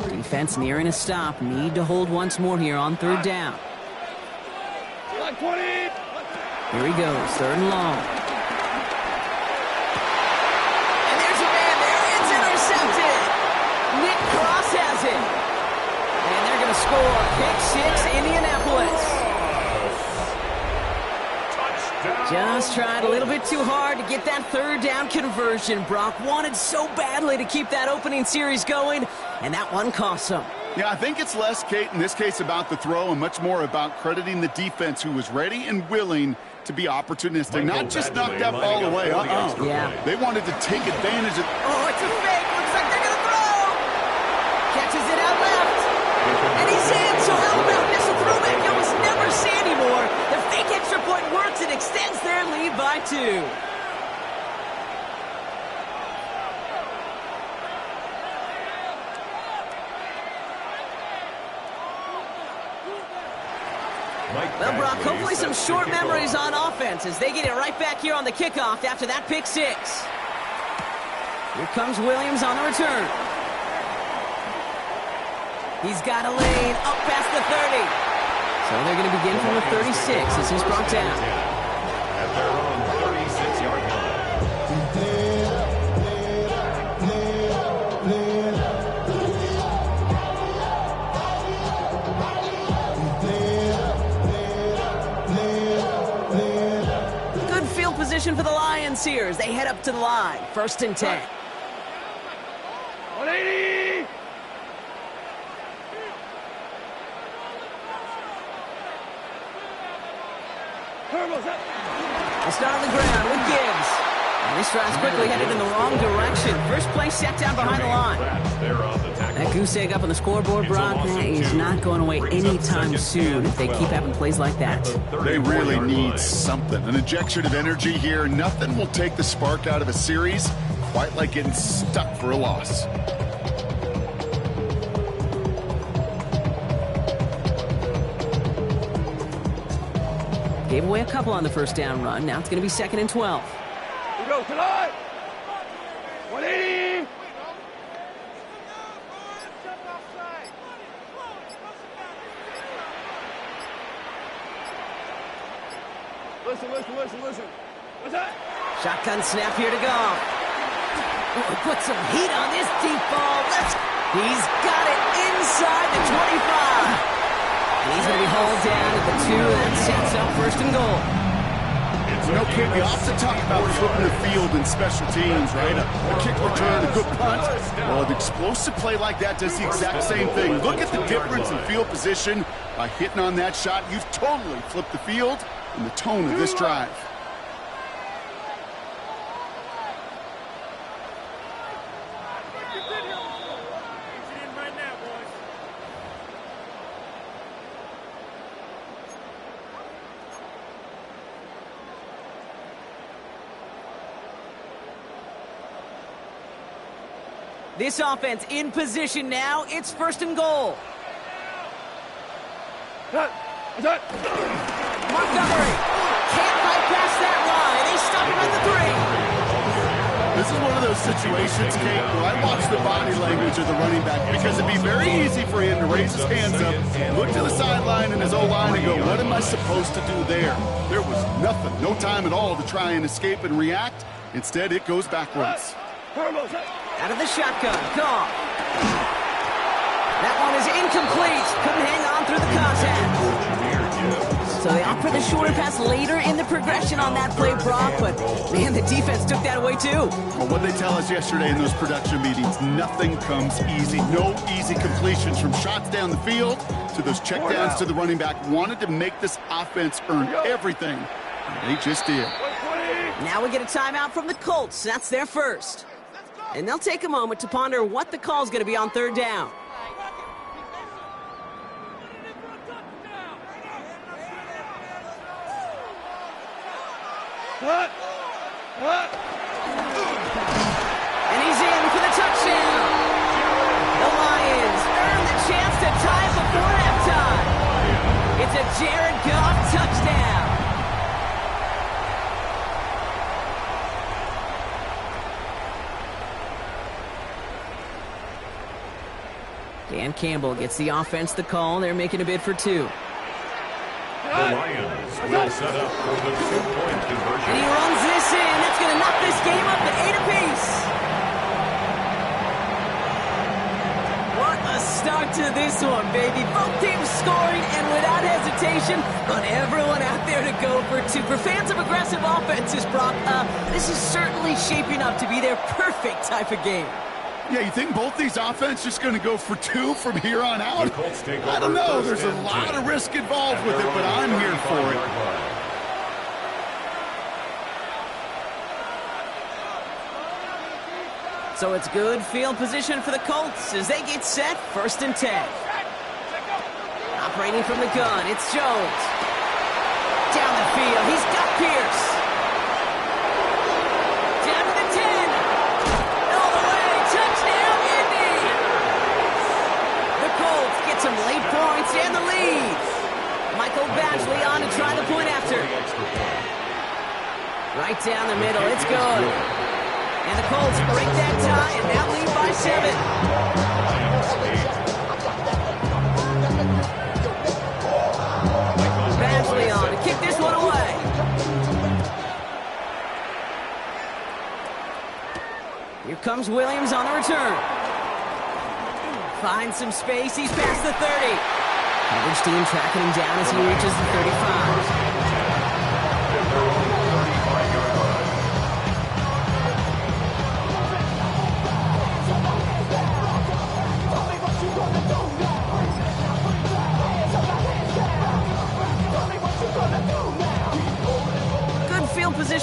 Defense nearing a stop. Need to hold once more here on 3rd down. Here he goes, 3rd and long. And there's a man there. It's intercepted. Nick Cross has it. And they're going to score. Pick 6, Indianapolis. Just tried a little bit too hard to get that 3rd down conversion. Brock wanted so badly to keep that opening series going, and that one cost him. Yeah, I think it's less, Kate, in this case about the throw and much more about crediting the defense who was ready and willing to be opportunistic. Not just knock that ball away. Yeah. They wanted to take advantage of... Oh, it's a fake. Looks like they're going to throw. Catches it out left. And he's in, so Alabama missed a throwback you'll almost never see anymore. The fake extra point works and extends their lead by 2. Well, Brock, hopefully some short memories on offense as they get it right back here on the kickoff after that pick 6. Here comes Williams on the return. He's got a lane up past the 30. So they're going to begin from the 36 as he's brought down. At their own 36-yard line. Good field position for the Lions here as they head up to the line. 1st and 10. 180! They'll start on the ground with Gibbs. And this drive's quickly headed in the wrong direction. First play set down behind the line. That goose egg up on the scoreboard, Brock, that is not going away anytime soon if they keep having plays like that. They really need something. An injection of energy here. Nothing will take the spark out of a series quite like getting stuck for a loss. Gave away a couple on the first down run. Now it's going to be 2nd and 12. Here we go, tonight. 180. Listen. What's that? Shotgun snap here to go. Ooh, put some heat on this deep ball. He's got it inside the 25. And he's going to be hauled down at the 2. That sets up 1st and goal. You know, Kate, we often talk about flipping the field in special teams, right? A kick return, a good punt. Well, an explosive play like that does the exact same thing. Look at the difference in field position. By hitting on that shot, you've totally flipped the field and the tone of this drive. This offense in position now. It's 1st and goal. Montgomery can't bypass that line. They stop him at the 3. This is one of those situations, Kate, where I watch the body language of the running back because it'd be very easy for him to raise his hands up, look to the sideline and his O-line and go, what am I supposed to do there? There was nothing, no time at all to try and escape and react. Instead, it goes backwards. Out of the shotgun. Call. That one is incomplete. Couldn't hang on through the contact. So they opt for the shorter pass later in the progression on that play, Brock. But, man, the defense took that away, too. Well, what they tell us yesterday in those production meetings, nothing comes easy. No easy completions from shots down the field to those checkdowns to the running back. Wanted to make this offense earn everything. And they just did. Now we get a timeout from the Colts. That's their first. And they'll take a moment to ponder what the call is going to be on 3rd down. And he's in for the touchdown. The Lions earn the chance to tie it before halftime. It's a Jared Goff touchdown. Dan Campbell gets the offense the call. They're making a bid for 2. The Lions will set up for the 2-point conversion. And he runs this in. That's going to knock this game up at 8 apiece. What a start to this one, baby. Both teams scoring and without hesitation. Want everyone out there to go for 2. For fans of aggressive offenses, Brock, this is certainly shaping up to be their perfect type of game. Yeah, you think both these offenses just going to go for 2 from here on out? I don't know. There's a lot of risk involved with it, but I'm here for it. So it's good field position for the Colts as they get set. 1st and 10. Operating from the gun, it's Jones. Down the field, he's got Pierce. Down to the 10. All the way, touchdown, Indy. The Colts get some late points and the lead. Michael Badgley on to try the point after. Right down the middle, it's good. And the Colts break that tie and now lead by 7. Badgley on to kick this one away. Here comes Williams on the return. Finds some space. He's past the 30. Coverage team tracking him down as he reaches the 35.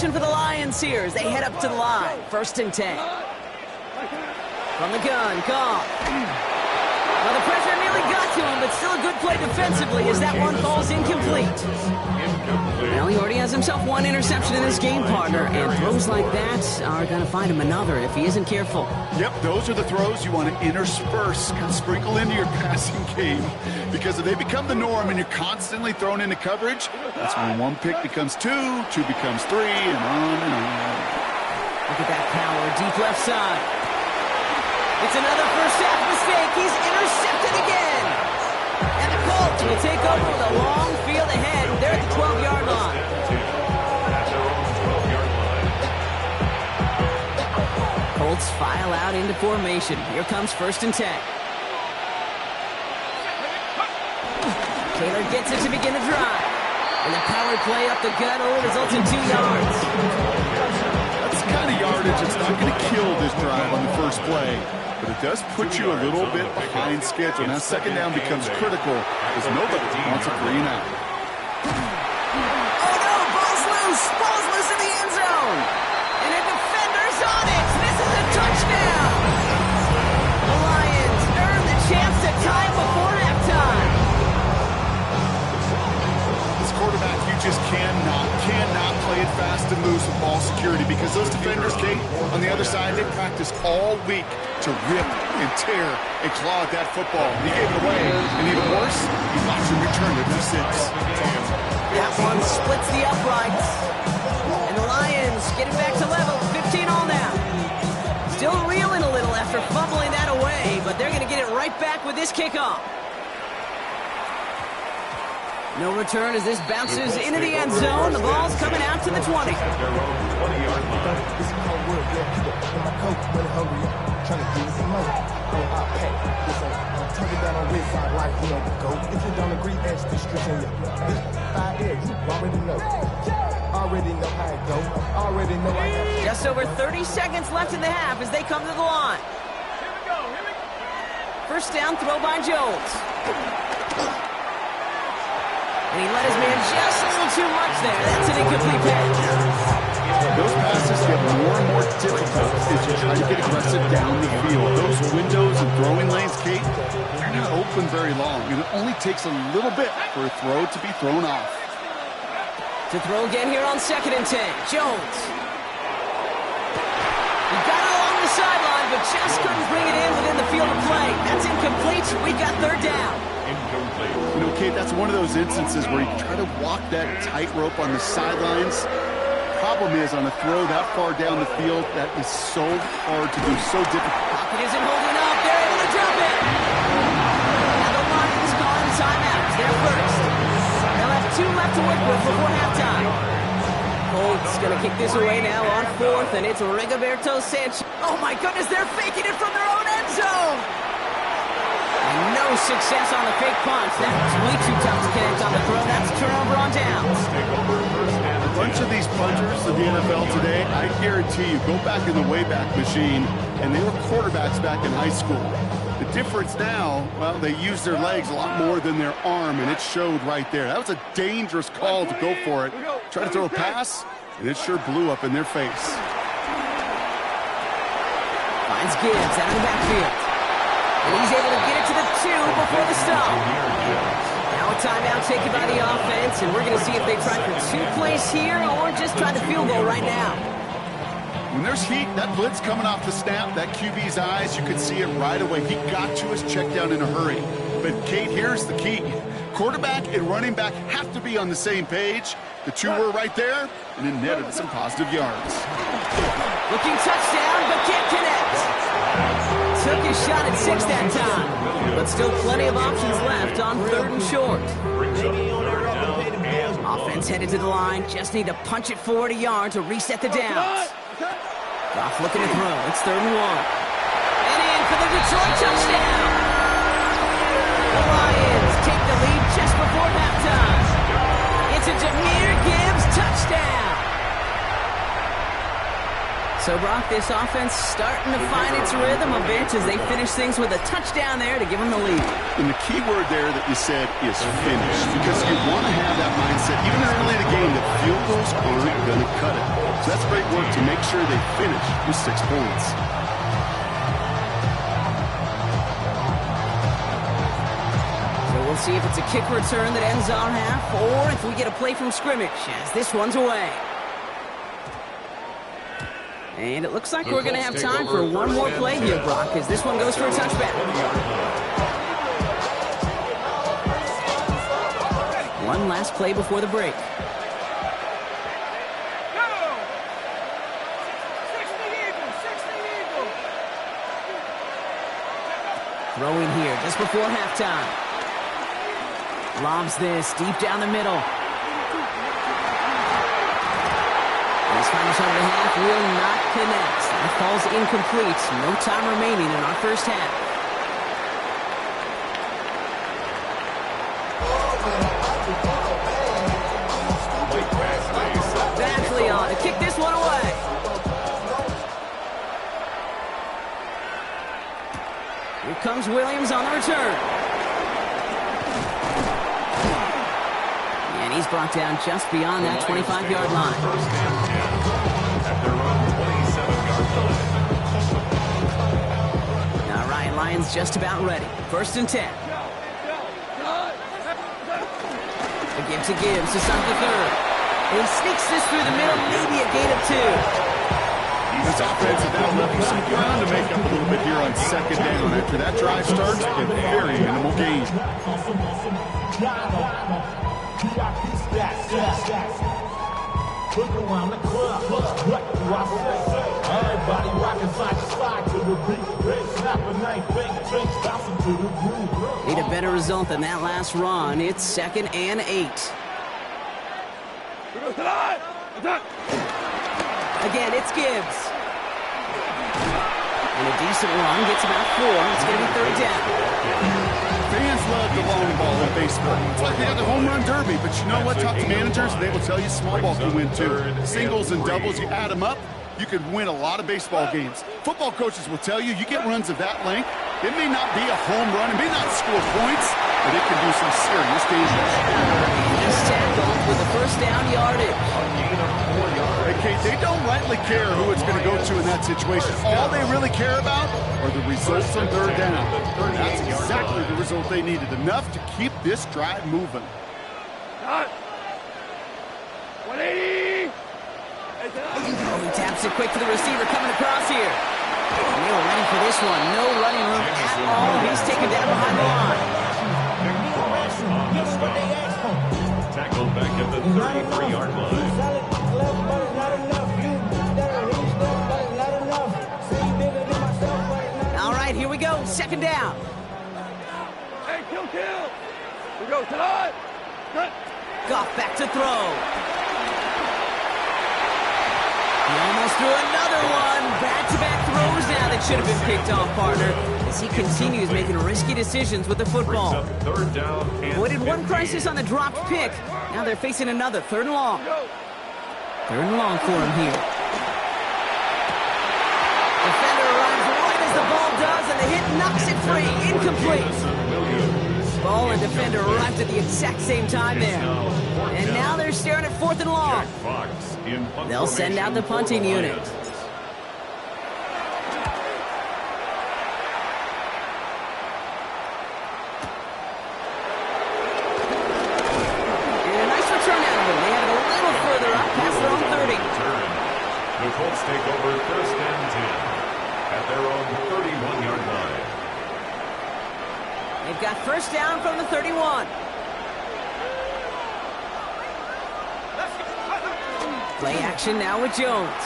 formation for the Lions here as they head up to the line. 1st and 10. From the gun, Goff. Well, the pressure nearly got to him, but still a good play defensively as that one falls incomplete. Well, he already has himself one interception in this game, partner, and throws like that are going to find him another if he isn't careful. Yep, those are the throws you want to intersperse, kind of sprinkle into your passing game, because if they become the norm and you're constantly thrown into coverage, that's when one pick becomes two becomes three, and on and on. Look at that power, deep left side. It's another first half mistake. He's intercepted again. And the Colts will take over with a long field ahead. They're at the 12-yard line. Colts file out into formation. Here comes 1st and 10. Taylor gets it to begin the drive. And the power play up the gut results in 2 yards. That's the kind of yardage that's not going to kill this drive on the first play. But it does put you a little bit behind schedule. Now, 2nd down becomes critical because nobody wants a 3 and out. Oh, no! Ball's loose! Ball's loose in the end zone! And a defender's on it! This is a touchdown! The Lions earn the chance to tie before halftime. This quarterback, you just cannot play it fast and loose with ball security because those defenders, Kate, on the other side, they practiced all week to rip and tear and claw at that football. He gave it away, and even worse, he watched him return it for 6. That one splits the uprights. And the Lions getting back to level, 15 all now. Still reeling a little after fumbling that away, but they're going to get it right back with this kickoff. No return as this bounces into the end zone. The ball's coming out to the 20. Trying to give some money. I pack. Turn it down on this side like we on the go. If you don't agree, ask the streets in your 5 years. You already know. Already know how it go. Already know I got. Just over 30 seconds left in the half as they come to the line. Here we go. 1st down, throw by Jones. And he let his man just a little too much there. That's an incomplete pass. Those passes get more and more difficult as you try to get aggressive down the field. Those windows and throwing lanes, Kate, they're not open very long, and it only takes a little bit for a throw to be thrown off. To throw again here on 2nd and 10. Jones. He got it along the sideline, but just couldn't bring it in within the field of play. That's incomplete. We've got 3rd down. You know, Kate, that's one of those instances where you try to walk that tightrope on the sidelines. Problem is, on a throw that far down the field, that is so hard to do, so difficult. Pocket isn't holding up. They're able to drop it. Now the Lions calling timeouts. They're first. They'll have 2 left to work with before halftime. Colts going to kick this away now on 4th, and it's Rigoberto Sanchez. Oh, my goodness, they're faking it from their own end zone. And no success on the fake punch. That was way too tough to connect on the throw. That's a turnover on downs. A bunch of these punters in the NFL today, I guarantee you, go back in the Wayback Machine, and they were quarterbacks back in high school. The difference now, well, they use their legs a lot more than their arm, and it showed right there. That was a dangerous call to go for it. Try to throw a pass, and it sure blew up in their face. Finds Gibbs out of the backfield. And he's able to get it to the 2 before the stop. Now a timeout taken by the offense, and we're going to see if they try for 2 plays here or just try the field goal right now. When there's heat, that blitz coming off the snap, that QB's eyes, you could see it right away. He got to his check down in a hurry. But, Kate, here's the key. Quarterback and running back have to be on the same page. The 2 were right there, and it netted some positive yards. Looking touchdown, but can't connect. Took his shot at 6 that time. But still plenty of options left on 3rd and short. Offense headed to the line. Just need to punch it forward a yard to reset the downs. Goff looking to throw. It's 3rd and 1. And in for the Detroit touchdown. The Lions take the lead just before halftime. It's a Jahmyr Gibbs touchdown. So So, Brock, this offense starting to find its rhythm a bit as they finish things with a touchdown there to give them the lead. And the key word there that you said is finish, because you want to have that mindset, even early in the game, that field goals aren't going to cut it. So that's great work to make sure they finish with 6 points. So we'll see if it's a kick return that ends our half, or if we get a play from scrimmage, as this one's away. And it looks like we're going to have time for one more play here, Brock, as this one goes for a touchback. One last play before the break. Throwing here just before halftime. Lobs this deep down the middle. This final shot of the half will not connect. That falls incomplete. No time remaining in our first half. Badly on to kick this one away. Here comes Williams on the return. And he's brought down just beyond that 25-yard line. All right, Lions just about ready. 1st and 10. A give to Gibbs to start the third. And he sneaks this through the middle, maybe a gain of 2. This offense is now looking some ground to make up a little bit here on 2nd down. After that drive starts, a very minimal gain. Look around the club, what do I say? Everybody rocking side to side to the beat. Snap a night, bang, drinks, bouncing to the groove. Need a better result than that last run. It's 2nd and 8. Again, it's Gibbs. And a decent run gets about 4. It's going to be 3rd down. Fans love the long ball in baseball. It's like they have the home run derby, but you know what? Talk to managers, they will tell you small ball can win too. Singles and doubles, you add them up, you could win a lot of baseball games. Football coaches will tell you, you get runs of that length, it may not be a home run, it may not score points, but it can do some serious damage. He's tackled with the 1st down yardage. Okay, they don't rightly care who it's going to go to in that situation. All they really care about are the results on 3rd down. And that's exactly the result they needed, enough to keep this drive moving. 180! Oh, he taps it quick to the receiver coming across here. And they were ready for this one. No running room at all. He's taken down behind the line. Tackled back at the 33-yard line. All right, here we go. 2nd down. Hey, kill! Here we go, tonight! Goff back to throw. He almost threw another one. Back-to-back throws now that should have been picked off, partner, as he continues making risky decisions with the football. 3rd down and Avoided one crisis on the dropped pick. Now they're facing another 3rd and long. 3rd and long for him here. Defender arrives right as the ball does, and the hit knocks it free. Incomplete. Ball and defender arrived at the exact same time there. And now they're staring at 4th and long. They'll send out the punting unit. And a nice return out of them. They have it a little further up past their own 30. The Colts take over 1st and 10 at their own 31-yard line. They've got 1st down from the 31. Play action now with Jones.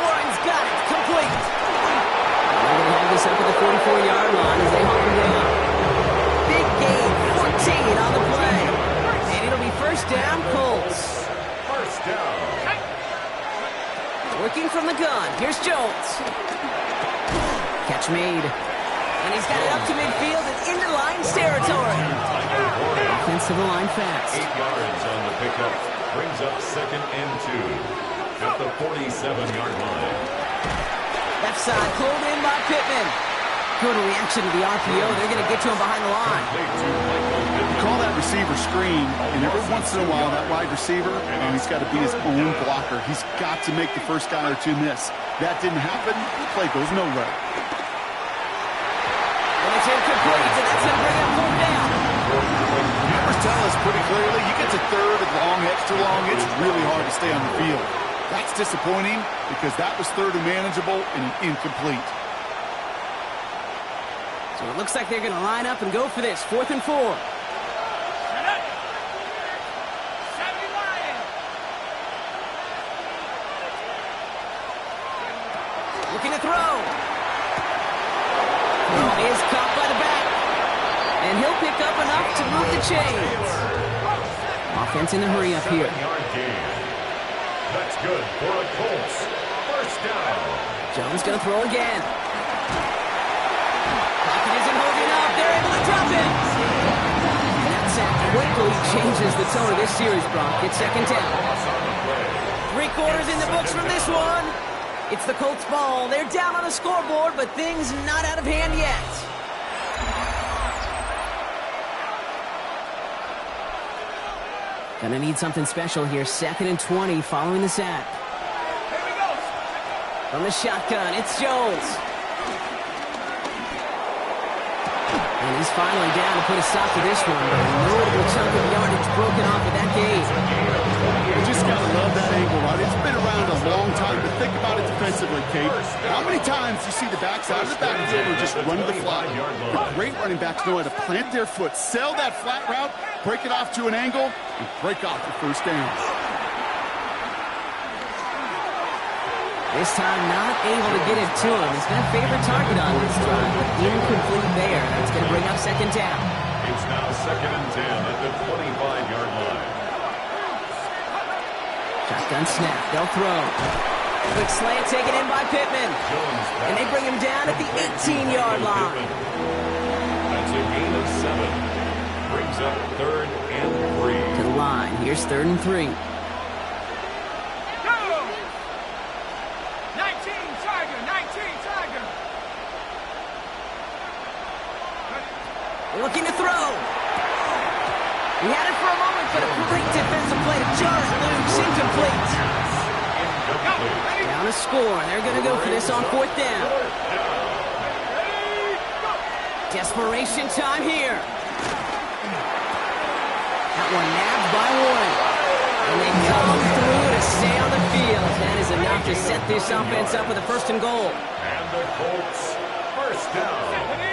Warren's got it. Complete. They're going to have this up at the 44-yard line as they hold him down. Big gain. 14 on the play. And it'll be 1st down, Colts. 1st down. Working from the gun. Here's Jones. Catch made. And he's got it up to midfield and into Lions territory. Offensive line fast. 8 yards on the pickup. Brings up 2nd and 2. at the 47-yard line. Left side, pulled in by Pittman. Good reaction to the RPO. They're going to get to him behind the line. Call that receiver screen, and every once in a while, that wide receiver, he's got to be his own blocker. He's got to make the first guy or two miss. That didn't happen. The play goes nowhere. And it's incomplete, and that's going to bring up fourth down. Numbers tell us pretty clearly, you get to third and long, extra long, it's really hard to stay on the field. That's disappointing because that was third and manageable and incomplete. So it looks like they're going to line up and go for this. 4th and 4. Looking to throw. Throw is caught by the back. And he'll pick up enough to move the chains. Offense in the hurry up here. That's good for a Colts. First down. Jones going to throw again. Pocket isn't holding up. They're able to drop it. And that sack quickly changes the tone of this series, Brock. It's second down. 3 quarters in the books from this one. It's the Colts ball. They're down on the scoreboard, but things not out of hand yet. Gonna need something special here. 2nd and 20 following the sack. From the shotgun, it's Jones. And he's finally down to put a stop to this one. A notable chunk of yardage broken off of that game. You just gotta love that angle, right? It's been around a long time, but think about it defensively, Kate. How many times do you see the backside of the backfield or just run to the flat? The great running backs know how to plant their foot, sell that flat route, break it off to an angle, and break off the first down. This time not able to get it to him. He's been a favorite target on this drive, but incomplete there. That's going to bring up second down. It's now 2nd and 10 at the 25-yard line. Shotgun snap. They'll throw. Quick slant taken in by Pittman. And they bring him down at the 18-yard line. That's a gain of 7. Brings up 3rd and 3. To the line. Here's 3rd and 3. Looking to throw. He had it for a moment, but a great defensive play to jar it loose. Incomplete. Down a score. They're going to go for this on 4th down. Desperation time here. That one nabbed by Warren. And they come through to stay on the field. That is enough to set this offense up with a 1st and goal. And the Colts, first down.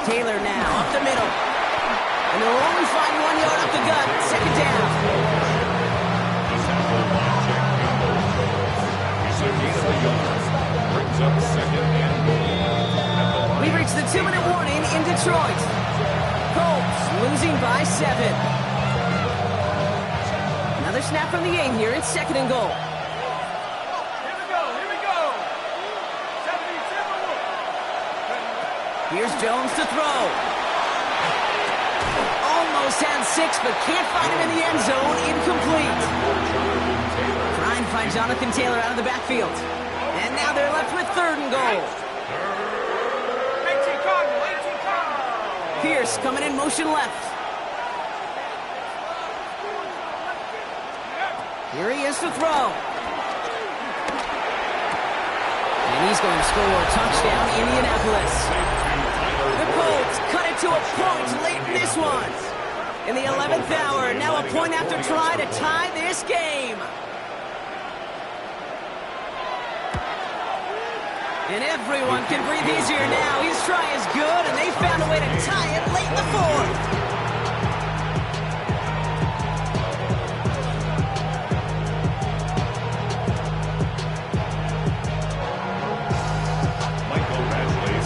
Taylor now, up the middle. And they'll only find 1 yard up the gut. Second down. Brings up 2nd and goal. We've reached the 2-minute warning in Detroit. Colts losing by 7. Another snap from the 8 here. It's 2nd and goal. Here's Jones to throw. Almost had 6, but can't find him in the end zone. Incomplete. Trying to find Jonathan Taylor out of the backfield. And now they're left with 3rd and goal. Pierce coming in motion left. Here he is to throw. And he's going to score a touchdown, Indianapolis. The Colts cut it to a point late in this one. In the 11th hour, now a point after try to tie this game. And everyone can breathe easier now. His try is good, and they found a way to tie it late in the 4th.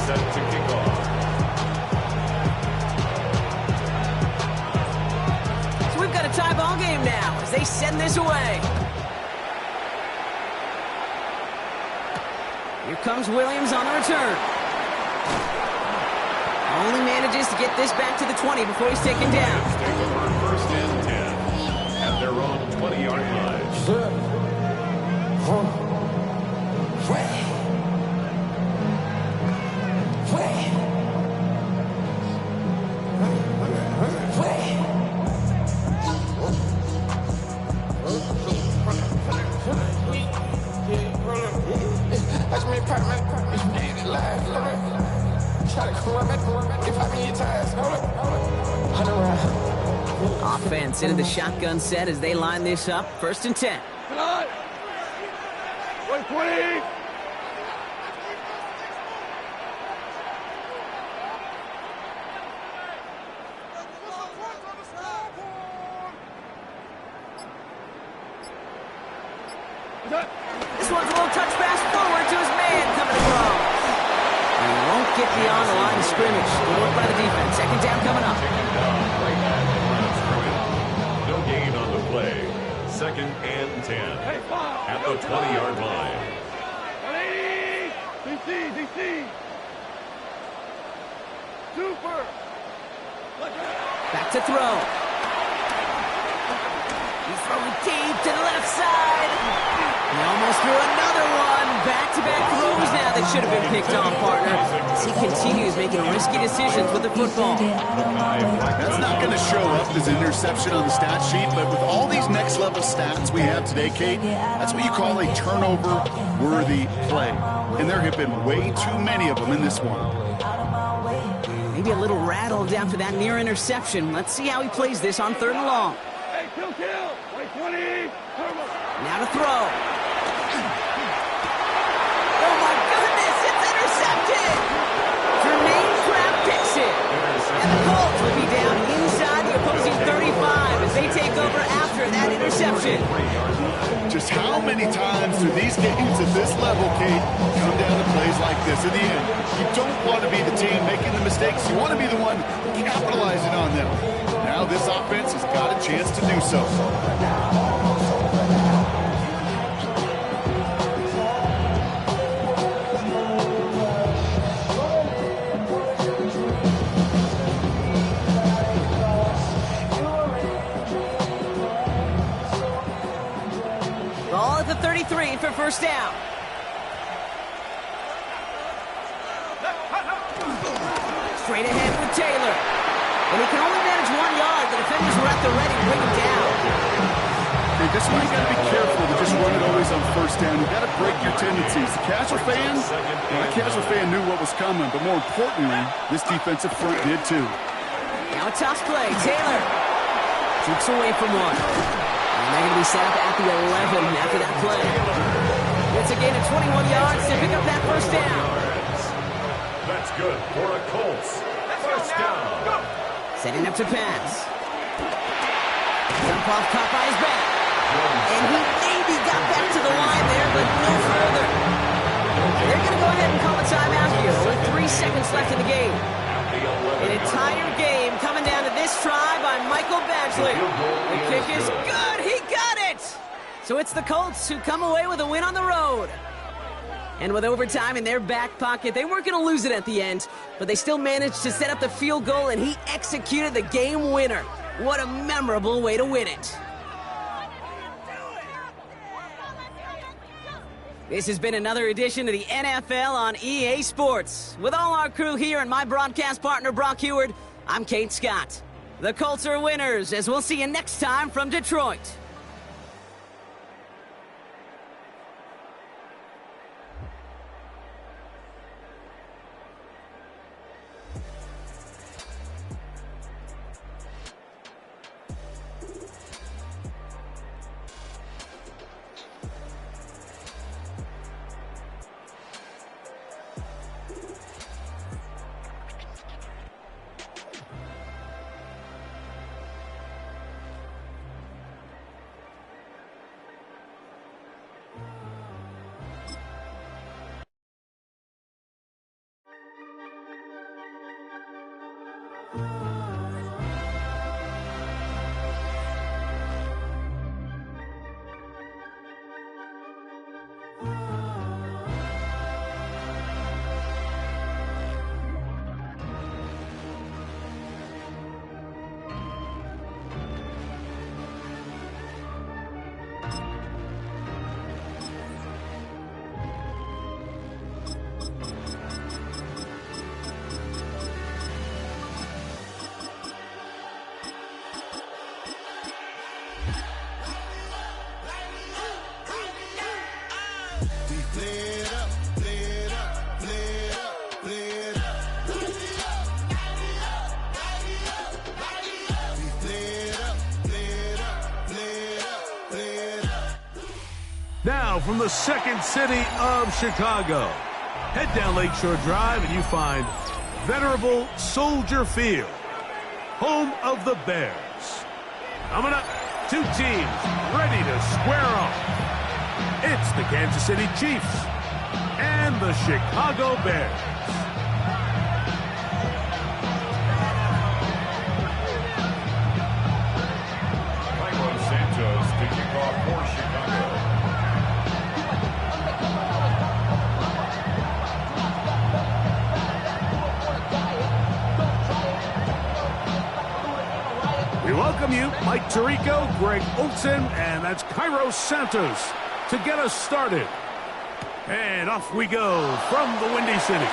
Set to kick off. So we've got a tie ball game now as they send this away. Here comes Williams on the return. Only manages to get this back to the 20 before he's taken down. First and 10 at their own 20-yard line. Offense into the shotgun set as they line this up. 1st and 10. 120. This one's a little touch pass forward to his man coming across. And he won't get beyond the line of scrimmage. Good work by the defense. 2nd down coming up. No gain on the play. 2nd and 10 at the 20-yard line. DC. Super. Back to throw. He's throwing deep to the left side. He almost threw another one. Back-to-back throws now that should have been picked off, partner. As he continues making risky decisions with the football. That's not going to show up as an interception on the stat sheet, but with all these next-level stats we have today, Kate, that's what you call a turnover-worthy play. And there have been way too many of them in this one. Maybe a little rattled after that near interception. Let's see how he plays this on 3rd and long. Hey, kill. 120. Now to throw. Oh, my goodness, it's intercepted. Jermaine Pratt picks it. And the Colts will be down inside the opposing 35 as they take over after that interception. Just how many times do these games at this level, Kate, come down to plays like this? In the end, you don't want to be the team making the mistakes. You want to be the one capitalizing on them. Now this offense has got a chance to do so. Ball at the 33 for 1st down. Straight ahead with Taylor. And he can only manage 1 yard. The defenders were at the ready to bring him down. Hey, this one you got to be careful to just run it always on 1st down. You got to break your tendencies. The casual fan knew what was coming, but more importantly, this defensive front did too. Now a toss play. Taylor shoots away from one. And they're going to be set up at the 11 after that play. It's a gain of 21 yards to pick up that 1st down. That's good for a Colts. 1st down. Setting up to pass. Jump off caught by his back. And he maybe got back to the line there, but no further. They're going to go ahead and call a timeout here with 3 seconds left in the game. An entire game coming down to this try by Michael Badgley. The kick is good. He got it. So it's the Colts who come away with a win on the road. And with overtime in their back pocket, they weren't going to lose it at the end, but they still managed to set up the field goal, and he executed the game winner. What a memorable way to win it. This has been another edition of the NFL on EA Sports. With all our crew here and my broadcast partner, Brock Heward, I'm Kate Scott. The Colts are winners, as we'll see you next time from Detroit. Now from the second city of Chicago, head down Lakeshore Drive and you find venerable Soldier Field, home of the Bears. Coming up, two teams ready to square off. It's the Kansas City Chiefs and the Chicago Bears. Santos to kick off for Chicago. We welcome you, Mike Tirico, Greg Olson, and that's Cairo Santos to get us started. And off we go from the Windy City.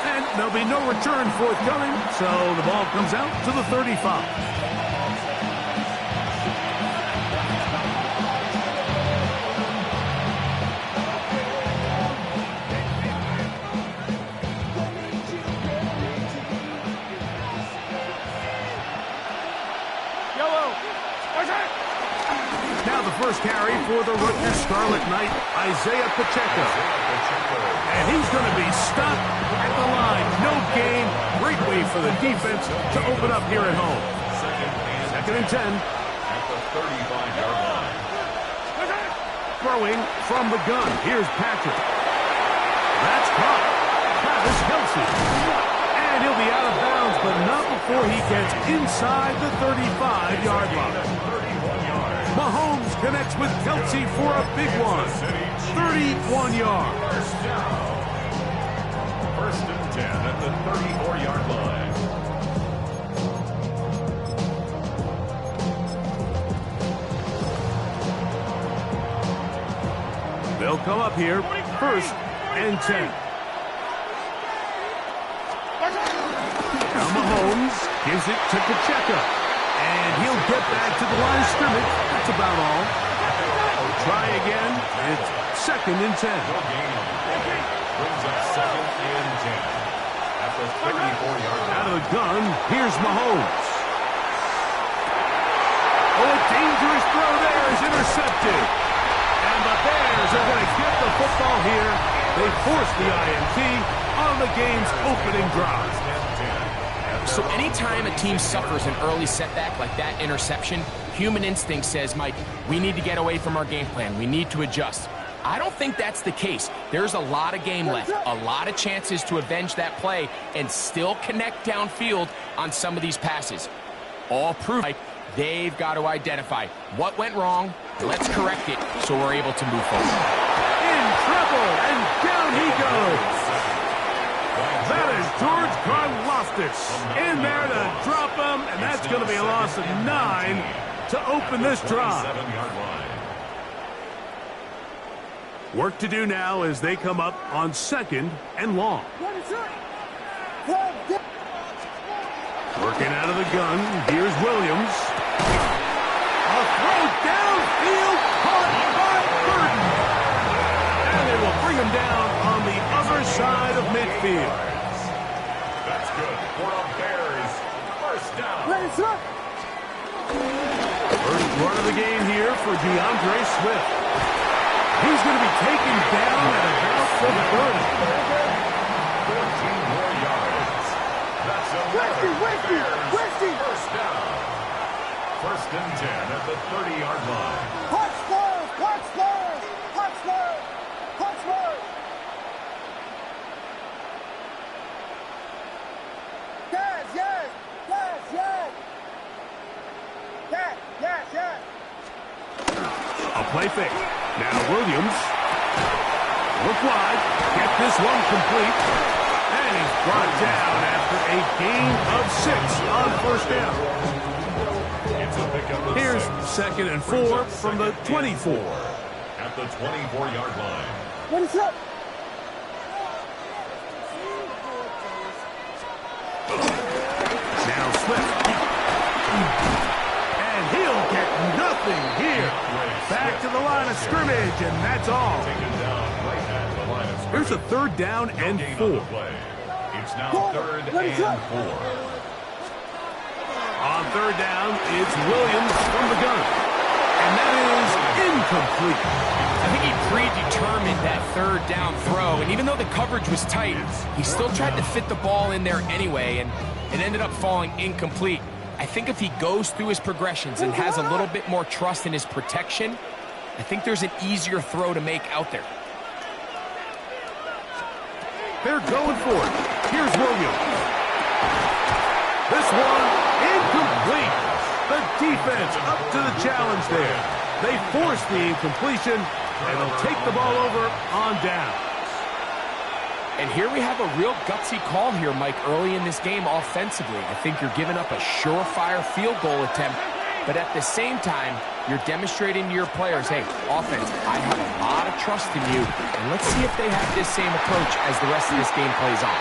And there'll be no return forthcoming, so the ball comes out to the 35. First carry for the Rutgers Scarlet Knight, Isaiah Pacheco. And he's going to be stopped at the line. No gain. Great way for the defense to open up here at home. Second and 10. At the 35-yard line. Throwing from the gun. Here's Patrick. That's caught. Travis Kelce. And he'll be out of bounds, but not before he gets inside the 35-yard line. Mahomes connects with Kelce for a big one. 31 yards. First and 10 at the 34-yard line. They'll come up here. First and 10. Now Mahomes gives it to Pacheco. And he'll get back to the line of scrimmage. That's about all. Try again. It's second and 10. Brings up second and 10. At the 34-yard line. Out of the gun, here's Mahomes. Oh, a dangerous throw there is intercepted. And the Bears are going to get the football here. They force the INT on the game's opening drive. So anytime a team suffers an early setback like that interception, human instinct says, Mike, we need to get away from our game plan. We need to adjust. I don't think that's the case. There's a lot of game left, a lot of chances to avenge that play and still connect downfield on some of these passes. All proof, like, they've got to identify what went wrong. Let's correct it so we're able to move forward. In trouble, and down he goes. That is George Karlaftis in there to drop him, and that's going to be a loss of 9 to open this drive. Work to do now as they come up on second and long. Working out of the gun, here's Williams. A throw downfield, caught by Burton. And they will bring him down on the other side of midfield. That's good for the Bears. First down. First run of the game here for DeAndre Swift. He's going to be taken down at about the 30. 14 more yards. That's a Bears first down. First and 10 at the 30-yard line. Punch forward! Punch forward! Punch forward! Punch forward! Yes, yes! Yes, yes! Yes, yes, yes! A play fake. Now Williams. Look wide. Get this one complete. And he's brought down after a gain of 6 on first down. Here's second and 4 from the 24. At the 24-yard line. What is up? Now Swift. And he'll get nothing here. Back to the line of scrimmage, and that's all. Here's a third down and 4. It's now third and 4. On third down, it's Williams from the gun. And And that is incomplete. I think he predetermined that third down throw, and even though the coverage was tight, he still tried to fit the ball in there anyway, and it ended up falling incomplete. I think if he goes through his progressions and has a little bit more trust in his protection, I think there's an easier throw to make out there. They're going for it. Here's Williams. This one, incomplete. The defense up to the challenge there. They force the incompletion, and they'll take the ball over on down. And here we have a real gutsy call here, Mike, early in this game offensively. I think you're giving up a surefire field goal attempt, but at the same time, you're demonstrating to your players, hey, offense, I have a lot of trust in you, and let's see if they have this same approach as the rest of this game plays on.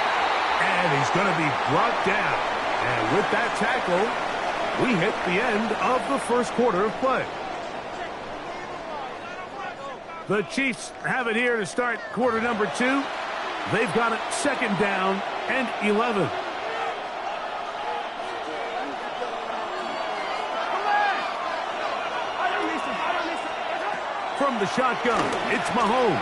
And he's going to be brought down. And with that tackle, we hit the end of the first quarter of play. The Chiefs have it here to start quarter number 2. They've got it second down and 11. From the shotgun, it's Mahomes.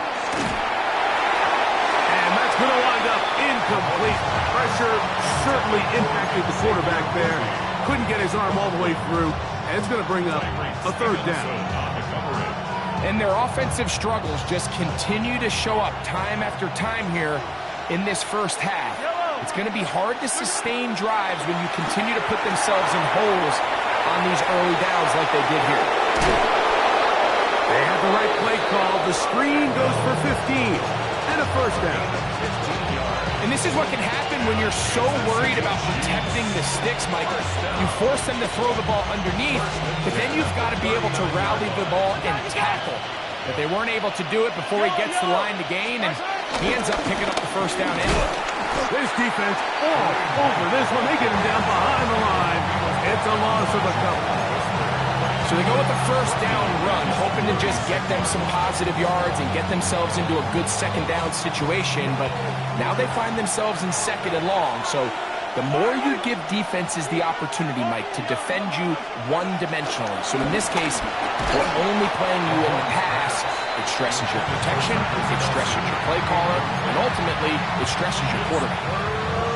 And that's going to wind up incomplete. Pressure certainly impacted the quarterback there. Couldn't get his arm all the way through. And it's going to bring up a third down. And their offensive struggles just continue to show up time after time here in this first half. It's going to be hard to sustain drives when you continue to put themselves in holes on these early downs like they did here. They have the right play call. The screen goes for 15 and a first down. And this is what can happen when you're so worried about protecting the sticks, Mike. You force them to throw the ball underneath, but then you've got to be able to rally the ball and tackle. But they weren't able to do it before he gets the line to gain, and he ends up picking up the first down anyway. This defense all over this one. They get him down behind the line. It's a loss of a couple. So they go with the first down run, hoping to just get them some positive yards and get themselves into a good second down situation, but now they find themselves in second and long. So the more you give defenses the opportunity, Mike, to defend you one-dimensionally. So in this case, we're only playing you in the pass. It stresses your protection, it stresses your play caller, and ultimately, it stresses your quarterback.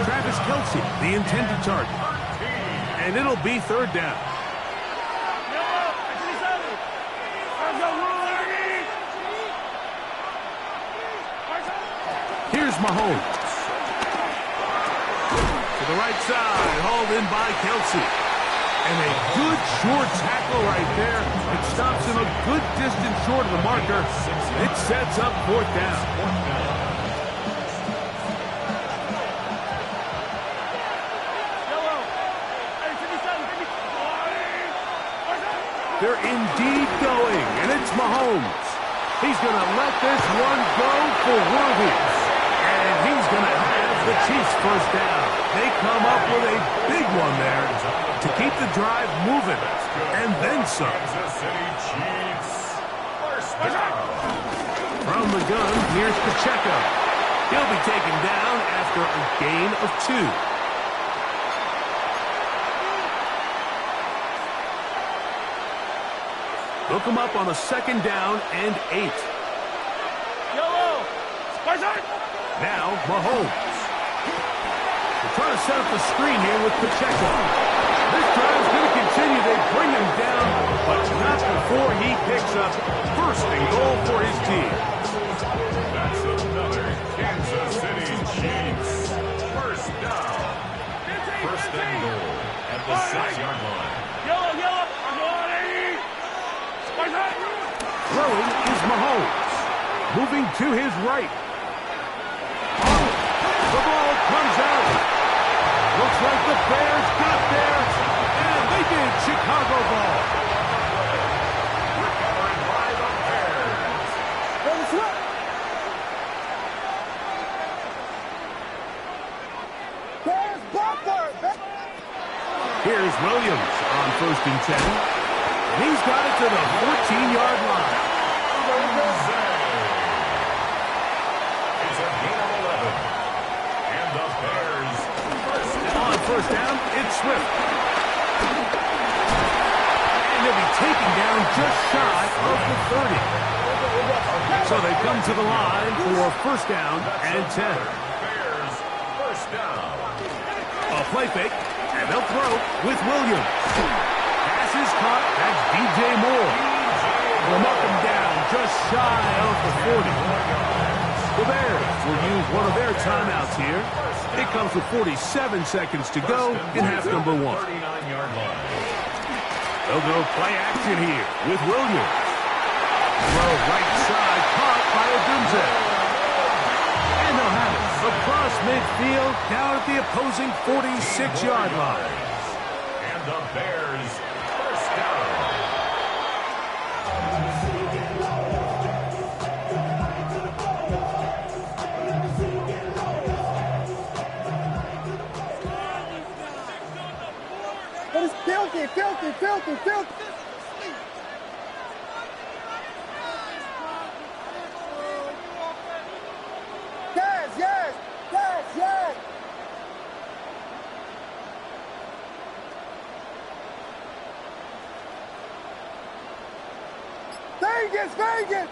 Travis Kelce, the intended target. And it'll be third down. Here's Mahomes. To the right side, hauled in by Kelce. And a good short tackle right there. It stops him a good distance short of the marker. It sets up fourth down. They're indeed going, and it's Mahomes. He's going to let this one go for Worthy. And he's going to have the Chiefs first down. They come up with a big one there to keep the drive moving. And then some. From the gun, here's Pacheco. He'll be taken down after a gain of 2. Hook him up on a second down and 8. Now, Mahomes. They're trying to set up the screen here with Pacheco. This drive's going to continue. They bring him down, but not before he picks up first and goal for his team. That's another Kansas City Chiefs first down. First and goal at the 6-yard line. Throwing is Mahomes. Moving to his right. The ball comes out. Looks like the Bears got there. And they did. Chicago ball. Recovered by the Bears. Here's Williams on first and 10. He's got it to the 14-yard line. It's a gain of 11. And the Bears on first down, it's Swift. And he'll be taken down just shy of the 30. So they come to the line for first down and 10. Bears, first down. A play fake, and they'll throw with Williams. Pass is caught. That's DJ Moore. From up and down, just shy of the 40. The Bears will use one of their timeouts here. It comes with 47 seconds to go in half number 1. 39-yard line. They'll go play action here with Williams. Throw right side, caught by Odunze. And they'll have it across midfield, down at the opposing 46-yard line. And the Bears, first down. That is filthy, filthy, filthy, filthy. Yes, yes, yes, yes. Vegas, Vegas.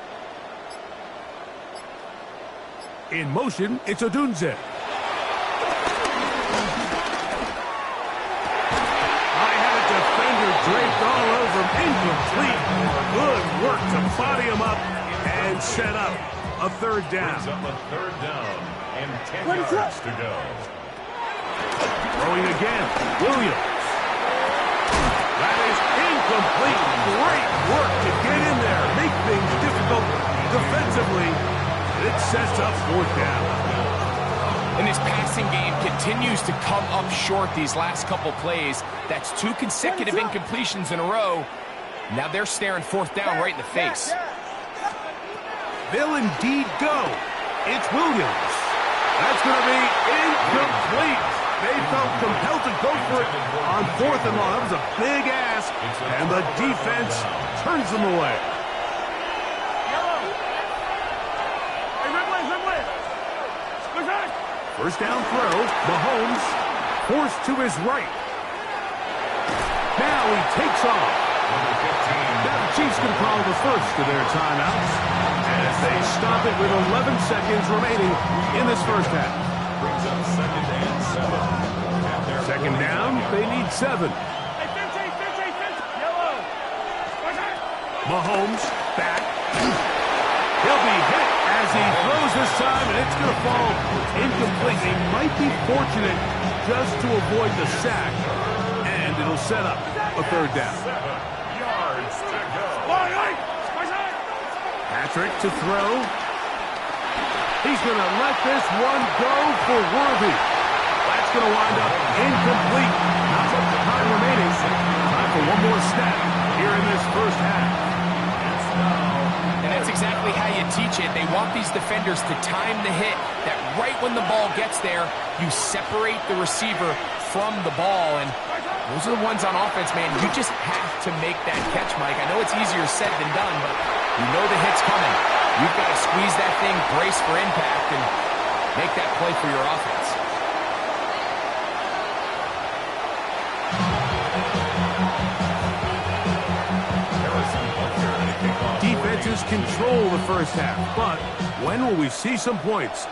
In motion, it's Odunze. Draped all over him, incomplete. Good work to body him up and set up a third down. Brings up a third down and 10 yards to go. Throwing again, Williams. That is incomplete. Great work to get in there, make things difficult defensively. It sets up fourth down. And this passing game continues to come up short these last couple plays. That's 2 consecutive incompletions in a row. Now they're staring fourth down right in the face. They'll indeed go. It's Williams. That's going to be incomplete. They felt compelled to go for it on fourth and long. That was a big ask, and the defense turns them away. First down throw, Mahomes forced to his right. Now he takes off. Now the Chiefs can call the first of their timeouts as they stop it with 11 seconds remaining in this first half. Brings up second and 7. Second down, they need 7. Mahomes back. He'll be hit as he throws this time, and it's going to fall incomplete. He might be fortunate just to avoid the sack, and it'll set up a third down. 7 yards to go. Patrick to throw. He's going to let this one go for Worthy. That's going to wind up incomplete. Not much time remaining. Time for one more snap here in this first half. And that's exactly how you teach it. They want these defenders to time the hit, that right when the ball gets there, you separate the receiver from the ball. And those are the ones on offense, man. You just have to make that catch, Mike. I know it's easier said than done, but you know the hit's coming. You've got to squeeze that thing, brace for impact, and make that play for your offense. Defenses control the first half, but when will we see some points?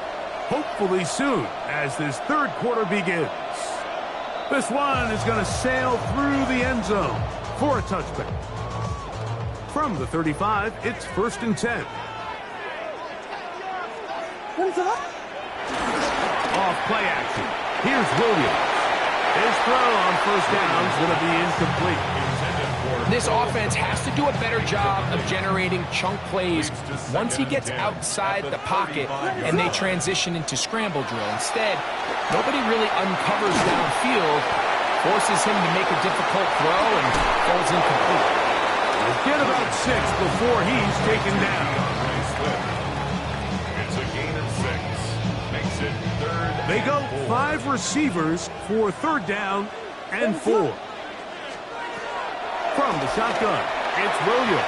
Hopefully soon, as this third quarter begins. This one is going to sail through the end zone for a touchback. From the 35, it's first and 10. Off play action. Here's Williams. His throw on first down is going to be incomplete. This offense has to do a better job of generating chunk plays once he gets outside the pocket and they transition into scramble drill. Instead, nobody really uncovers downfield, forces him to make a difficult throw, and falls incomplete. We'll get about 6 before he's taken down. It's a gain of 6. Makes it third. They go 5 receivers for third down and 4. From the shotgun, it's Williams.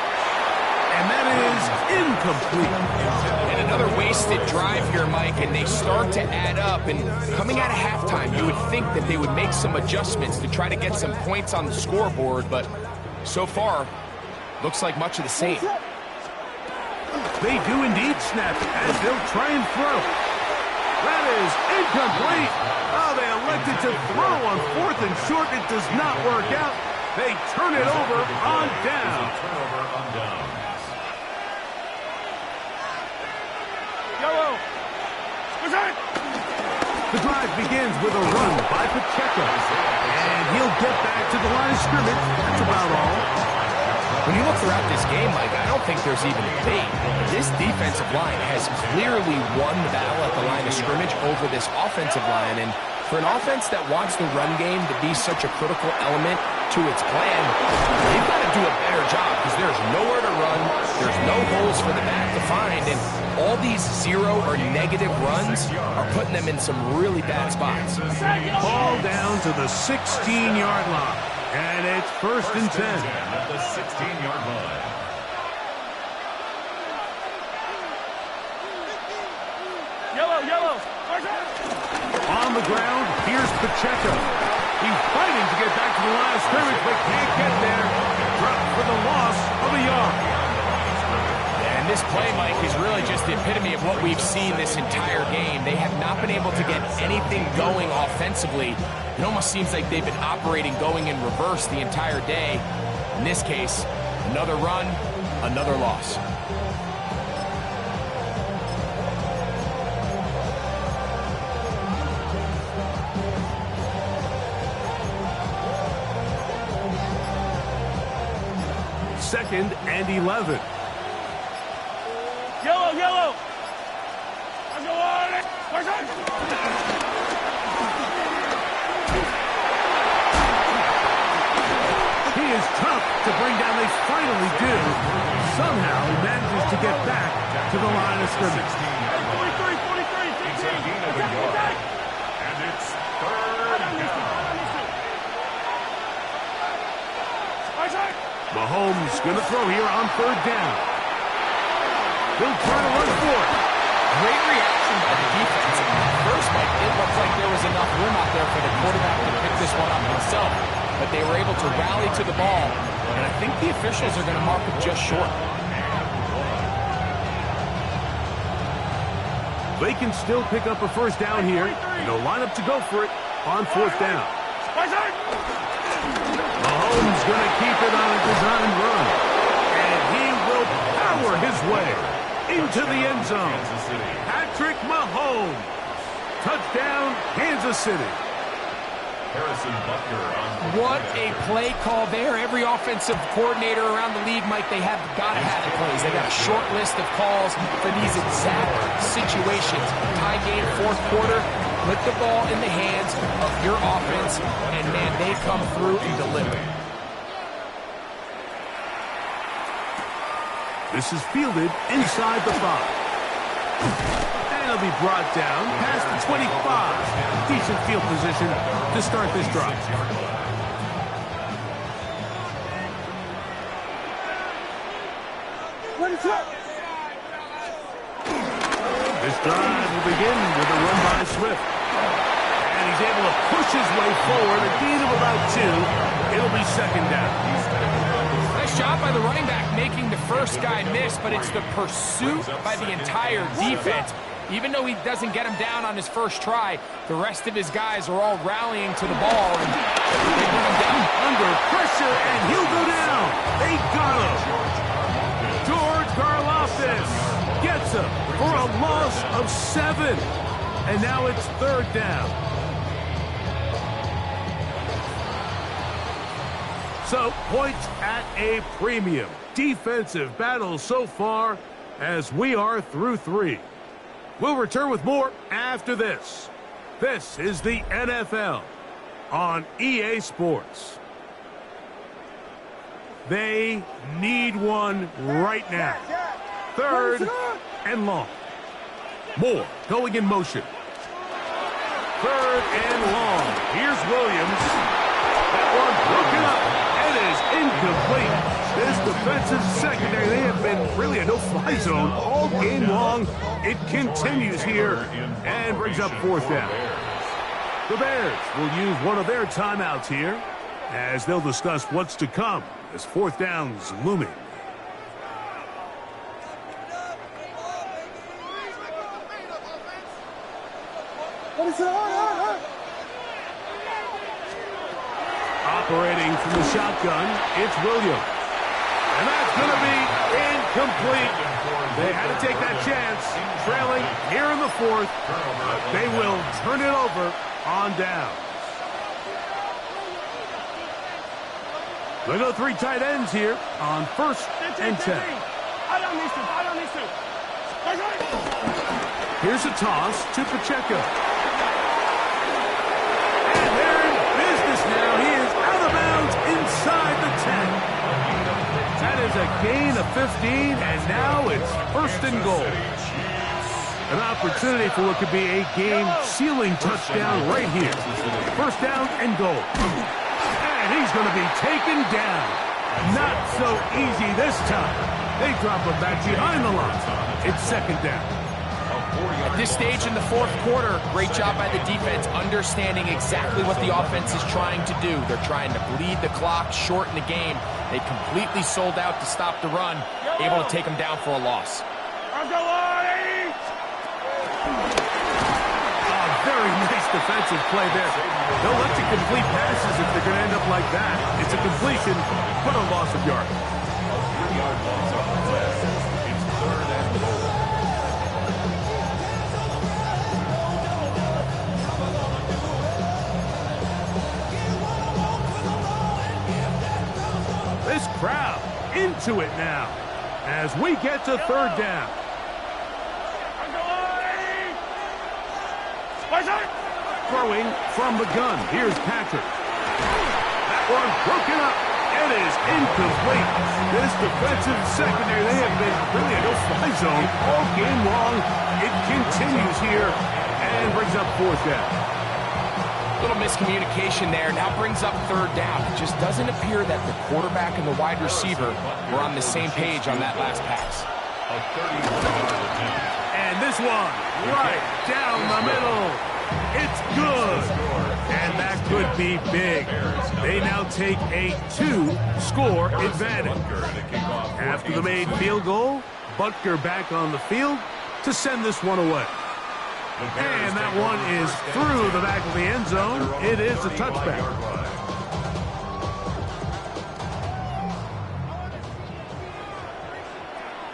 And that is incomplete. And another wasted drive here, Mike, and they start to add up. And coming out of halftime, you would think that they would make some adjustments to try to get some points on the scoreboard, but so far, Looks like much of the same. They do indeed snap it as they'll try and throw. That is incomplete. Oh, they elected to throw on 4th and short. It does not work out. They turn it over on down. Yellow. The drive begins with a run by Pacheco. And he'll get back to the line of scrimmage. That's about all. When you look throughout this game, Mike, I don't think there's even a debate. This defensive line has clearly won the battle at the line of scrimmage over this offensive line. And for an offense that wants the run game to be such a critical element to its plan, they've got to do a better job because there's nowhere to run. There's no holes for the back to find. And all these 0 or negative runs are putting them in some really bad spots. Ball down to the 16-yard line. And it's 1st and 10. At the 16-yard line. Yellow. On the ground, here's Pacheco. He's fighting to get back to the line of scrimmage, but can't get there. Dropped for the loss of a yard. And this play, Mike, is really just the epitome of what we've seen this entire game. They have not been able to get anything going offensively. It almost seems like they've been operating going in reverse the entire day. In this case, another run, another loss. Second and 11. Yellow. He is tough to bring down. They finally do. Somehow he manages to get back to the line of scrimmage. 43, 15. And it's 3rd down. Mahomes going to throw here on 3rd down. He'll try to run for it. Great reaction by the defense. At first, Mike, it looked like there was enough room out there for the quarterback to pick this one up himself. But they were able to rally to the ball. And I think the officials are going to mark him just short. They can still pick up a 1st down here. And they'll line up to go for it on 4th down. Mahomes going to keep it on a design run. And he will power his way into the end zone. Patrick Mahomes. Touchdown, Kansas City. Harrison Butker on. What a play call there. Every offensive coordinator around the league, Mike, they have got to have the plays. They got a short list of calls for these exact situations. Tie game, 4th quarter. Put the ball in the hands of your offense, and, man, they come through and deliver. This is fielded inside the 5. And it'll be brought down past the 25. Decent field position to start this drive. This drive will begin with a run by Swift. And he's able to push his way forward. A gain of about 2. It'll be 2nd down. Nice job by the running back making the first guy miss, but it's the pursuit by the entire defense. Even though he doesn't get him down on his first try, the rest of his guys are all rallying to the ball, and they bring him down. Under pressure, and he'll go down. They got him. George Karlaftis gets him for a loss of 7. And now it's 3rd down. So, points at a premium. Defensive battle so far as we are through 3. We'll return with more after this. This is the NFL on EA Sports. They need one right now. 3rd and long. Moore going in motion. 3rd and long. Here's Williams. That one broken up. It is incomplete. This defensive secondary, they have been really a no-fly zone all game long. It continues here and brings up 4th down. The Bears will use one of their timeouts here as they'll discuss what's to come as 4th down's looming Operating from the shotgun, it's Williams. And that's going to be incomplete. They had to take that chance. Trailing here in the fourth. They will turn it over on down. They go 3 tight ends here on 1st and 10. Here's a toss to Pacheco. And they're in business now. He is out of bounds inside the 10. That is a gain of 15, and now it's 1st and goal. An opportunity for what could be a game-sealing touchdown right here. 1st down and goal. And he's going to be taken down. Not so easy this time. They drop him back behind the line. It's 2nd down. At this stage in the 4th quarter, great job by the defense understanding exactly what the offense is trying to do. They're trying to bleed the clock, shorten the game. They completely sold out to stop the run, able to take them down for a loss. Very nice defensive play there. They'll let you complete passes if they're going to end up like that. It's a completion, but a loss of yards. This crowd into it now as we get to 3rd down. Throwing from the gun. Here's Patrick. That one broken up. It is incomplete. This defensive secondary, they have been really a no-fly zone all game long. It continues here and brings up 4th down. Little miscommunication there. Now brings up 3rd down. It just doesn't appear that the quarterback and the wide receiver were on the same page on that last pass. And this one right down the middle. It's good. And that could be big. They now take a 2-score advantage. After the made field goal, Butker back on the field to send this one away. And that one is through the back of the end zone. It is a touchback.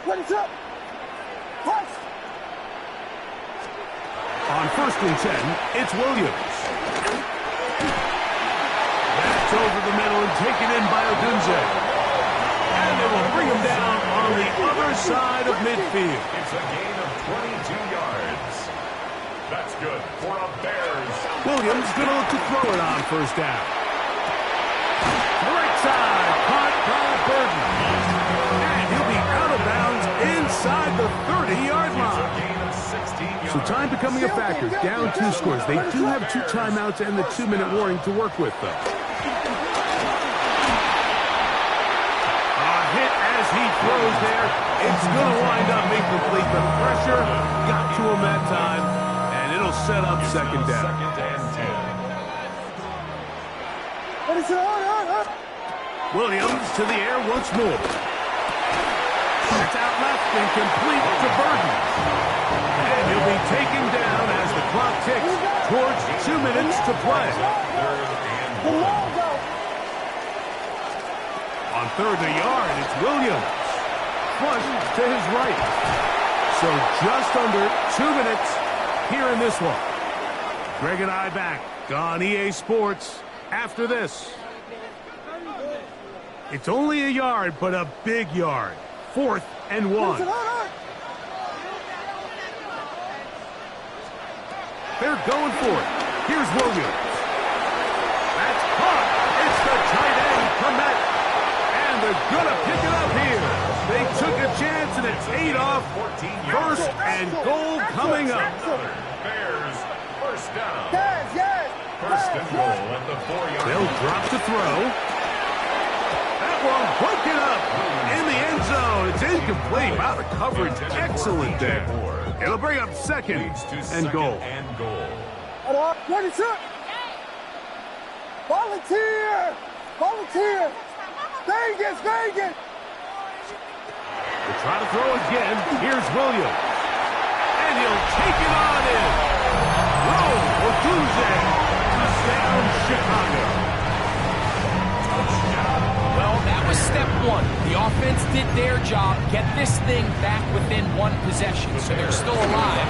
What is up? What? On 1st and 10, it's Williams. That's over the middle and taken in by Odunze. And they will bring him down on the other side of midfield. It's a gain of 22 yards. That's good for a Bears. Williams going to look to throw it on 1st down. Right side, caught by Burton. And he'll be out of bounds inside the 30-yard line. So time becoming a factor. Down 2 scores. They do have 2 timeouts and the 2-minute warning to work with, though. A hit as he throws there. It's going to wind up incomplete. The pressure got to him that time, and it'll set up 2nd down. Williams to the air once more. It's out left and complete to Burton. And he'll be taken down as the clock ticks towards 2 minutes to play. On 3rd and yard, it's Williams. Flush to his right. So just under 2 minutes here in this one. Greg and I back on EA Sports after this. It's only a yard, but a big yard. 4th and 1. They're going for it. Here's Williams. That's caught. It's the tight end, Komet. And they're going to pick it up here. They took a chance, and it paid off. 1st and goal coming up. Bears, 1st down. Yes. 1st and goal at the 4-yard. They'll drop to throw. That one broken up in the end zone. It's incomplete. Wow, the coverage excellent there. It'll bring up 2nd and goal. What is up? Volunteer! Vegas! They'll try to throw again. Here's Williams. And he'll take it on in. Rowe will Touchdown, Chicago. Well, that was step one. The offense did their job, get this thing back within one possession, so they're still alive.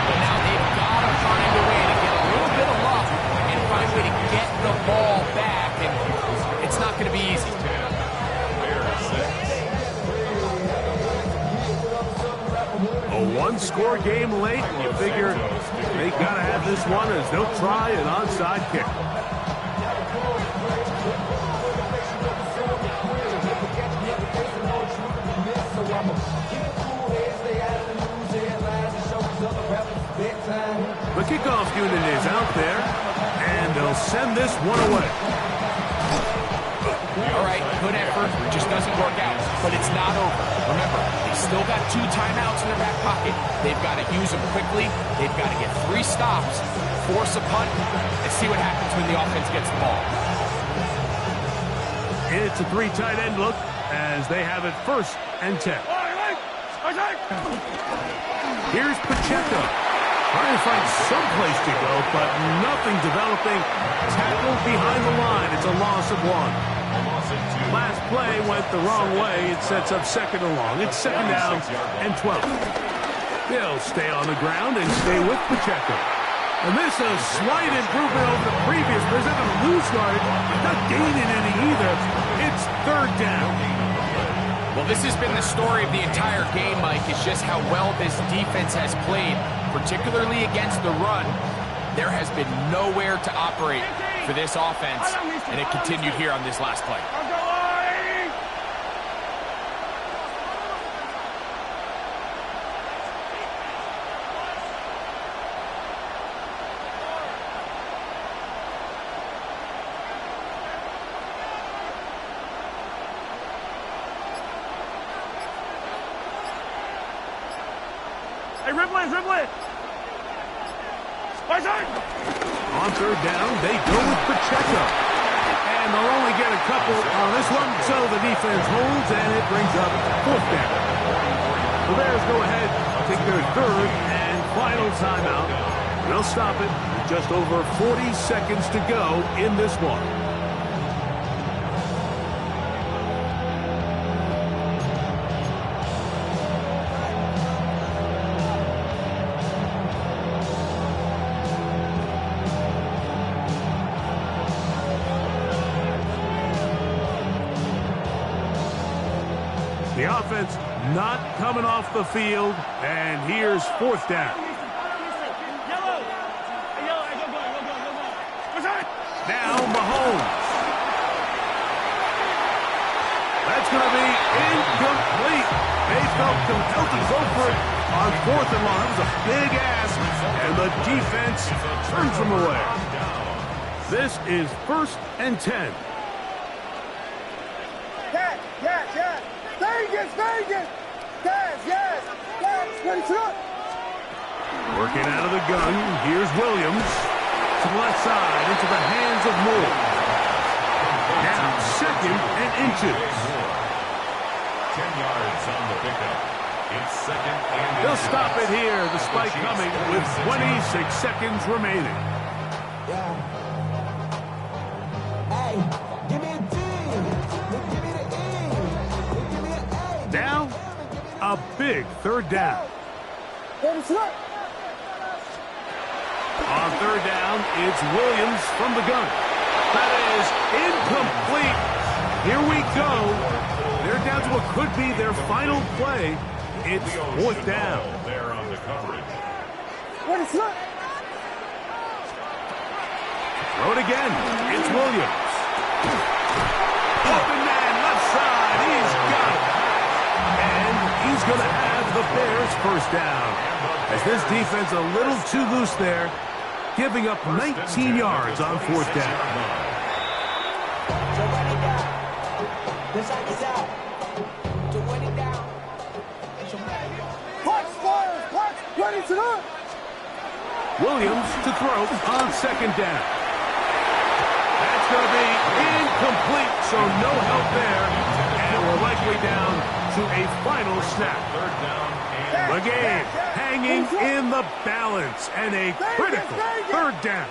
But now they've got to find a way to get a little bit of luck and find a way to get the ball back, and it's not going to be easy. A one-score game late, you figure they got to have this one as they'll try an onside kick. The kickoff unit is out there, and they'll send this one away. All right, good effort, just doesn't work out, but it's not over. Remember, they've still got 2 timeouts in their back pocket. They've got to use them quickly. They've got to get 3 stops, force a punt, and see what happens when the offense gets the ball. It's a 3 tight end look as they have it 1st and 10. Here's Pacheco. Trying to find some place to go, but nothing developing. Tackled behind the line. It's a loss of 1. Last play went the wrong way. It sets up 2nd and long. It's 2nd down and 12. They'll stay on the ground and stay with Pacheco. And this is a slight improvement over the previous. There's not a lose yard. Not gaining any either. It's 3rd down. Well, this has been the story of the entire game, Mike. It's just how well this defense has played, particularly against the run. There has been nowhere to operate for this offense, and it continued here on this last play. Hey, Ripley! On 3rd down, they go with Pacheco. And they'll only get a couple on this one, so the defense holds, and it brings up 4th down. The Bears go ahead, take their 3rd and final timeout. They'll stop it with just over 40 seconds to go in this one. The offense not coming off the field, and here's 4th down. Now Mahomes. That's going to be incomplete. They felt compelled to go for it on 4th and long. That was a big ask, and the defense turns them away. This is 1st and 10. Vegas! Yes! Working out of the gun, here's Williams. To the left side, into the hands of Moore. Now 2nd and inches. 10 yards on the pickup. It's 2nd and inches. They'll stop it here, the spike coming with 26 seconds remaining. Hey, give me a D. Give me the E. Give me an A. Now, a big 3rd down. On 3rd down, it's Williams from the gun. That is incomplete. Here we go. They're down to what could be their final play. It's 4th down. There on the coverage. Throw it again. It's Williams. Open man, left side. He's got it. And he's going to have the Bears 1st down. As this defense a little too loose there, giving up 19 yards on 4th down. Williams to throw on 2nd down. That's going to be incomplete, so no help there. And we're likely down to a final snap. 3rd down. The game hanging in the balance and a critical 3rd down.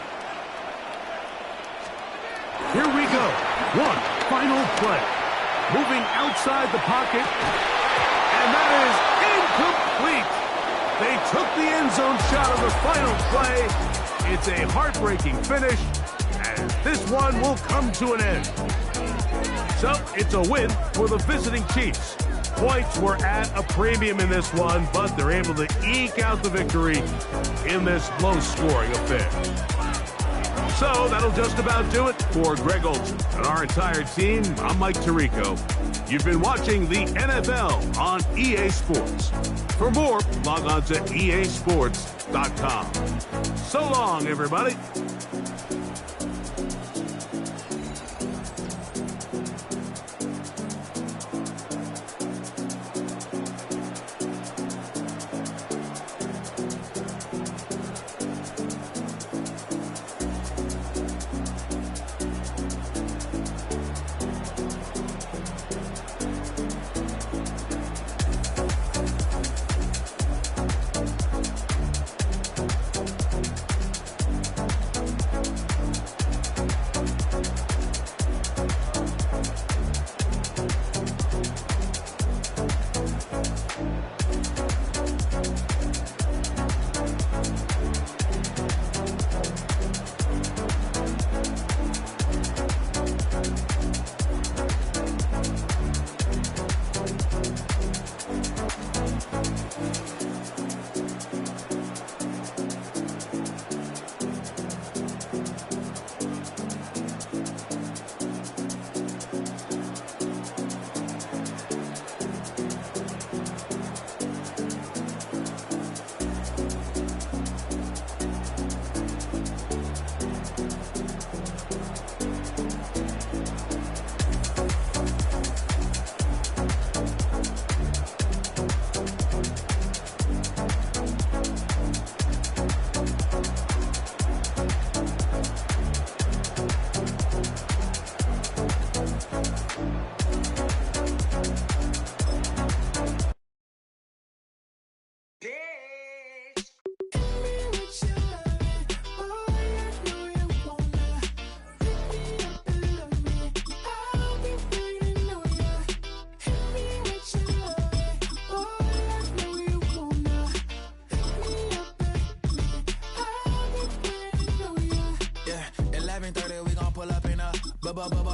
Here we go. One final play. Moving outside the pocket. And that is incomplete. They took the end zone shot on the final play. It's a heartbreaking finish, and this one will come to an end. So it's a win for the visiting Chiefs. Points were at a premium in this one, but they're able to eke out the victory in this low-scoring affair. So that'll just about do it for Greg Olson and our entire team. I'm Mike Tirico. You've been watching the NFL on EA Sports. For more, log on to easports.com. So long, everybody.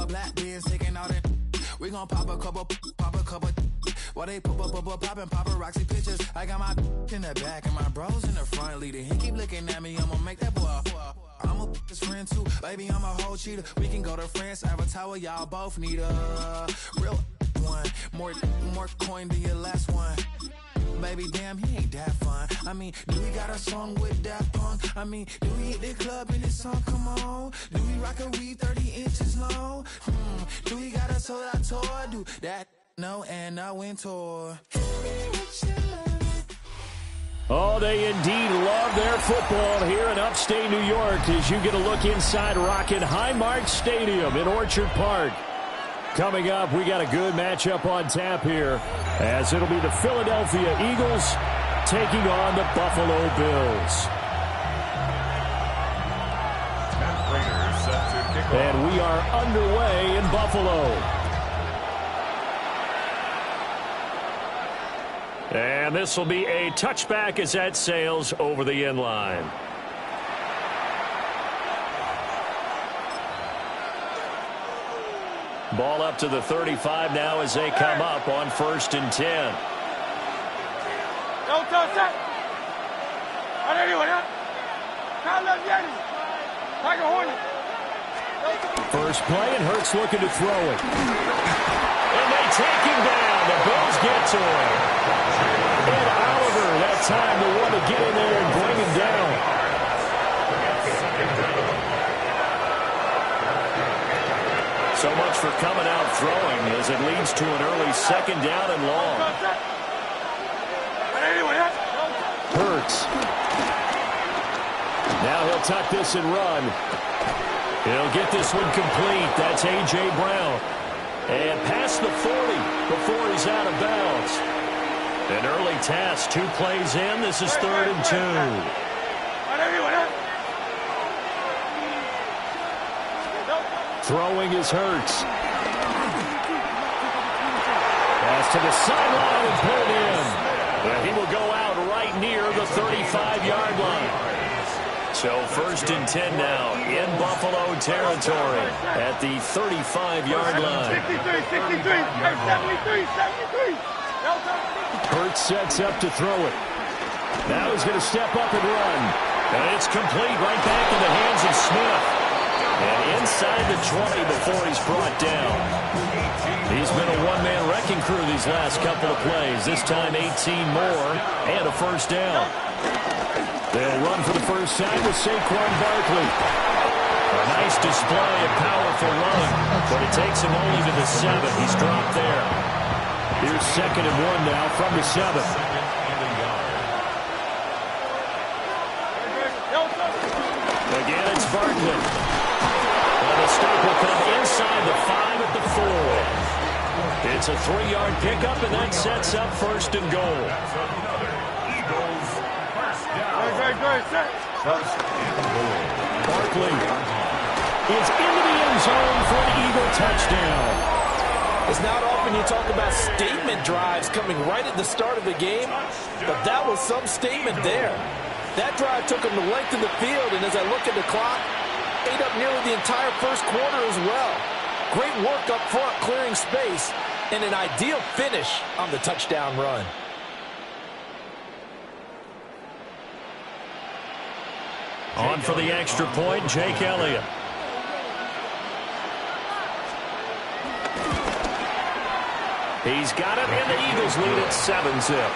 Black beans taking out it. We gon' pop a couple. While they poppin' paparazzi pictures. I got my in the back and my bros in the front leading. He keep looking at me, I'ma make that boy. I'm a his friend too, baby, I'm a whole cheater. We can go to France, Avatar, y'all both need a real one. More coin than your last one. Baby, damn, he ain't that fun. I mean, do we got a song with that punk? I mean, do we hit the club in this song? Come on. Do we rock a weave 30 inches long? Do we got a sold out tour? Do that? No, and I went tour. Oh, they indeed love their football here in upstate New York as you get a look inside Rocket Highmark Stadium in Orchard Park. Coming up, we got a good matchup on tap here as it'll be the Philadelphia Eagles taking on the Buffalo Bills. And we are underway in Buffalo. And this will be a touchback as that sails over the end line. Ball up to the 35 now as they come up on 1st and 10. First play, and Hurts looking to throw it. And they take him down. The Bills get to him. And Oliver, that time, the one to get in there and bring him down. So much for coming out throwing as it leads to an early 2nd down and long. Hurts. Now he'll tuck this and run. He'll get this one complete. That's A.J. Brown. And past the 40 before he's out of bounds. An early task, 2 plays in. This is 3rd and 2. Throwing is Hurts. Pass to the sideline and pulled in. Well, he will go out right near the 35-yard line. So 1st and 10 now in Buffalo territory at the 35-yard line. 63, 73, 73. Hurts sets up to throw it. Now he's going to step up and run. And it's complete right back in the hands of Smith. And inside the 20 before he's brought down. He's been a one-man wrecking crew these last couple of plays. This time 18 more and a first down. They'll run for the first time with Saquon Barkley. A nice display of powerful run, but it takes him only to the 7. He's dropped there. Here's 2nd and 1 now from the 7. Again, it's Barkley. And the stop will come inside the 5 at the 4. It's a 3-yard pickup, and that sets up 1st and goal. Barkley is into the end zone for an Eagle touchdown. It's not often you talk about statement drives coming right at the start of the game, but that was some statement there. That drive took them the length of the field, and as I look at the clock, ate up nearly the entire first quarter as well. Great work up front, clearing space, and an ideal finish on the touchdown run. On for the extra point, Jake Elliott. He's got it, and the Eagles lead at 7-zip.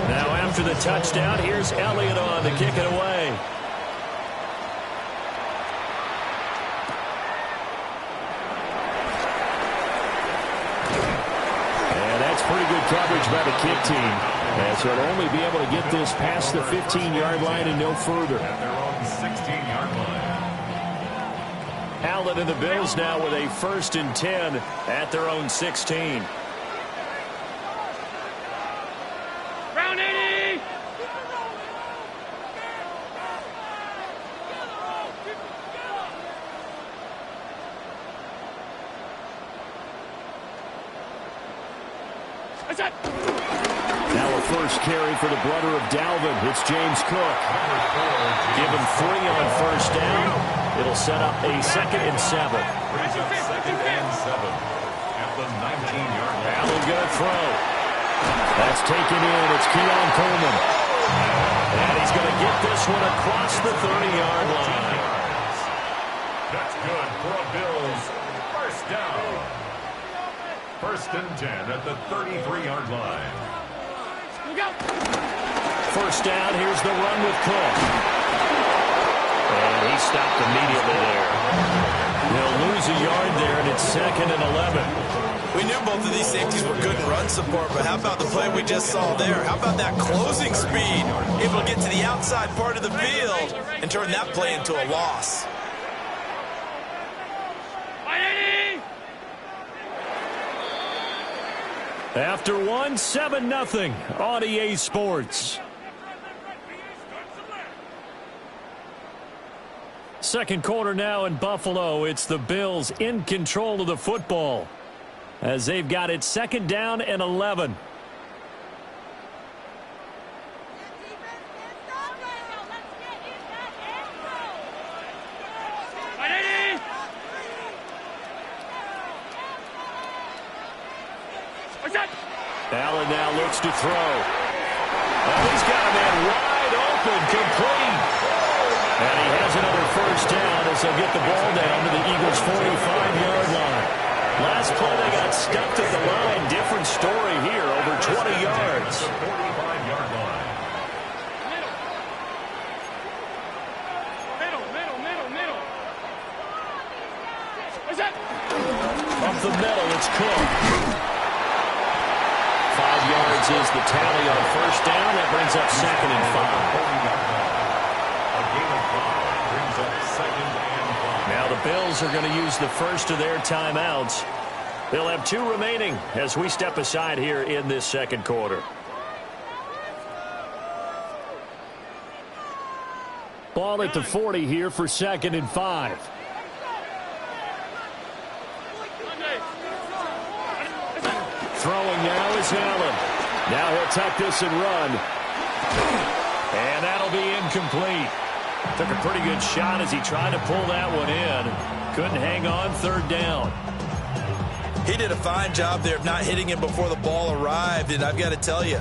Now after the touchdown, here's Elliott on to kick it away. Pretty good coverage by the kick team, as he'll only be able to get this past the 15-yard line and no further. At their own 16-yard line. Allen and the Bills now with a 1st and 10 at their own 16. Round 80! Now a first carry for the brother of Dalvin. It's James Cook. Give him 3 on first down. It'll set up a 2nd and 7. Brings up 2nd and 7 at the 19-yard line. Allen gonna throw. That's taken in. It's Keon Coleman. And he's going to get this one across the 30-yard line. That's good for a Bills first down. 1st and 10 at the 33-yard line. First down, here's the run with Cook. And he stopped immediately there. They'll lose a yard there, and it's 2nd and 11. We knew both of these safeties were good in run support, but how about the play we just saw there? How about that closing speed? Able to get to the outside part of the field and turn that play into a loss. After 1, 7-0 on EA Sports. Second quarter now in Buffalo. It's the Bills in control of the football as they've got it 2nd down and 11. Allen now looks to throw. And he's got a man wide open, complete. And he has another first down as they'll get the ball down to the Eagles' 45-yard line. Last play they got stuffed at the line. Different story here, over 20 yards. 45-yard line. Middle. Up the middle, it's Cook. 5 yards is the tally on first down. That brings up 2nd and 5. A gain of 5 brings up 2nd and 5. Now the the Bills are going to use the first of their timeouts. They'll have 2 remaining as we step aside here in this second quarter. Ball at the 40 here for 2nd and 5. Throwing now is Allen. Now he'll tuck this and run. And that'll be incomplete. Took a pretty good shot as he tried to pull that one in. Couldn't hang on 3rd down. He did a fine job there of not hitting him before the ball arrived, and I've got to tell you,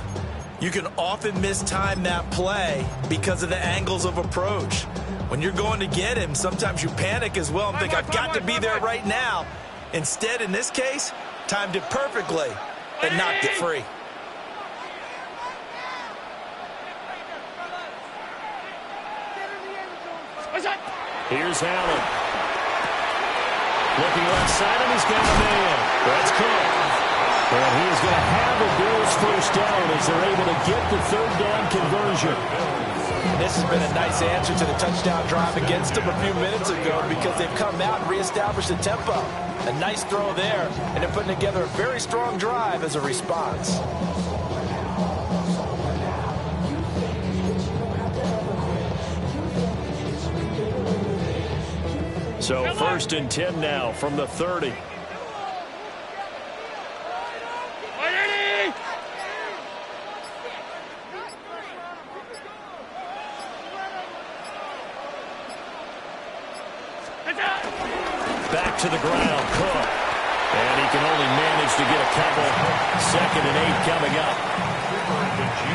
you can often mistime that play because of the angles of approach. When you're going to get him, sometimes you panic as well and think, I've got to be there right now. Instead, in this case, timed it perfectly and knocked it free. Here's Allen. Looking left side, and he's got a man. That's Cook. And he is going to have the Bills first down as they're able to get the 3rd down conversion. This has been a nice answer to the touchdown drive against them a few minutes ago because they've come out and reestablished the tempo. A nice throw there, and they're putting together a very strong drive as a response. So 1st and 10 now from the 30. Back to the ground, Cook. And he can only manage to get a couple. 2nd and 8 coming up.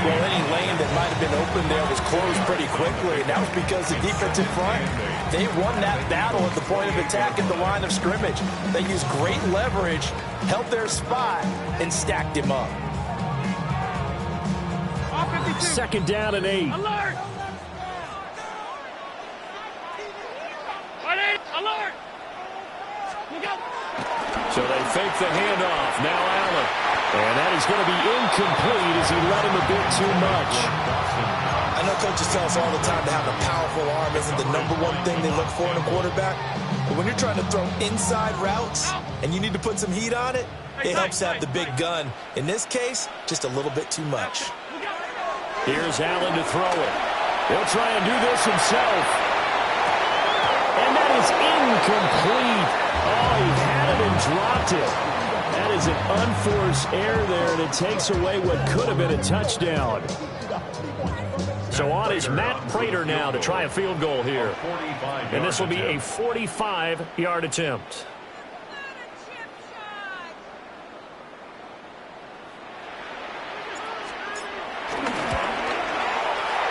Well, any lane that might have been open there was closed pretty quickly, and that was because the defense in front, they won that battle at the point of attack at the line of scrimmage. They used great leverage, held their spot, and stacked him up. 2nd down and 8. Alert! Alert! Look out! So they fake the handoff. Now Allen. And that is going to be incomplete as he let him a bit too much. I know coaches tell us all the time to have a powerful arm isn't the #1 thing they look for in a quarterback. But when you're trying to throw inside routes and you need to put some heat on it, it helps have the big gun. In this case, just a little bit too much. Here's Allen to throw it. He'll try and do this himself. And that is incomplete. Oh, he had it and dropped it. That is an unforced error there, and it takes away what could have been a touchdown. So on is Matt Prater now to try a field goal here. And this will be a 45-yard attempt.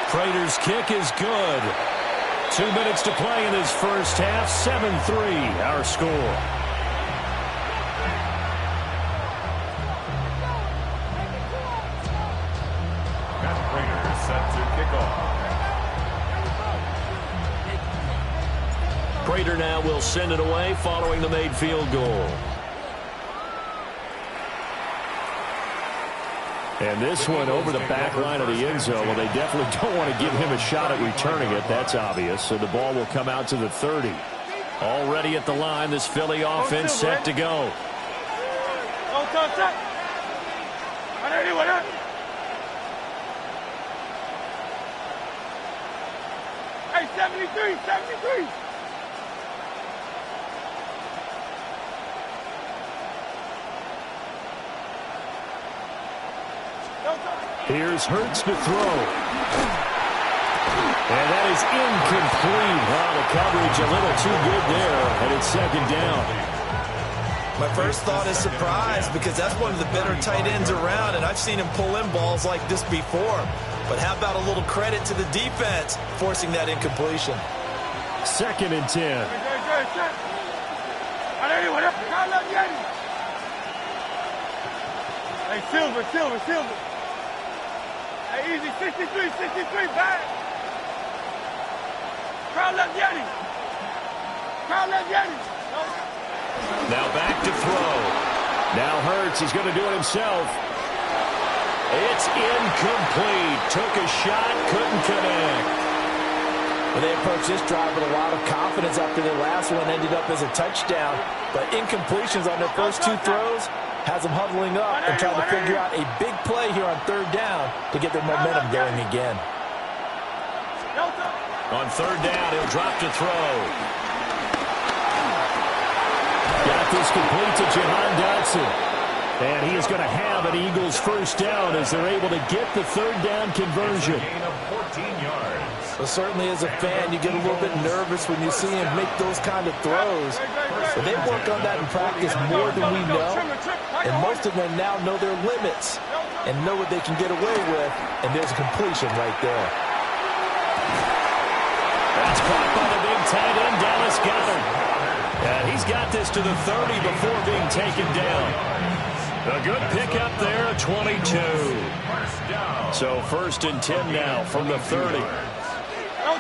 Prater's kick is good. 2 minutes to play in his first half. 7-3 our score. Prater now will send it away following the made field goal. And this one over the back line of the end zone. Well, they definitely don't want to give him a shot at returning it. That's obvious. So the ball will come out to the 30. Already at the line, this Philly offense set to go. Hey, 73. Here's Hurts to throw. And that is incomplete. Wow, the coverage a little too good there, and it's 2nd down. My first thought is surprise because that's one of the better tight ends around, and I've seen him pull in balls like this before. But how about a little credit to the defense forcing that incompletion? 2nd and 10. Hey, Silver. Hey, easy, 63, back. Crowd left Yeti. Now back to throw. Now Hurts is going to do it himself. It's incomplete. Took a shot, couldn't connect. Well, they approached this drive with a lot of confidence after their last one ended up as a touchdown. But incompletions on their first two throws has them huddling up and trying to figure out a big play here on third down to get their momentum going again. On third down, he'll drop to throw. Got this complete to Jahan Dotson. And he is going to have an Eagles first down as they're able to get the third down conversion. Gain of 14 yards. Well, certainly as a fan, you get a little bit nervous when you see him make those kind of throws. But they work on that in practice more than we know. And most of them now know their limits and know what they can get away with. And there's a completion right there. That's caught by the big tight end, Dallas Goedert. And he's got this to the 30 before being taken down. A good pickup there, 22. So first and 10 now from the 30. Out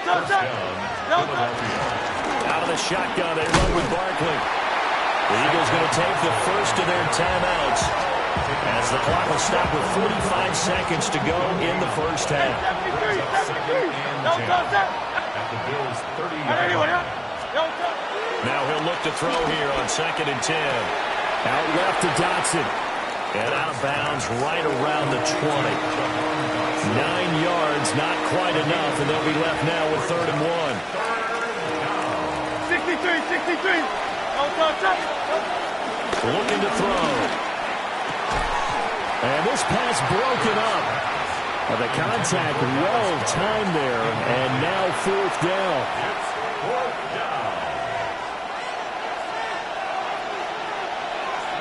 of the shotgun, they run with Barkley. The Eagles going to take the first of their timeouts as the clock will stop with 45 seconds to go in the first half. At the Bills' 30-yard line. Now he'll look to throw here on second and 10. Out left to Dotson. And out of bounds right around the 20. 9 yards, not quite enough, and they'll be left now with third and 1. 63. Looking to throw. And this pass broken up. The contact well timed there, and now fourth down. It's fourth down.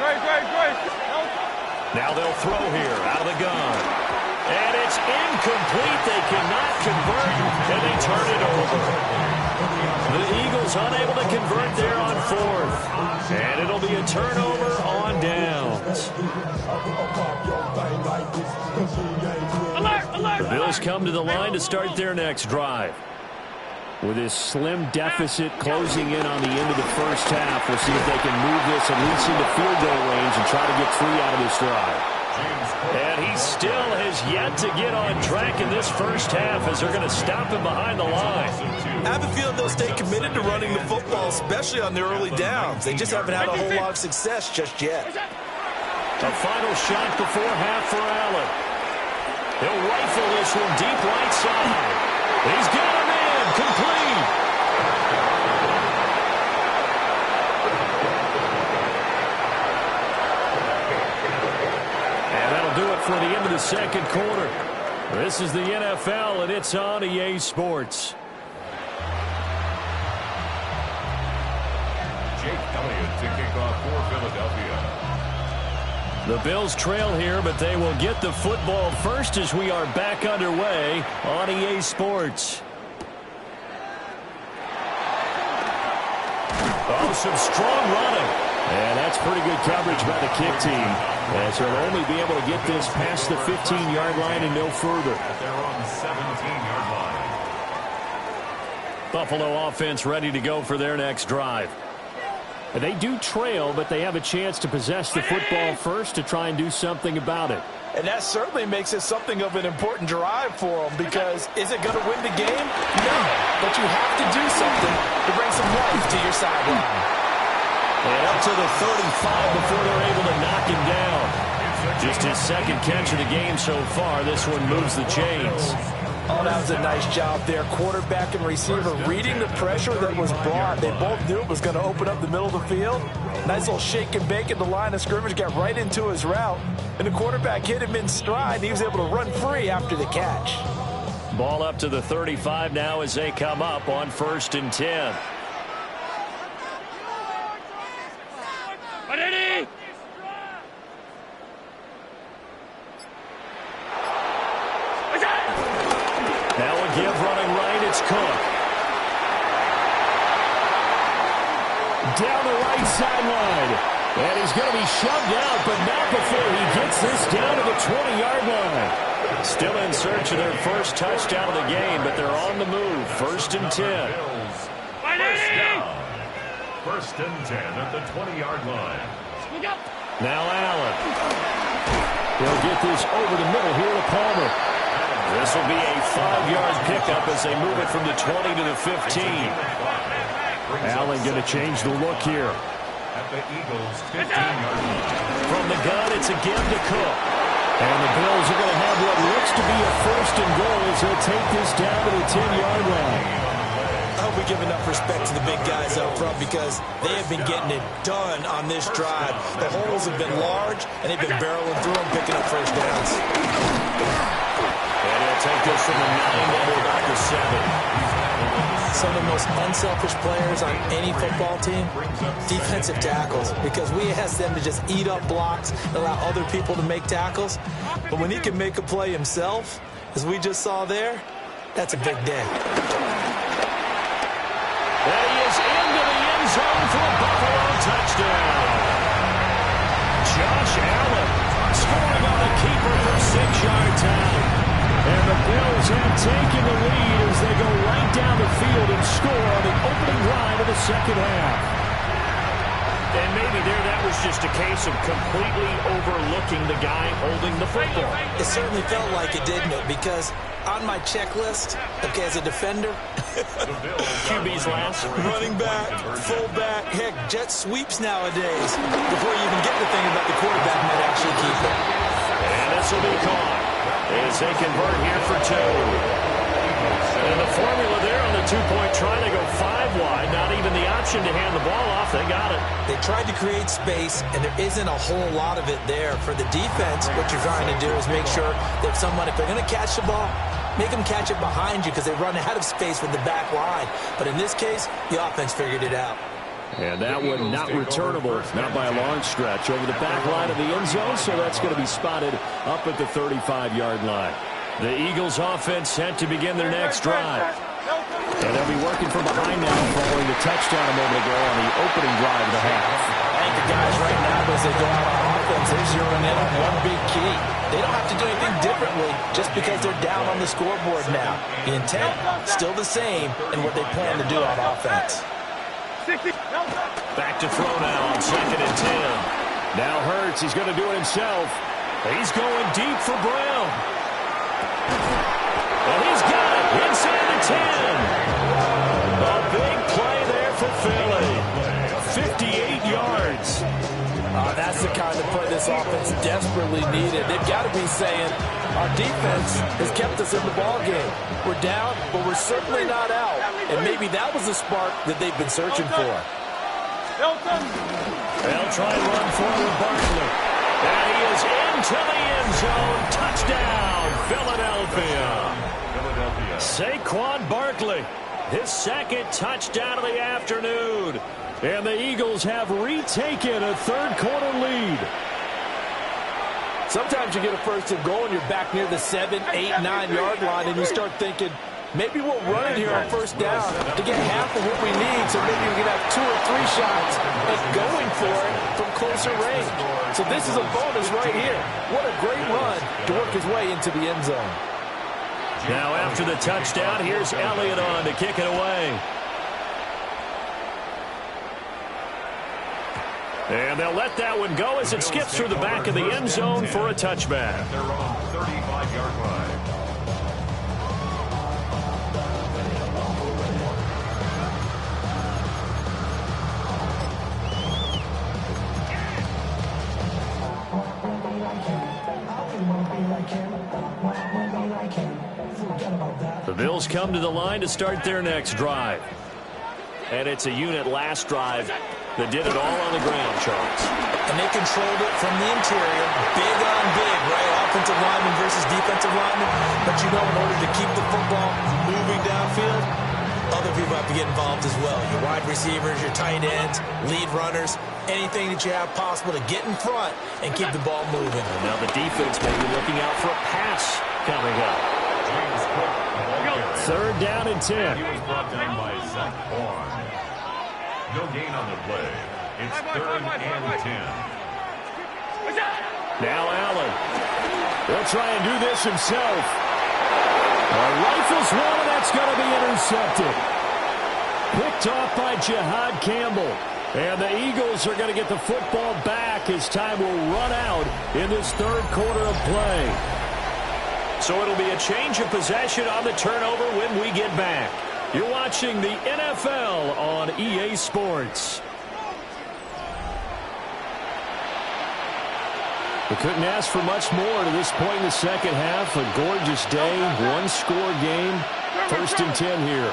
Great. Now they'll throw here out of the gun. And it's incomplete. They cannot convert, and they turn it over. The Eagles unable to convert there on fourth. And it'll be a turnover on downs. The Bills come to the line to start their next drive. With this slim deficit closing in on the end of the first half, we'll see if they can move this at least into field goal range and try to get 3 out of this drive. And he still has yet to get on track in this first half as they're going to stop him behind the line. I have a feeling they'll stay committed to running the football, especially on their early downs. They just haven't had a whole lot of success just yet. A final shot before half for Allen. He'll rifle this one deep right side. He's got him in. Complete. And that'll do it for the end of the second quarter. This is the NFL, and it's on EA Sports. Jake Elliott to kick off for Philadelphia. The Bills trail here, but they will get the football first as we are back underway on EA Sports. Oh, some strong running. And that's pretty good coverage by the kick team, as they'll only be able to get this past the 15-yard line and no further. They're on the 17-yard line. Buffalo offense ready to go for their next drive. They do trail, but they have a chance to possess the football first to try and do something about it. And that certainly makes it something of an important drive for them, because is it going to win the game? No, but you have to do something to bring some life to your sideline. And up to the 35 before they're able to knock him down. Just his second catch of the game so far. This one moves the chains. Oh, that was a nice job there. Quarterback and receiver reading the pressure that was brought. They both knew it was going to open up the middle of the field. Nice little shake and bake at the line of scrimmage. Got right into his route. And the quarterback hit him in stride. And he was able to run free after the catch. Ball up to the 35 now as they come up on 1st and 10. Now a give running right, it's Cook. Down the right sideline. And he's going to be shoved out, but not before he gets this down to the 20-yard line. Still in search of their first touchdown of the game, but they're on the move. 1st and 10. First down. 1st and 10 at the 20-yard line. Now Allen. He'll get this over the middle here to Palmer. This will be a 5-yard pickup as they move it from the 20 to the 15. Allen going to change the look here. At the Eagles' 15-yard line. From the gun, it's again to Cook. And the Bills are going to have what looks to be a 1st and goal as they'll take this down to the 10-yard line. I hope we give enough respect to the big guys up front because they have been getting it done on this drive. The holes have been large, and they've been barreling through them, picking up first downs. And he'll take this from the 9 down to about the 7. Some of the most unselfish players on any football team, defensive tackles, because we ask them to just eat up blocks, allow other people to make tackles. But when he can make a play himself, as we just saw there, that's a big day. And he is into the end zone for a Buffalo touchdown. Josh Allen scoring on the keeper from 6 yards out. And the Bills have taken the lead as they go right down the field and score on the opening drive of the second half. And maybe there that was just a case of completely overlooking the guy holding the football. It certainly felt like it, didn't it? Because on my checklist, okay, as a defender, QB's last. Running back, fullback, heck, jet sweeps nowadays. Before you even get the thing about the quarterback might actually keep it. And this will be caught as they convert here for 2. And the formula there on the 2-point try, they go 5 wide. Not even the option to hand the ball off. They got it. They tried to create space, and there isn't a whole lot of it there. For the defense, what you're trying to do is make sure that someone, if they're going to catch the ball, make them catch it behind you because they run out of space with the back line. But in this case, the offense figured it out. And that one not returnable, not by a long stretch, over the back line of the end zone, so that's going to be spotted up at the 35-yard line. The Eagles offense set to begin their next drive. And they'll be working from behind now following the touchdown a moment ago on the opening drive of the half. I think the guys right now, as they go out on offense, they're zeroing in on one big key. They don't have to do anything differently just because they're down on the scoreboard now. The intent, still the same in what they plan to do on offense. Back to throw now on 2nd and 10. Now Hurts, he's going to do it himself. He's going deep for Brown. And he's got it inside the 10. A big play there for Philly. 58 yards. That's the kind of play this offense desperately needed. They've got to be saying, our defense has kept us in the ball game. We're down, but we're certainly not out. And maybe that was the spark that they've been searching for. They'll try and run forward Barkley. And he is into the end zone. Touchdown, Philadelphia. Saquon Barkley, his 2nd touchdown of the afternoon. And the Eagles have retaken a 3rd-quarter lead. Sometimes you get a 1st and goal and you're back near the 7, 8, 9-yard line and you start thinking, maybe we'll run it here on 1st down to get half of what we need, so maybe we can have 2 or 3 shots at going for it from closer range. So this is a bonus right here. What a great run to work his way into the end zone. Now after the touchdown, here's Elliott on to kick it away. And they'll let that one go as it skips through the back of the end zone for a touchback. At their own 35-yard line. The Bills come to the line to start their next drive. And it's a unit last drive that did it all on the ground, Charles. And they controlled it from the interior, big on big, right? Offensive lineman versus defensive lineman. But you know, in order to keep the football moving downfield, other people have to get involved as well. Your wide receivers, your tight ends, lead runners, anything that you have possible to get in front and keep the ball moving. And now the defense may be looking out for a pass coming up. 3rd down and 10. He was brought down by Zach Bourne. No gain on the play. It's 3rd and 10. Now Allen. He'll try and do this himself. Rifles one, and that's going to be intercepted. Picked off by Jihad Campbell. And the Eagles are going to get the football back as time will run out in this 3rd quarter of play. So it'll be a change of possession on the turnover when we get back. You're watching the NFL on EA Sports. We couldn't ask for much more to this point in the second half. A gorgeous day, one-score game. 1st and 10 here.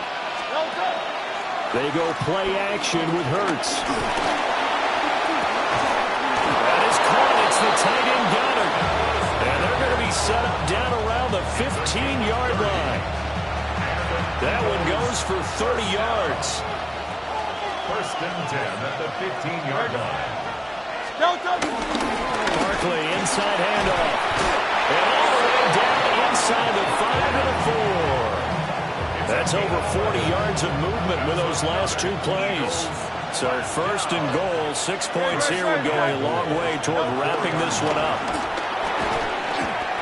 They go play action with Hurts. That is caught. It's the tight end Goddard. And they're going to be set up down around the 15-yard line. That one goes for 30 yards. 1st and 10 at the 15-yard line. Barkley, inside handoff. And all the way down inside the 5 to the 4. That's over 40 yards of movement with those last 2 plays. So 1st and goal, 6 points here would go a long way toward wrapping this one up.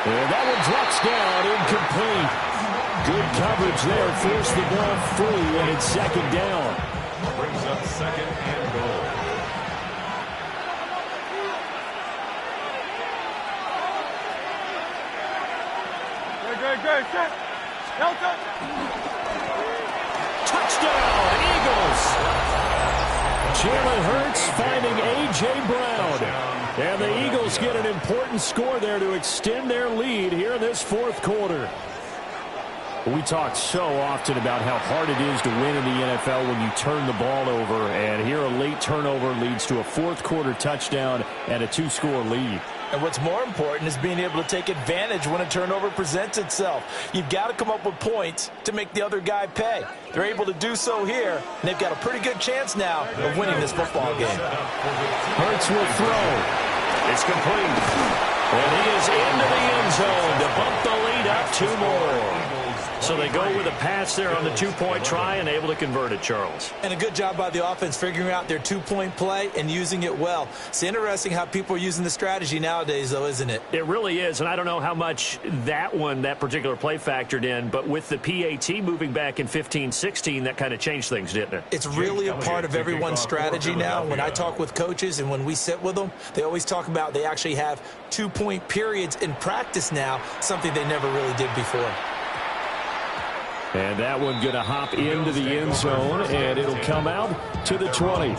And that one drops down, incomplete. Good coverage there, forced the ball free, and it's 2nd down. Brings up 2nd and goal. Good. Touchdown, Eagles! Jalen Hurts finding A.J. Brown. And the Eagles get an important score there to extend their lead here in this 4th quarter. We talk so often about how hard it is to win in the NFL when you turn the ball over. And here a late turnover leads to a 4th quarter touchdown and a 2-score lead. And what's more important is being able to take advantage when a turnover presents itself. You've got to come up with points to make the other guy pay. They're able to do so here, and they've got a pretty good chance now of winning this football game. Hurts will throw. It's complete. And he is into the end zone to bump the lead up 2 more. So they go with a pass there on the 2-point try and able to convert it, Charles. And a good job by the offense figuring out their 2-point play and using it well. It's interesting how people are using the strategy nowadays, though, isn't it? It really is, and I don't know how much that particular play factored in, but with the PAT moving back in 15-16, that kind of changed things, didn't it? It's really a part of everyone's strategy now. When I talk with coaches and when we sit with them, they always talk about they actually have 2-point periods in practice now, something they never really did before. And that one going to hop into the end zone, and it'll come out to the 20.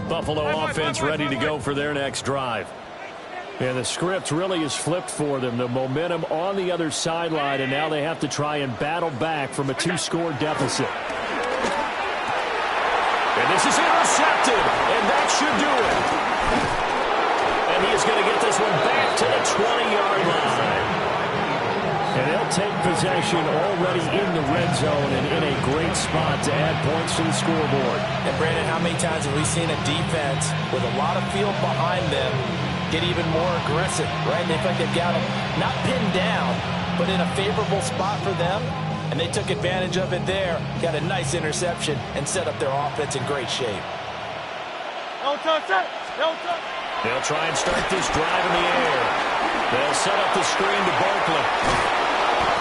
Buffalo offense ready to go for their next drive. And the script really is flipped for them. The momentum on the other sideline, and now they have to try and battle back from a 2-score deficit. And this is intercepted, and that should do it. And he is going to get this one back to the 20-yard line. And they'll take possession already in the red zone and in a great spot to add points to the scoreboard. And, Brandon, how many times have we seen a defense with a lot of field behind them get even more aggressive, right? They feel like they've got them not pinned down, but in a favorable spot for them, and they took advantage of it there, got a nice interception, and set up their offense in great shape. They'll try and start this drive in the air. They'll set up the screen to Barkley.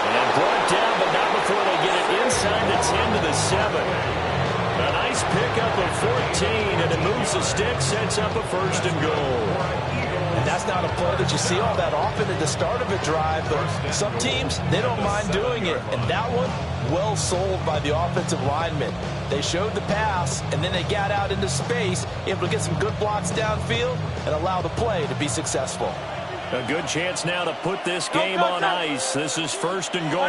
And brought down, but not before they get it inside the 10 to the 7. A nice pickup of 14, and it moves the stick, sets up a 1st and goal. And that's not a play that you see all that often at the start of a drive, but some teams, they don't mind doing it. And that one, well sold by the offensive lineman. They showed the pass, and then they got out into space, able to get some good blocks downfield and allow the play to be successful. A good chance now to put this game on ice. This is 1st and goal.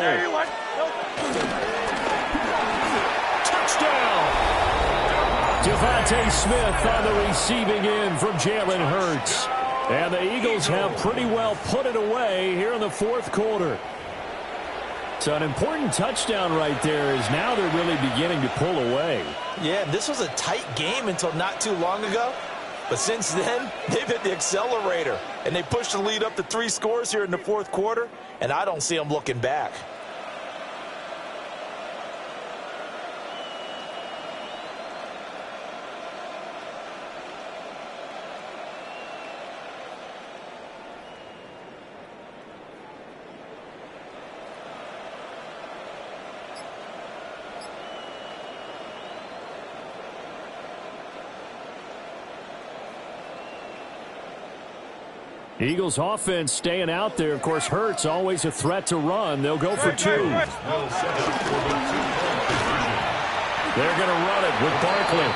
Touchdown! Devontae Smith on the receiving end from Jalen Hurts. And the Eagles have pretty well put it away here in the 4th quarter. So an important touchdown right there is now they're really beginning to pull away. Yeah, this was a tight game until not too long ago. But since then, they've hit the accelerator. And they pushed the lead up to 3 scores here in the 4th quarter. And I don't see them looking back. Eagles offense staying out there. Of course, Hurts always a threat to run. They'll go for 2. They're going to run it with Barkley.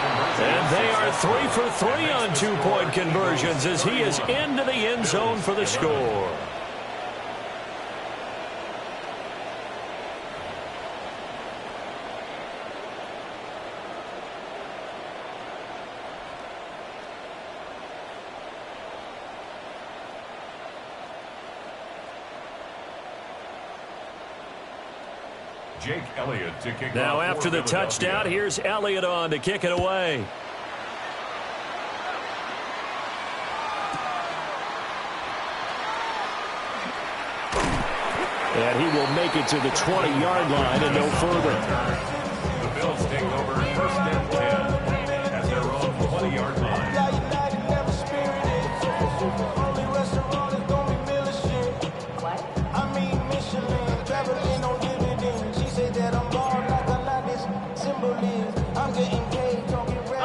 And they are 3 for 3 on 2-point conversions as he is into the end zone for the score. Jake Elliott to kick now off after the touchdown, here's Elliott on to kick it away. And he will make it to the 20-yard line and no further. The Bills take over 1st and 10 at their own 20-yard line.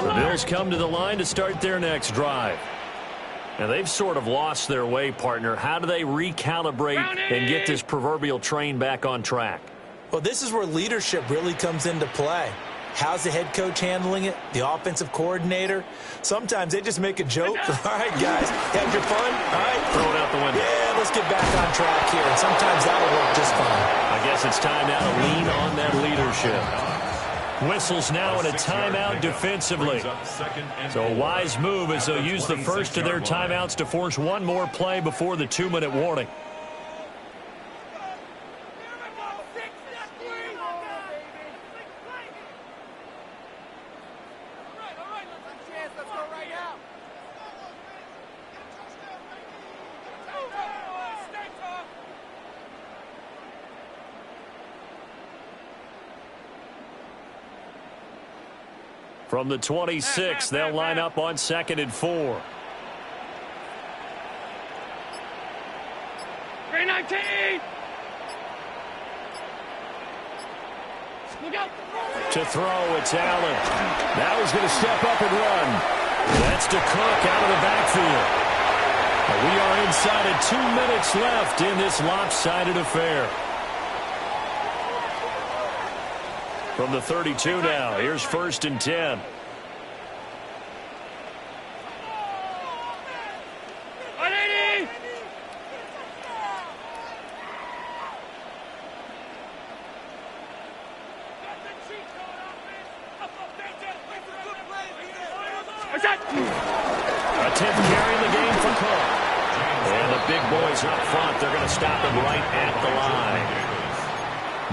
The Bills come to the line to start their next drive. And they've sort of lost their way, partner. How do they recalibrate and get this proverbial train back on track? Well, this is where leadership really comes into play. How's the head coach handling it? The offensive coordinator? Sometimes they just make a joke. All right, guys, had your fun? All right. Throw it out the window. Yeah, let's get back on track here. And sometimes that'll work just fine. I guess it's time now to lean on that leadership. Whistles now in a timeout defensively. So a wise move as they'll use the first of their timeouts to force one more play before the 2-minute warning. From the 26, they'll line up on 2nd and 4. 319. Look out. To throw, it's Allen. Now he's going to step up and run. That's to Cook out of the backfield. We are inside of 2 minutes left in this lopsided affair. From the 32 now, here's 1st and 10. A 10th carry in the game for Cook. And the big boys up front, they're going to stop him right at the line.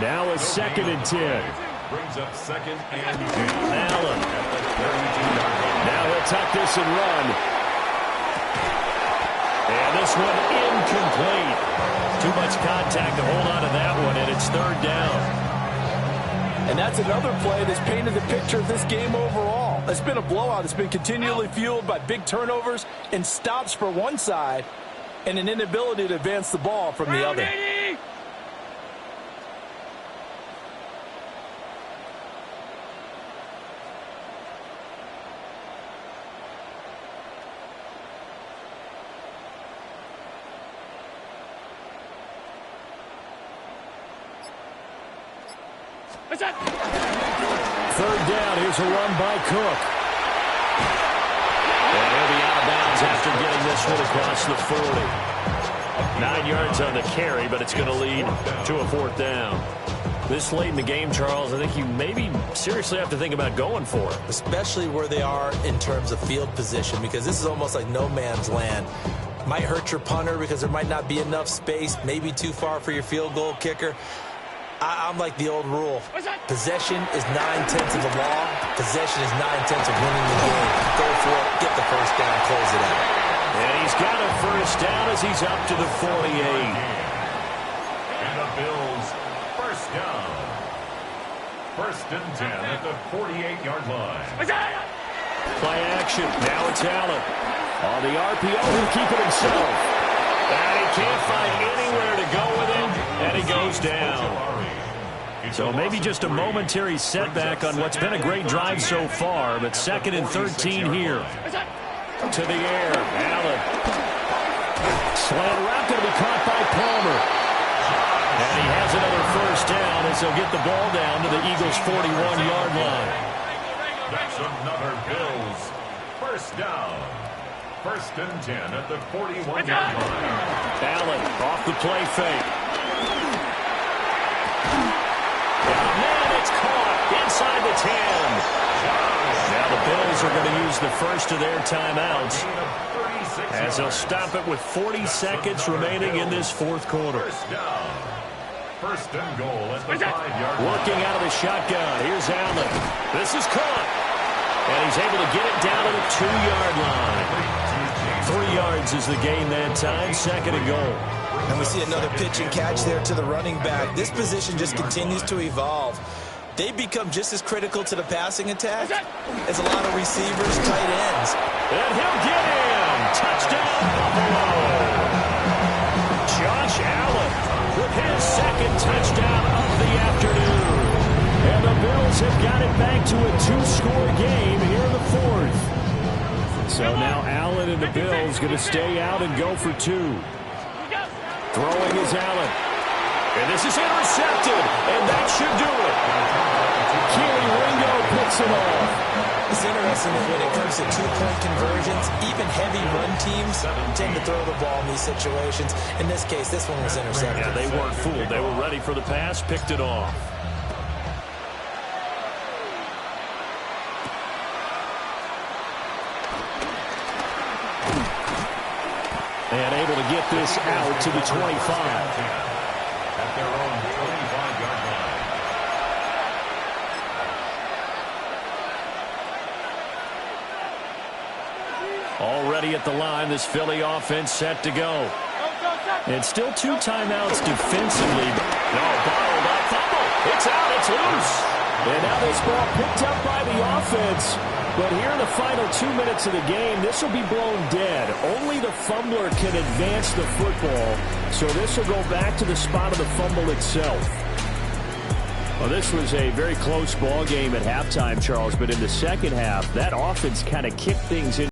Now a 2nd and 10. Brings up 2nd and 10. Allen. Now he'll tuck this and run. And this one incomplete. Too much contact to hold on to that one, and it's 3rd down. And that's another play that's painted the picture of this game overall. It's been a blowout. It's been continually fueled by big turnovers and stops for one side and an inability to advance the ball from the other. Third down. Here's a run by Cook. And he'll be out of bounds after getting this one across the 40. 9 yards on the carry, but it's going to lead to a 4th down. This late in the game, Charles, I think you maybe seriously have to think about going for it. Especially where they are in terms of field position, because this is almost like no man's land. Might hurt your punter because there might not be enough space, maybe too far for your field goal kicker. I'm like the old rule. Possession is 9/10 of the law. Possession is 9/10 of winning the game. Go for it. Get the first down. Close it out. And he's got a first down as he's up to the 48. And the Bills, first down. 1st and 10 at the 48-yard line. Play action. Now it's Allen. On the RPO, he'll keep it himself. And he can't find anywhere to go with it, and he goes down. So maybe just a momentary setback on what's been a great drive so far, but 2nd and 13 here. To the air, Allen. Slant route going to be caught by Palmer. And he has another first down as he'll get the ball down to the Eagles' 41-yard line. That's another Bills first down. 1st and 10 at the 41-yard line. Allen off the play fake. Oh, man, it's caught inside the 10. Now the Bills are going to use the first of their timeouts as they'll stop it with 40 seconds remaining in this fourth quarter. First and goal at the 5-yard line. Working out of the shotgun. Here's Allen. This is caught. And he's able to get it down to the 2-yard line. 3 yards is the gain that time. 2nd and goal. And we see another pitch and catch there to the running back. This position just continues to evolve. They become just as critical to the passing attack as a lot of receivers, tight ends. And he'll get him. Touchdown, Buffalo. Josh Allen with his 2nd touchdown of the afternoon. And the Bills have got it back to a 2-score game here in the 4th. So now Allen and the Bills going to stay out and go for 2. Throwing is Allen. And this is intercepted. And that should do it. Keely Ringo picks it off. It's interesting that when it comes to 2-point conversions, even heavy run teams tend to throw the ball in these situations. In this case, this one was intercepted. Yeah, they weren't fooled. They were ready for the pass, picked it off. And able to get this out to the 25. At their own 25-yard line. Already at the line, this Philly offense set to go. And still 2 timeouts defensively. No, bottled up, fumble. It's out, it's loose. And now this ball picked up by the offense. But here in the final 2 minutes of the game, this will be blown dead. Only the fumbler can advance the football. So this will go back to the spot of the fumble itself. Well, this was a very close ball game at halftime, Charles. But in the second half, that offense kind of kicked things in.